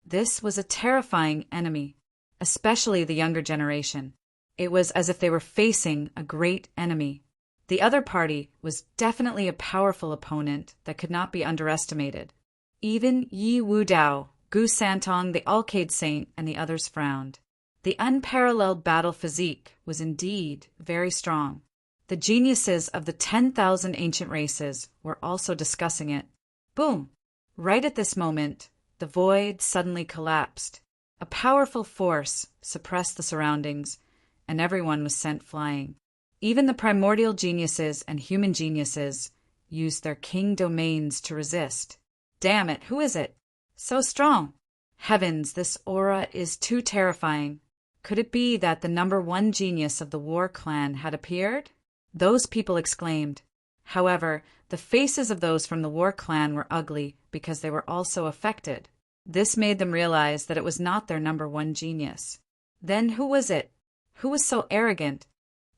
This was a terrifying enemy, especially the younger generation. It was as if they were facing a great enemy. The other party was definitely a powerful opponent that could not be underestimated. Even Yi Wudao, Gu Santong, the Alcade Saint, and the others frowned. The unparalleled battle physique was indeed very strong. The geniuses of the 10,000 ancient races were also discussing it. Boom! Right at this moment, the void suddenly collapsed. A powerful force suppressed the surroundings, and everyone was sent flying. Even the primordial geniuses and human geniuses used their king domains to resist. Damn it, who is it? So strong! Heavens, this aura is too terrifying. Could it be that the number one genius of the War Clan had appeared? Those people exclaimed. However, the faces of those from the War Clan were ugly because they were also affected. This made them realize that it was not their number one genius. Then who was it? Who was so arrogant?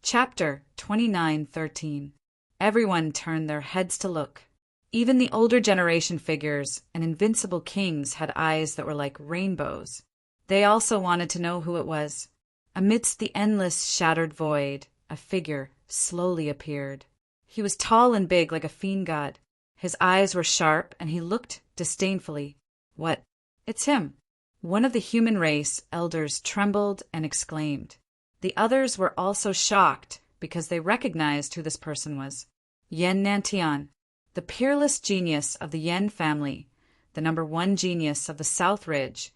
Chapter 29:13. Everyone turned their heads to look. Even the older generation figures and invincible kings had eyes that were like rainbows. They also wanted to know who it was. Amidst the endless shattered void, a figure slowly appeared. He was tall and big like a fiend god. His eyes were sharp and he looked disdainfully. What? It's him. One of the human race elders trembled and exclaimed. The others were also shocked because they recognized who this person was. Yan Nantian, the peerless genius of the Yan family, the number one genius of the South Ridge,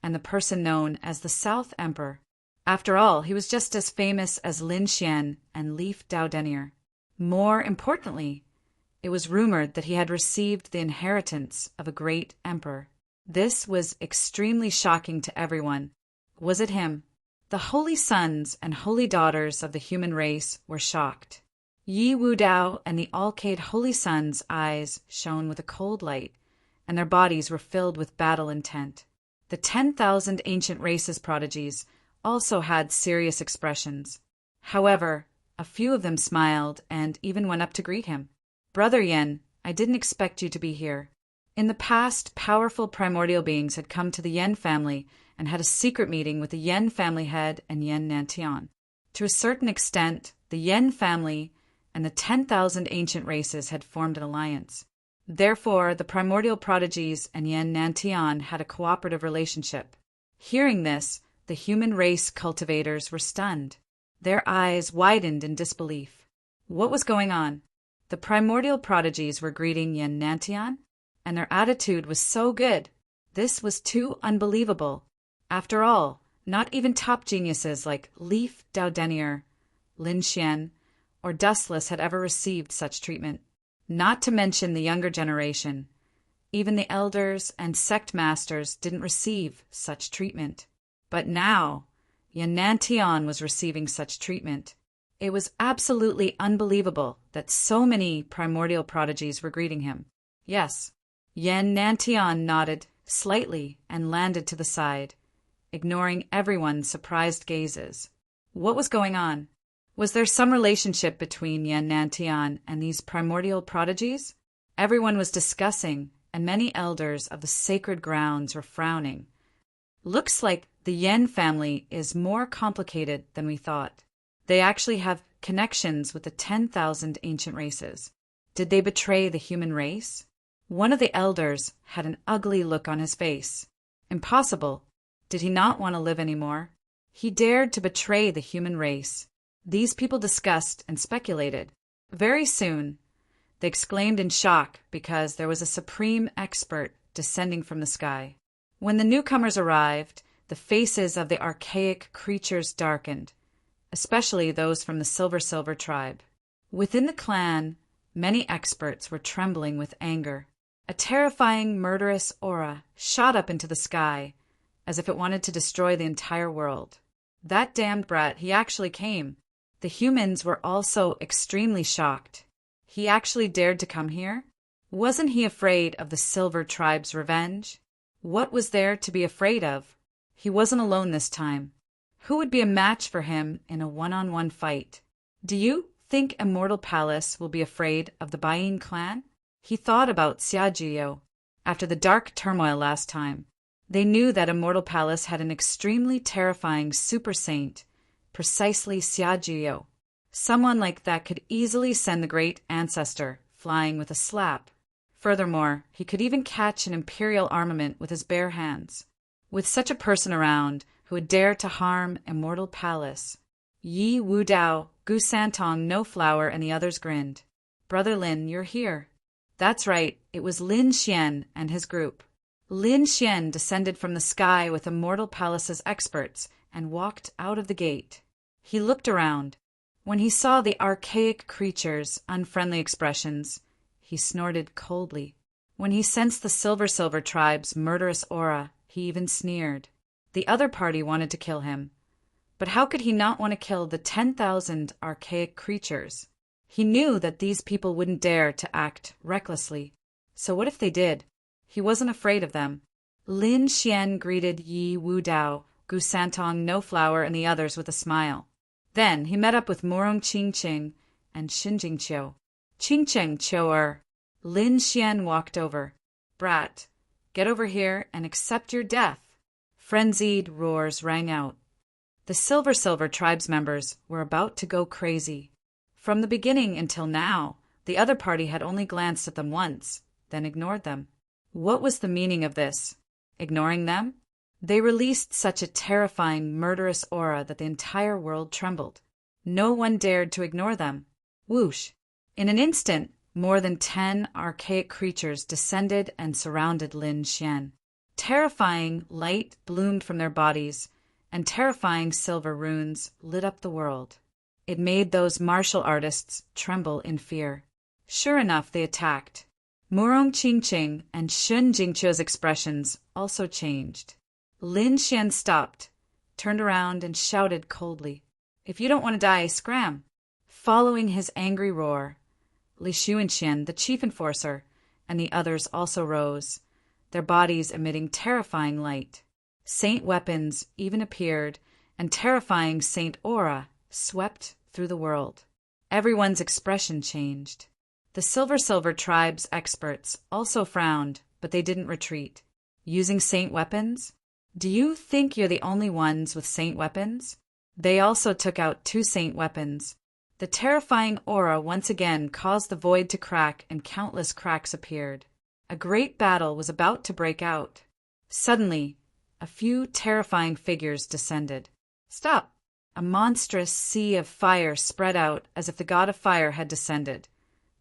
and the person known as the South Emperor. After all, he was just as famous as Lin Xian and Leaf Daodenier. More importantly, it was rumored that he had received the inheritance of a great emperor. This was extremely shocking to everyone. Was it him? The holy sons and holy daughters of the human race were shocked. Yi Wudao and the Alcade holy sons' eyes shone with a cold light, and their bodies were filled with battle intent. The 10,000 ancient races prodigies also had serious expressions. However, a few of them smiled and even went up to greet him. Brother Yen, I didn't expect you to be here. In the past, powerful primordial beings had come to the Yen family and had a secret meeting with the Yen family head and Yan Nantian. To a certain extent, the Yen family and the 10,000 ancient races had formed an alliance. Therefore, the primordial prodigies and Yan Nantian had a cooperative relationship. Hearing this, the human race cultivators were stunned. Their eyes widened in disbelief. What was going on? The primordial prodigies were greeting Yan Nantian, and their attitude was so good. This was too unbelievable. After all, not even top geniuses like Leaf Daodenier, Lin Xian, or Dustless had ever received such treatment. Not to mention the younger generation. Even the elders and sect masters didn't receive such treatment. But now, Yanantian was receiving such treatment. It was absolutely unbelievable that so many primordial prodigies were greeting him. Yes, Yanantian nodded slightly and landed to the side, ignoring everyone's surprised gazes. What was going on? Was there some relationship between Yanantian and these primordial prodigies? Everyone was discussing, and many elders of the sacred grounds were frowning. Looks like the Yen family is more complicated than we thought. They actually have connections with the 10,000 ancient races. Did they betray the human race? One of the elders had an ugly look on his face. Impossible. Did he not want to live anymore? He dared to betray the human race. These people discussed and speculated. Very soon, they exclaimed in shock because there was a supreme expert descending from the sky. When the newcomers arrived, the faces of the archaic creatures darkened, especially those from the Silver tribe. Within the clan, many experts were trembling with anger. A terrifying, murderous aura shot up into the sky, as if it wanted to destroy the entire world. That damned brat, he actually came. The humans were also extremely shocked. He actually dared to come here? Wasn't he afraid of the Silver tribe's revenge? What was there to be afraid of? He wasn't alone this time. Who would be a match for him in a one-on-one fight? Do you think Immortal Palace will be afraid of the Bain clan? He thought about Xiajiyo after the dark turmoil last time. They knew that Immortal Palace had an extremely terrifying super saint, precisely Xiajiyo. Someone like that could easily send the great ancestor flying with a slap. Furthermore, he could even catch an imperial armament with his bare hands. With such a person around who would dare to harm Immortal Palace, Yi Wudao, Gu Santong, No Flower, and the others grinned. Brother Lin, you're here. That's right, it was Lin Xian and his group. Lin Xian descended from the sky with Immortal Palace's experts and walked out of the gate. He looked around. When he saw the archaic creatures' unfriendly expressions, he snorted coldly. When he sensed the Silver tribe's murderous aura, he even sneered. The other party wanted to kill him. But how could he not want to kill the 10,000 archaic creatures? He knew that these people wouldn't dare to act recklessly. So what if they did? He wasn't afraid of them. Lin Xian greeted Yi Wudao, Gu Santong, No Flower, and the others with a smile. Then he met up with Murong Qingqing and Xinjingqiu. Qingqing, Lin Xian walked over. Brat, get over here and accept your death. Frenzied roars rang out. The Silver tribe's members were about to go crazy. From the beginning until now, the other party had only glanced at them once, then ignored them. What was the meaning of this? Ignoring them? They released such a terrifying, murderous aura that the entire world trembled. No one dared to ignore them. Whoosh! In an instant, more than 10 archaic creatures descended and surrounded Lin Xian. Terrifying light bloomed from their bodies, and terrifying silver runes lit up the world. It made those martial artists tremble in fear. Sure enough, they attacked. Murong Qingqing and Shun Jingqiu's expressions also changed. Lin Xian stopped, turned around, and shouted coldly, "If you don't want to die, scram!" Following his angry roar, Li Xuanxian, the chief enforcer, and the others also rose, their bodies emitting terrifying light. Saint weapons even appeared, and terrifying saint aura swept through the world. Everyone's expression changed. The Silver tribe's experts also frowned, but they didn't retreat. Using saint weapons? Do you think you're the only ones with saint weapons? They also took out 2 saint weapons. The terrifying aura once again caused the void to crack, and countless cracks appeared. A great battle was about to break out. Suddenly, a few terrifying figures descended. Stop! A monstrous sea of fire spread out as if the god of fire had descended,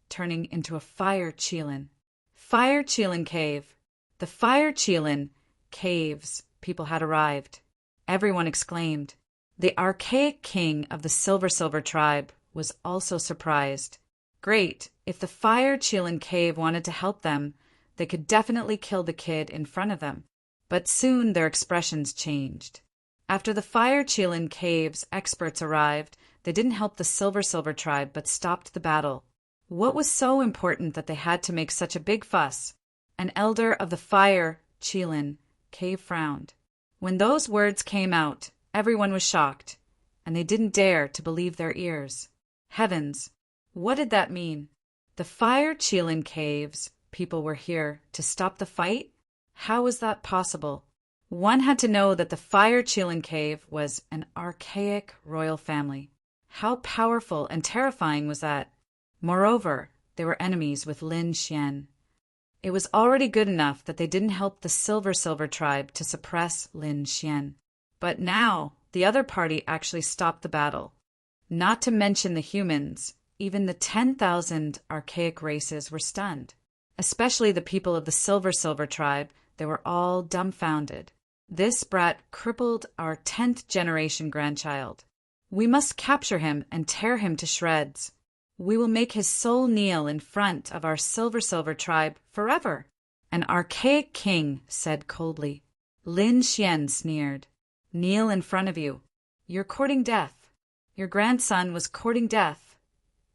turning into a fire Qilin. Fire Qilin Cave. The Fire Qilin caves people had arrived. Everyone exclaimed. The archaic king of the Silver tribe was also surprised. Great! If the Fire Qilin cave wanted to help them, They could definitely kill the kid in front of them. But soon their expressions changed. After the Fire Chilin Caves experts arrived, they didn't help the Silver tribe but stopped the battle. What was so important that they had to make such a big fuss? An elder of the Fire Chilin cave frowned. When those words came out, everyone was shocked, and they didn't dare to believe their ears. Heavens, what did that mean? The Fire Chilin Caves people were here to stop the fight? How was that possible? One had to know that the Fire Chilin Cave was an archaic royal family. How powerful and terrifying was that? Moreover, they were enemies with Lin Xian. It was already good enough that they didn't help the Silver tribe to suppress Lin Xian. But now, the other party actually stopped the battle. Not to mention the humans, even the 10,000 archaic races were stunned. Especially the people of the Silver tribe, they were all dumbfounded. This brat crippled our 10th generation grandchild. We must capture him and tear him to shreds. We will make his soul kneel in front of our Silver tribe forever. An archaic king said coldly. Lin Xian sneered. Kneel in front of you. You're courting death. Your grandson was courting death.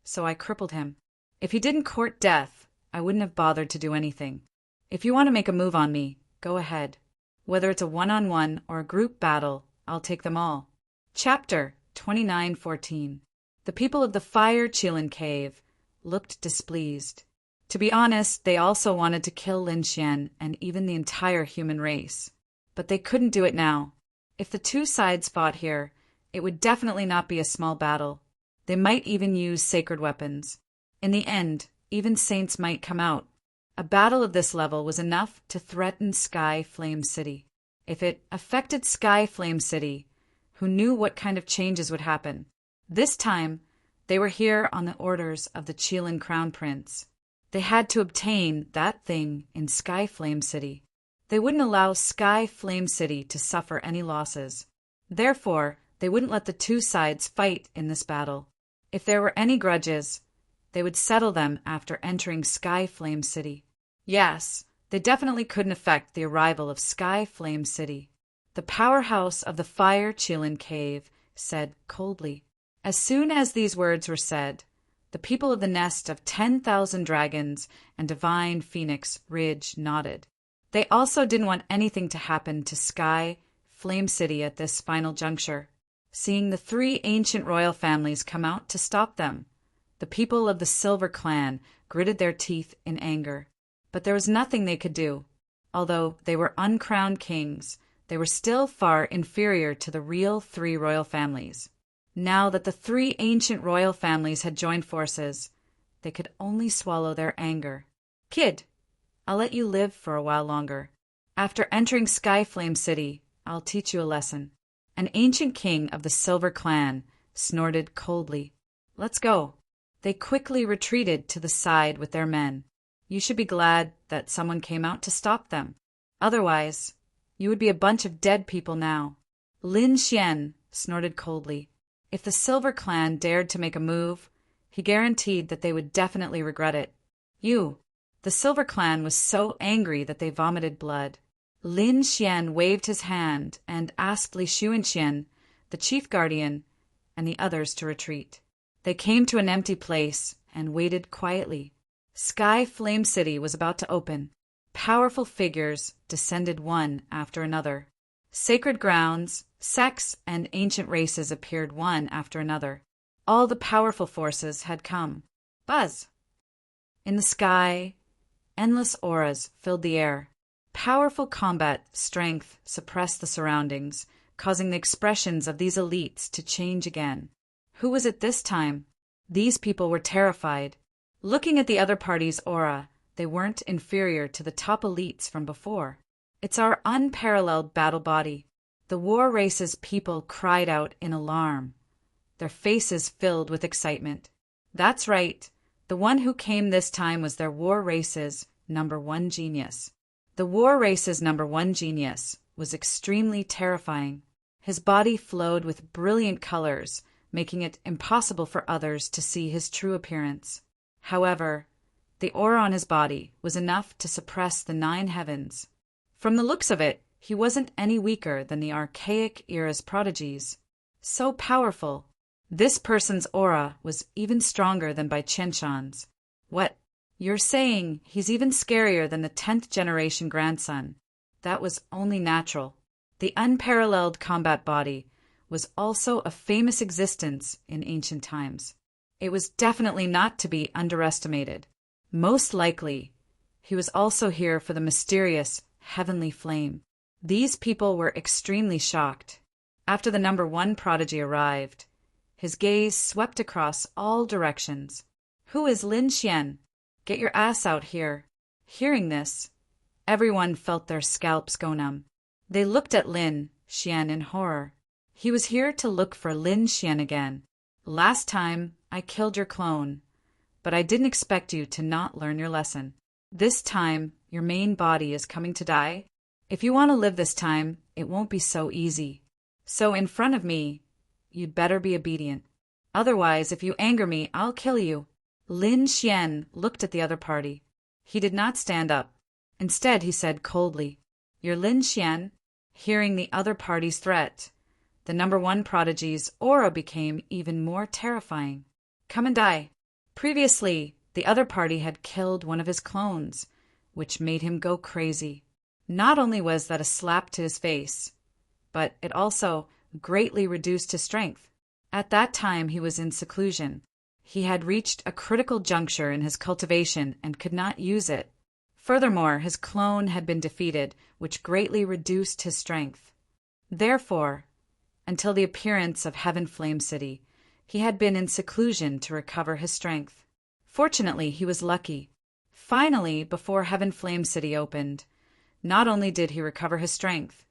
So I crippled him. If he didn't court death, I wouldn't have bothered to do anything. If you want to make a move on me, go ahead. Whether it's a one-on-one or a group battle, I'll take them all. Chapter 29:14. The people of the Fire Chilin Cave looked displeased. To be honest, they also wanted to kill Lin Xian and even the entire human race. But they couldn't do it now. If the two sides fought here, it would definitely not be a small battle. They might even use sacred weapons. In the end, even saints might come out. A battle of this level was enough to threaten Sky Flame City. If it affected Sky Flame City, who knew what kind of changes would happen? This time, they were here on the orders of the Chilin Crown Prince. They had to obtain that thing in Sky Flame City. They wouldn't allow Sky Flame City to suffer any losses. Therefore, they wouldn't let the two sides fight in this battle. If there were any grudges, they would settle them after entering Sky Flame City. Yes, they definitely couldn't affect the arrival of Sky Flame City. The powerhouse of the Fire Chilin Cave said coldly. As soon as these words were said, the people of the nest of 10,000 dragons and Divine Phoenix Ridge nodded. They also didn't want anything to happen to Sky Flame City at this final juncture. Seeing the three ancient royal families come out to stop them, the people of the Silver Clan gritted their teeth in anger. But there was nothing they could do. Although they were uncrowned kings, they were still far inferior to the real three royal families. Now that the three ancient royal families had joined forces, they could only swallow their anger. Kid, I'll let you live for a while longer. After entering Skyflame City, I'll teach you a lesson. An ancient king of the Silver Clan snorted coldly. Let's go. They quickly retreated to the side with their men. You should be glad that someone came out to stop them. Otherwise, you would be a bunch of dead people now. Lin Xian snorted coldly. If the Silver Clan dared to make a move, he guaranteed that they would definitely regret it. The Silver Clan was so angry that they vomited blood. Lin Xian waved his hand and asked Li Xuanxian, the chief guardian, and the others to retreat. They came to an empty place and waited quietly. Sky Flame City was about to open. Powerful figures descended one after another. Sacred grounds, sects, and ancient races appeared one after another. All the powerful forces had come. Buzz! In the sky, endless auras filled the air. Powerful combat strength suppressed the surroundings, causing the expressions of these elites to change again. Who was it this time? These people were terrified. Looking at the other party's aura, they weren't inferior to the top elites from before. It's our unparalleled battle body. The war race's people cried out in alarm, their faces filled with excitement. That's right. The one who came this time was their war race's #1 genius. The war race's #1 genius was extremely terrifying. His body flowed with brilliant colors, making it impossible for others to see his true appearance. However, The aura on his body was enough to suppress the 9 heavens. From the looks of it, he wasn't any weaker than the archaic era's prodigies. So powerful, this person's aura was even stronger than Bai Qianshan's. What? You're saying he's even scarier than the 10th generation grandson? That was only natural. The unparalleled combat body was also a famous existence in ancient times. It was definitely not to be underestimated. Most likely, he was also here for the mysterious heavenly flame. These people were extremely shocked. After the number 1 prodigy arrived, his gaze swept across all directions. Who is Lin Xian? Get your ass out here. Hearing this, everyone felt their scalps go numb. They looked at Lin Xian in horror. He was here to look for Lin Xian again. Last time, I killed your clone, but I didn't expect you to not learn your lesson. This time, your main body is coming to die. If you want to live this time, it won't be so easy. So in front of me, you'd better be obedient. Otherwise, if you anger me, I'll kill you. Lin Xian looked at the other party. He did not stand up. Instead, he said coldly, "You're Lin Xian?" Hearing the other party's threat, the number 1 prodigy's aura became even more terrifying. Come and die. Previously, the other party had killed one of his clones, which made him go crazy. Not only was that a slap to his face, but it also greatly reduced his strength. At that time, he was in seclusion. He had reached a critical juncture in his cultivation and could not use it. Furthermore, his clone had been defeated, which greatly reduced his strength. Therefore, until the appearance of Heaven Flame City, he had been in seclusion to recover his strength. Fortunately, he was lucky. Finally, before Heaven Flame City opened, not only did he recover his strength,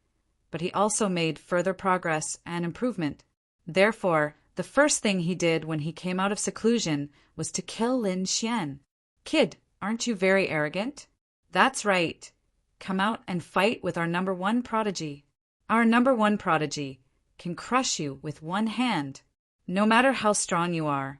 but he also made further progress and improvement. Therefore, the first thing he did when he came out of seclusion was to kill Lin Xian. Kid, aren't you very arrogant? That's right. Come out and fight with our number 1 prodigy. Our number 1 prodigy can crush you with one hand. No matter how strong you are,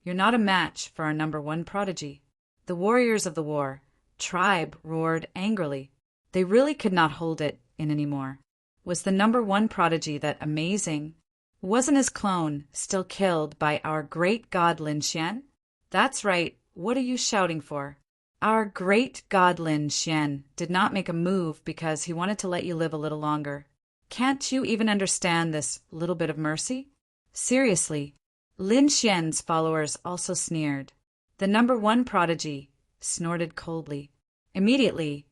you're not a match for our number 1 prodigy. The warriors of the war, tribe, roared angrily. They really could not hold it in anymore. Was the number 1 prodigy that amazing? Wasn't his clone still killed by our great god Lin Xian? That's right. What are you shouting for? Our great god Lin Xian did not make a move because he wanted to let you live a little longer. Can't you even understand this little bit of mercy? Seriously, Lin Xian's followers also sneered. The number 1 prodigy snorted coldly. Immediately,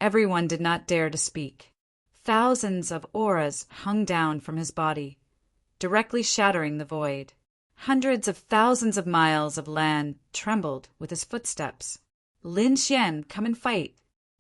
everyone did not dare to speak. Thousands of auras hung down from his body, directly shattering the void. Hundreds of thousands of miles of land trembled with his footsteps. Lin Xian, come and fight.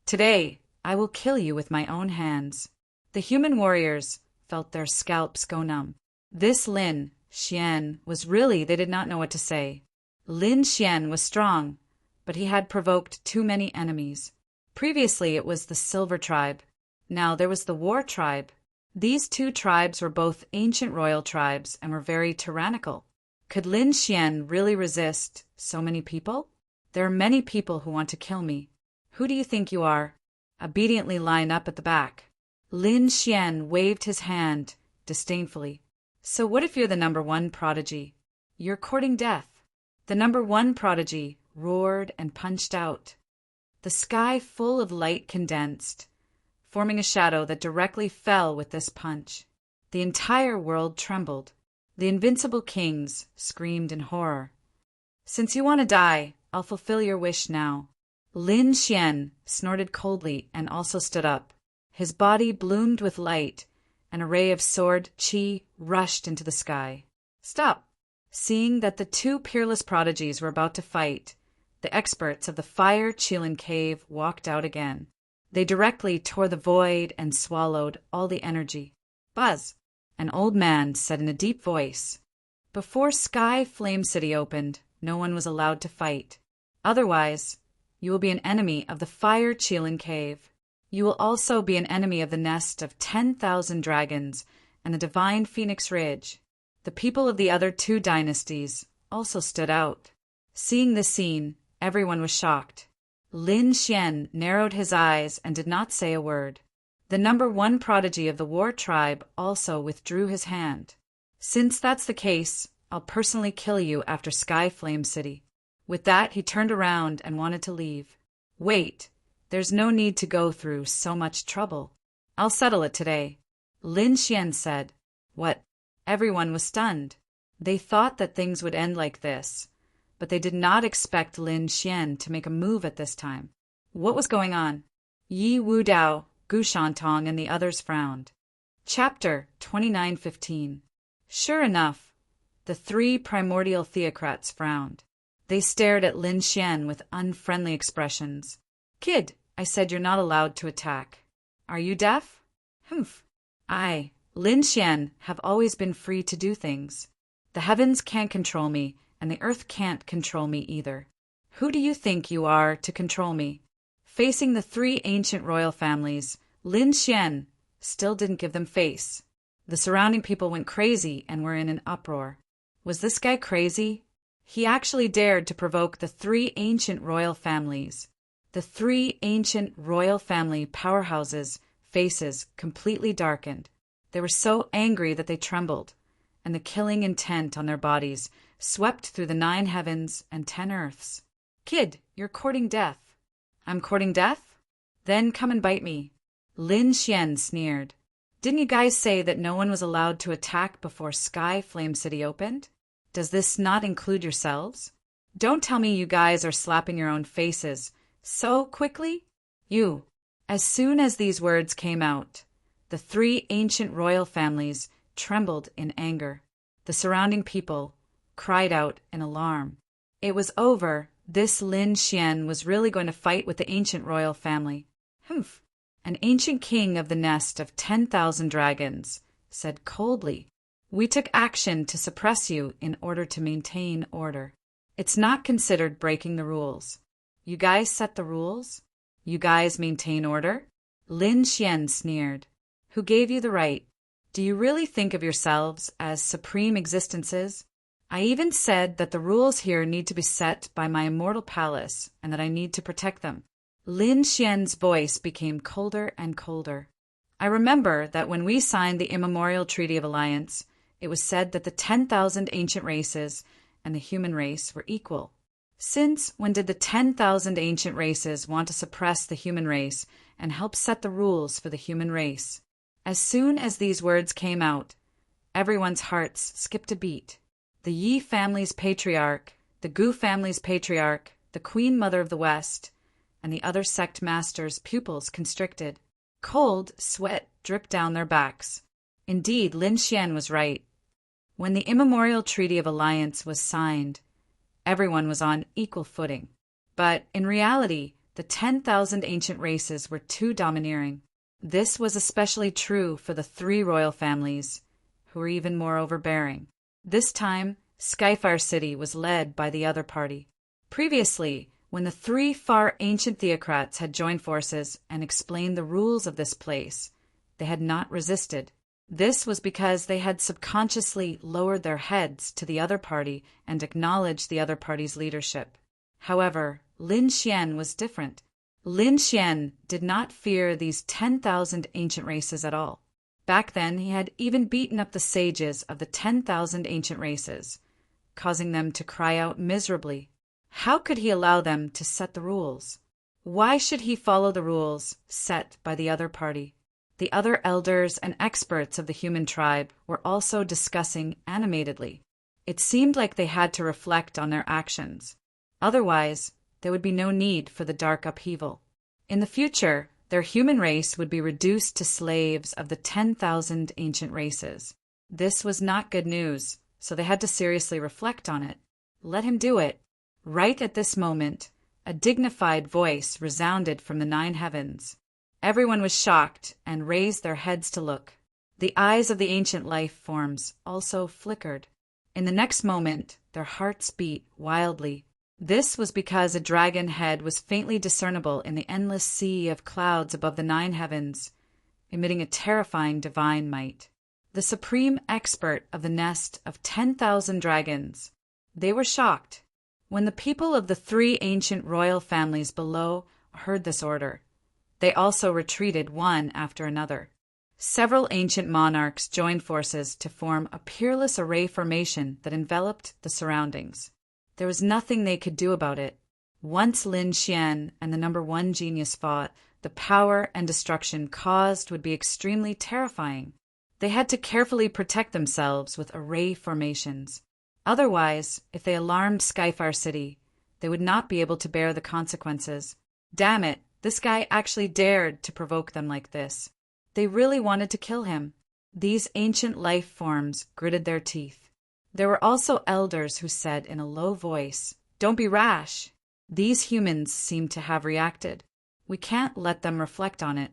Today, I will kill you with my own hands. The human warriors felt their scalps go numb. This Lin Xian was really, they did not know what to say. Lin Xian was strong, but he had provoked too many enemies. Previously, it was the Silver Tribe. Now there was the War Tribe. These 2 tribes were both ancient royal tribes and were very tyrannical. Could Lin Xian really resist so many people? There are many people who want to kill me. Who do you think you are? Obediently line up at the back. Lin Xian waved his hand disdainfully. So what if you're the number 1 prodigy? You're courting death. The number 1 prodigy roared and punched out. The sky full of light condensed, forming a shadow that directly fell with this punch. The entire world trembled. The invincible kings screamed in horror. Since you want to die, I'll fulfill your wish now. Lin Xian snorted coldly and also stood up. His body bloomed with light. An array of sword qi rushed into the sky. Stop! Seeing that the 2 peerless prodigies were about to fight, the experts of the Fire Qilin Cave walked out again. They directly tore the void and swallowed all the energy. Buzz! An old man said in a deep voice. Before Sky Flame City opened, no one was allowed to fight. Otherwise, you will be an enemy of the Fire Qilin Cave. You will also be an enemy of the nest of 10,000 dragons and the divine Phoenix Ridge. The people of the other 2 dynasties also stood out. Seeing this scene, Everyone was shocked. Lin Xian narrowed his eyes and did not say a word. The #1 prodigy of the war tribe also withdrew his hand. Since that's the case, I'll personally kill you after Sky Flame City. With that, he turned around and wanted to leave. Wait, there's no need to go through so much trouble. I'll settle it today, Lin Xian said. What? Everyone was stunned. They thought that things would end like this, but they did not expect Lin Xian to make a move at this time. What was going on? Yi Wudao, Gu Shantong, and the others frowned. Chapter 29:15. Sure enough, the 3 primordial theocrats frowned. They stared at Lin Xian with unfriendly expressions. Kid, I said you're not allowed to attack. Are you deaf? Humph. I, Lin Xian, have always been free to do things. The heavens can't control me, and the earth can't control me either. Who do you think you are to control me? Facing the 3 ancient royal families, Lin Xian still didn't give them face. The surrounding people went crazy and were in an uproar. Was this guy crazy? He actually dared to provoke the 3 ancient royal families. The 3 ancient royal family powerhouses' faces completely darkened. They were so angry that they trembled, and the killing intent on their bodies swept through the 9 heavens and 10 earths. Kid, you're courting death. I'm courting death? Then come and bite me. Lin Xian sneered. Didn't you guys say that no one was allowed to attack before Sky Flame City opened? Does this not include yourselves? Don't tell me you guys are slapping your own faces so quickly. You. As soon as these words came out, the 3 ancient royal families trembled in anger. The surrounding people cried out in alarm. It was over. This Lin Xian was really going to fight with the ancient royal family. Humph. An ancient king of the nest of 10,000 dragons said coldly, We took action to suppress you in order to maintain order. It's not considered breaking the rules. You guys set the rules? You guys maintain order? Lin Xian sneered. Who gave you the right? Do you really think of yourselves as supreme existences? I even said that the rules here need to be set by my immortal palace and that I need to protect them. Lin Xian's voice became colder and colder. I remember that when we signed the immemorial Treaty of Alliance, it was said that the 10,000 ancient races and the human race were equal. Since when did the 10,000 ancient races want to suppress the human race and help set the rules for the human race? As soon as these words came out, everyone's hearts skipped a beat. The Yi family's patriarch, the Gu family's patriarch, the Queen Mother of the West, and the other sect masters' pupils constricted. Cold sweat dripped down their backs. Indeed, Lin Xian was right. When the immemorial Treaty of Alliance was signed, everyone was on equal footing. But in reality, the 10,000 ancient races were too domineering. This was especially true for the 3 royal families, who were even more overbearing. This time, Skyfire City was led by the other party. Previously, when the 3 far ancient theocrats had joined forces and explained the rules of this place, they had not resisted. This was because they had subconsciously lowered their heads to the other party and acknowledged the other party's leadership. However, Lin Xian was different. Lin Xian did not fear these 10,000 ancient races at all. Back then, he had even beaten up the sages of the 10,000 ancient races, causing them to cry out miserably. How could he allow them to set the rules? Why should he follow the rules set by the other party? The other elders and experts of the human tribe were also discussing animatedly. It seemed like they had to reflect on their actions. Otherwise, there would be no need for the dark upheaval. In the future, their human race would be reduced to slaves of the 10,000 ancient races. This was not good news, so they had to seriously reflect on it. Let him do it. Right at this moment, a dignified voice resounded from the 9 heavens. Everyone was shocked and raised their heads to look. The eyes of the ancient life forms also flickered. In the next moment, their hearts beat wildly. This was because a dragon head was faintly discernible in the endless sea of clouds above the 9 heavens, emitting a terrifying divine might. The supreme expert of the nest of 10,000 dragons. They were shocked. When the people of the three ancient royal families below heard this order, they also retreated one after another. Several ancient monarchs joined forces to form a peerless array formation that enveloped the surroundings. There was nothing they could do about it. Once Lin Xian and the number one genius fought, the power and destruction caused would be extremely terrifying. They had to carefully protect themselves with array formations. Otherwise, if they alarmed Skyfire City, they would not be able to bear the consequences. Damn it, this guy actually dared to provoke them like this. They really wanted to kill him. These ancient life forms gritted their teeth. There were also elders who said in a low voice, "Don't be rash." These humans seemed to have reacted. We can't let them reflect on it.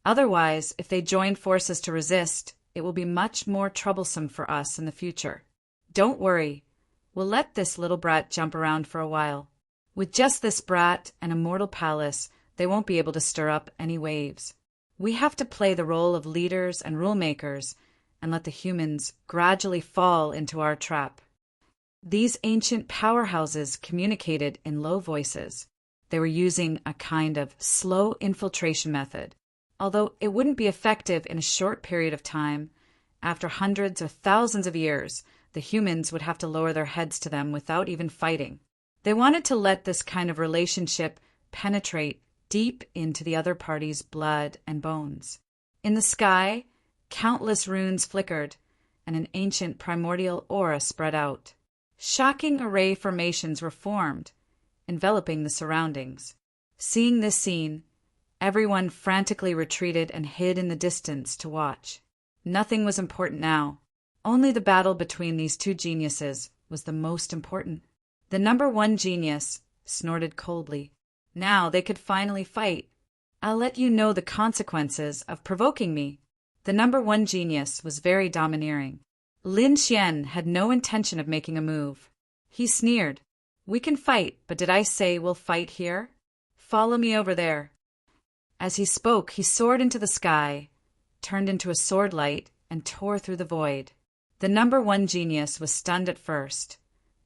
Otherwise, if they join forces to resist, it will be much more troublesome for us in the future. Don't worry. We'll let this little brat jump around for a while. With just this brat and a mortal palace, they won't be able to stir up any waves. We have to play the role of leaders and rule makers and let the humans gradually fall into our trap. These ancient powerhouses communicated in low voices. They were using a kind of slow infiltration method. Although it wouldn't be effective in a short period of time, after hundreds or thousands of years, the humans would have to lower their heads to them without even fighting. They wanted to let this kind of relationship penetrate deep into the other party's blood and bones. In the sky, countless runes flickered, and an ancient primordial aura spread out. Shocking array formations were formed, enveloping the surroundings. Seeing this scene, everyone frantically retreated and hid in the distance to watch. Nothing was important now. Only the battle between these two geniuses was the most important. The number one genius snorted coldly. Now they could finally fight. I'll let you know the consequences of provoking me. The number one genius was very domineering. Lin Xian had no intention of making a move. He sneered. We can fight, but did I say we'll fight here? Follow me over there. As he spoke, he soared into the sky, turned into a sword light, and tore through the void. The number one genius was stunned at first,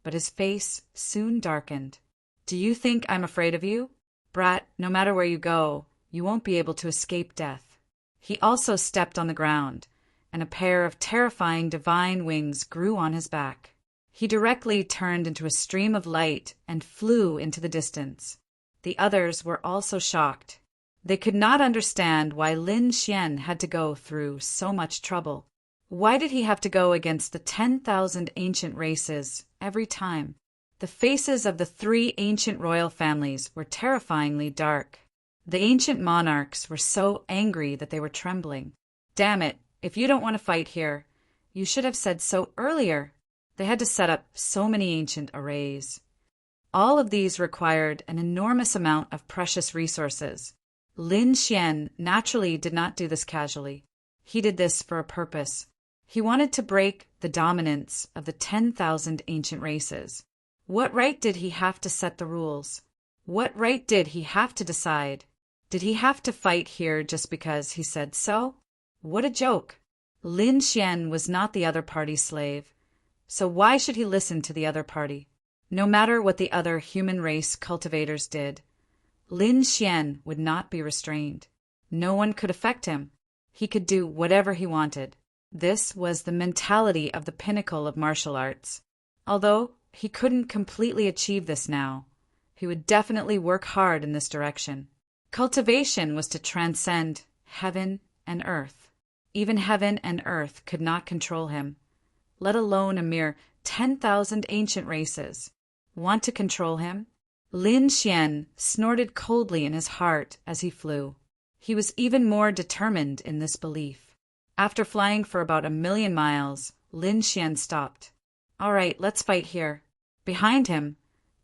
but his face soon darkened. Do you think I'm afraid of you? Brat, no matter where you go, you won't be able to escape death. He also stepped on the ground, and a pair of terrifying divine wings grew on his back. He directly turned into a stream of light and flew into the distance. The others were also shocked. They could not understand why Lin Xian had to go through so much trouble. Why did he have to go against the 10,000 ancient races every time? The faces of the three ancient royal families were terrifyingly dark. The ancient monarchs were so angry that they were trembling. Damn it, if you don't want to fight here, you should have said so earlier. They had to set up so many ancient arrays. All of these required an enormous amount of precious resources. Lin Xian naturally did not do this casually. He did this for a purpose. He wanted to break the dominance of the 10,000 ancient races. What right did he have to set the rules? What right did he have to decide? Did he have to fight here just because he said so? What a joke! Lin Xian was not the other party's slave, so why should he listen to the other party? No matter what the other human race cultivators did, Lin Xian would not be restrained. No one could affect him. He could do whatever he wanted. This was the mentality of the pinnacle of martial arts. Although he couldn't completely achieve this now, he would definitely work hard in this direction. Cultivation was to transcend heaven and earth. Even heaven and earth could not control him, let alone a mere 10,000 ancient races. Want to control him? Lin Xian snorted coldly in his heart as he flew. He was even more determined in this belief. After flying for about 1,000,000 miles, Lin Xian stopped. All right, let's fight here. Behind him,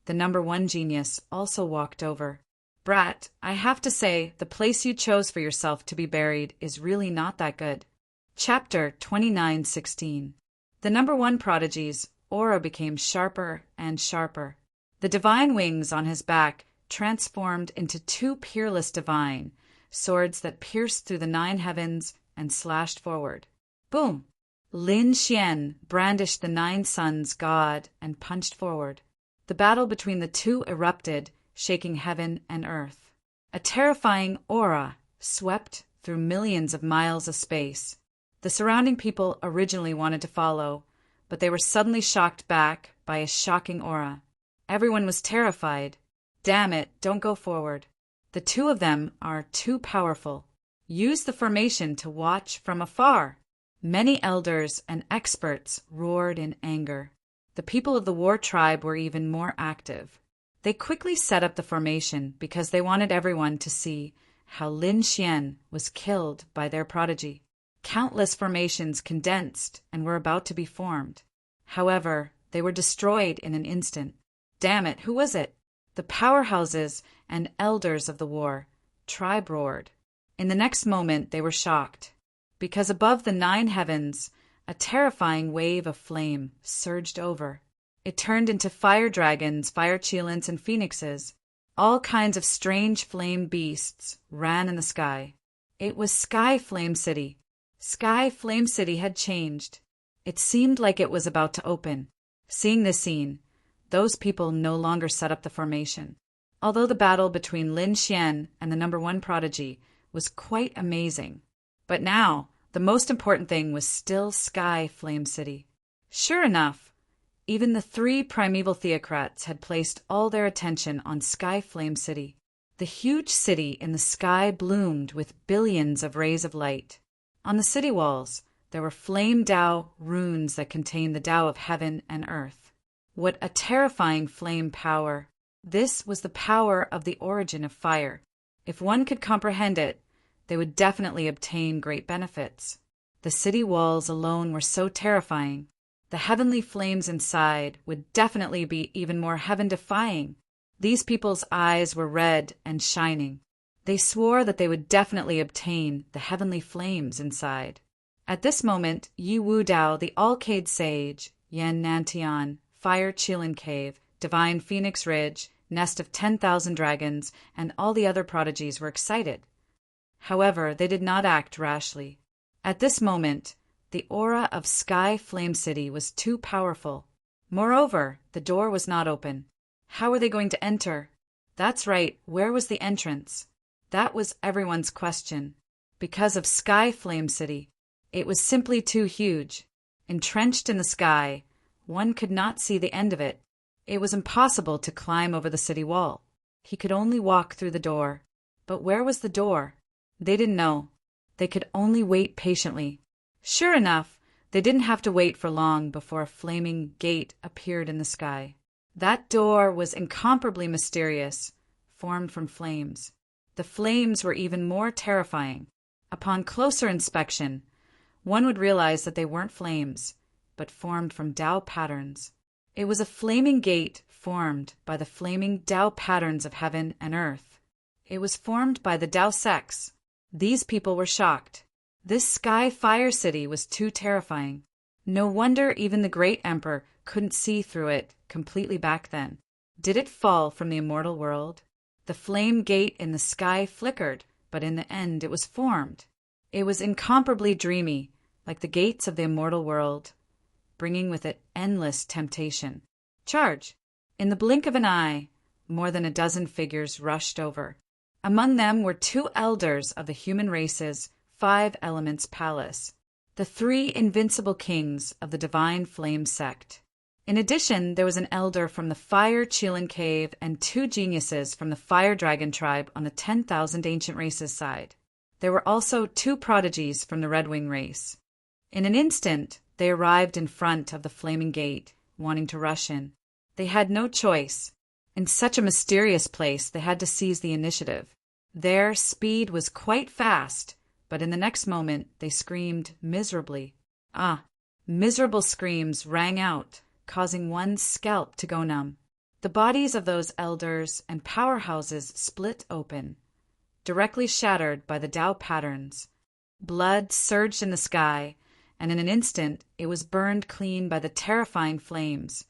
the number one genius also walked over. Brat, I have to say, the place you chose for yourself to be buried is really not that good. Chapter 29:16. The number one prodigy's aura became sharper and sharper. The divine wings on his back transformed into two peerless divine swords that pierced through the 9 heavens and slashed forward. Boom! Lin Xian brandished the 9 suns' god and punched forward. The battle between the two erupted, shaking heaven and earth. A terrifying aura swept through millions of miles of space. The surrounding people originally wanted to follow, but they were suddenly shocked back by a shocking aura. Everyone was terrified. Damn it, don't go forward. The two of them are too powerful. Use the formation to watch from afar. Many elders and experts roared in anger. The people of the war tribe were even more active. They quickly set up the formation because they wanted everyone to see how Lin Xian was killed by their prodigy. Countless formations condensed and were about to be formed. However, they were destroyed in an instant. Damn it, who was it? The powerhouses and elders of the war tribe roared. In the next moment, they were shocked, because above the 9 heavens, a terrifying wave of flame surged over. It turned into fire dragons, fire cheelants, and phoenixes. All kinds of strange flame beasts ran in the sky. It was Sky Flame City. Sky Flame City had changed. It seemed like it was about to open. Seeing this scene, those people no longer set up the formation. Although the battle between Lin Xian and the number 1 prodigy was quite amazing. But now, the most important thing was still Sky Flame City. Sure enough, even the 3 primeval theocrats had placed all their attention on Sky Flame City. The huge city in the sky bloomed with billions of rays of light. On the city walls, there were flame Tao runes that contained the Tao of heaven and earth. What a terrifying flame power! This was the power of the origin of fire. If one could comprehend it, they would definitely obtain great benefits. The city walls alone were so terrifying. The heavenly flames inside would definitely be even more heaven-defying. These people's eyes were red and shining. They swore that they would definitely obtain the heavenly flames inside. At this moment, Yi Wu Dao, the Alcade Sage, Yan Nantian, Fire Qilin Cave, Divine Phoenix Ridge, Nest of 10,000 Dragons, and all the other prodigies were excited. However, they did not act rashly. At this moment, the aura of Sky Flame City was too powerful. Moreover, the door was not open. How were they going to enter? That's right, where was the entrance? That was everyone's question. Because of Sky Flame City, it was simply too huge. Entrenched in the sky, one could not see the end of it. It was impossible to climb over the city wall. He could only walk through the door. But where was the door? They didn't know. They could only wait patiently. Sure enough, they didn't have to wait for long before a flaming gate appeared in the sky. That door was incomparably mysterious, formed from flames. The flames were even more terrifying. Upon closer inspection, one would realize that they weren't flames, but formed from Tao patterns. It was a flaming gate formed by the flaming Tao patterns of heaven and earth. It was formed by the Tao sects. These people were shocked. This Sky Fire City was too terrifying. No wonder even the great emperor couldn't see through it completely back then. Did it fall from the immortal world? The flame gate in the sky flickered, but in the end it was formed. It was incomparably dreamy, like the gates of the immortal world, bringing with it endless temptation. Charge! In the blink of an eye, more than a dozen figures rushed over. Among them were 2 elders of the human race's 5 Elements Palace, the 3 invincible kings of the Divine Flame sect. In addition, there was an elder from the Fire Qilin Cave and 2 geniuses from the Fire Dragon tribe on the 10,000 Ancient Races side. There were also 2 prodigies from the Redwing race. In an instant, they arrived in front of the flaming gate, wanting to rush in. They had no choice. In such a mysterious place, they had to seize the initiative. Their speed was quite fast, but in the next moment, they screamed miserably. Miserable screams rang out, causing one's scalp to go numb. The bodies of those elders and powerhouses split open, directly shattered by the Tao patterns. Blood surged in the sky, and in an instant it was burned clean by the terrifying flames,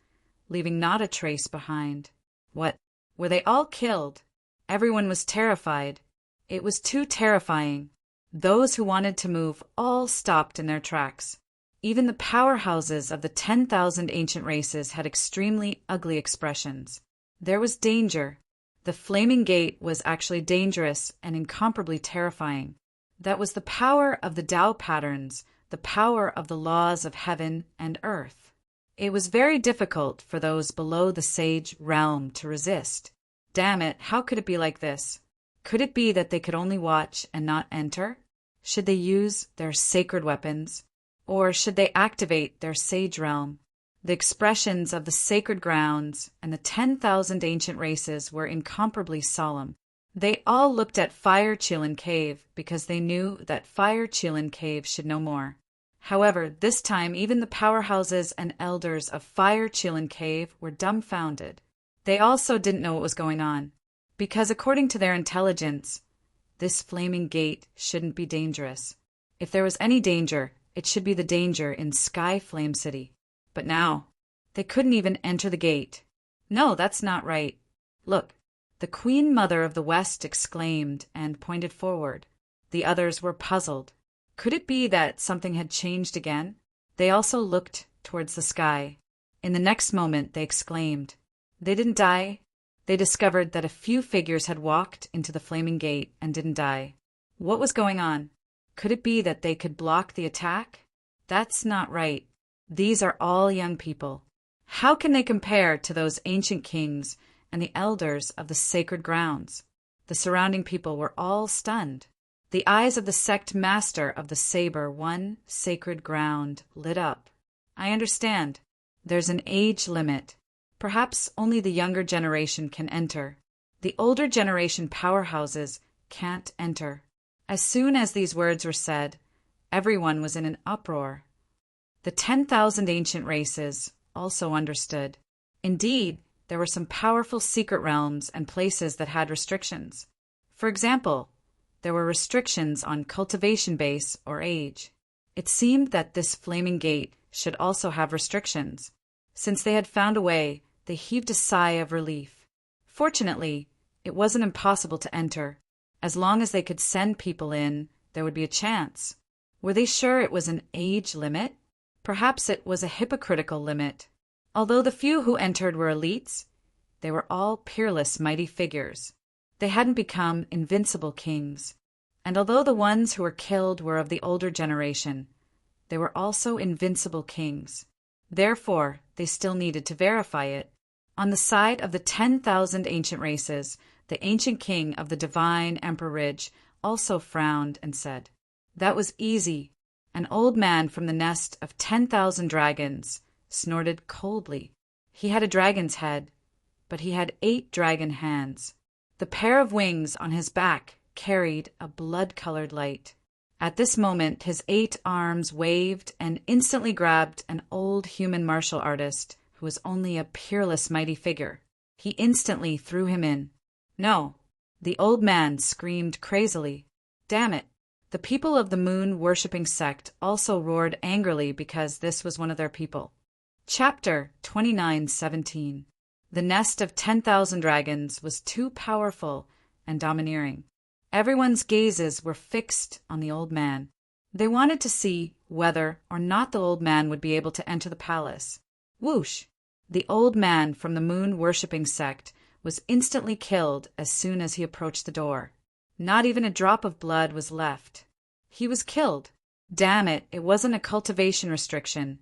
leaving not a trace behind. What? Were they all killed? Everyone was terrified. It was too terrifying. Those who wanted to move all stopped in their tracks. Even the powerhouses of the 10,000 ancient races had extremely ugly expressions. There was danger. The flaming gate was actually dangerous and incomparably terrifying. That was the power of the Tao patterns, the power of the laws of heaven and earth. It was very difficult for those below the sage realm to resist. Damn it, how could it be like this? Could it be that they could only watch and not enter? Should they use their sacred weapons? Or should they activate their sage realm? The expressions of the sacred grounds and the 10,000 ancient races were incomparably solemn. They all looked at Fire Chillin Cave because they knew that Fire Chillin Cave should know more. However, this time even the powerhouses and elders of Fire Chillin Cave were dumbfounded. They also didn't know what was going on, because according to their intelligence, this flaming gate shouldn't be dangerous. If there was any danger, it should be the danger in Sky Flame City. But now, they couldn't even enter the gate. No, that's not right. Look, the Queen Mother of the West exclaimed and pointed forward. The others were puzzled. Could it be that something had changed again? They also looked towards the sky. In the next moment, they exclaimed. They didn't die. They discovered that a few figures had walked into the flaming gate and didn't die. What was going on? Could it be that they could block the attack? That's not right. These are all young people. How can they compare to those ancient kings and the elders of the sacred grounds? The surrounding people were all stunned. The eyes of the sect master of the Saber One sacred ground lit up. I understand. There's an age limit. Perhaps only the younger generation can enter. The older generation powerhouses can't enter. As soon as these words were said, everyone was in an uproar. The 10,000 ancient races also understood. Indeed, there were some powerful secret realms and places that had restrictions. For example, there were restrictions on cultivation base or age. It seemed that this flaming gate should also have restrictions. Since they had found a way, they heaved a sigh of relief. Fortunately, it wasn't impossible to enter. As long as they could send people in, there would be a chance. Were they sure it was an age limit? Perhaps it was a hypocritical limit. Although the few who entered were elites, they were all peerless mighty figures. They hadn't become invincible kings. And although the ones who were killed were of the older generation, they were also invincible kings. Therefore, they still needed to verify it. On the side of the 10,000 ancient races, the ancient king of the divine Emperor Ridge also frowned and said, "That was easy." An old man from the nest of 10,000 dragons snorted coldly. He had a dragon's head, but he had 8 dragon hands. The pair of wings on his back carried a blood-colored light. At this moment, his 8 arms waved and instantly grabbed an old human martial artist who was only a peerless mighty figure. He instantly threw him in. No, the old man screamed crazily. Damn it! The people of the moon-worshipping sect also roared angrily because this was one of their people. Chapter 29:17. The nest of 10,000 dragons was too powerful and domineering. Everyone's gazes were fixed on the old man. They wanted to see whether or not the old man would be able to enter the palace. Whoosh! The old man from the moon-worshipping sect was instantly killed as soon as he approached the door. Not even a drop of blood was left. He was killed. Damn it, it wasn't a cultivation restriction.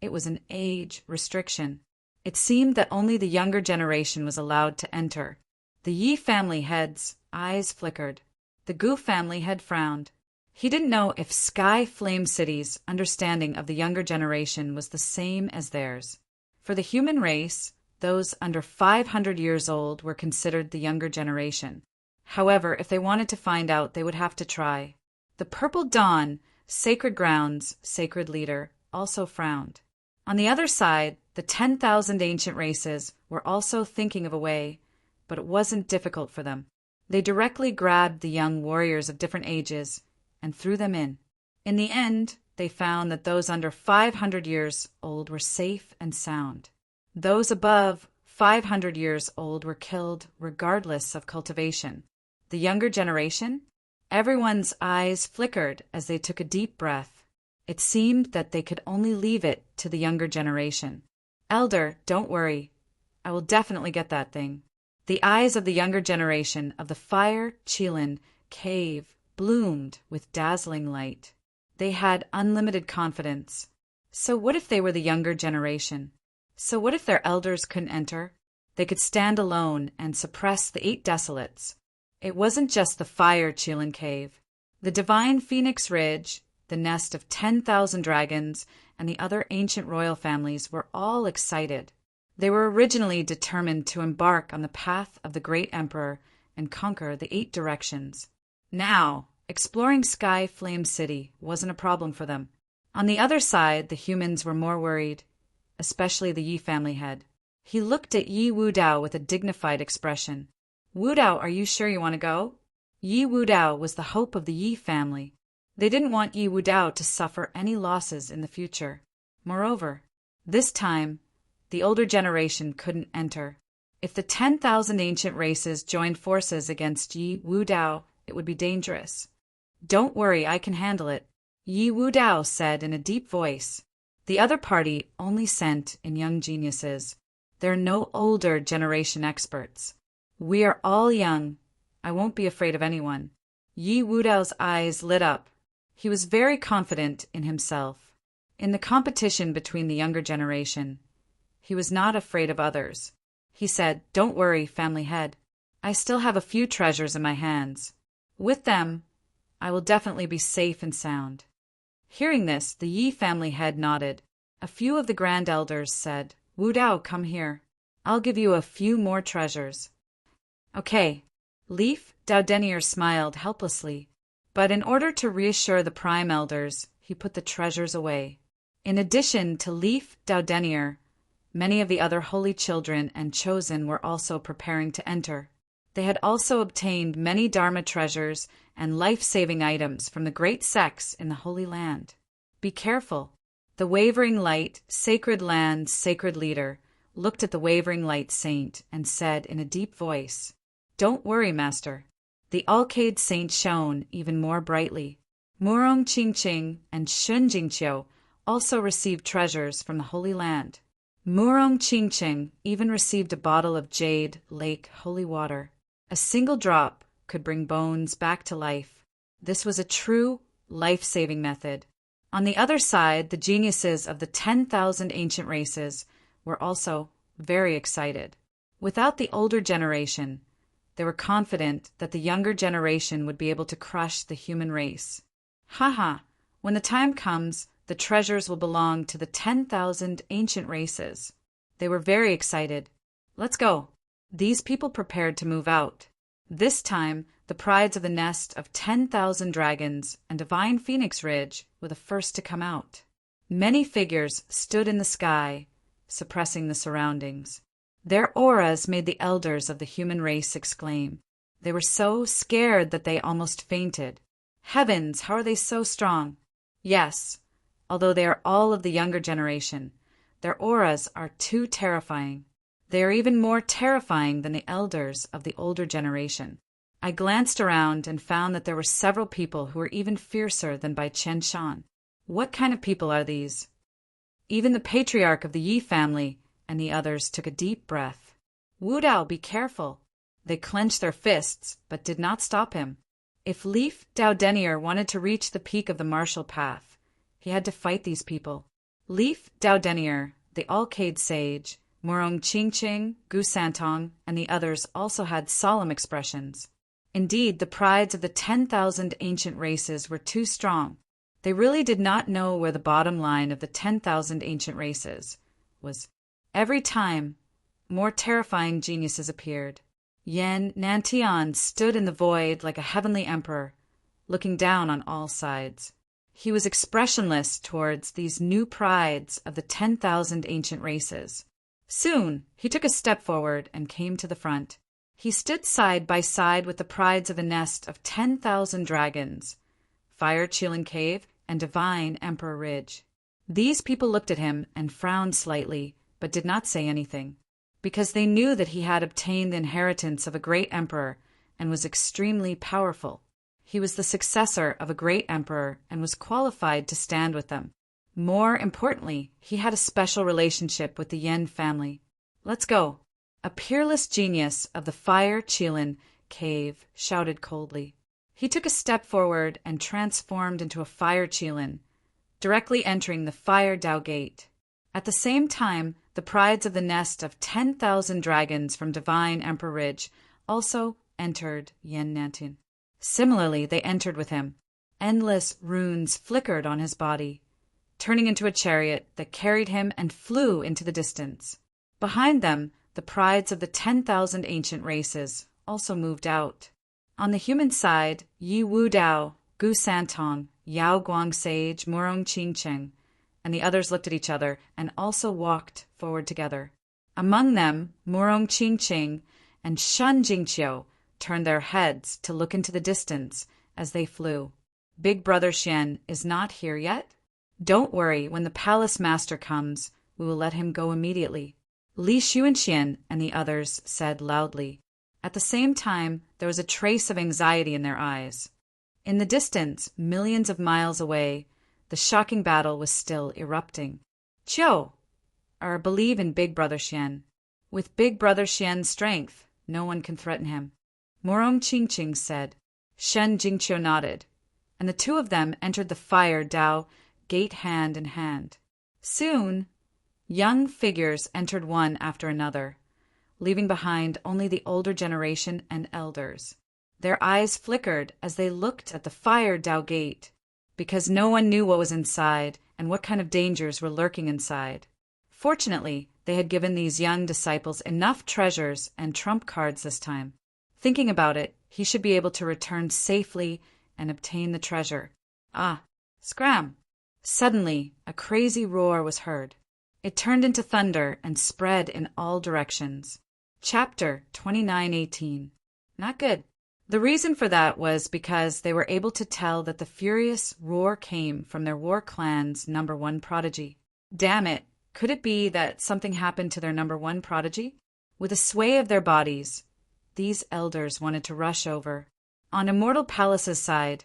It was an age restriction. It seemed that only the younger generation was allowed to enter. The Yi family head's eyes flickered. The Gu family head frowned. He didn't know if Sky Flame City's understanding of the younger generation was the same as theirs. For the human race, those under 500 years old were considered the younger generation. However, if they wanted to find out, they would have to try. The Purple Dawn, Sacred Grounds, Sacred Leader, also frowned. On the other side, the 10,000 ancient races were also thinking of a way, but it wasn't difficult for them. They directly grabbed the young warriors of different ages and threw them in. In the end, they found that those under 500 years old were safe and sound. Those above 500 years old were killed regardless of cultivation. The younger generation? Everyone's eyes flickered as they took a deep breath. It seemed that they could only leave it to the younger generation. Elder, don't worry. I will definitely get that thing. The eyes of the younger generation of the Fire Chilin cave bloomed with dazzling light. They had unlimited confidence. So what if they were the younger generation? So what if their elders couldn't enter? They could stand alone and suppress the 8 desolates. It wasn't just the Fire Chilin cave. The divine Phoenix Ridge, the nest of 10,000 dragons, and the other ancient royal families were all excited. They were originally determined to embark on the path of the great emperor and conquer the 8 directions. Now, exploring Sky Flame City wasn't a problem for them. On the other side, the humans were more worried, especially the Yi family head. He looked at Yi Wudao with a dignified expression. Wudao, are you sure you want to go? Yi Wudao was the hope of the Yi family. They didn't want Yi Wudao to suffer any losses in the future. Moreover, this time, the older generation couldn't enter. If the 10,000 ancient races joined forces against Yi Wudao, it would be dangerous. Don't worry, I can handle it, Yi Wudao said in a deep voice. The other party only sent in young geniuses. There are no older generation experts. We are all young. I won't be afraid of anyone. Yi Wudao's eyes lit up. He was very confident in himself. In the competition between the younger generation, he was not afraid of others. He said, Don't worry, family head. I still have a few treasures in my hands. With them, I will definitely be safe and sound. Hearing this, the Yi family head nodded. A few of the grand elders said, Wudao, come here. I'll give you a few more treasures. Okay. Leaf Daudenier smiled helplessly, but in order to reassure the prime elders, he put the treasures away. In addition to Leaf Daudenier, many of the other holy children and chosen were also preparing to enter. They had also obtained many Dharma treasures and life-saving items from the great sects in the Holy Land. Be careful. The Wavering Light, Sacred Land, Sacred Leader, looked at the Wavering Light Saint and said in a deep voice, Don't worry, Master. The Alcade Saint shone even more brightly. Murong Qingqing and Shun Jingqiu also received treasures from the Holy Land. Murong Qingqing even received a bottle of jade lake holy water. A single drop could bring bones back to life. This was a true life-saving method. On the other side, the geniuses of the 10,000 ancient races were also very excited. Without the older generation, they were confident that the younger generation would be able to crush the human race. Haha, when the time comes, the treasures will belong to the 10,000 ancient races. They were very excited. Let's go. These people prepared to move out. This time, the prides of the nest of 10,000 dragons and divine Phoenix Ridge were the first to come out. Many figures stood in the sky, suppressing the surroundings. Their auras made the elders of the human race exclaim. They were so scared that they almost fainted. Heavens, how are they so strong? Yes, although they are all of the younger generation, their auras are too terrifying. They are even more terrifying than the elders of the older generation. I glanced around and found that there were several people who were even fiercer than Bai Chen Shan. What kind of people are these? Even the patriarch of the Yi family and the others took a deep breath. Wudao, be careful. They clenched their fists, but did not stop him. If Leaf Daudenier wanted to reach the peak of the martial path, he had to fight these people. Leaf Daudenier, the Alcade sage, Murong Qingqing, Gu Santong, and the others also had solemn expressions. Indeed, the prides of the 10,000 ancient races were too strong. They really did not know where the bottom line of the 10,000 ancient races was. Every time, more terrifying geniuses appeared. Yan Nantian stood in the void like a heavenly emperor, looking down on all sides. He was expressionless towards these new prides of the 10,000 ancient races. Soon, he took a step forward and came to the front. He stood side by side with the prides of the nest of 10,000 dragons, Fire Chilin Cave, and Divine Emperor Ridge. These people looked at him and frowned slightly, but did not say anything, because they knew that he had obtained the inheritance of a great emperor and was extremely powerful. He was the successor of a great emperor and was qualified to stand with them. More importantly, he had a special relationship with the Yen family. Let's go. A peerless genius of the Fire Qilin cave shouted coldly. He took a step forward and transformed into a Fire Qilin, directly entering the Fire Dao Gate. At the same time, the prides of the nest of 10,000 dragons from Divine Emperor Ridge also entered Yen Nantin. Similarly, they entered with him. Endless runes flickered on his body, turning into a chariot that carried him and flew into the distance. Behind them, the prides of the 10,000 ancient races also moved out. On the human side, Yi Wu Dao, Gu Santong, Yao Guang Sage, Murong Qingcheng, and the others looked at each other and also walked forward together. Among them, Murong Qingcheng and Shen Jingqiu turned their heads to look into the distance as they flew. Big Brother Xian is not here yet? Don't worry, when the palace master comes, we will let him go immediately. Li Xuanxian and the others said loudly. At the same time, there was a trace of anxiety in their eyes. In the distance, millions of miles away, the shocking battle was still erupting. Qiu, or believe in Big Brother Xian. With Big Brother Xian's strength, no one can threaten him. Murong Qingqing said. Shen Jingqiu nodded, and the two of them entered the Fire Dao Gate hand in hand. Soon, young figures entered one after another, leaving behind only the older generation and elders. Their eyes flickered as they looked at the Fire Dao Gate, because no one knew what was inside and what kind of dangers were lurking inside. Fortunately, they had given these young disciples enough treasures and trump cards this time. Thinking about it, he should be able to return safely and obtain the treasure. Ah, scram! Suddenly, a crazy roar was heard. It turned into thunder and spread in all directions. Chapter 29:18. Not good. The reason for that was because they were able to tell that the furious roar came from their war clan's number one prodigy. Damn it, could it be that something happened to their number one prodigy? With a sway of their bodies, these elders wanted to rush over. On Immortal Palace's side,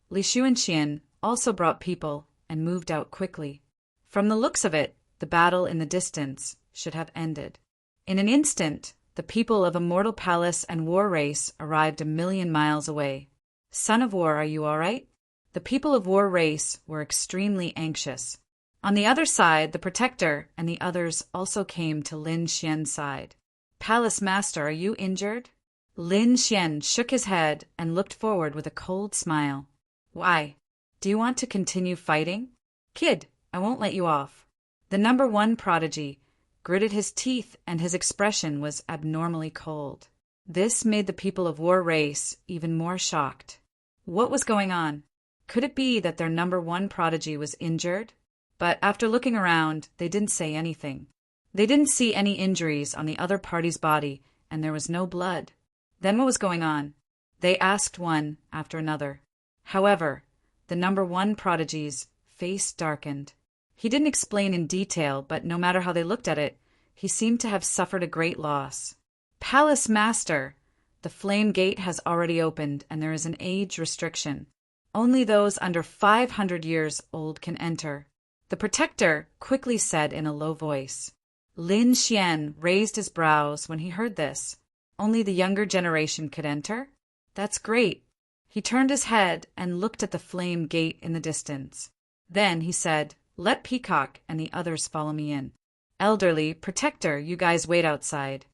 Li Xuanxian also brought people and moved out quickly. From the looks of it, the battle in the distance should have ended. In an instant, the people of Immortal Palace and War Race arrived 1,000,000 miles away. Son of War, are you all right? The people of War Race were extremely anxious. On the other side, the Protector and the others also came to Lin Xian's side. Palace Master, are you injured? Lin Xian shook his head and looked forward with a cold smile. Why? Do you want to continue fighting? Kid, I won't let you off. The number one prodigy gritted his teeth and his expression was abnormally cold. This made the people of War Race even more shocked. What was going on? Could it be that their number one prodigy was injured? But after looking around, they didn't say anything. They didn't see any injuries on the other party's body, and there was no blood. Then what was going on? They asked one after another. However, the number one prodigy's face darkened. He didn't explain in detail, but no matter how they looked at it, he seemed to have suffered a great loss. Palace Master, the flame gate has already opened, and there is an age restriction. Only those under 500 years old can enter. The Protector quickly said in a low voice. Lin Xian raised his brows when he heard this. Only the younger generation could enter? That's great. He turned his head and looked at the flame gate in the distance. Then he said, Let Peacock and the others follow me in. Elderly, Protector, you guys wait outside.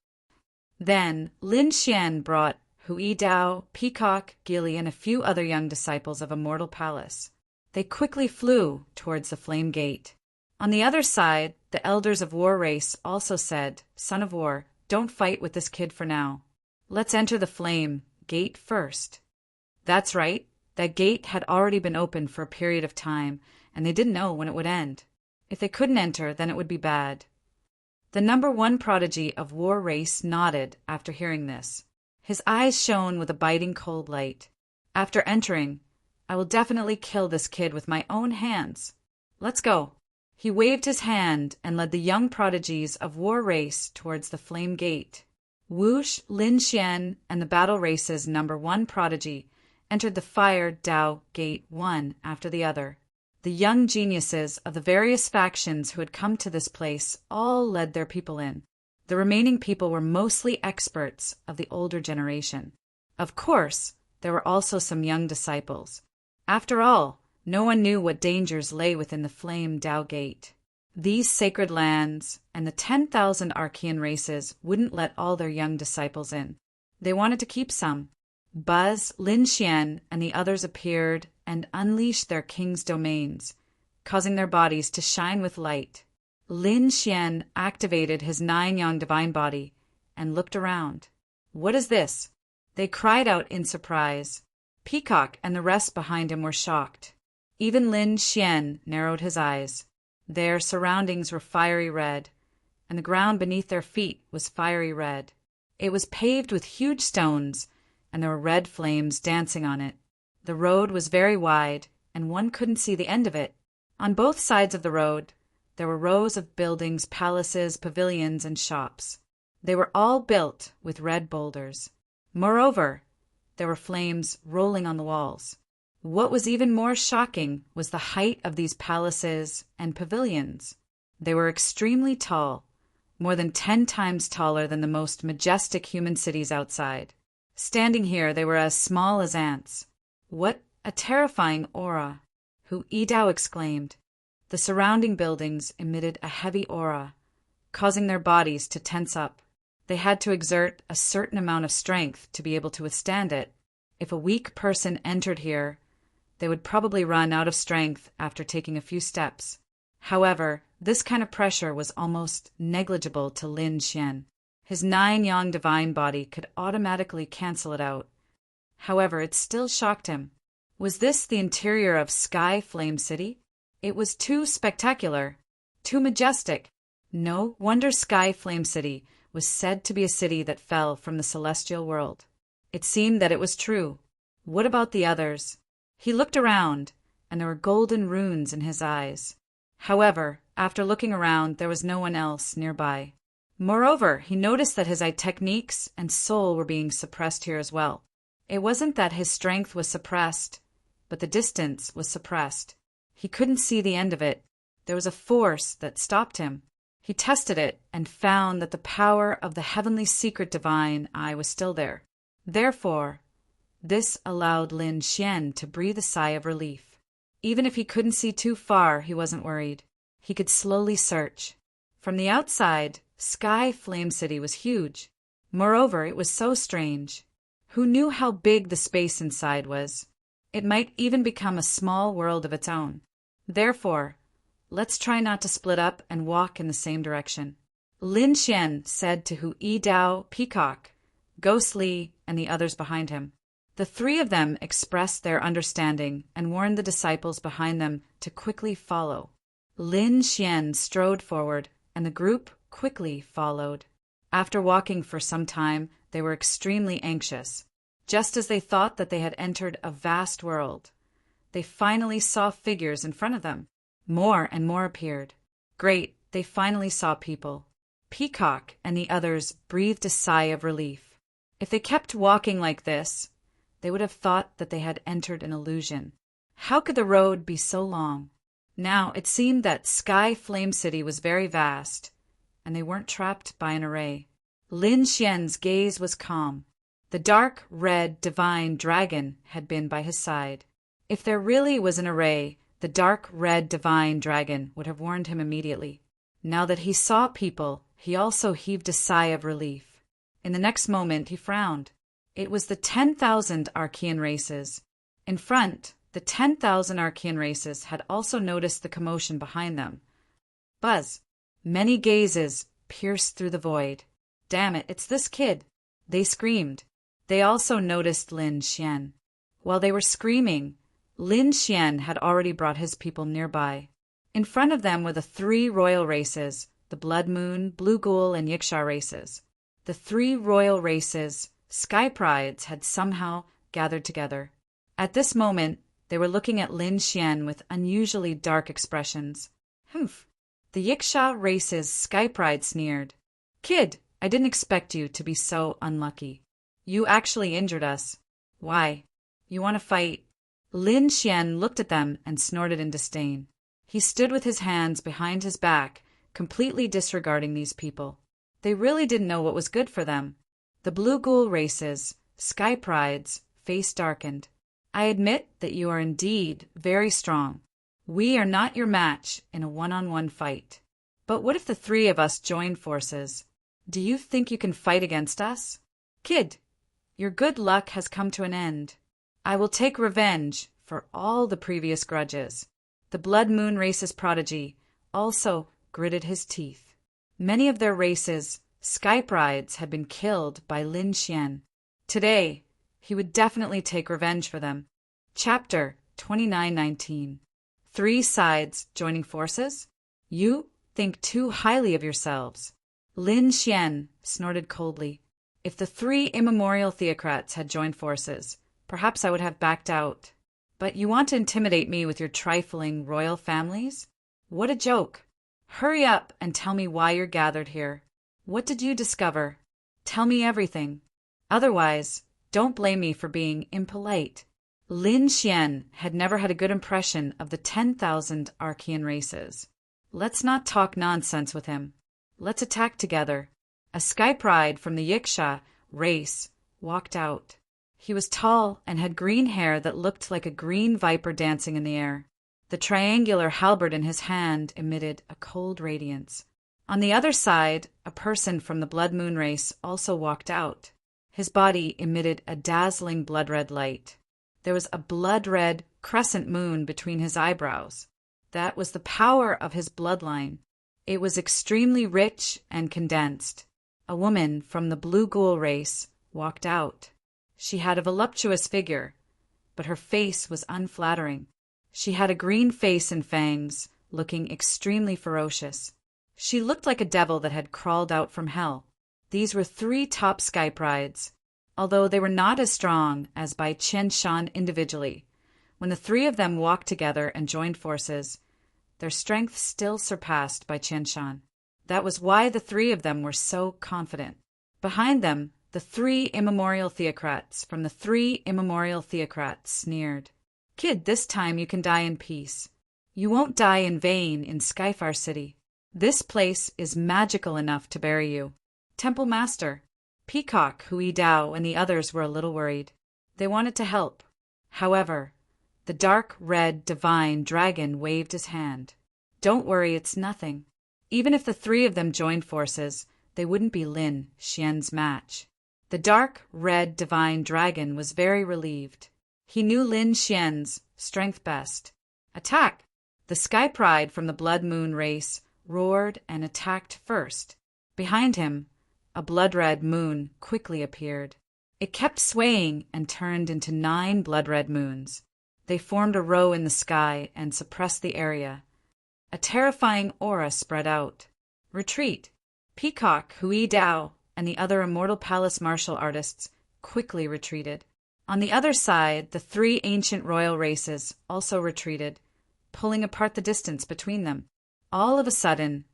Then Lin Xian brought Hui Dao, Peacock, Gilly, and a few other young disciples of Immortal Palace. They quickly flew towards the flame gate. On the other side, the elders of War Race also said, Son of War, don't fight with this kid for now. Let's enter the flame gate first. That's right. That gate had already been open for a period of time, and they didn't know when it would end. If they couldn't enter, then it would be bad. The number one prodigy of War Race nodded after hearing this. His eyes shone with a biting cold light. After entering, I will definitely kill this kid with my own hands. Let's go. He waved his hand and led the young prodigies of War Race towards the flame gate. Whoosh, Lin Xian, and the Battle Race's number one prodigy entered the Fire Dao Gate one after the other. The young geniuses of the various factions who had come to this place all led their people in. The remaining people were mostly experts of the older generation. Of course, there were also some young disciples. After all, no one knew what dangers lay within the Flame Dao Gate. These sacred lands and the 10,000 Archean races wouldn't let all their young disciples in. They wanted to keep some. Buzz, Lin Xian, and the others appeared and unleashed their king's domains, causing their bodies to shine with light. Lin Xian activated his 9-yang divine body and looked around. "What is this?" They cried out in surprise. Peacock and the rest behind him were shocked. Even Lin Xian narrowed his eyes. Their surroundings were fiery red, and the ground beneath their feet was fiery red. It was paved with huge stones, and there were red flames dancing on it. The road was very wide, and one couldn't see the end of it. On both sides of the road, there were rows of buildings, palaces, pavilions, and shops. They were all built with red boulders. Moreover, there were flames rolling on the walls. What was even more shocking was the height of these palaces and pavilions. They were extremely tall, more than 10 times taller than the most majestic human cities outside. Standing here, they were as small as ants. "What a terrifying aura!" Hu Yidao exclaimed. The surrounding buildings emitted a heavy aura, causing their bodies to tense up. They had to exert a certain amount of strength to be able to withstand it. If a weak person entered here, they would probably run out of strength after taking a few steps. However, this kind of pressure was almost negligible to Lin Xian. His 9-yang divine body could automatically cancel it out. However, it still shocked him. Was this the interior of Sky Flame City? It was too spectacular, too majestic. No wonder Sky Flame City was said to be a city that fell from the celestial world. It seemed that it was true. What about the others? He looked around, and there were golden runes in his eyes. However, after looking around, there was no one else nearby. Moreover, he noticed that his eye techniques and soul were being suppressed here as well. It wasn't that his strength was suppressed, but the distance was suppressed. He couldn't see the end of it. There was a force that stopped him. He tested it and found that the power of the heavenly secret divine eye was still there. Therefore, this allowed Lin Xian to breathe a sigh of relief. Even if he couldn't see too far, he wasn't worried. He could slowly search. From the outside, Sky Flame City was huge. Moreover, it was so strange. Who knew how big the space inside was? It might even become a small world of its own. Therefore, let's try not to split up and walk in the same direction. Lin Xian said to Hu Yidao, Peacock, Ghostly, and the others behind him. The 3 of them expressed their understanding and warned the disciples behind them to quickly follow. Lin Xian strode forward, and the group quickly followed. After walking for some time, they were extremely anxious. Just as they thought that they had entered a vast world, they finally saw figures in front of them. More and more appeared. Great, they finally saw people. Peacock and the others breathed a sigh of relief. If they kept walking like this, they would have thought that they had entered an illusion. How could the road be so long? Now it seemed that Sky Flame City was very vast, and they weren't trapped by an array. Lin Xian's gaze was calm. The dark red divine dragon had been by his side. If there really was an array, the dark red divine dragon would have warned him immediately. Now that he saw people, he also heaved a sigh of relief. In the next moment, he frowned. It was the 10,000 Archean races. In front, the 10,000 Archean races had also noticed the commotion behind them. Buzz. Many gazes pierced through the void. Damn it, it's this kid. They screamed. They also noticed Lin Xian. While they were screaming, Lin Xian had already brought his people nearby. In front of them were the 3 royal races, the Blood Moon, Blue Ghoul, and Yiksha races. The 3 royal races, Sky Prides, had somehow gathered together. At this moment, they were looking at Lin Xian with unusually dark expressions. Humph. The Yiksha race's Sky Pride sneered. Kid, I didn't expect you to be so unlucky. You actually injured us. Why? You want to fight? Lin Xian looked at them and snorted in disdain. He stood with his hands behind his back, completely disregarding these people. They really didn't know what was good for them. The blue ghoul races, sky prides, face darkened. I admit that you are indeed very strong. We are not your match in a one-on-one fight. But what if the three of us join forces? Do you think you can fight against us? Kid, your good luck has come to an end. I will take revenge for all the previous grudges. The Blood Moon Race's prodigy also gritted his teeth. Many of their races, sky prides, had been killed by Lin Xian. Today, he would definitely take revenge for them. Chapter 2919. Three sides joining forces? You think too highly of yourselves. Lin Xian snorted coldly. If the three immemorial theocrats had joined forces, perhaps I would have backed out. But you want to intimidate me with your trifling royal families? What a joke! Hurry up and tell me why you're gathered here. What did you discover? Tell me everything. Otherwise, don't blame me for being impolite. Lin Xian had never had a good impression of the 10,000 Archean races. Let's not talk nonsense with him. Let's attack together. A sky pride from the Yiksha race walked out. He was tall and had green hair that looked like a green viper dancing in the air. The triangular halberd in his hand emitted a cold radiance. On the other side, a person from the Blood Moon race also walked out. His body emitted a dazzling blood-red light. There was a blood-red crescent moon between his eyebrows. That was the power of his bloodline. It was extremely rich and condensed. A woman from the Blue Ghoul race walked out. She had a voluptuous figure, but her face was unflattering. She had a green face and fangs, looking extremely ferocious. She looked like a devil that had crawled out from hell. These were three top sky prides, although they were not as strong as Bai Qian Shan individually. When the three of them walked together and joined forces, their strength still surpassed Bai Qian Shan. That was why the three of them were so confident. Behind them, the three immemorial theocrats from the three immemorial theocrats sneered. Kid, this time you can die in peace. You won't die in vain in Skyfar City. This place is magical enough to bury you. Temple Master, Peacock, Hui Dao, and the others were a little worried. They wanted to help. However, the dark red divine dragon waved his hand. Don't worry, it's nothing. Even if the three of them joined forces, they wouldn't be Lin Xian's match. The dark red divine dragon was very relieved. He knew Lin Xian's strength best. Attack! The Sky Pride from the Blood Moon race roared and attacked first. Behind him, a blood-red moon quickly appeared. It kept swaying and turned into 9 blood-red moons. They formed a row in the sky and suppressed the area. A terrifying aura spread out. Retreat! Peacock, Hui Dao, and the other Immortal Palace martial artists quickly retreated. On the other side, the 3 ancient royal races also retreated, pulling apart the distance between them. All of a sudden,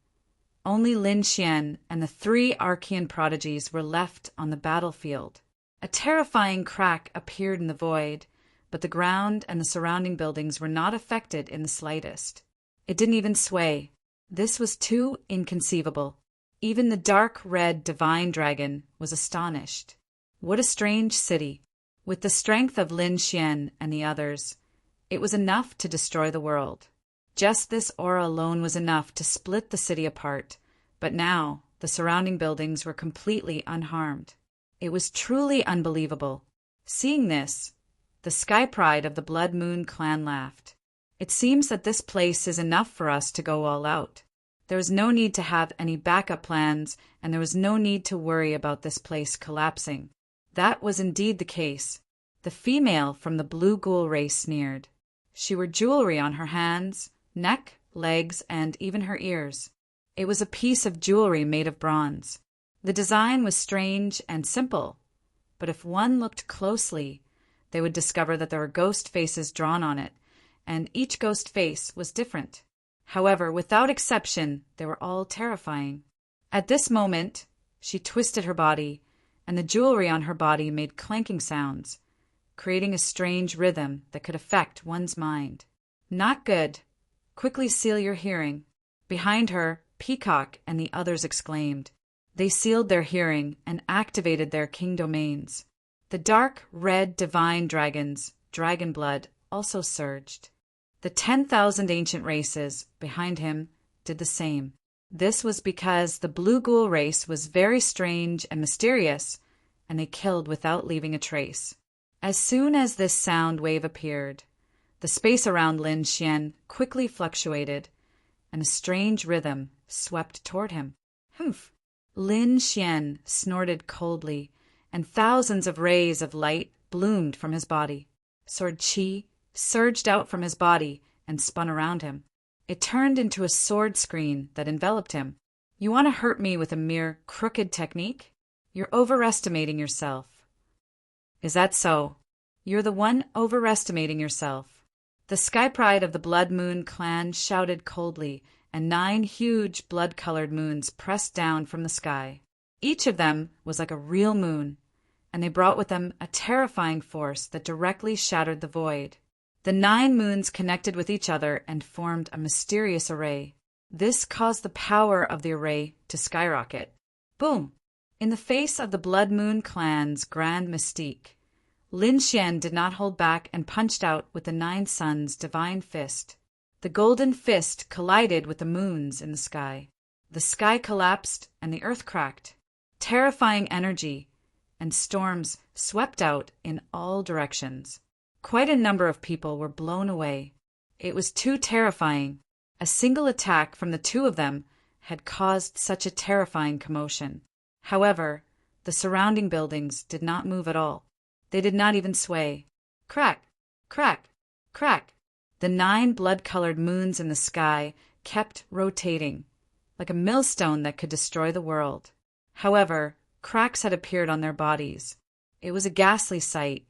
only Lin Xian and the 3 Archean prodigies were left on the battlefield. A terrifying crack appeared in the void, but the ground and the surrounding buildings were not affected in the slightest. It didn't even sway. This was too inconceivable. Even the dark red divine dragon was astonished. What a strange city. With the strength of Lin Xian and the others, it was enough to destroy the world. Just this aura alone was enough to split the city apart, but now the surrounding buildings were completely unharmed. It was truly unbelievable. Seeing this, the Sky Pride of the Blood Moon clan laughed. It seems that this place is enough for us to go all out. There was no need to have any backup plans, and there was no need to worry about this place collapsing. That was indeed the case. The female from the Blue Ghoul race sneered. She wore jewelry on her hands, neck, legs, and even her ears. It was a piece of jewelry made of bronze. The design was strange and simple, but if one looked closely, they would discover that there were ghost faces drawn on it, and each ghost face was different. However, without exception, they were all terrifying. At this moment, she twisted her body, and the jewelry on her body made clanking sounds. creating a strange rhythm that could affect one's mind. Not good. Quickly seal your hearing. Behind her, Peacock and the others exclaimed. They sealed their hearing and activated their king domains. The dark, red, divine dragons, dragon blood, also surged. The 10,000 ancient races, behind him, did the same. This was because the blue ghoul race was very strange and mysterious, and they killed without leaving a trace. As soon as this sound wave appeared, the space around Lin Xian quickly fluctuated, and a strange rhythm swept toward him. Humph! Lin Xian snorted coldly, and thousands of rays of light bloomed from his body. Sword Qi surged out from his body and spun around him. It turned into a sword screen that enveloped him. You want to hurt me with a mere crooked technique? You're overestimating yourself. Is that so? You're the one overestimating yourself. The Sky Pride of the Blood Moon clan shouted coldly, and 9 huge blood-colored moons pressed down from the sky. Each of them was like a real moon, and they brought with them a terrifying force that directly shattered the void. The 9 moons connected with each other and formed a mysterious array. This caused the power of the array to skyrocket. Boom! In the face of the Blood Moon clan's grand mystique, Lin Xian did not hold back and punched out with the 9 suns' divine fist. The golden fist collided with the moons in the sky. The sky collapsed and the earth cracked. Terrifying energy and storms swept out in all directions. Quite a number of people were blown away. It was too terrifying. A single attack from the 2 of them had caused such a terrifying commotion. However, the surrounding buildings did not move at all. They did not even sway. Crack! Crack! Crack! The 9 blood-colored moons in the sky kept rotating, like a millstone that could destroy the world. However, cracks had appeared on their bodies. It was a ghastly sight.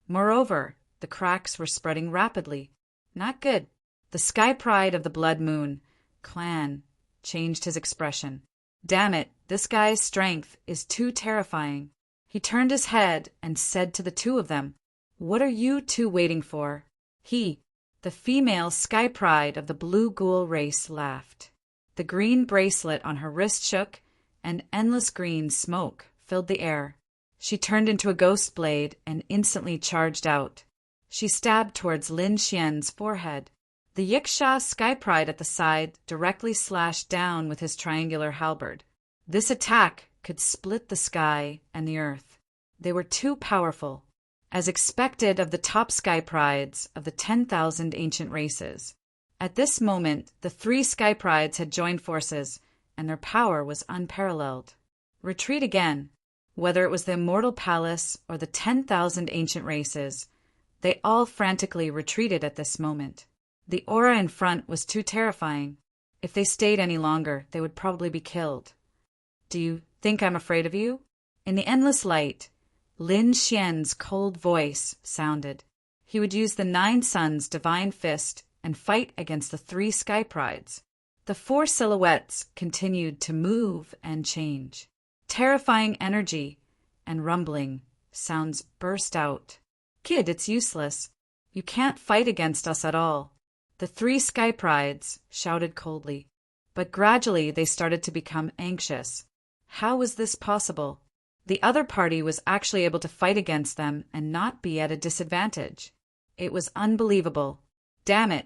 Moreover, the cracks were spreading rapidly. Not good. The Sky Pride of the Blood Moon clan changed his expression. Damn it, this guy's strength is too terrifying. He turned his head and said to the 2 of them, "What are you 2 waiting for?" He, the female Sky Pride of the Blue Ghoul race, laughed. The green bracelet on her wrist shook, and endless green smoke filled the air. She turned into a ghost blade and instantly charged out. She stabbed towards Lin Xian's forehead. The Yiksha Sky Pride at the side directly slashed down with his triangular halberd. This attack could split the sky and the earth. They were too powerful, as expected of the top Sky Prides of the 10,000 ancient races. At this moment, the 3 Sky Prides had joined forces, and their power was unparalleled. Retreat again. Whether it was the Immortal Palace or the 10,000 ancient races, they all frantically retreated at this moment. The aura in front was too terrifying. If they stayed any longer, they would probably be killed. Do you think I'm afraid of you? In the endless light, Lin Xian's cold voice sounded. He would use the 9 suns' divine fist and fight against the 3 Sky Prides. The 4 silhouettes continued to move and change. Terrifying energy and rumbling sounds burst out. Kid, it's useless. You can't fight against us at all. The 3 Sky Prides shouted coldly, but gradually they started to become anxious. How was this possible? The other party was actually able to fight against them and not be at a disadvantage. It was unbelievable. Damn it.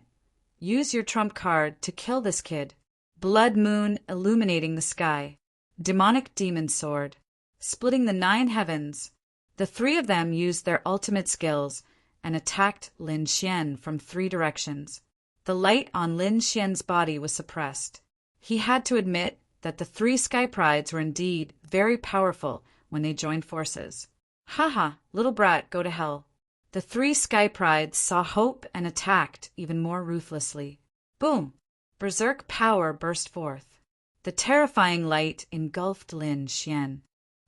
Use your trump card to kill this kid. Blood Moon illuminating the sky. Demonic Demon Sword. Splitting the 9 heavens. The 3 of them used their ultimate skills and attacked Lin Xian from 3 directions. The light on Lin Xian's body was suppressed. He had to admit that the 3 Sky Prides were indeed very powerful when they joined forces. Haha, little brat, go to hell. The 3 Sky Prides saw hope and attacked even more ruthlessly. Boom! Berserk power burst forth. The terrifying light engulfed Lin Xian.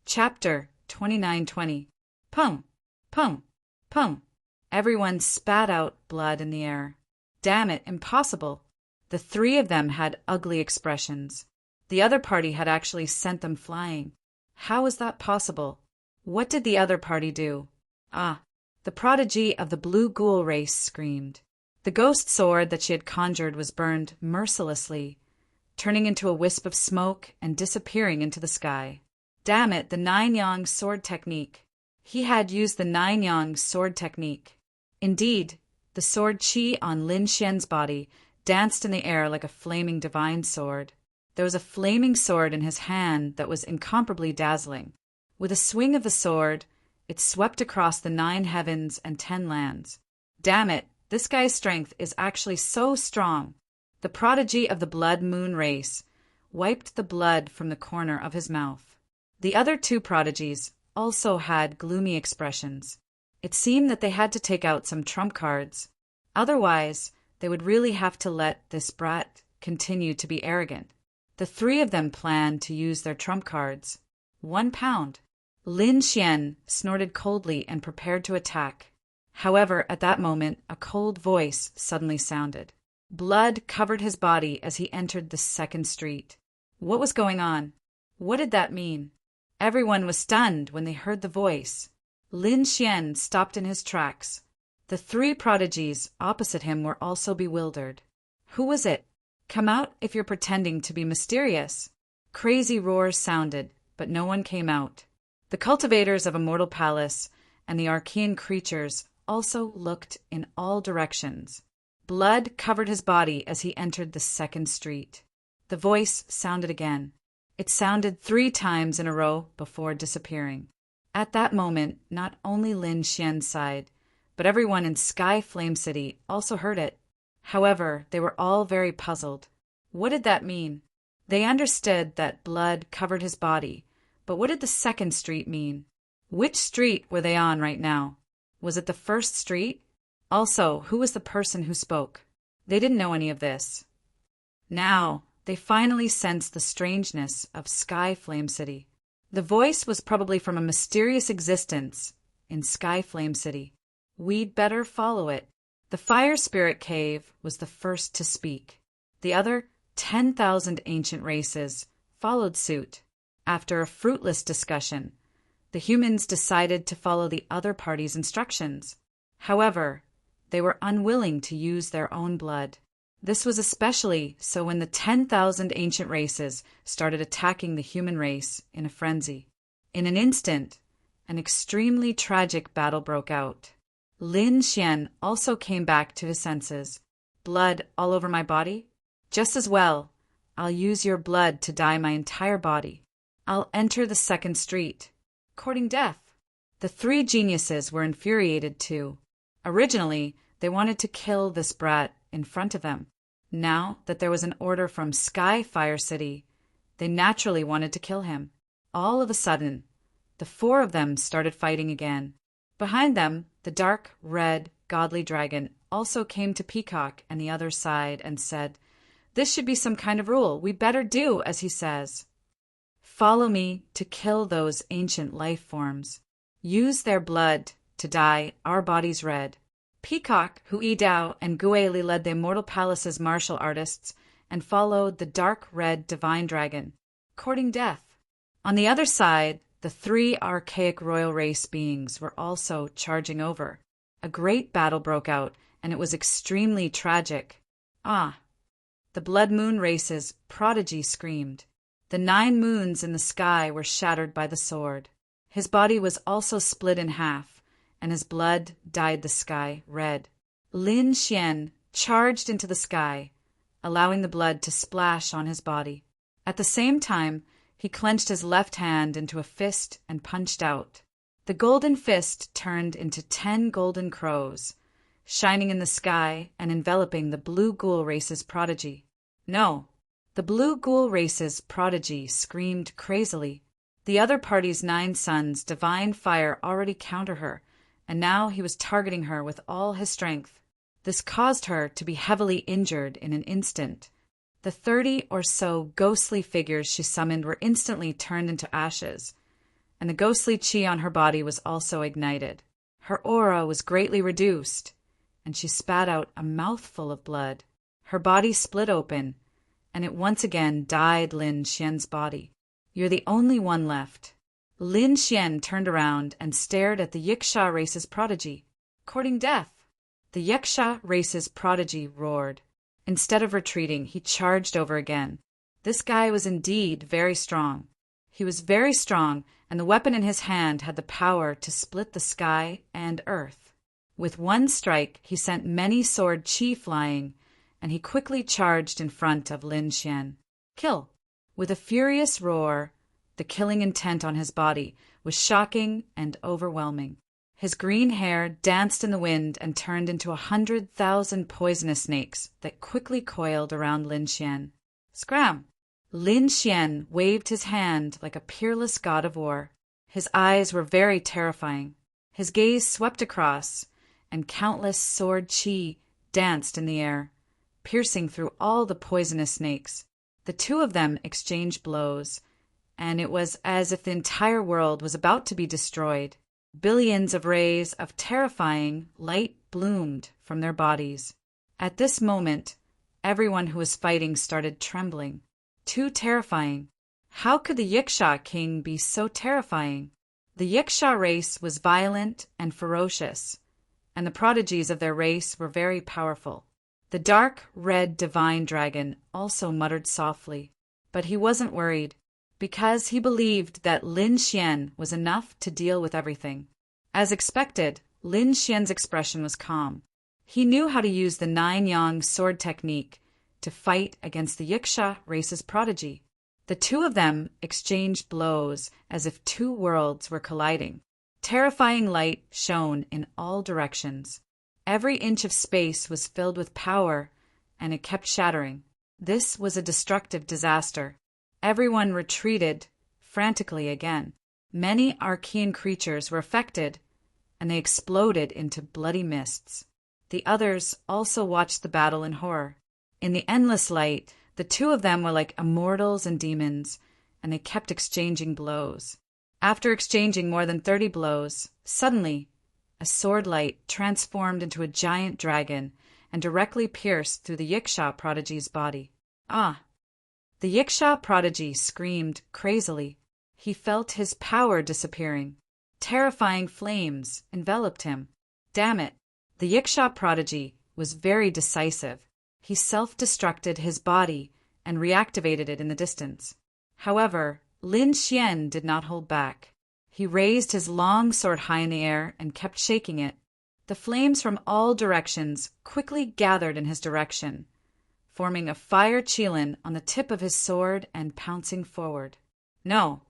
Chapter 2920. Pum! Pum! Pum! Everyone spat out blood in the air. Damn it, impossible. The 3 of them had ugly expressions. The other party had actually sent them flying. How is that possible? What did the other party do? Ah, The prodigy of the blue ghoul race screamed. The ghost sword that she had conjured was burned mercilessly, turning into a wisp of smoke and disappearing into the sky. Damn it, the Nine-Yang sword technique. He had used the Nine-Yang sword technique. Indeed, the sword chi on Lin Xian's body danced in the air like a flaming divine sword. There was a flaming sword in his hand that was incomparably dazzling. With a swing of the sword, it swept across the 9 heavens and 10 lands. Damn it, this guy's strength is actually so strong. The prodigy of the blood moon race wiped the blood from the corner of his mouth. The other 2 prodigies also had gloomy expressions. It seemed that they had to take out some trump cards. Otherwise, they would really have to let this brat continue to be arrogant. The 3 of them planned to use their trump cards. 1 pound. Lin Xian snorted coldly and prepared to attack. However, at that moment, a cold voice suddenly sounded. Blood covered his body as he entered the second street. What was going on? What did that mean? Everyone was stunned when they heard the voice. Lin Xian stopped in his tracks. The 3 prodigies opposite him were also bewildered. Who was it? Come out if you're pretending to be mysterious. Crazy roars sounded, but no one came out. The cultivators of Immortal Palace and the Archean creatures also looked in all directions. Blood covered his body as he entered the second street. The voice sounded again. It sounded 3 times in a row before disappearing. At that moment, not only Lin Xian sighed, but everyone in Sky Flame City also heard it. However, they were all very puzzled. What did that mean? They understood that blood covered his body, but what did the second street mean? Which street were they on right now? Was it the first street? Also, who was the person who spoke? They didn't know any of this. Now, they finally sensed the strangeness of Sky Flame City. The voice was probably from a mysterious existence in Sky Flame City. We'd better follow it. The Fire Spirit Cave was the first to speak. The other 10,000 ancient races followed suit. After a fruitless discussion, the humans decided to follow the other party's instructions. However, they were unwilling to use their own blood. This was especially so when the 10,000 ancient races started attacking the human race in a frenzy. In an instant, an extremely tragic battle broke out. Lin Xian also came back to his senses. Blood all over my body? Just as well. I'll use your blood to dye my entire body. I'll enter the second street. Courting death. The 3 geniuses were infuriated too. Originally, they wanted to kill this brat in front of them. Now that there was an order from Sky Fire City, they naturally wanted to kill him. All of a sudden, the 4 of them started fighting again. Behind them, the dark, red, godly dragon also came to Peacock and the other side and said, "This should be some kind of rule. We better do as he says. Follow me to kill those ancient life forms. Use their blood to dye our bodies red." Peacock, Hui Dao, and Gueli led the Immortal Palace's martial artists and followed the dark red divine dragon, courting death. On the other side, the 3 archaic royal race beings were also charging over. A great battle broke out, and it was extremely tragic. The blood moon race's prodigy screamed. The 9 moons in the sky were shattered by the sword. His body was also split in half, and his blood dyed the sky red. Lin Xian charged into the sky, allowing the blood to splash on his body. At the same time, he clenched his left hand into a fist and punched out. The golden fist turned into 10 golden crows, shining in the sky and enveloping the blue ghoul race's prodigy. No, the blue ghoul race's prodigy screamed crazily. The other party's 9 sons' divine fire already counter her, and now he was targeting her with all his strength. This caused her to be heavily injured in an instant. The 30 or so ghostly figures she summoned were instantly turned into ashes, and the ghostly chi on her body was also ignited. Her aura was greatly reduced, and she spat out a mouthful of blood. Her body split open, and it once again dyed Lin Xian's body. "You're the only one left." Lin Xian turned around and stared at the Yiksha race's prodigy. courting death. The Yaksha race's prodigy roared. Instead of retreating, he charged over again. This guy was indeed very strong. He was very strong, and the weapon in his hand had the power to split the sky and earth. With one strike, he sent many sword chi flying, and he quickly charged in front of Lin Xian. Kill! With a furious roar, the killing intent on his body was shocking and overwhelming. His green hair danced in the wind and turned into 100,000 poisonous snakes that quickly coiled around Lin Xian. Scram! Lin Xian waved his hand like a peerless god of war. His eyes were very terrifying. His gaze swept across, and countless sword chi danced in the air, piercing through all the poisonous snakes. The two of them exchanged blows, and it was as if the entire world was about to be destroyed. Billions of rays of terrifying light bloomed from their bodies. At this moment, everyone who was fighting started trembling. Too terrifying. How could the Yiksha king be so terrifying? The Yiksha race was violent and ferocious, and the prodigies of their race were very powerful. The dark red divine dragon also muttered softly, but he wasn't worried, because he believed that Lin Xian was enough to deal with everything. As expected, Lin Xian's expression was calm. He knew how to use the 9-yang sword technique to fight against the Yiksha race's prodigy. The two of them exchanged blows as if two worlds were colliding. Terrifying light shone in all directions. Every inch of space was filled with power, and it kept shattering. This was a destructive disaster. Everyone retreated frantically again. Many Archean creatures were affected, and they exploded into bloody mists. The others also watched the battle in horror. In the endless light, the two of them were like immortals and demons, and they kept exchanging blows. After exchanging more than 30 blows, suddenly, a sword light transformed into a giant dragon and directly pierced through the Yiksha prodigy's body. Ah! The Yiksha prodigy screamed crazily. He felt his power disappearing. Terrifying flames enveloped him. Damn it! The Yiksha prodigy was very decisive. He self-destructed his body and reactivated it in the distance. However, Lin Xian did not hold back. He raised his long sword high in the air and kept shaking it. The flames from all directions quickly gathered in his direction, forming a fire qilin on the tip of his sword and pouncing forward. No!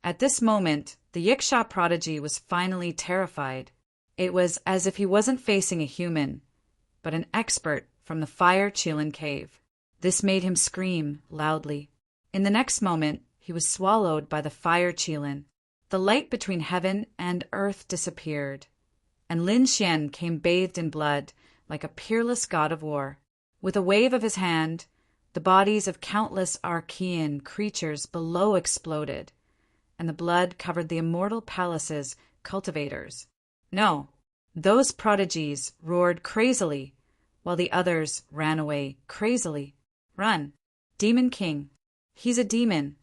At this moment, the Yiksha prodigy was finally terrified. It was as if he wasn't facing a human, but an expert from the fire qilin cave. This made him scream loudly. In the next moment, he was swallowed by the fire qilin. The light between heaven and earth disappeared, and Lin Xian came bathed in blood like a peerless god of war. With a wave of his hand, the bodies of countless Archean creatures below exploded, and the blood covered the immortal palace's cultivators. No, those prodigies roared crazily, while the others ran away crazily. Run! Demon King. He's a demon.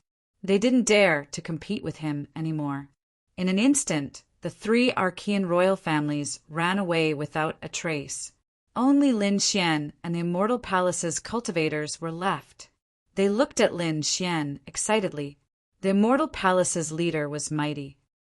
They didn't dare to compete with him anymore. In an instant, the 3 Archean royal families ran away without a trace. Only Lin Xian and the immortal palace's cultivators were left. They looked at Lin Xian excitedly. The immortal palace's leader was mighty.